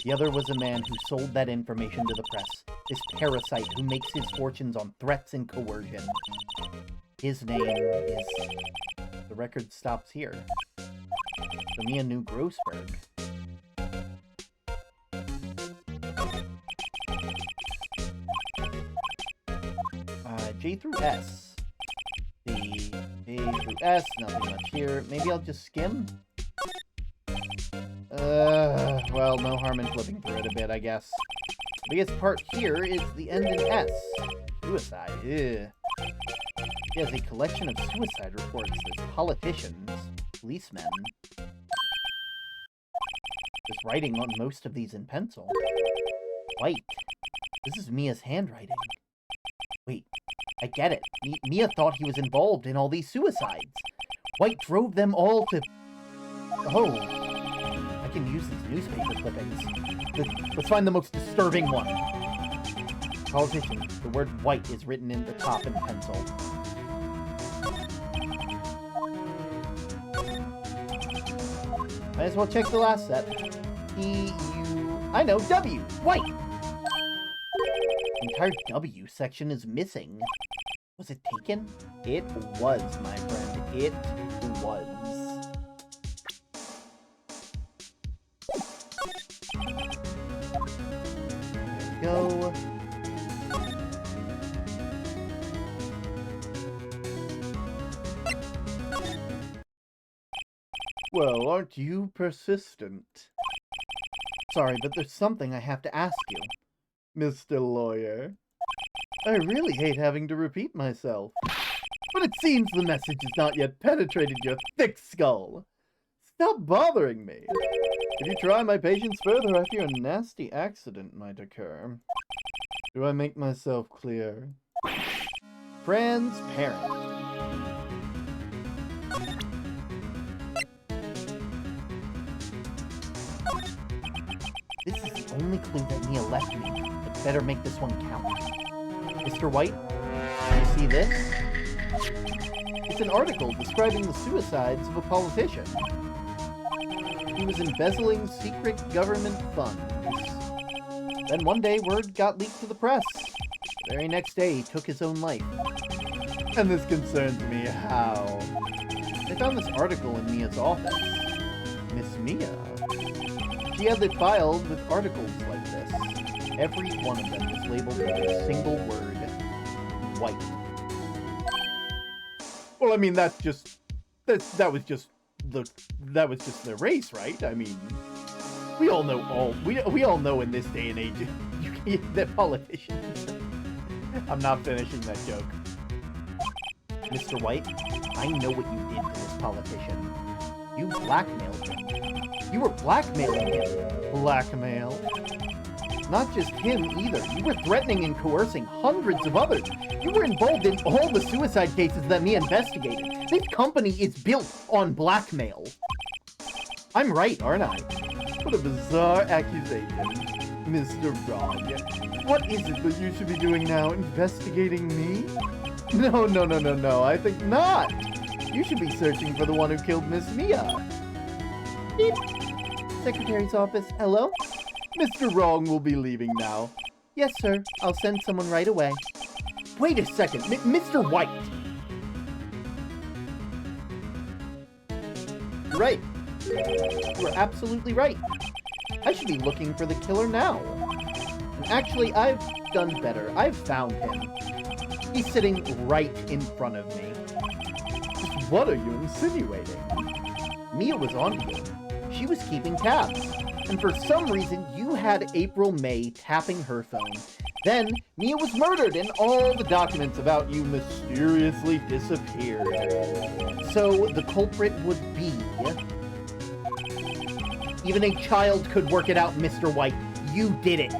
The other was a man who sold that information to the press. This parasite who makes his fortunes on threats and coercion. His name is... The record stops here. So Mia knew Grossberg. J through S. C, J through S, nothing much here. Maybe I'll just skim? Well, no harm in flipping through it a bit, I guess. The biggest part here is the end in S. Suicide, ew. He has a collection of suicide reports. There's politicians, policemen. There's writing on most of these in pencil. White. This is Mia's handwriting. Wait, I get it. Mia thought he was involved in all these suicides. White drove them all to... Oh. I can use these newspaper clippings. Let's find the most disturbing one. Politician. The word white is written in the top in pencil. Might as well check the last set. I know, W. White. The entire W section is missing. Was it taken? It was, my friend. It was. There we go. Well, aren't you persistent? Sorry, but there's something I have to ask you. Mr. Lawyer. I really hate having to repeat myself. But it seems the message has not yet penetrated your thick skull. Stop bothering me. If you try my patience further, I fear a nasty accident might occur. Do I make myself clear? Transparent. This is the only clue that Mia left me. I'd better make this one count. Mr. White, do you see this? It's an article describing the suicides of a politician. He was embezzling secret government funds. Then one day, word got leaked to the press. The very next day, he took his own life. And this concerns me how? I found this article in Mia's office. Miss Mia? She had it filed with articles like this. Every one of them was labeled with a single word. White. Well, I mean, that was just the race, right? I mean, we all know we all know in this day and age that politicians. I'm not finishing that joke. Mr. White, I know what you did to this politician. You blackmailed him. You were blackmailing him. Blackmail? Not just him either. You were threatening and coercing hundreds of others. You were involved in all the suicide cases that Mia investigated. This company is built on blackmail. I'm right, aren't I? What a bizarre accusation, Mr. Wrong. What is it that you should be doing now? Investigating me? No, I think not. You should be searching for the one who killed Miss Mia. Beep. Secretary's office. Hello? Mr. Wrong will be leaving now. Yes, sir. I'll send someone right away. Wait a second. Mr. White. You're right. You were absolutely right. I should be looking for the killer now. And actually, I've done better. I've found him. He's sitting right in front of me. What are you insinuating? Mia was onto you. She was keeping tabs. And for some reason, you had April May tapping her phone. Then, Mia was murdered and all the documents about you mysteriously disappeared. So, the culprit would be... Even a child could work it out, Mr. White. You did it.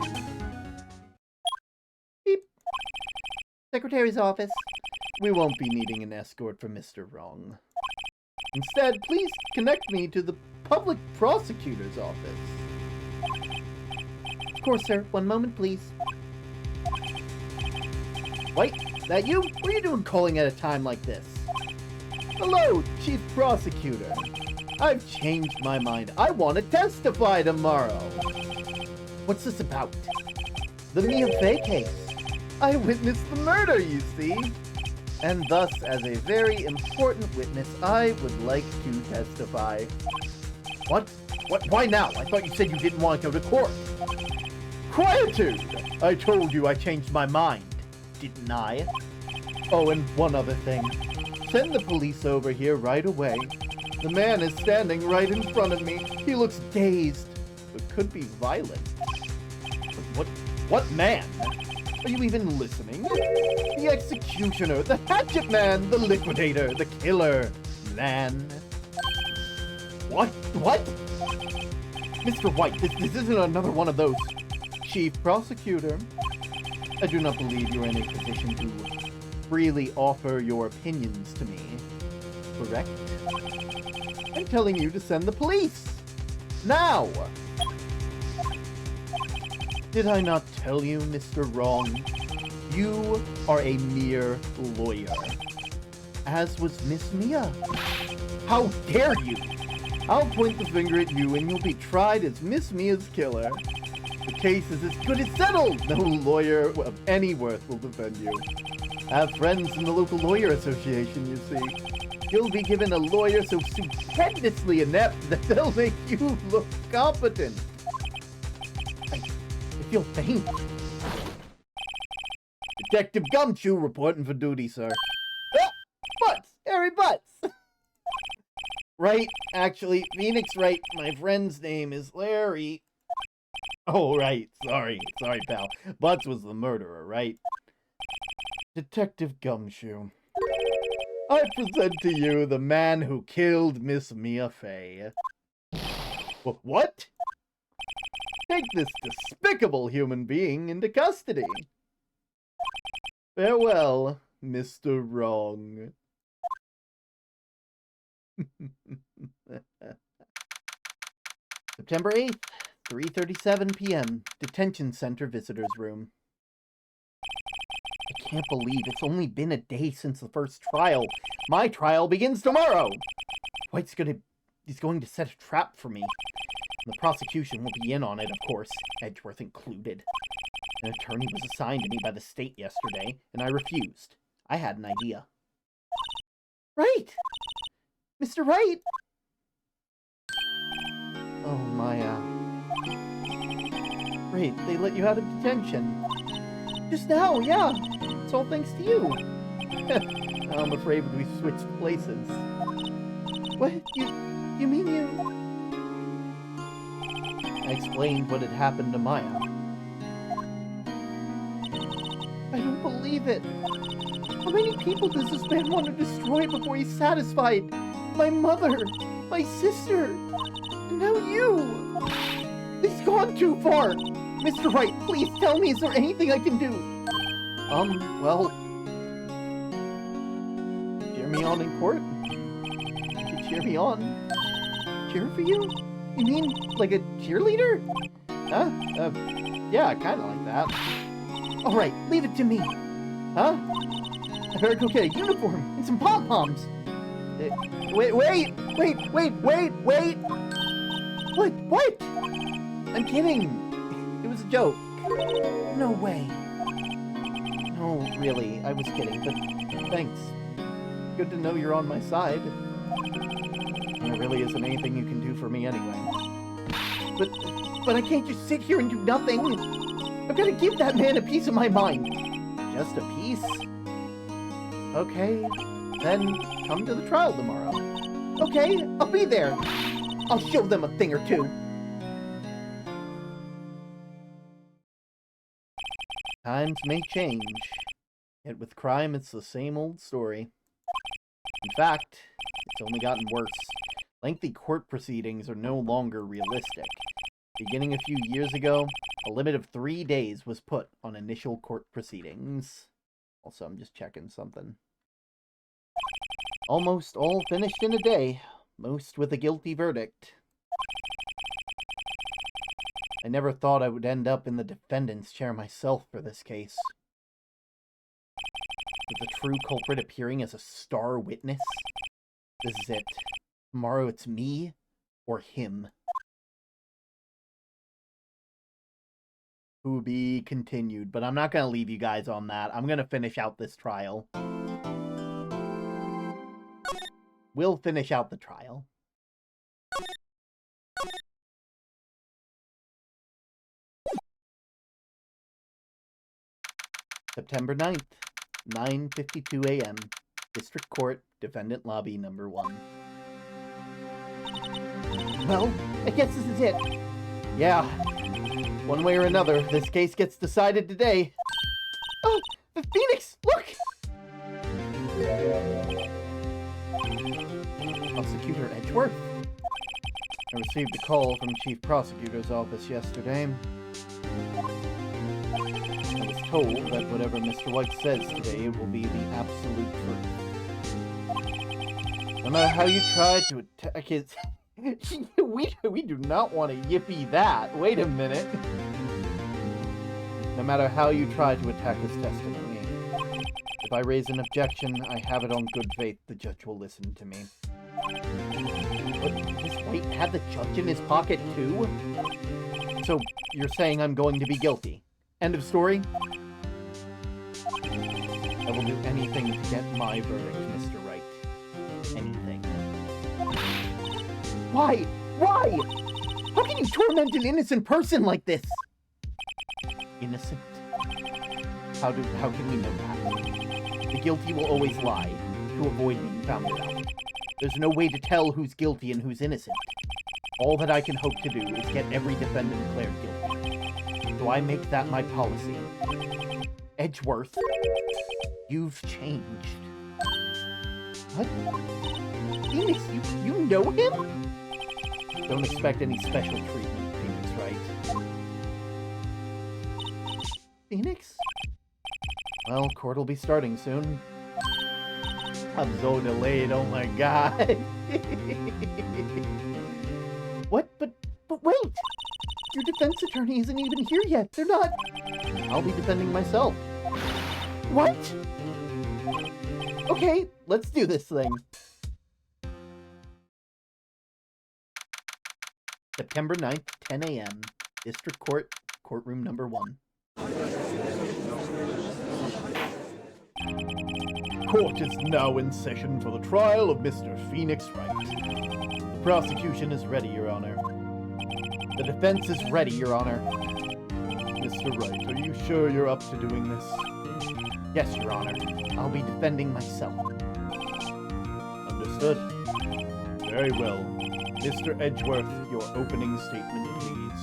Beep. Secretary's office. We won't be needing an escort from Mr. Wrong. Instead, please connect me to the public prosecutor's office. Of course, sir. One moment, please. White, that you? What are you doing calling at a time like this? Hello, Chief Prosecutor. I've changed my mind. I want to testify tomorrow. What's this about? The Mia Fey case. I witnessed the murder, you see. And thus, as a very important witness, I would like to testify. What? Why now? I thought you said you didn't want to go to court. Quietude! I told you I changed my mind, didn't I? Oh, and one other thing. Send the police over here right away. The man is standing right in front of me. He looks dazed, but could be violent. What man? Are you even listening? The executioner, the hatchet man, the liquidator, the killer, man. What? What? Mr. White, this isn't another one of those. Chief Prosecutor, I do not believe you're in a position to freely offer your opinions to me. Correct? I'm telling you to send the police. Now! Did I not tell you, Mr. Wrong? You are a mere lawyer. As was Miss Mia. How dare you! I'll point the finger at you and you'll be tried as Miss Mia's killer. The case is as good as settled! No lawyer of any worth will defend you. I have friends in the local lawyer association, you see. You'll be given a lawyer so stupendously inept that they'll make you look competent. I feel faint. Detective Gumshoe reporting for duty, sir. Ah, Butts! Harry Butts! Right, actually, Phoenix Wright, my friend's name is Larry. Oh, right, sorry, pal. Butts was the murderer, right? Detective Gumshoe. I present to you the man who killed Miss Mia Fey. What? Take this despicable human being into custody. Farewell, Mr. Wrong. September 8th, 3:37 p.m. Detention Center Visitors Room. I can't believe it's only been a day since the first trial. My trial begins tomorrow. White's he's going to set a trap for me. The prosecution will be in on it, of course, Edgeworth included. An attorney was assigned to me by the state yesterday, and I refused. I had an idea. Right! Mr. Wright! Oh, Maya. Great, they let you out of detention. Just now, yeah. It's all thanks to you. I'm afraid we've switched places. What? You mean you... I explained what had happened to Maya. I don't believe it. How many people does this man want to destroy before he's satisfied? My mother, my sister, and now you. He's gone too far. Mr. Wright, please tell me, is there anything I can do? Well... Cheer me on in court? You can cheer me on? Cheer for you? You mean, like a cheerleader? Huh? Yeah, kinda like that. Alright, leave it to me. Huh? I better go get a uniform and some pom-poms. Wait! What? I'm kidding. It was a joke. No way. No, really, I was kidding, but thanks. Good to know you're on my side. There really isn't anything you can do for me anyway. But I can't just sit here and do nothing. I've got to give that man a piece of my mind. Just a piece? Okay, then come to the trial tomorrow. Okay, I'll be there. I'll show them a thing or two. Times may change, yet with crime it's the same old story. In fact, it's only gotten worse. Lengthy court proceedings are no longer realistic. Beginning a few years ago, a limit of 3 days was put on initial court proceedings. Also, I'm just checking something. Almost all finished in a day, most with a guilty verdict. I never thought I would end up in the defendant's chair myself for this case. With the true culprit appearing as a star witness? This is it. Tomorrow it's me or him. To be continued, but I'm not going to leave you guys on that. I'm going to finish out this trial. We'll finish out the trial. September 9th, 9:52 a.m. District Court, Defendant Lobby number 1. Well, I guess this is it. Yeah. One way or another, this case gets decided today. Oh, the Phoenix, look! Prosecutor Edgeworth? I received a call from Chief Prosecutor's office yesterday. I was told that whatever Mr. White says today will be the absolute truth. No matter how you try to attack his... we do not want to yippee that. Wait a minute. No matter how you try to attack his testimony, if I raise an objection, I have it on good faith the judge will listen to me. But does White have the judge in his pocket too? So you're saying I'm going to be guilty? End of story? I will do anything to get my verdict, Mr. Wright. Anything. Why? Why? How can you torment an innocent person like this? Innocent? How can we know that? The guilty will always lie to avoid being found out. There's no way to tell who's guilty and who's innocent. All that I can hope to do is get every defendant declared guilty. So I make that my policy. Edgeworth, you've changed. What? Phoenix, you know him? Don't expect any special treatment, Phoenix, right? Phoenix? Well, court will be starting soon. I'm so delayed, oh my god. What? But wait! Your defense attorney isn't even here yet. They're not... I'll be defending myself. What? Okay, let's do this thing. September 9th, 10 a.m. District Court, courtroom number 1. Court is now in session for the trial of Mr. Phoenix Wright. The prosecution is ready, Your Honor. The defense is ready, Your Honor. Mr. Wright, are you sure you're up to doing this? Yes, Your Honor. I'll be defending myself. Understood. Very well. Mr. Edgeworth, your opening statement, please.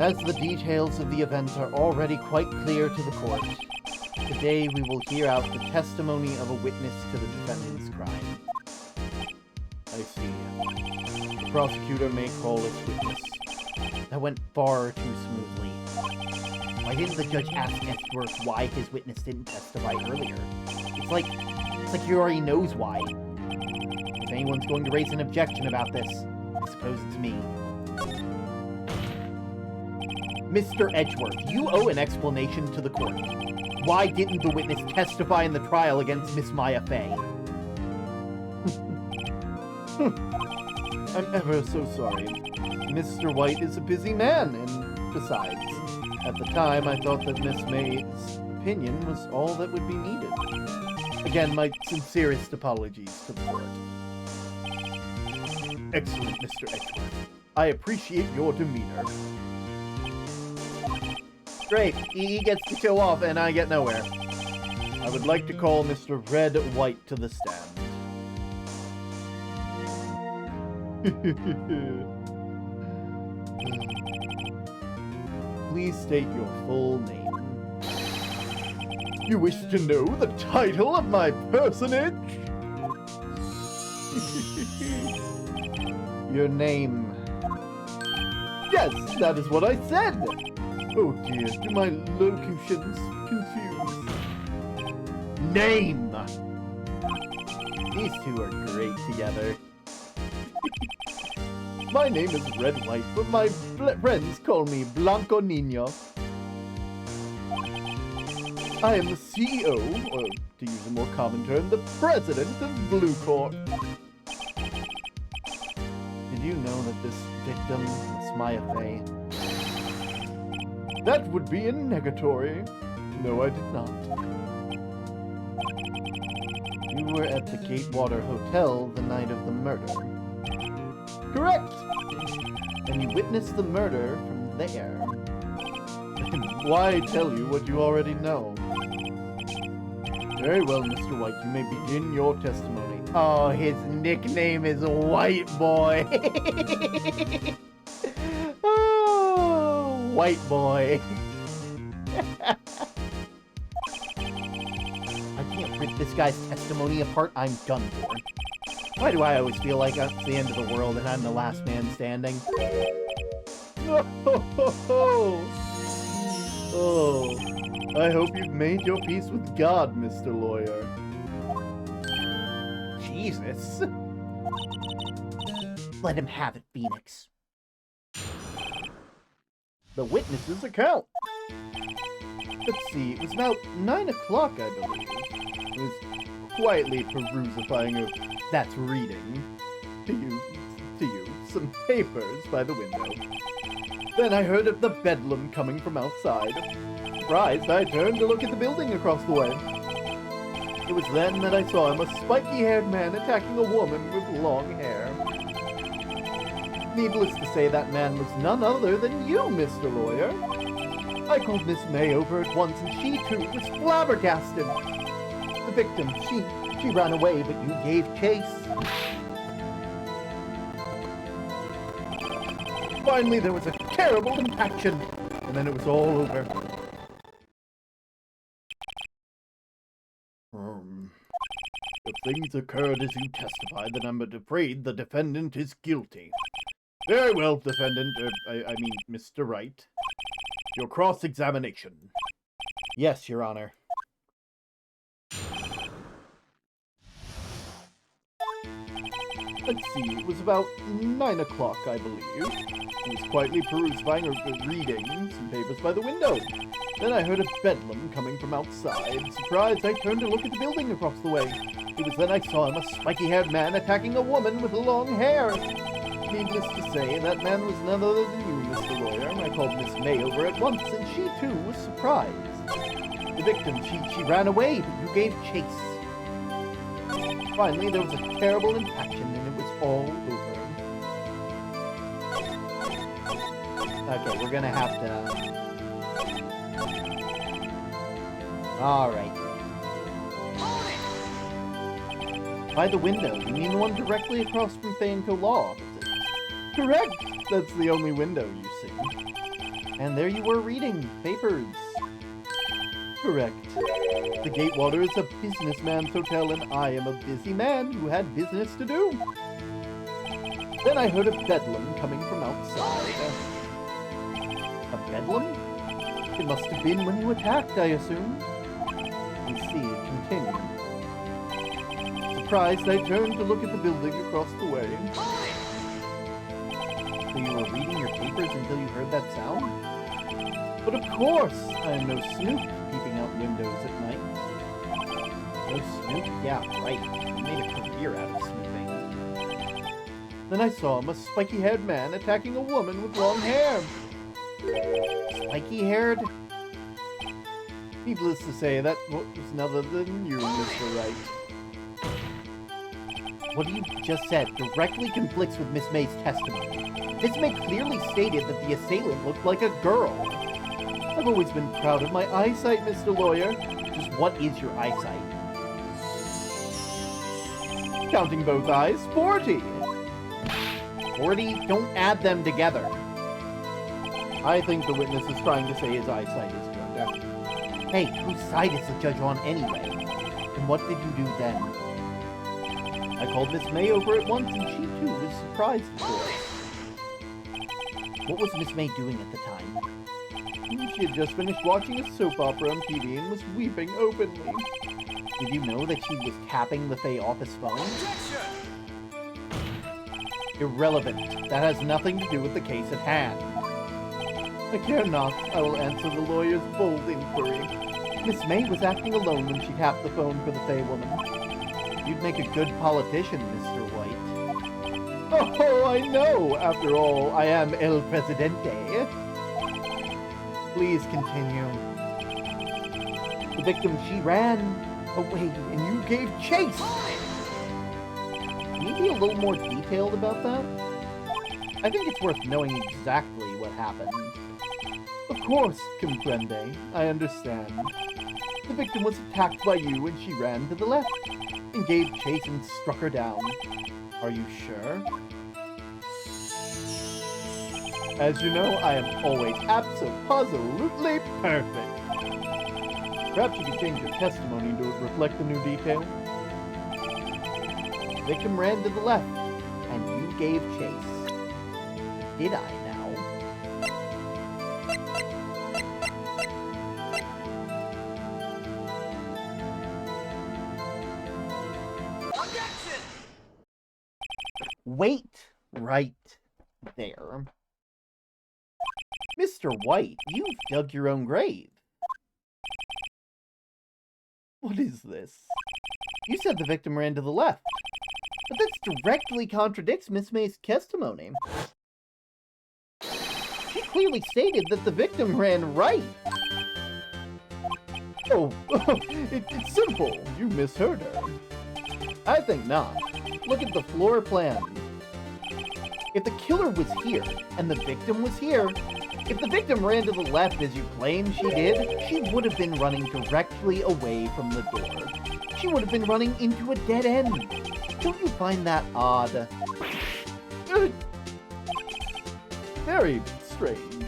As the details of the event are already quite clear to the court, today we will hear out the testimony of a witness to the defendant's crime. I see. The prosecutor may call its witness. That went far too smoothly. Why didn't the judge ask Edgeworth why his witness didn't testify earlier? It's like he already knows why. If anyone's going to raise an objection about this, I suppose it's me. Mr. Edgeworth, you owe an explanation to the court. Why didn't the witness testify in the trial against Miss Maya Fey? I'm ever so sorry. Mr. White is a busy man, and besides, at the time I thought that Miss May's opinion was all that would be needed. Again, my sincerest apologies to the court. Excellent, Mr. Edgeworth. I appreciate your demeanor. Great, he gets to show off and I get nowhere. I would like to call Mr. Red White to the stand. Please state your full name. You wish to know the title of my personage? Your name. Yes, that is what I said. Oh dear, do my locutions confuse? Name! These two are great together. My name is Red White, but my friends call me Blanco Niño. I am the CEO, or to use a more common term, the president of Blue Corp. Did you know that this victim is Maya Fey? That would be a negatory. No, I did not. You were at the Gatewater Hotel the night of the murder. Correct! And you witnessed the murder from there. Why tell you what you already know? Very well, Mr. White, you may begin your testimony. Oh, his nickname is White Boy. Oh, White Boy. rip this guy's testimony apart, I'm done for. Why do I always feel like it's the end of the world and I'm the last man standing? Oh, I hope you've made your peace with God, Mr. Lawyer. Jesus. Let him have it, Phoenix. The witness's account. Let's see, it was about 9 o'clock, I believe. I was quietly perusifying of that's reading to you some papers by the window. Then I heard of the bedlam coming from outside. Surprised, I turned to look at the building across the way. It was then that I saw him, a spiky-haired man attacking a woman with long hair. Needless to say, that man was none other than you, Mr. Lawyer. I called Miss May over at once, and she, too, was flabbergasted. The victim, she ran away, but you gave chase. Finally, there was a terrible impaction, and then it was all over. If things occurred as you testified, then I'm afraid the defendant is guilty. Very well, defendant, I mean, Mr. Wright. Your cross-examination. Yes, Your Honor. Let's see, it was about 9 o'clock, I believe. I was quietly perusing or reading some papers by the window. Then I heard a bedlam coming from outside. Surprised, I turned to look at the building across the way. It was then I saw him, a spiky-haired man attacking a woman with long hair. Needless to say, that man was none other than you, Mr. Lawyer. I called Miss May over at once, and she, too, was surprised. The victim, she ran away, but you gave chase. Finally, there was a terrible impaction, and it was all over. Okay, we're gonna have to... Alright. By the window, you mean the one directly across from Fayeco Law offices? Correct! That's the only window you see. And there you were reading papers. Correct. The Gatewater is a businessman's hotel, and I am a busy man who had business to do. Then I heard a bedlam coming from outside. A bedlam? It must have been when you attacked, I assume. You see, it continued. Surprised, I turned to look at the building across the way. So you were reading your papers until you heard that sound? But of course! I am no snoop peeping out windows at night. No snoop? Yeah, right. You made a career out of snooping. Then I saw him, a spiky-haired man attacking a woman with long hair. Spiky-haired? Needless to say, that was none other than you, Mr. Wright. What you just said directly conflicts with Miss May's testimony. Miss May clearly stated that the assailant looked like a girl. I've always been proud of my eyesight, Mr. Lawyer. Just what is your eyesight? Counting both eyes, 40. 40? Don't add them together. I think the witness is trying to say his eyesight is good. Hey, whose side is the judge on anyway? And what did you do then? I called Miss May over at once, and she too was surprised, of course. What was Miss May doing at the time? She had just finished watching a soap opera on TV and was weeping openly. Did you know that she was tapping the Faye office phone? Irrelevant. That has nothing to do with the case at hand. I care not. I will answer the lawyer's bold inquiry. Miss May was acting alone when she tapped the phone for the Faye woman. You'd make a good politician, Mr. White. Oh, I know! After all, I am El Presidente. Please continue. The victim, she ran away, and you gave chase! Can you be a little more detailed about that? I think it's worth knowing exactly what happened. Of course, comprende. I understand. The victim was attacked by you, and she ran to the left, and gave chase and struck her down. Are you sure? As you know, I am always absolutely perfect. Perhaps you could change your testimony to reflect the new detail. The victim ran to the left, and you gave chase. Did I now? Objection! Wait right there. Mr. White, you've dug your own grave. What is this? You said the victim ran to the left, but this directly contradicts Miss May's testimony. She clearly stated that the victim ran right. Oh, it's simple. You misheard her. I think not. Look at the floor plan. If the killer was here, and the victim was here, if the victim ran to the left as you claim she did, she would have been running directly away from the door. She would have been running into a dead end. Don't you find that odd? Very strange.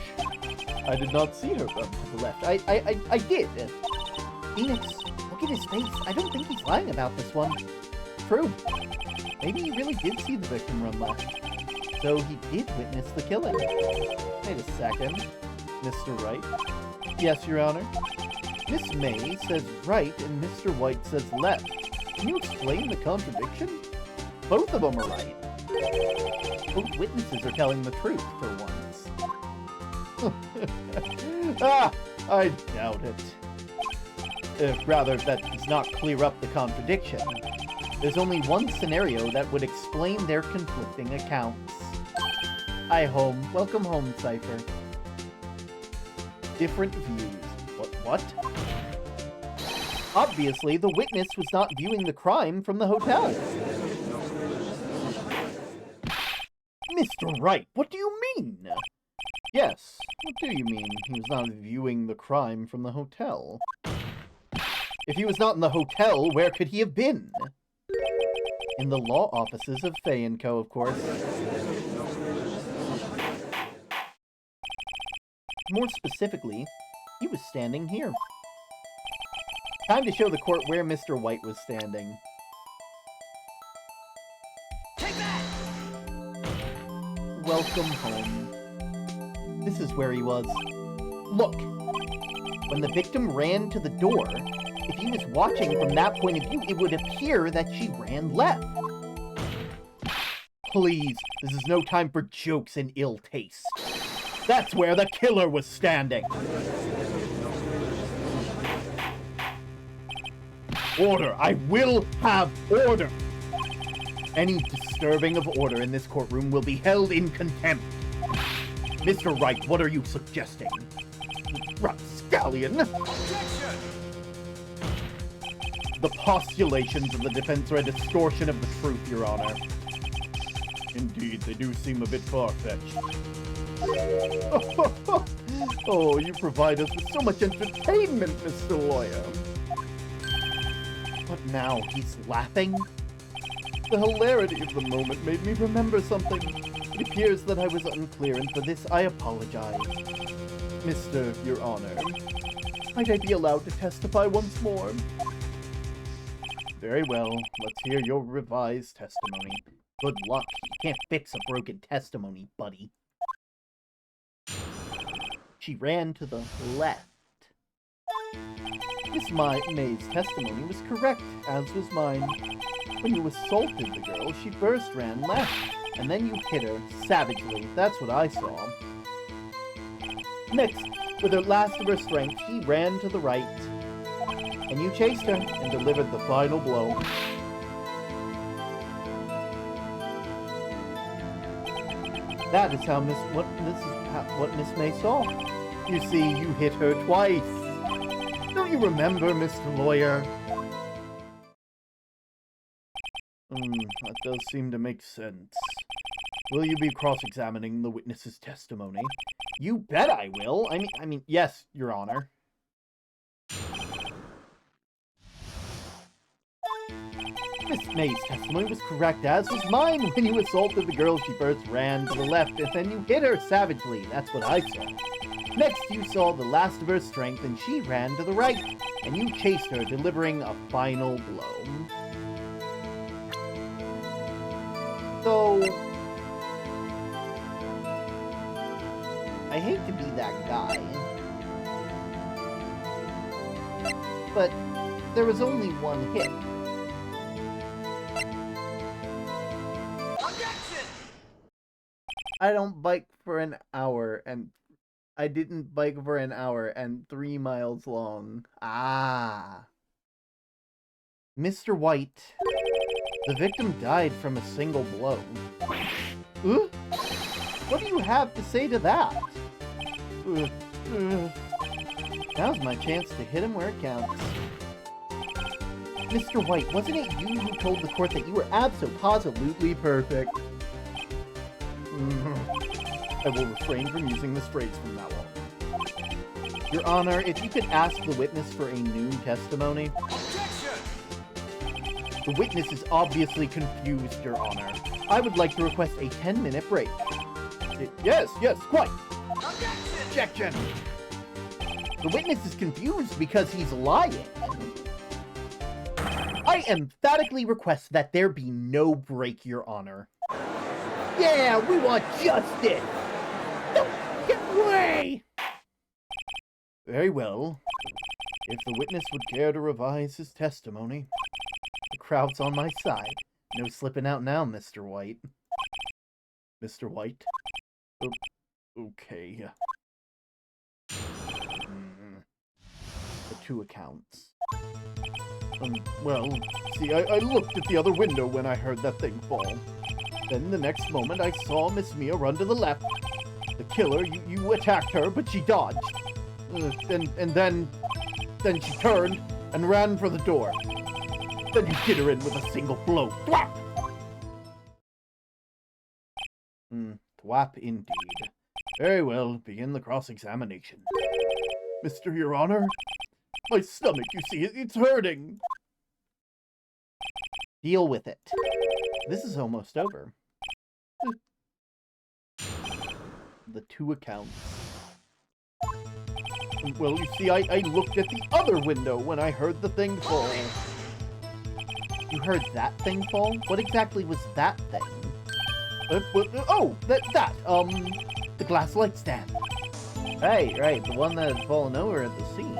I did not see her run to the left. I did. Phoenix, look at his face. I don't think he's lying about this one. True. Maybe he really did see the victim run left. So he did witness the killing. Wait a second. Mr. Wright? Yes, Your Honor. Miss May says right and Mr. White says left. Can you explain the contradiction? Both of them are right. Both witnesses are telling the truth for once. I doubt it. Rather, that does not clear up the contradiction. There's only one scenario that would explain their conflicting accounts. Hi, home. Welcome home, Cypher. Different views. What? Obviously, the witness was not viewing the crime from the hotel. Mr. Wright, what do you mean? Yes, what do you mean he was not viewing the crime from the hotel? If he was not in the hotel, where could he have been? In the law offices of Fay & Co., of course. More specifically, he was standing here. Time to show the court where Mr. White was standing. Take that! Welcome home. This is where he was. Look! When the victim ran to the door, if he was watching from that point of view, it would appear that she ran left. Please, this is no time for jokes and ill taste. That's where the killer was standing. Order! I will have order! Any disturbing of order in this courtroom will be held in contempt. Mr. Wright, what are you suggesting? Rapscallion! Objection! The postulations of the defense are a distortion of the truth, Your Honor. Indeed, they do seem a bit far-fetched. Oh, you provide us with so much entertainment, Mr. Lawyer. But now he's laughing? The hilarity of the moment made me remember something. It appears that I was unclear, and for this I apologize. Mr. Your Honor, might I be allowed to testify once more? Very well, let's hear your revised testimony. Good luck. You can't fix a broken testimony, buddy. She ran to the left. Miss May's testimony was correct, as was mine. When you assaulted the girl, she first ran left, and then you hit her savagely. That's what I saw. Next, with her last of her strength, she ran to the right. And you chased her and delivered the final blow. That is how what Miss May saw. You see, you hit her twice. Don't you remember, Mr. Lawyer? That does seem to make sense. Will you be cross-examining the witness's testimony? You bet I will. I mean, yes, Your Honor. Miss May's testimony was correct, as was mine. When you assaulted the girl, she first ran to the left, and then you hit her savagely. That's what I saw. Next, you saw the last of her strength, and she ran to the right. and you chased her, delivering a final blow. So, I hate to be that guy, but there was only one hit. Objection! I don't bike for an hour, and I didn't bike for an hour and 3 miles long. Ah. Mr. White, the victim died from a single blow. What do you have to say to that? Now's my chance to hit him where it counts. Mr. White, wasn't it you who told the court that you were abso-positively perfect? I will refrain from using this phrase from now on. Your Honor, if you could ask the witness for a new testimony. Objection! The witness is obviously confused, Your Honor. I would like to request a 10-minute break. Yes, quite. Objection! Objection! The witness is confused because he's lying. I emphatically request that there be no break, Your Honor. Yeah, we want justice! Don't get away! Very well. If the witness would care to revise his testimony, the crowd's on my side. No slipping out now, Mr. White. Mr. White? Okay. The 2 accounts. Well, see, I looked at the other window when I heard that thing fall. Then the next moment I saw Miss Mia run to the left. The killer, you attacked her, but she dodged. And then she turned and ran for the door. Then you hit her in with a single blow. Thwap! Thwap indeed. Very well, begin the cross-examination. Mr. Your Honor, my stomach, you see, it's hurting. Deal with it. This is almost over. The 2 accounts. Well, you see, I looked at the other window when I heard the thing fall. You heard that thing fall? What exactly was that thing? The glass light stand. Right, the one that had fallen over at the scene.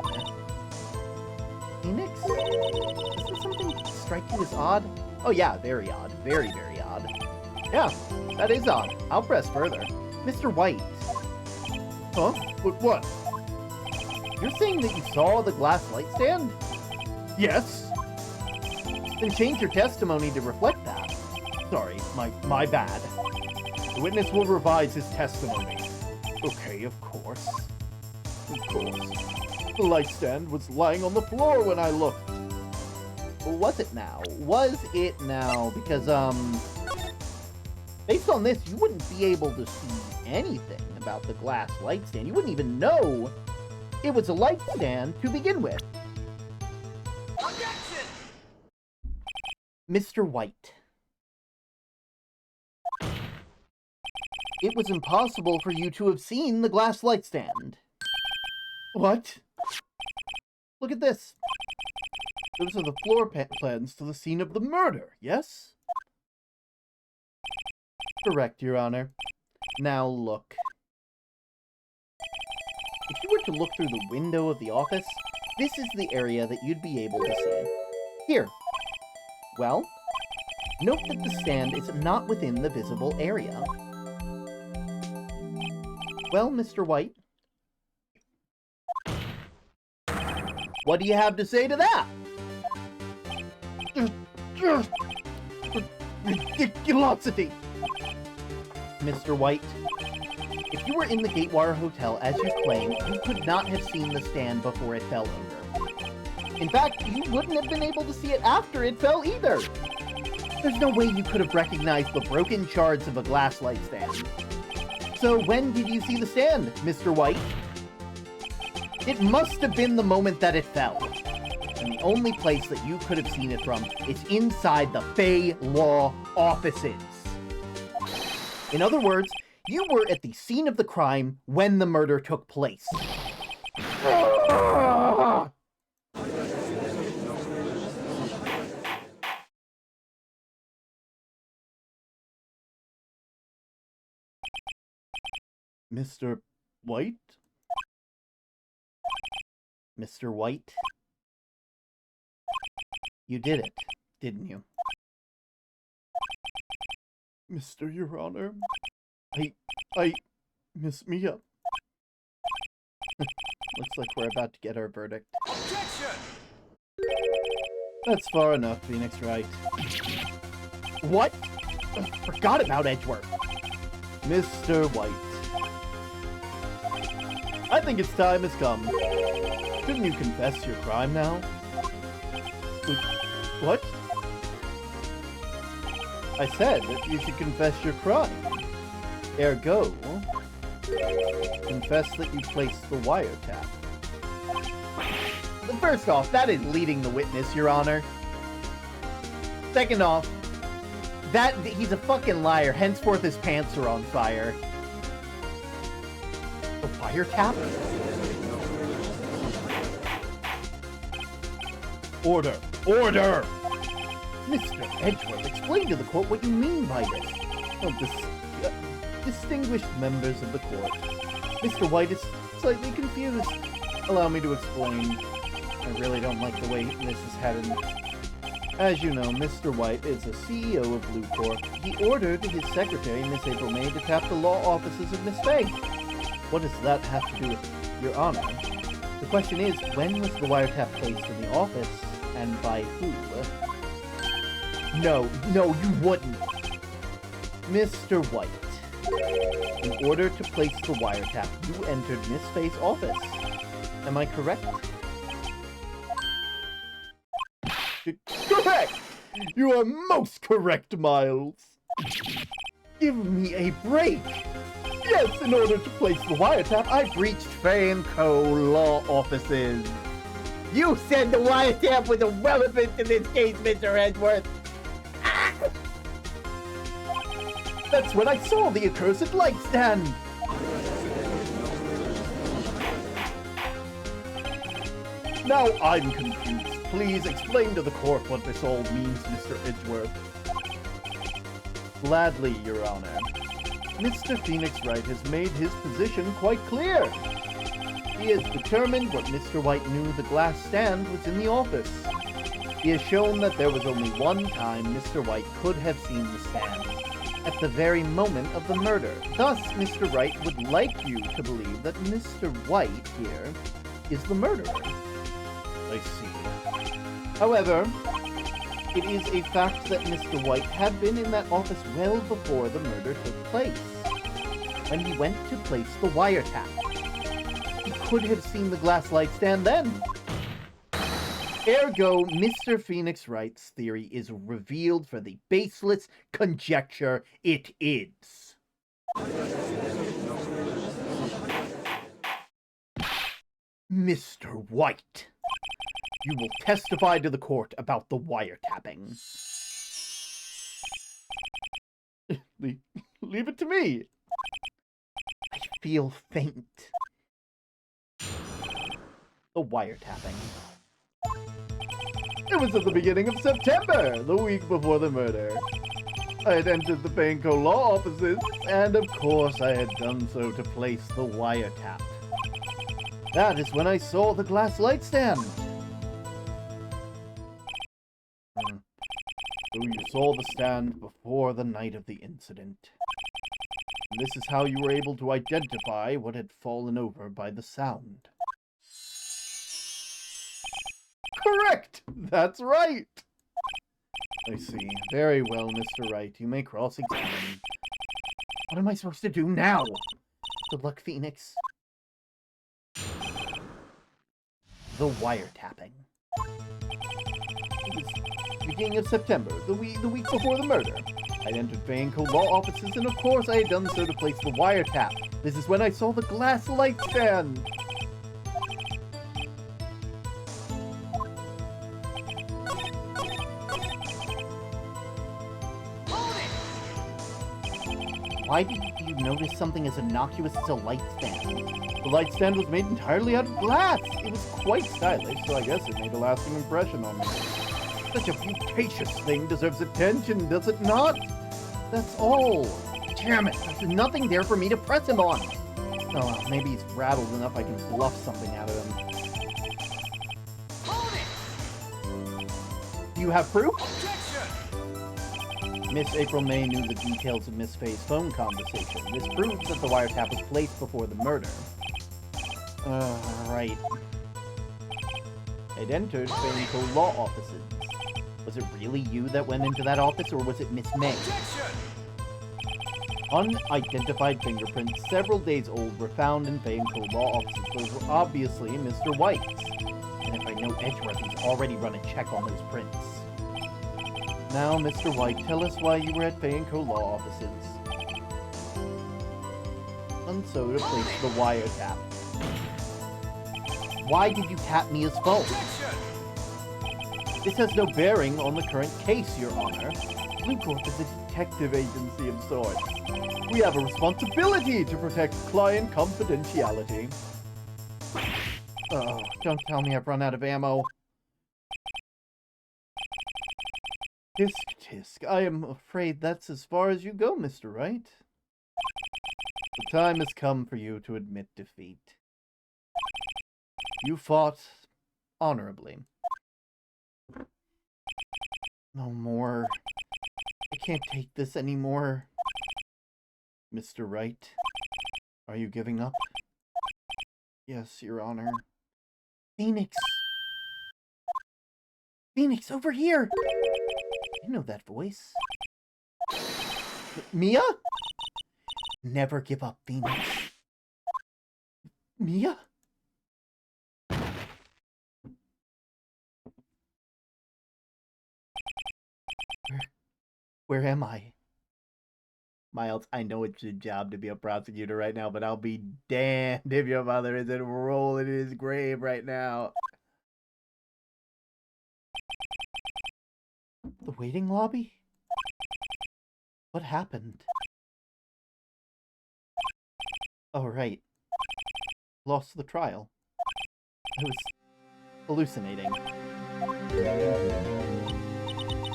Phoenix? Doesn't something strike you as odd? Oh yeah, very odd. Very, very odd. Yeah, that is odd. I'll press further. Mr. White. Huh? What? You're saying that you saw the glass light stand? Yes. Then change your testimony to reflect that. Sorry, my bad. The witness will revise his testimony. Okay, of course. The light stand was lying on the floor when I looked. Was it now? Because, based on this, you wouldn't be able to see anything about the glass light stand. You wouldn't even know it was a light stand to begin with. Objection! Mr. White. It was impossible for you to have seen the glass light stand. What? Look at this. Those are the floor plans to the scene of the murder, yes? Correct, Your Honor. Now look. If you were to look through the window of the office, this is the area that you'd be able to see. Here. Well, note that the stand is not within the visible area. Well, Mr. White, what do you have to say to that? Ridiculosity! Mr. White, if you were in the Gatewire Hotel as you claim, you could not have seen the stand before it fell over. In fact, you wouldn't have been able to see it after it fell either. There's no way you could have recognized the broken shards of a glass light stand. So when did you see the stand, Mr. White? It must have been the moment that it fell. And the only place that you could have seen it from is inside the Fey Law offices. In other words, you were at the scene of the crime when the murder took place. Mr. White? Mr. White? You did it, didn't you? Mr. Your Honor, I miss me up. Looks like we're about to get our verdict. Objection! That's far enough, Phoenix Wright. What? Forgot about Edgeworth. Mr. White. I think its time has come. Couldn't you confess your crime now? What? I said that you should confess your crime. Ergo, confess that you placed the wiretap. First off, that is leading the witness, Your Honor. Second off, he's a fucking liar. Henceforth, his pants are on fire. The wiretap? Order! Order! Mr. Edgeworth, explain to the court what you mean by this. Oh, distinguished members of the court. Mr. White is slightly confused. Allow me to explain. I really don't like the way this is headed. As you know, Mr. White is the CEO of Blue Corp. He ordered his secretary, Miss April May, to tap the law offices of Miss Faye. What does that have to do with Your Honor? The question is, when was the wiretap placed in the office, and by who? No, you wouldn't. Mr. White, in order to place the wiretap, you entered Miss Faye's office. Am I correct? Correct! You are most correct, Miles. Give me a break. Yes, in order to place the wiretap, I breached Faye & Co. law offices. You said the wiretap was irrelevant to this case, Mr. Edgeworth. That's when I saw the accursed light stand. Now I'm confused. Please explain to the court what this all means, Mr. Edgeworth. Gladly, Your Honor. Mr. Phoenix Wright has made his position quite clear. He has determined what Mr. White knew the glass stand was in the office. He has shown that there was only one time Mr. White could have seen the stand, at the very moment of the murder. Thus, Mr. Wright would like you to believe that Mr. White here is the murderer. I see. However, it is a fact that Mr. White had been in that office well before the murder took place, when he went to place the wiretap. He could have seen the glass light stand then. Ergo, Mr. Phoenix Wright's theory is revealed for the baseless conjecture it is. Mr. White, you will testify to the court about the wiretapping. Leave it to me. I feel faint. The wiretapping. It was at the beginning of September, the week before the murder. I had entered the Banco law offices, and of course I had done so to place the wiretap. That is when I saw the glass light stand. So you saw the stand before the night of the incident. And this is how you were able to identify what had fallen over by the sound. Correct! That's right! I see. Very well, Mr. Wright. You may cross-examine. What am I supposed to do now? Good luck, Phoenix. The wiretapping. It was the beginning of September, the week before the murder. I entered Banco law offices, and of course I had done so to place the wiretap. This is when I saw the glass light stand. Why did you notice something as innocuous as a light stand? The light stand was made entirely out of glass. It was quite stylish, so I guess it made a lasting impression on me. Such a flirtatious thing deserves attention, does it not? That's all. Damn it, there's nothing there for me to press him on. Oh, maybe he's rattled enough I can bluff something out of him. Hold it! Do you have proof? Objection! Miss April May knew the details of Miss Faye's phone conversation. This proves that the wiretap was placed before the murder. Right. It entered Faye's law offices. Was it really you that went into that office, or was it Miss May? Objection! Unidentified fingerprints, several days old, were found in Faye's law offices. Those were obviously Mr. White's. And if I know Edgeworth, he's already run a check on those prints. Now, Mr. White, tell us why you were at Fay & Co. law offices. And so to place the wiretap. Why did you tap Mia's phone? Objection! This has no bearing on the current case, Your Honor. Blue Corp is a detective agency of sorts. We have a responsibility to protect client confidentiality. Oh, don't tell me I've run out of ammo. Tisk, tisk. I am afraid that's as far as you go, Mr. Wright. The time has come for you to admit defeat. You fought honorably. No more. I can't take this anymore. Mr. Wright, are you giving up? Yes, Your Honor. Phoenix! Phoenix, over here! I know that voice. Mia? Never give up, Phoenix. Mia? Where am I? Miles, I know it's your job to be a prosecutor right now, but I'll be damned if your mother isn't rolling in his grave right now. The waiting lobby? What happened? Oh, right. Lost the trial. I was hallucinating.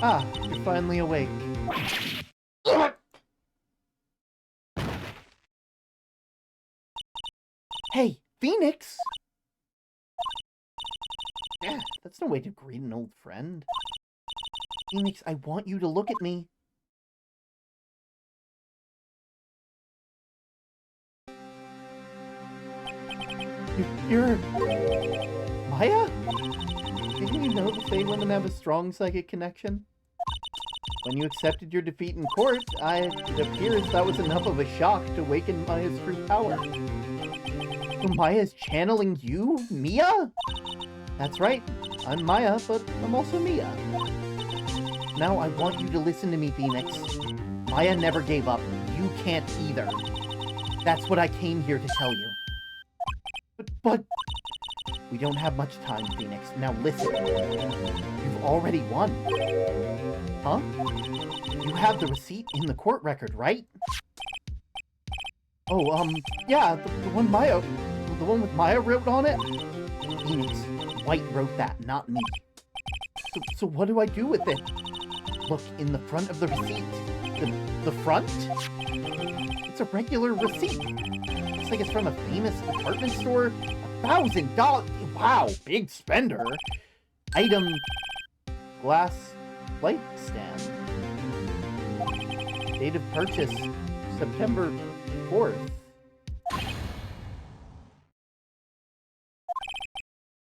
Ah, you're finally awake. Hey, Phoenix! Yeah, that's no way to greet an old friend. Phoenix, I want you to look at me. You're... Maya? Didn't you know the Fae women have a strong psychic connection? When you accepted your defeat in court, it appears that was enough of a shock to awaken Maya's true power. So Maya's channeling you, Mia? That's right. I'm Maya, but I'm also Mia. Now I want you to listen to me, Phoenix. Maya never gave up. You can't either. That's what I came here to tell you. But... We don't have much time, Phoenix. Now listen. You've already won. Huh? You have the receipt in the court record, right? Oh, yeah, the one Maya... The one with Maya wrote on it? Phoenix, White wrote that, not me. So what do I do with it? Look, in the front of the receipt. The front? It's a regular receipt. Looks like it's from a famous department store. $1,000! Wow, big spender. Item... Glass light stand. Date of purchase, September 4th.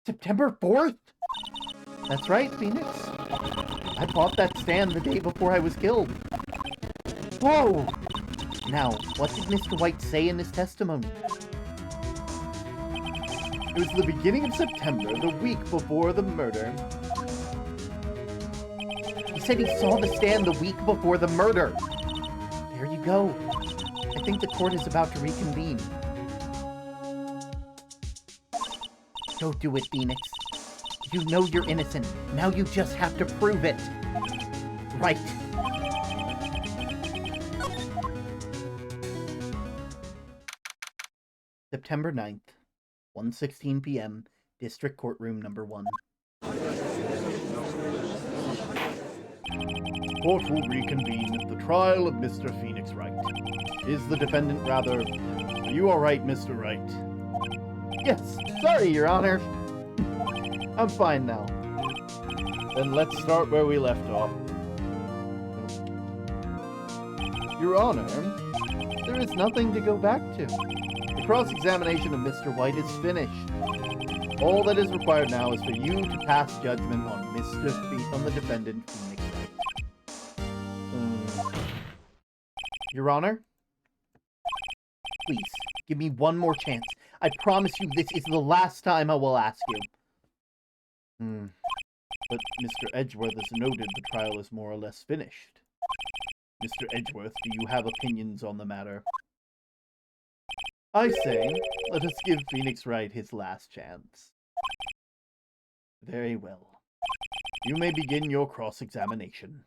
September 4th? That's right, Phoenix. I bought that stand the day before I was killed. Whoa! Now, what did Mr. White say in his testimony? It was the beginning of September, the week before the murder. He said he saw the stand the week before the murder. There you go. I think the court is about to reconvene. Go do it, Phoenix. You know you're innocent. Now you just have to prove it. Right. September 9th, 1:16 p.m., District Courtroom number 1. court will reconvene at the trial of Mr. Phoenix Wright. Is the defendant rather... Are you alright, Mr. Wright? Yes, sorry, Your Honor. I'm fine now. Then let's start where we left off. Your Honor, there is nothing to go back to. The cross-examination of Mr. White is finished. All that is required now is for you to pass judgment on on the defendant, Phoenix Wright. Your Honor? Please, give me one more chance. I promise you this is the last time I will ask you. But Mr. Edgeworth has noted the trial is more or less finished. Mr. Edgeworth, do you have opinions on the matter? I say, let us give Phoenix Wright his last chance. Very well. You may begin your cross-examination.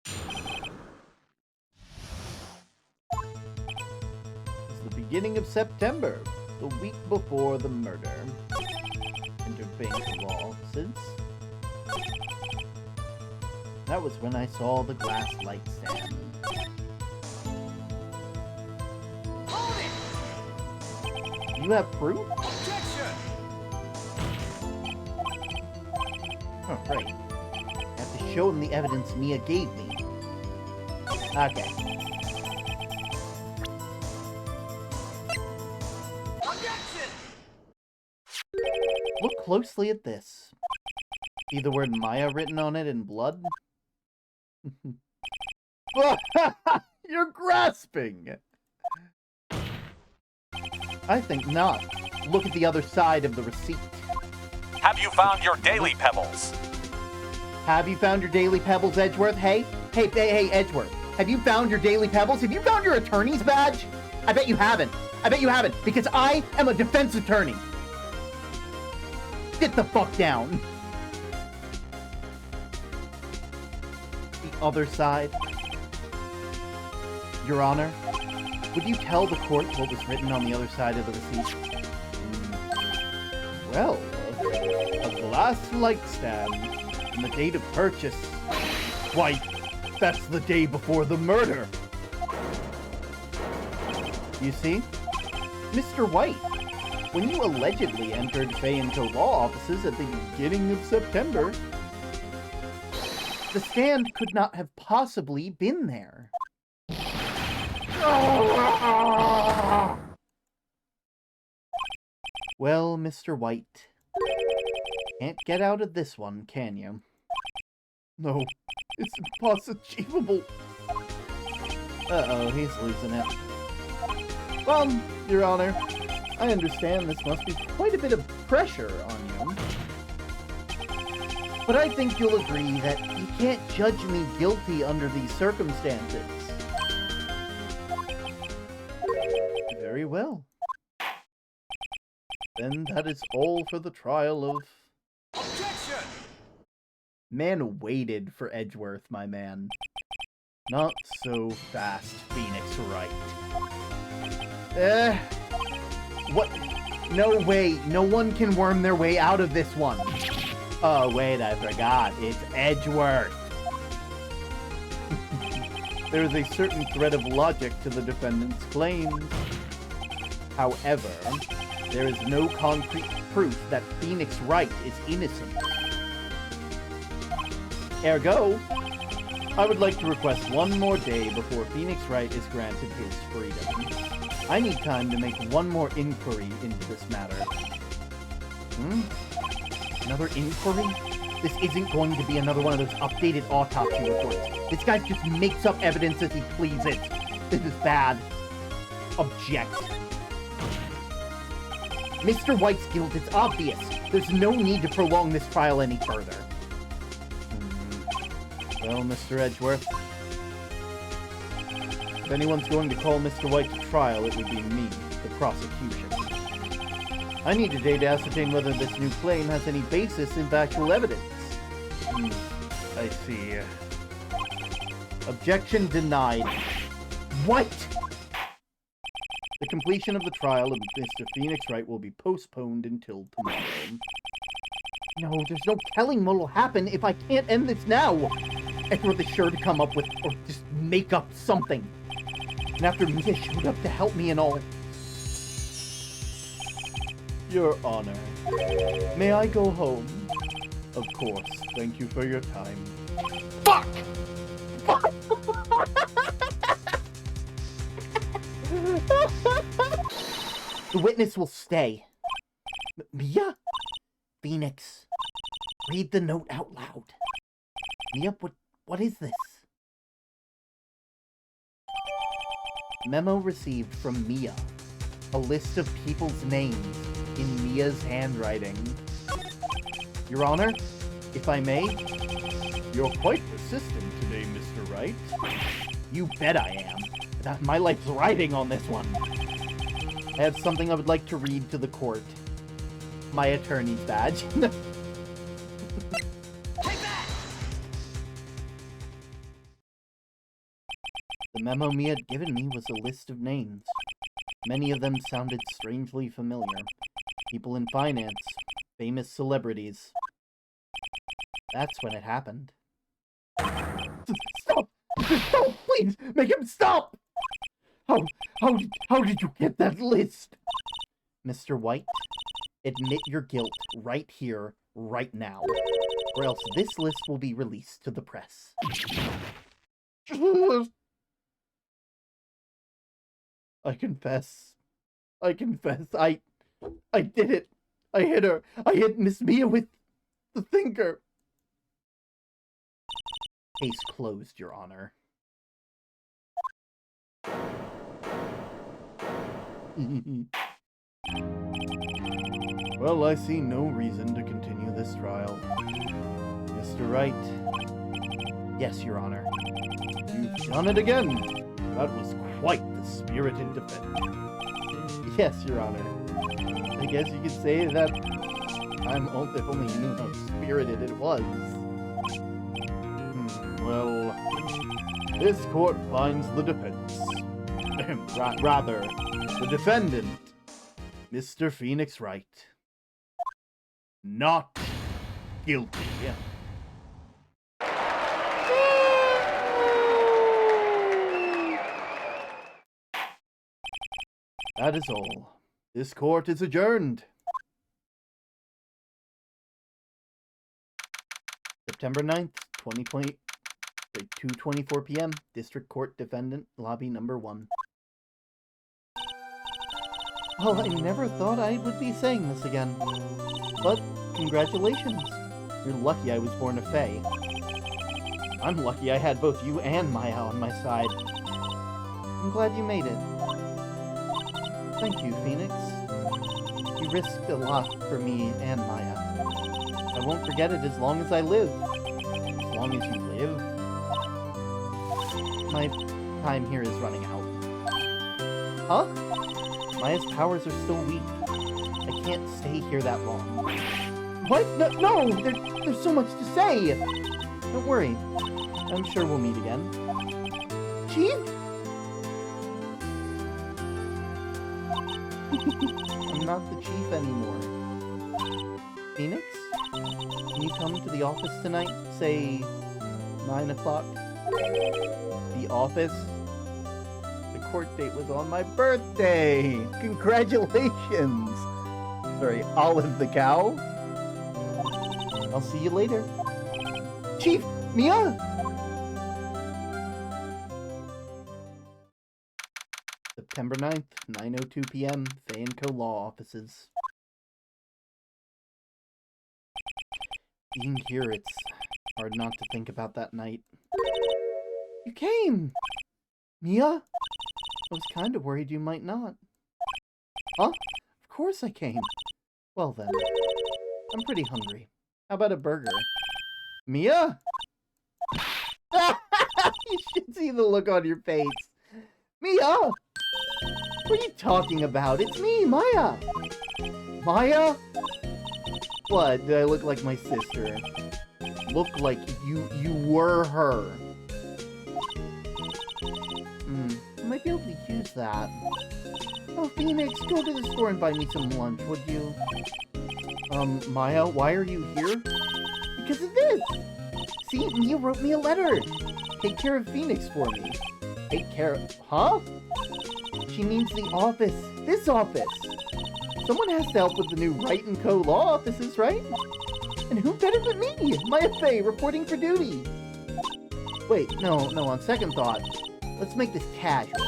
It's the beginning of September, the week before the murder. Entered bank law since. That was when I saw the glass light stand. You have proof? Objection! Oh, right. I have to show him the evidence Mia gave me. Okay. Objection! Look closely at this. See the word Maya written on it in blood? You're grasping! I think not. Look at the other side of the receipt. Have you found your daily pebbles? Have you found your daily pebbles, Edgeworth? Hey, Edgeworth. Have you found your daily pebbles? Have you found your attorney's badge? I bet you haven't. I bet you haven't, because I am a defense attorney. Get the fuck down. The other side. Your Honor, would you tell the court what was written on the other side of the receipt? Well, a glass light stand and the date of purchase. Why, that's the day before the murder. You see? Mr. White, when you allegedly entered Fayinco law offices at the beginning of September, the stand could not have possibly been there. Well, Mr. White, can't get out of this one, can you? No, it's impossible. Uh-oh, he's losing it. Well, Your Honor, I understand this must be quite a bit of pressure on you. But I think you'll agree that you can't judge me guilty under these circumstances. Very well. Then that is all for the trial of... Objection! Man waited for Edgeworth, my man. Not so fast, Phoenix Wright. What? No way. No one can worm their way out of this one. Oh, wait, I forgot. It's Edgeworth. There is a certain thread of logic to the defendant's claims. However, there is no concrete proof that Phoenix Wright is innocent. Ergo, I would like to request one more day before Phoenix Wright is granted his freedom. I need time to make one more inquiry into this matter. Another inquiry? This isn't going to be another one of those updated autopsy reports. This guy just makes up evidence as he pleases. This is bad. Object. Mr. White's guilt is obvious. There's no need to prolong this trial any further. Well, Mr. Edgeworth, if anyone's going to call Mr. White to trial, it would be me, the prosecution. I need a day to ascertain whether this new claim has any basis in factual evidence. I see. Objection denied. What? The completion of the trial of Mr. Phoenix Wright will be postponed until tomorrow. No, there's no telling what'll happen if I can't end this now. Edward was sure to come up with, or just make up something. And after Mia showed up to help me and all... Your Honor, may I go home? Of course. Thank you for your time. Fuck! The witness will stay. Mia? Phoenix, read the note out loud. Mia, what is this? Memo received from Mia. A list of people's names in Mia's handwriting. Your Honor, if I may? You're quite persistent today, Mr. Wright. You bet I am. My life's riding on this one. I have something I would like to read to the court. My attorney's badge. Take that! The memo Mia had given me was a list of names. Many of them sounded strangely familiar. People in finance, famous celebrities. That's when it happened. Stop! Stop! Please! Make him stop! How did you get that list? Mr. White, admit your guilt right here, right now. Or else this list will be released to the press. I confess. I did it. I hit her. I hit Miss Mia with the thinker. Case closed, Your Honor. Well, I see no reason to continue this trial. Mr. Wright. Yes, Your Honor. You've done it again. That was quite the spirited defense. Yes, Your Honor. I guess you could say that if only you knew how spirited it was. Well, this court finds the defense. Rather, the defendant, Mr. Phoenix Wright, not guilty. That is all. This court is adjourned. September 9th, 2020, 2:24 p.m., District Court Defendant, Lobby Number 1. Well, I never thought I would be saying this again. But, congratulations. You're lucky I was born a fae. I'm lucky I had both you and Maya on my side. I'm glad you made it. Thank you, Phoenix. You risked a lot for me and Maya. I won't forget it as long as I live. As long as you live. My time here is running out. Huh? Maya's powers are still weak. I can't stay here that long. What? No! There's so much to say! Don't worry. I'm sure we'll meet again. Chief? I'm not the chief anymore. Phoenix? Can you come to the office tonight? Say, 9 o'clock? The office? The court date was on my birthday! Congratulations! Sorry, Olive the cow? I'll see you later. Chief! Mia! September 9th, 9:02 p.m., Faye & Co. Law Offices. Being here, it's hard not to think about that night. You came! Mia? I was kind of worried you might not. Huh? Of course I came. Well then. I'm pretty hungry. How about a burger? Mia? You should see the look on your face. Mia! What are you talking about? It's me, Maya! Maya? What? Did I look like my sister? Look like you were her. I might be able to use that. Oh, Phoenix, go to the store and buy me some lunch, would you? Maya, why are you here? Because of this! See, Mia wrote me a letter. Take care of Phoenix for me. Take care of... Huh? She means the office. This office. Someone has to help with the new Wright & Co. law offices, right? And who better than me? Maya Fey, reporting for duty. Wait, no, on second thought, let's make this casual.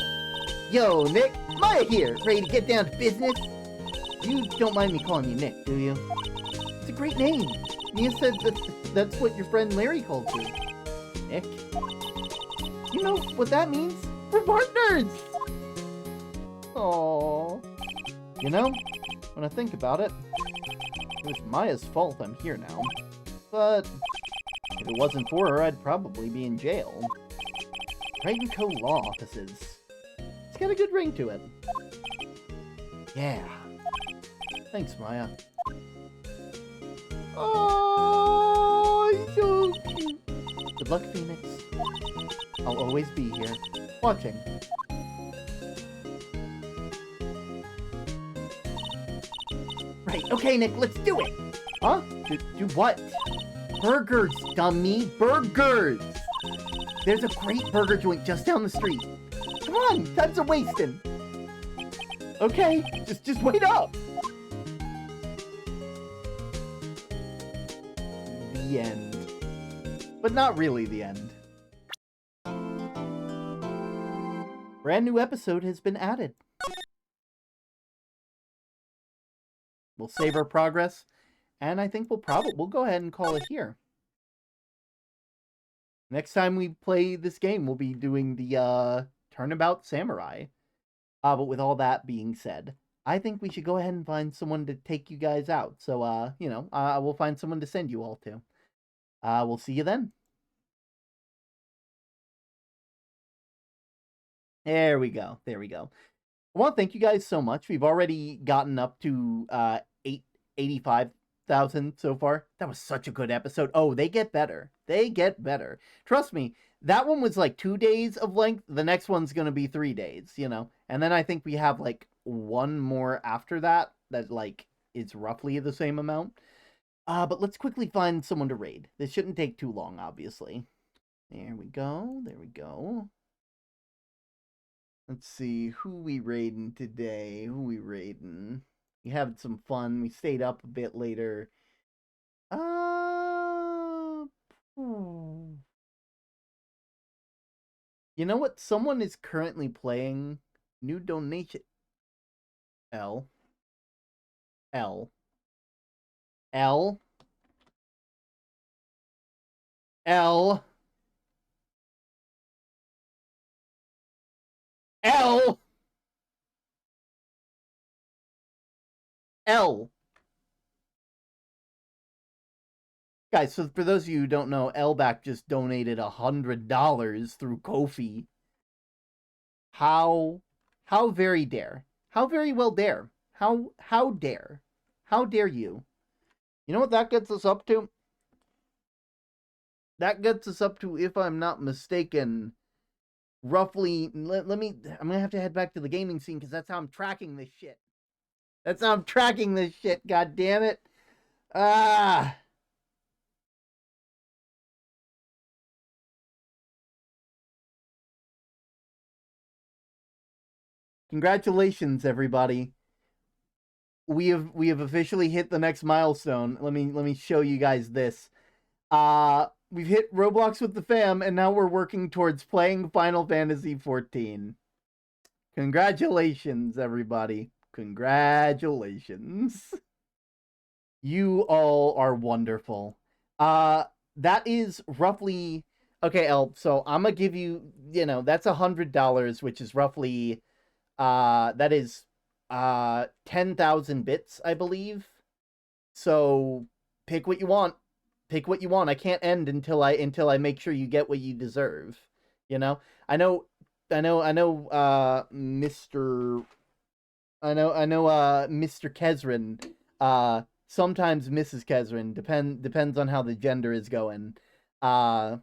Yo, Nick, Maya here, ready to get down to business? You don't mind me calling you Nick, do you? It's a great name. Mia said that's what your friend Larry calls you. Nick? You know what that means? We're partners! Aww. You know, when I think about it, it was Maya's fault I'm here now. But if it wasn't for her, I'd probably be in jail. Wright & Co. law offices. It's got a good ring to it. Yeah. Thanks, Maya. Oh, he's so cute. Good luck, Phoenix. I'll always be here, watching. Right, okay, Nick, let's do it! Huh? Do what? Burgers, dummy! Burgers! There's a great burger joint just down the street. Come on, time's a wasting. Okay, just wait up. The end. But not really the end. Brand new episode has been added. We'll save our progress, and I think we'll go ahead and call it here. Next time we play this game, we'll be doing the Turnabout Samurai. But with all that being said, I think we should go ahead and find someone to take you guys out. So, we'll find someone to send you all to. We'll see you then. There we go. I want to thank you guys so much. We've already gotten up to 85,000 so far. That was such a good episode. Oh, they get better. Trust me, that one was like 2 days of length. The next one's going to be 3 days, And then I think we have like one more after that like is roughly the same amount. But let's quickly find someone to raid. This shouldn't take too long, obviously. There we go. Let's see, who we raiding today? We had some fun. We stayed up a bit later. You know what? Someone is currently playing new donation. L. Guys, so for those of you who don't know, Lback just donated $100 through Ko-fi. How very dare. How very well dare. How dare. How dare you? You know what that gets us up to? That gets us up to, if I'm not mistaken, roughly, I'm going to have to head back to the gaming scene because that's how I'm tracking this shit. God damn it. Congratulations, everybody. We have officially hit the next milestone. Let me show you guys this. We've hit Roblox with the fam, and now we're working towards playing Final Fantasy XIV. Congratulations, everybody. Congratulations. You all are wonderful. That is roughly... Okay, El, so I'm gonna give you, that's $100, which is roughly... that is 10,000 bits, I believe. So pick what you want. I can't end until I make sure you get what you deserve. I know Mr. Kesrin, sometimes Mrs. Kesrin, depends on how the gender is going. At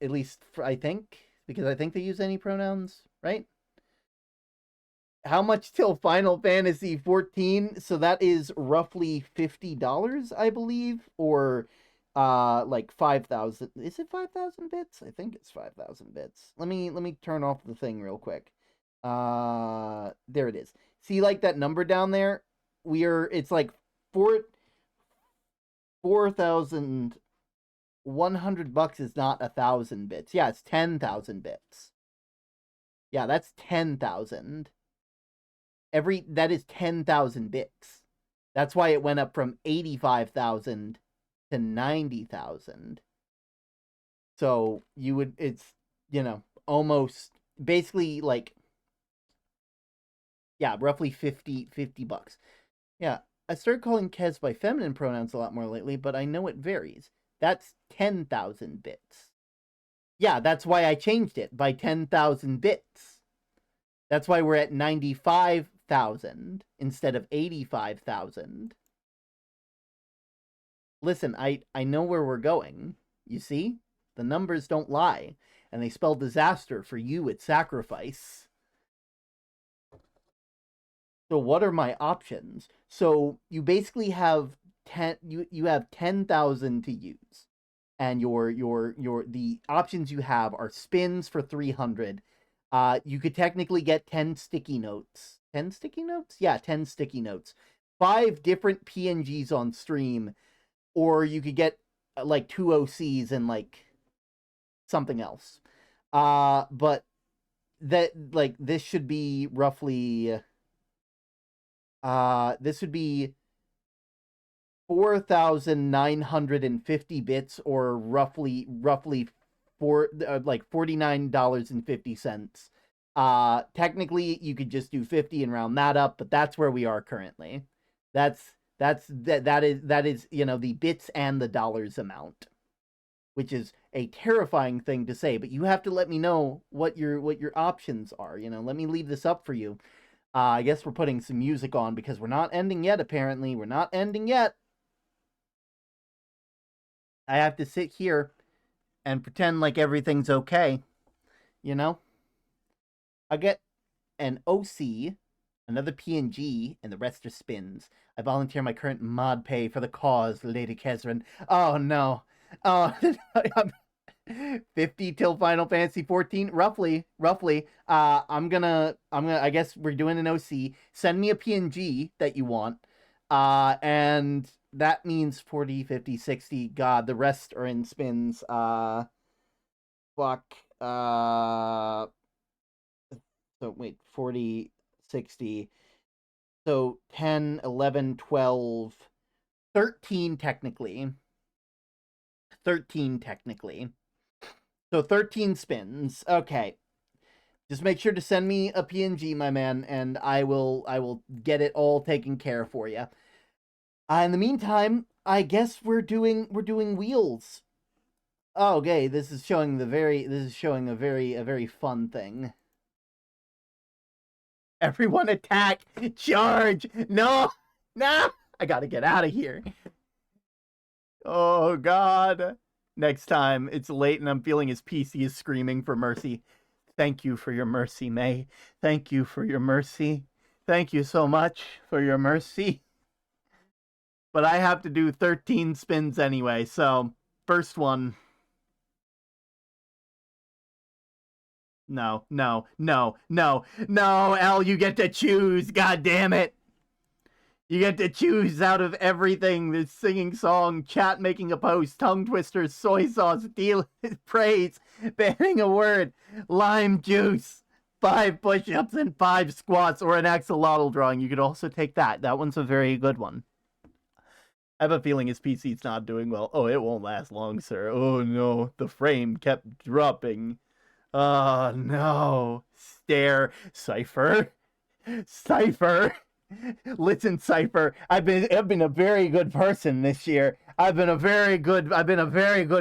least I think, because I think they use any pronouns, right? How much till Final Fantasy 14? So that is roughly $50, I believe, or like 5,000. Is it 5,000 bits? I think it's 5,000 bits. Let me turn off the thing real quick. There it is. See, like that number down there? It's like 4,100 bucks is not 1,000 bits. Yeah, it's 10,000 bits. Yeah, that's 10,000. That is 10,000 bits. That's why it went up from 85,000 to 90,000. So it's, almost basically like, yeah, roughly 50 bucks. Yeah, I started calling Kez by feminine pronouns a lot more lately, but I know it varies. That's 10,000 bits. Yeah, that's why I changed it by 10,000 bits. That's why we're at 95,000 instead of 85,000. Listen, I know where we're going. You see? The numbers don't lie, and they spell disaster for you at sacrifice. So what are my options? So you basically have you have 10,000 to use. And the options you have are spins for 300. You could technically get 10 sticky notes. 10 sticky notes? Yeah, 10 sticky notes. 5 different PNGs on stream, or you could get like 2 OCs and like something else. But that, like, this should be roughly this would be 4,950 bits, or roughly like $49.50. Technically you could just do 50 and round that up, but that's where we are currently. That is the bits and the dollars amount, which is a terrifying thing to say, but you have to let me know what your options are. Let me leave this up for you. I guess we're putting some music on because we're not ending yet, apparently. We're not ending yet. I have to sit here and pretend like everything's okay. I get an OC, another PNG, and the rest are spins. I volunteer my current mod pay for the cause, Lady Kezran. Oh, no. Oh, 50 till Final Fantasy 14, roughly. I guess we're doing an OC. Send me a PNG that you want. And that means 40, 50, 60. God, the rest are in spins. So wait, 40, 60. So 10, 11, 12, 13 technically. 13 technically. So 13 spins. Okay. Just make sure to send me a PNG, my man, and I will get it all taken care of for you. In the meantime, I guess we're doing wheels. Oh, okay, this is showing a very fun thing. Everyone attack! Charge! No! No! I gotta get out of here. Oh, God. Next time, it's late and I'm feeling his PC is screaming for mercy. Thank you for your mercy, May. Thank you for your mercy. Thank you so much for your mercy. But I have to do 13 spins anyway, so first one. No, L, you get to choose. God damn it. You get to choose out of everything. This singing song, chat making a post, tongue twisters, soy sauce, deal, praise, banning a word, lime juice, 5 push-ups and 5 squats, or an axolotl drawing. You could also take that. That one's a very good one. I have a feeling his PC's not doing well. Oh, it won't last long, sir. Oh, no. The frame kept dropping. Oh, no. Stare. Cypher. Listen, Cypher, I've been a very good person this year. I've been a very good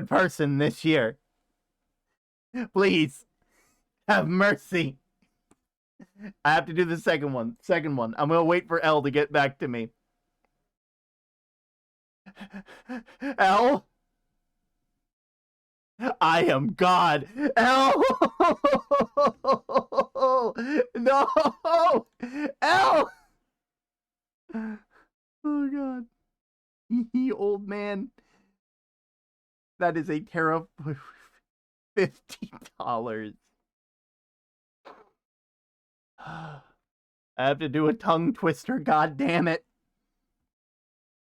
person this year. Please, have mercy. I have to do the second one. I'm gonna wait for L to get back to me. L? I am God. L! No! L! Oh, God. Old man. That is a terrible $50. I have to do a tongue twister, god damn it.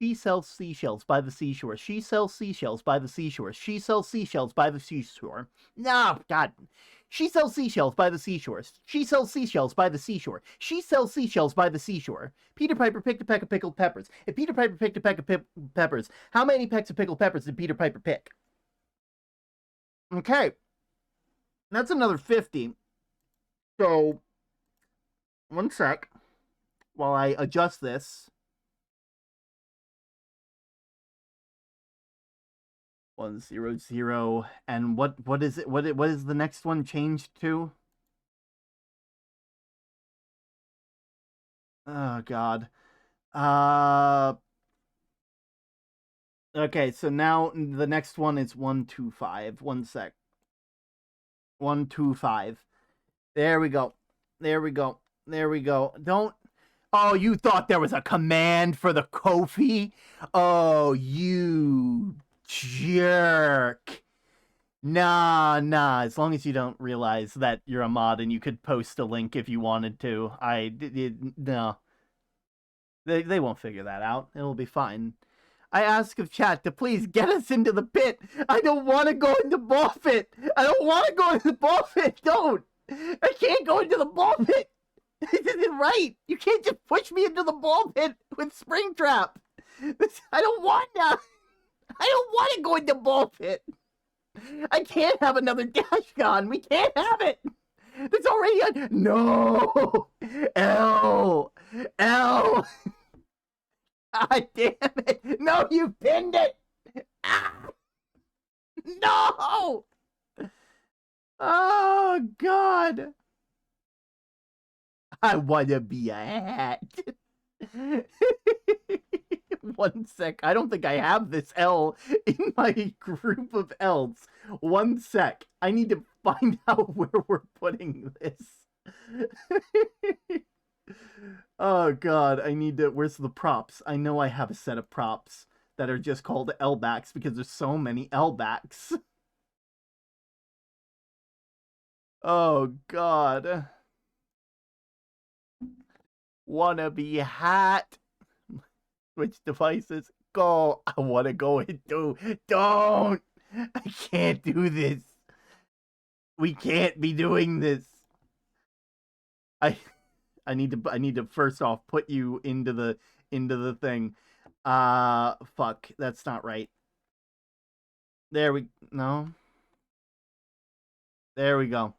She sells seashells by the seashore. She sells seashells by the seashore. She sells seashells by the seashore. No, God. She sells seashells by the seashore. She sells seashells by the seashore. She sells seashells by the seashore. Peter Piper picked a peck of pickled peppers. If Peter Piper picked a peck of peppers, how many pecks of pickled peppers did Peter Piper pick? Okay. That's another 50. So, one sec. While I adjust this. 100. And what is it? What is the next one changed to? Oh God. Okay, so now the next one is 125. One sec. 125. There we go. There we go. There we go. Don't. Oh, you thought there was a command for the Ko-fi? Oh, you jerk. Nah. As long as you don't realize that you're a mod and you could post a link if you wanted to. No. They won't figure that out. It'll be fine. I ask of chat to please get us into the pit. I don't want to go into ball pit. I don't want to go into the ball pit. Don't. I can't go into the ball pit. This isn't right. You can't just push me into the ball pit with Springtrap. I don't want that. I don't want to go into ball pit. I can't have another dash gun. We can't have it. There's already a... No. L. God damn it. No, you pinned it. Ah. No. Oh, God. I want to be a hat. One sec. I don't think I have this L in my group of Ls. One sec. I need to find out where we're putting this. Oh, God. I need to... Where's the props? I know I have a set of props that are just called L-backs because there's so many L-backs. Oh, God. Wanna be hat. Switch devices. Go. I want to go into... Don't. I can't do this. We can't be doing this. I need to first off put you into the thing. Fuck. That's not right. There we... No. There we go.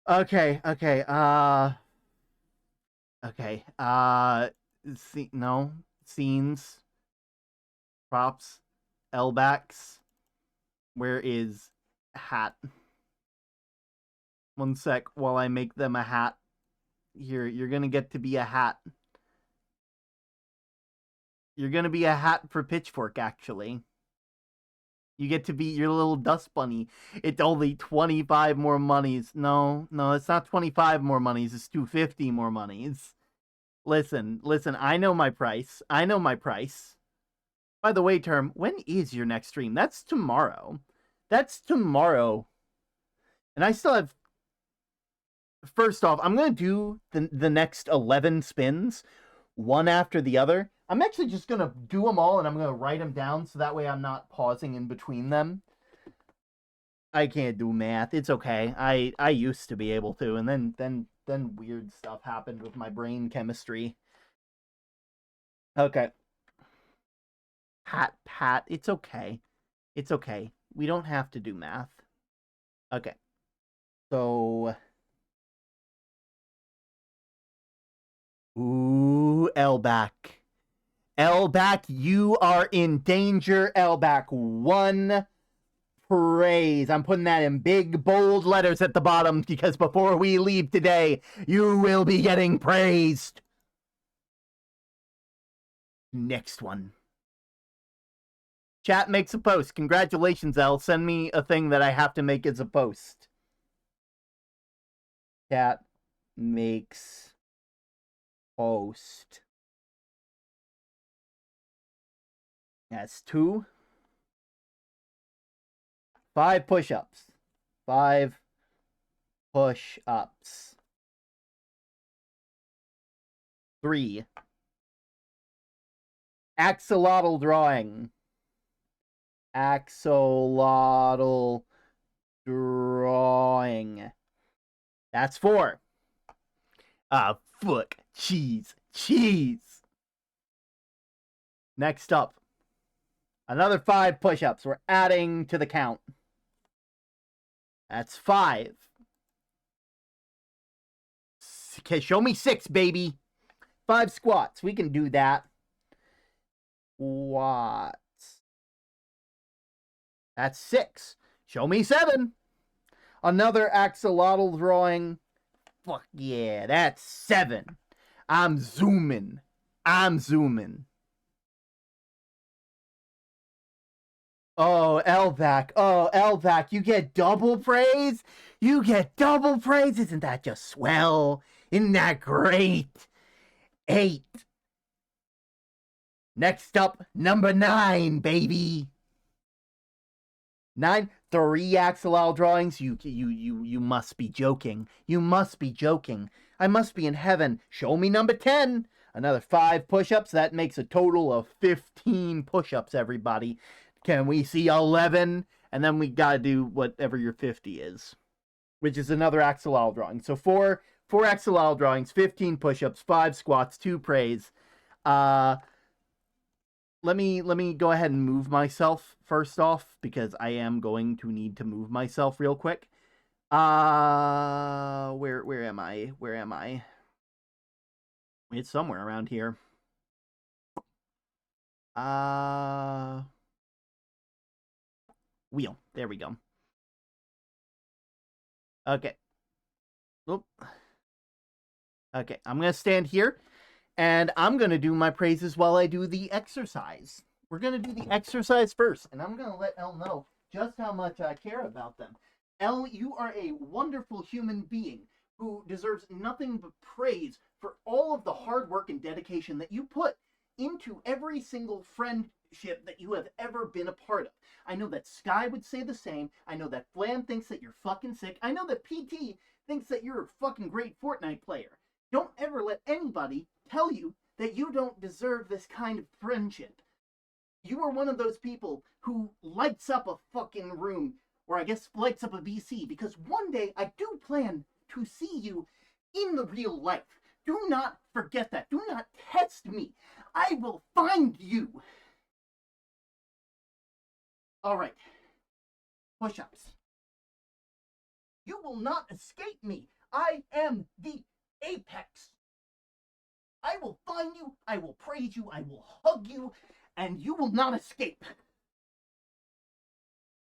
Okay. Okay. No. Scenes. Props. L-backs. Where is hat? One sec while I make them a hat. Here, you're gonna get to be a hat. You're gonna be a hat for Pitchfork, actually. You get to be your little dust bunny. It's only 25 more monies. No, it's not 25 more monies. It's 250 more monies. Listen, I know my price. By the way, Term, when is your next stream? That's tomorrow. And I still have... First off, I'm going to do the next 11 spins, one after the other. I'm actually just going to do them all, and I'm going to write them down, so that way I'm not pausing in between them. I can't do math. It's okay. I used to be able to, and then weird stuff happened with my brain chemistry. Okay. Pat. It's okay. It's okay. We don't have to do math. Okay. So... Ooh, L-back. L-back, you are in danger. L-back, one praise. I'm putting that in big, bold letters at the bottom because before we leave today, you will be getting praised. Next one. Chat makes a post. Congratulations, L. Send me a thing that I have to make as a post. Chat makes post. That's 2. 5 push-ups. 5 push-ups. 3. Axolotl drawing. Axolotl drawing. That's 4. Fuck. Cheese. Next up. Another 5 push-ups. We're adding to the count. That's 5. Okay, show me 6, baby. 5 squats. We can do that. Squats. That's 6. Show me 7. Another axolotl drawing. Fuck yeah, that's 7. I'm zooming. Oh, Elvac, you get double praise? Isn't that just swell? Isn't that great? 8. Next up, number 9, baby. 9, 3 axolotl drawings. You must be joking. I must be in heaven. Show me number 10. Another 5 push-ups. That makes a total of 15 push-ups, everybody. Can we see 11? And then we gotta do whatever your 50 is, which is another axolotl drawing. So 4 axolotl drawings, 15 push-ups, 5 squats, 2 praise. Let me go ahead and move myself first off, because I am going to need to move myself real quick. Where am I? It's somewhere around here. Wheel. There we go. Okay. Oop. Okay, I'm going to stand here, and I'm going to do my praises while I do the exercise. We're going to do the exercise first, and I'm going to let Elle know just how much I care about them. Elle, you are a wonderful human being who deserves nothing but praise for all of the hard work and dedication that you put into every single friendship that you have ever been a part of. I know that Sky would say the same. I know that Flam thinks that you're fucking sick. I know that PT thinks that you're a fucking great Fortnite player. Don't ever let anybody tell you that you don't deserve this kind of friendship. You are one of those people who lights up a fucking room, or I guess lights up a VC, because one day I do plan to see you in the real life. Do not forget that. Do not test me. I will find you. All right. Push-ups. You will not escape me. I am the apex. I will find you. I will praise you. I will hug you. And you will not escape.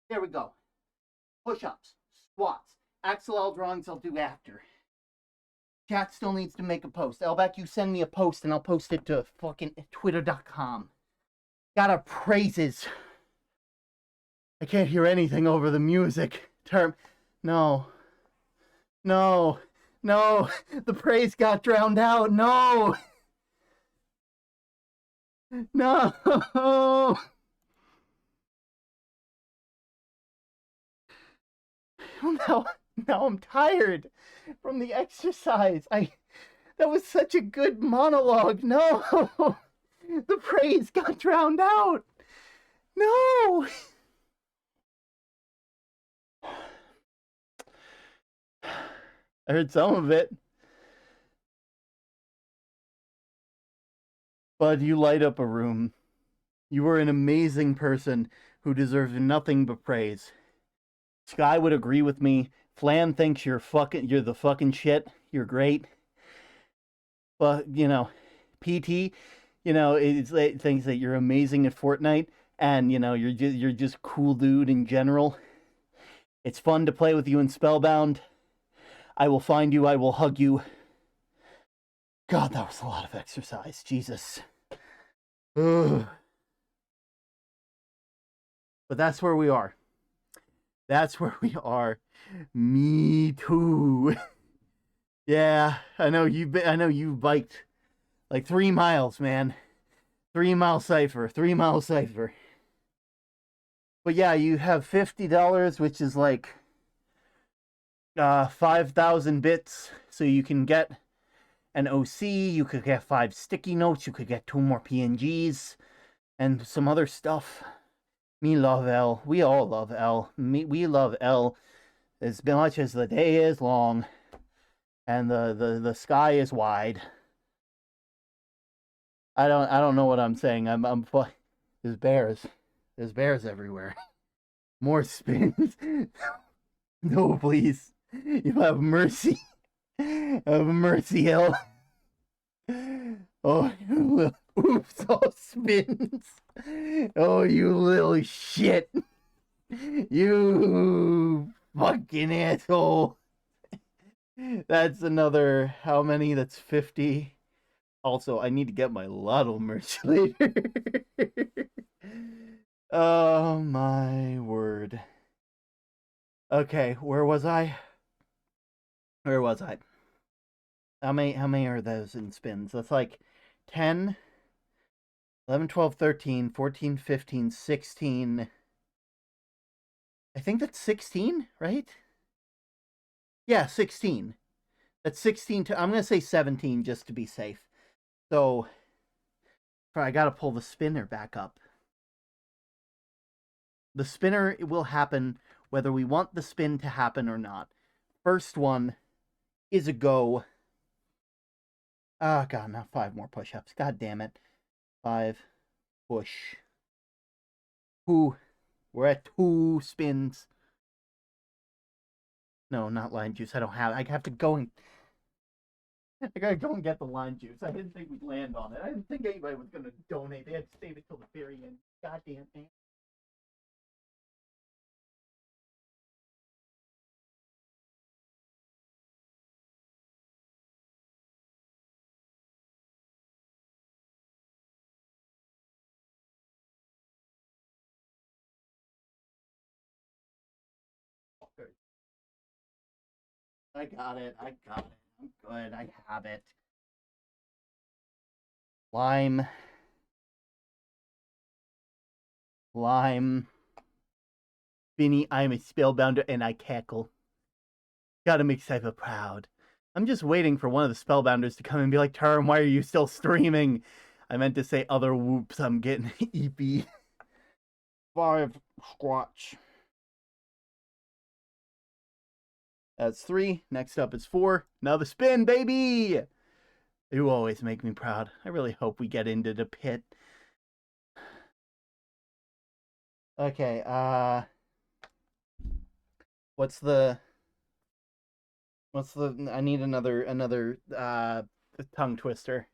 There we go. Push-ups. Squats. Axolotl drawings I'll do after. Chat still needs to make a post. Elback, you send me a post and I'll post it to fucking twitter.com. Gotta praises. I can't hear anything over the music. No. The praise got drowned out. No. Now I'm tired from the exercise. That was such a good monologue. No. The praise got drowned out. No. I heard some of it. Bud, you light up a room. You are an amazing person who deserves nothing but praise. Sky would agree with me. Flan thinks you're the fucking shit. You're great. But, PT, it thinks that you're amazing at Fortnite, and, you're just cool dude in general. It's fun to play with you in Spellbound. I will find you. I will hug you. God, that was a lot of exercise. Jesus. Ugh. But that's where we are. Me too. Yeah, I know you've biked like 3 miles, man. 3 mile cipher. But yeah, you have $50, which is like 5,000 bits, so you can get an OC, you could get 5 sticky notes, you could get 2 more PNGs, and some other stuff. Me love L. We all love L. We love L as much as the day is long and the sky is wide. I don't know what I'm saying. There's bears. There's bears everywhere. More spins. No, please. You have mercy. Have mercy, L. Oh, you little... Oops, all spins. Oh, you little shit. You fucking asshole. That's another... How many? That's 50. Also, I need to get my Lotl merch later. Oh, my word. Okay, where was I? How many are those in spins? That's like 10, 11, 12, 13, 14, 15, 16. I think that's 16, right? Yeah, 16. That's 16 I'm going to say 17 just to be safe. So, I got to pull the spinner back up. The spinner will happen whether we want the spin to happen or not. First one is a go. Oh, God, not 5 more push-ups. God damn it. 5, push. 2. We're at 2 spins. No, not lime juice. I don't have... I have to go and... I gotta go and get the lime juice. I didn't think we'd land on it. I didn't think anybody was gonna donate. They had to save it till the very end. God damn it. I got it. I'm good. I have it. Lime. Vinny, I'm a spellbounder and I cackle. Gotta make Cypher proud. I'm just waiting for one of the spellbounders to come and be like, Term, why are you still streaming? I meant to say other whoops. I'm getting EP. 5 squatch. That's 3. Next up is 4. Another spin, baby! You always make me proud. I really hope we get into the pit. Okay, I need another tongue twister.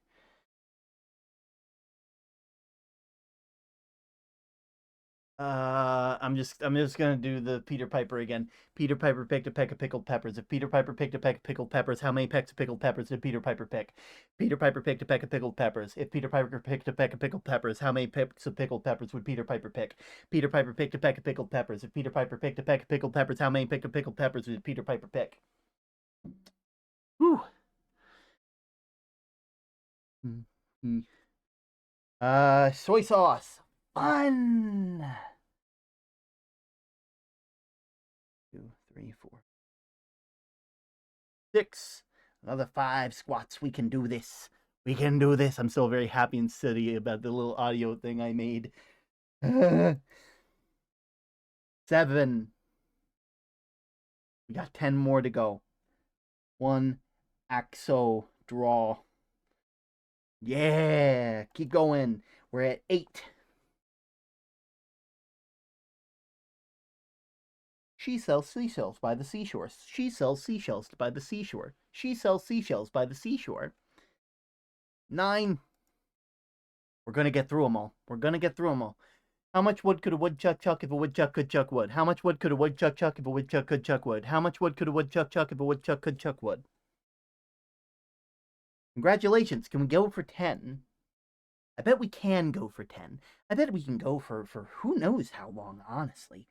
I'm just gonna do the Peter Piper again. Peter Piper picked a peck of pickled peppers. If Peter Piper picked a peck of pickled peppers, how many pecks of pickled peppers did Peter Piper pick? Peter Piper picked a peck of pickled peppers. If Peter Piper picked a peck of pickled peppers, how many pecks of pickled peppers would Peter Piper pick? Peter Piper picked a peck of pickled peppers. If Peter Piper picked a peck of pickled peppers, how many pecks of pickled peppers did Peter Piper pick? Whew. Soy sauce. Fun. 2, 3, 4, 6. Another 5 squats. We can do this. We can do this. I'm still very happy and silly about the little audio thing I made. 7. We got 10 more to go. 1. Axo. Draw. Yeah. Keep going. We're at 8. She sells seashells by the seashore. She sells seashells by the seashore. She sells seashells by the seashore. 9. We're going to get through them all. How much wood could a woodchuck chuck if a woodchuck could chuck wood? How much wood could a woodchuck chuck if a woodchuck could chuck wood? How much wood could a woodchuck chuck if a woodchuck could chuck wood? Congratulations. Can we go for 10? I bet we can go for 10. I bet we can go for who knows how long, honestly.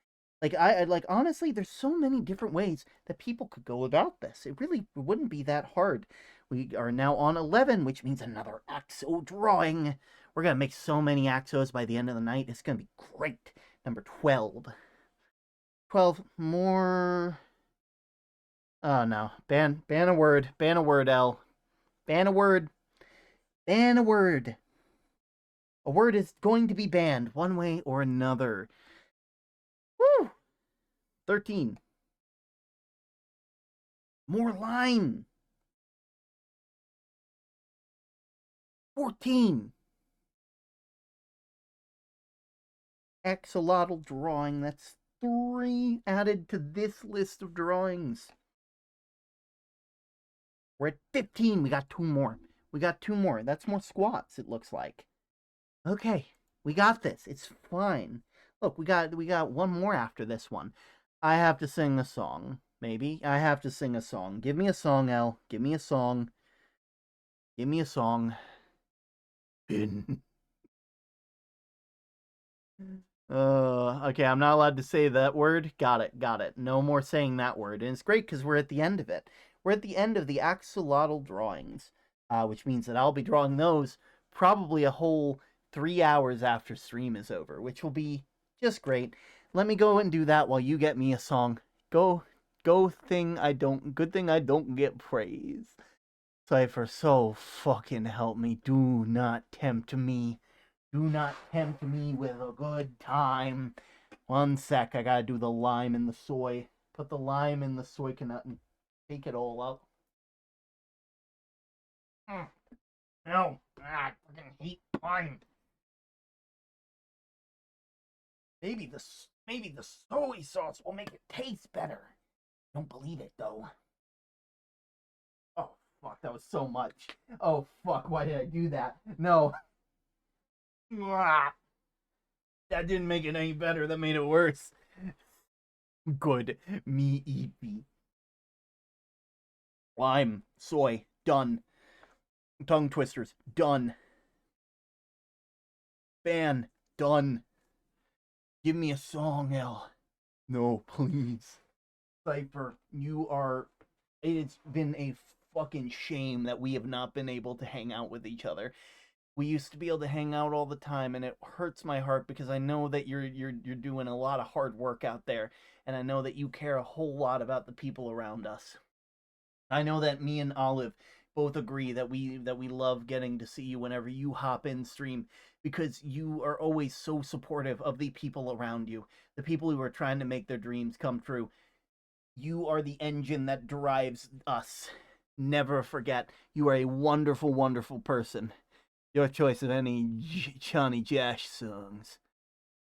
Honestly, there's so many different ways that people could go about this. It really wouldn't be that hard. We are now on 11, which means another AXO drawing. We're going to make so many AXOs by the end of the night. It's going to be great. Number 12. 12 more. Oh no. Ban a word. Ban a word, L. Ban a word. Ban a word. A word is going to be banned one way or another. Woo! 13. More line. 14. Axolotl drawing. That's 3 added to this list of drawings. We're at 15. We got 2 more. We got 2 more. That's more squats, it looks like. Okay. We got this. It's fine. Look, we got 1 more after this one. I have to sing a song. Maybe. I have to sing a song. Give me a song, L. Give me a song. Give me a song. Okay, I'm not allowed to say that word. Got it. No more saying that word. And it's great because we're at the end of it. We're at the end of the axolotl drawings, which means that I'll be drawing those probably a whole 3 hours after stream is over, which will be just great. Let me go and do that while you get me a song. Good thing I don't get praise. Cypher, so fucking help me. Do not tempt me. Do not tempt me with a good time. 1 sec, I gotta do the lime in the soy. Put the lime in the soy nut and take it all up. No, I fucking hate lime. Maybe the soy sauce will make it taste better. Don't believe it though. Oh fuck, that was so much. Oh fuck, why did I do that? No. That didn't make it any better. That made it worse. Good. Me eepy. Lime. Soy. Done. Tongue twisters. Done. Ban. Done. Give me a song, L. No, please. Cypher, you are... It's been a fucking shame that we have not been able to hang out with each other. We used to be able to hang out all the time, and it hurts my heart because I know that you're doing a lot of hard work out there, and I know that you care a whole lot about the people around us. I know that me and Olive both agree that we love getting to see you whenever you hop in stream, because you are always so supportive of the people around you, the people who are trying to make their dreams come true. You are the engine that drives us. Never forget, you are a wonderful, wonderful person. Your choice of any Johnny Jash songs.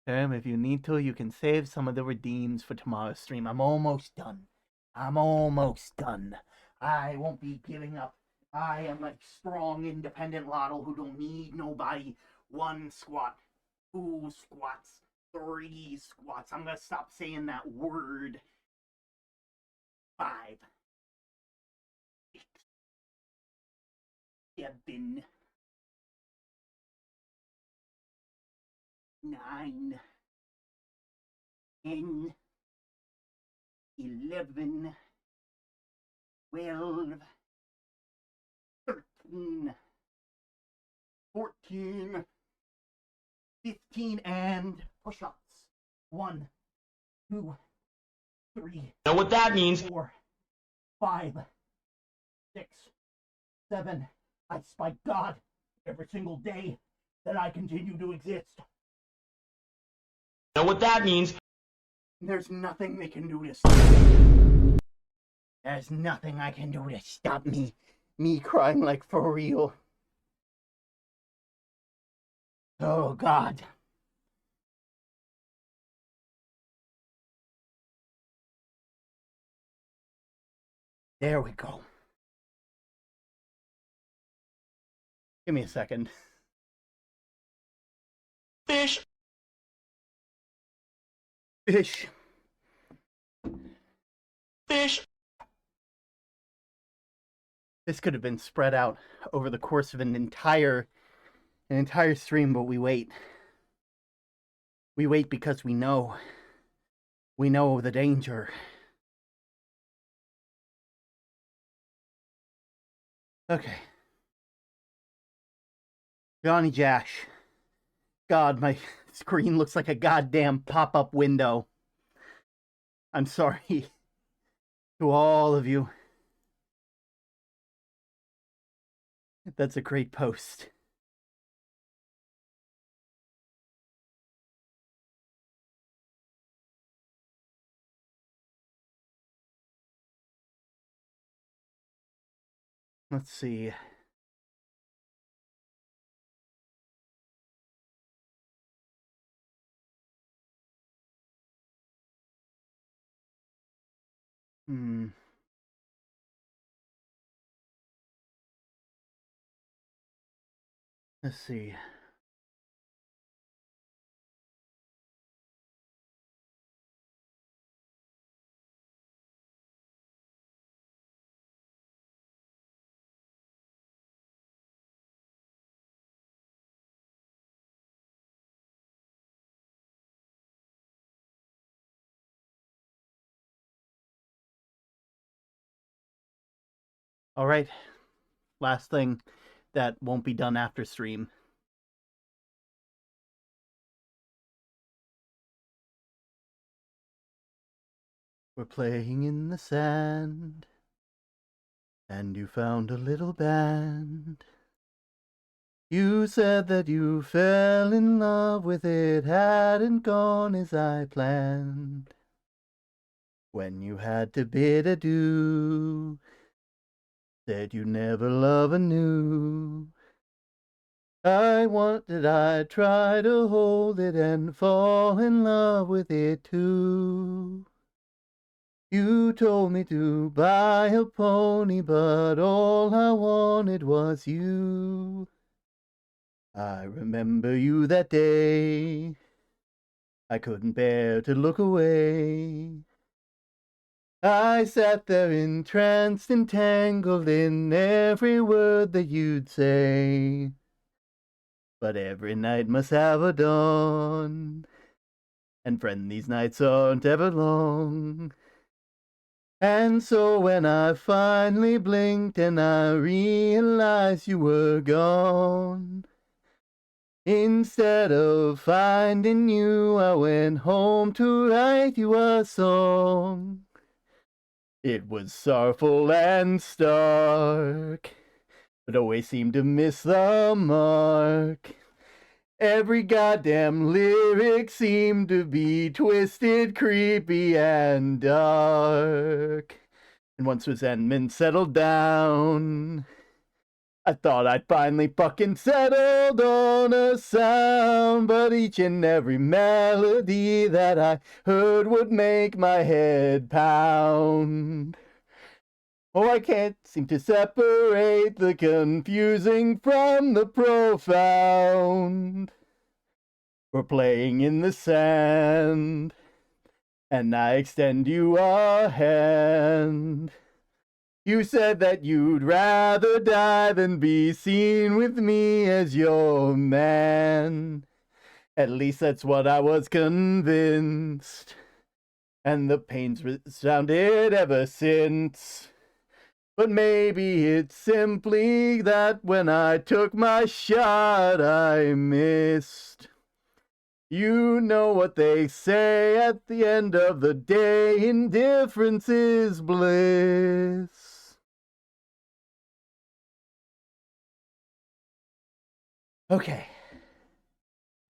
If you need to, you can save some of the redeems for tomorrow's stream. I'm almost done. I won't be giving up. I am a strong, independent Lotl who don't need nobody. 1 squat, 2 squats, 3 squats. I'm gonna stop saying that word. 5, 6, 7, 9, 10, 11, 12, 13, 14, 15, and push-ups. 1, 2, 3. Know what that means? 4, 5, 6, 7. I spike God every single day that I continue to exist. Know what that means? There's nothing they can do to stop me. There's nothing I can do to stop me. Me crying like for real. Oh, God. There we go. Give me a second. Fish. Fish. Fish. This could have been spread out over the course of an entire stream, but we wait. We wait because we know. We know the danger. Okay. Johnny Jash. God, my screen looks like a goddamn pop-up window. I'm sorry to all of you. That's a great post. Let's see. Let's see. All right. Last thing that won't be done after stream. We're playing in the sand, and you found a little band. You said that you fell in love with it, hadn't gone as I planned. When you had to bid adieu, said you never love anew. I'd try to hold it and fall in love with it too. You told me to buy a pony, but all I wanted was you. I remember you that day. I couldn't bear to look away. I sat there entranced, entangled in every word that you'd say. But every night must have a dawn, and friend, these nights aren't ever long. And so when I finally blinked and I realized you were gone, instead of finding you, I went home to write you a song. It was sorrowful and stark, but always seemed to miss the mark. Every goddamn lyric seemed to be twisted, creepy, and dark. And once resentment settled down, I thought I'd finally fucking settled on a sound. But each and every melody that I heard would make my head pound. Oh, I can't seem to separate the confusing from the profound. We're playing in the sand, and I extend you a hand. You said that you'd rather die than be seen with me as your man. At least that's what I was convinced. And the pain's resounded ever since. But maybe it's simply that when I took my shot, I missed. You know what they say at the end of the day, indifference is bliss. Okay.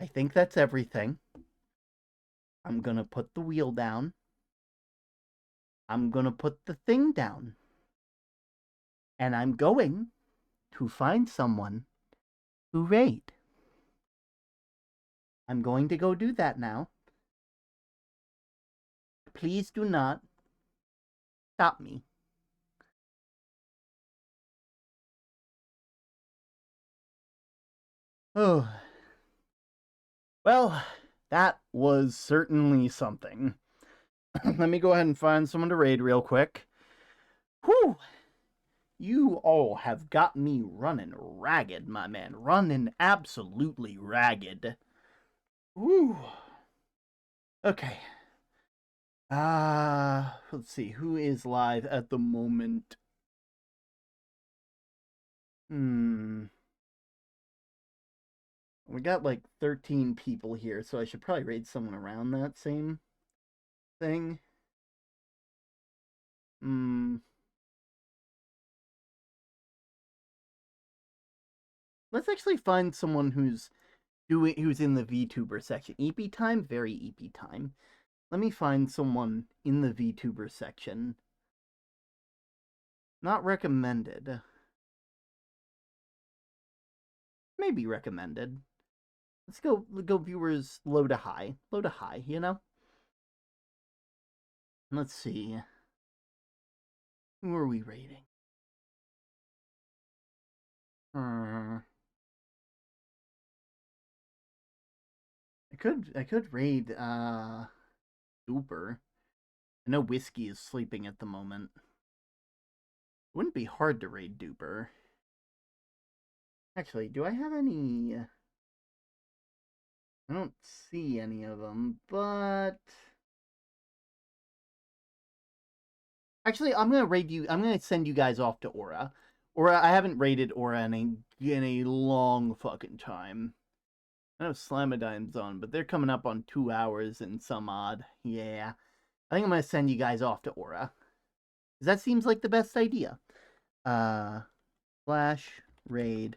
I think that's everything. I'm gonna put the wheel down. I'm gonna put the thing down. And I'm going to find someone to raid. I'm going to go do that now. Please do not stop me. Oh. Well, that was certainly something. Let me go ahead and find someone to raid real quick. Whew! You all have got me running ragged, my man. Running absolutely ragged. Whew. Okay. Let's see. Who is live at the moment? We got like 13 people here, so I should probably raid someone around that same thing. Let's actually find someone who's in the VTuber section. EP time, very EP time. Let me find someone in the VTuber section. Not recommended. Maybe recommended. Let's go viewers low to high. Low to high, you know? Let's see. Who are we rating? I could raid Duper. I know Whiskey is sleeping at the moment. It wouldn't be hard to raid Duper. Actually, do I have any? I don't see any of them, but actually, I'm gonna raid you. I'm gonna send you guys off to Aura. Aura, I haven't raided Aura in a long fucking time. I know Slamadine's on, but they're coming up on 2 hours and some odd. Yeah. I think I'm going to send you guys off to Aura. Because that seems like the best idea. Flash, raid,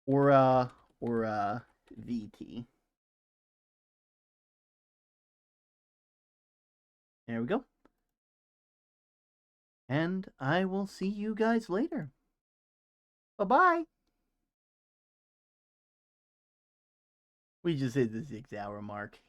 Aura, VT. There we go. And I will see you guys later. Bye-bye. We just hit the 6-hour mark.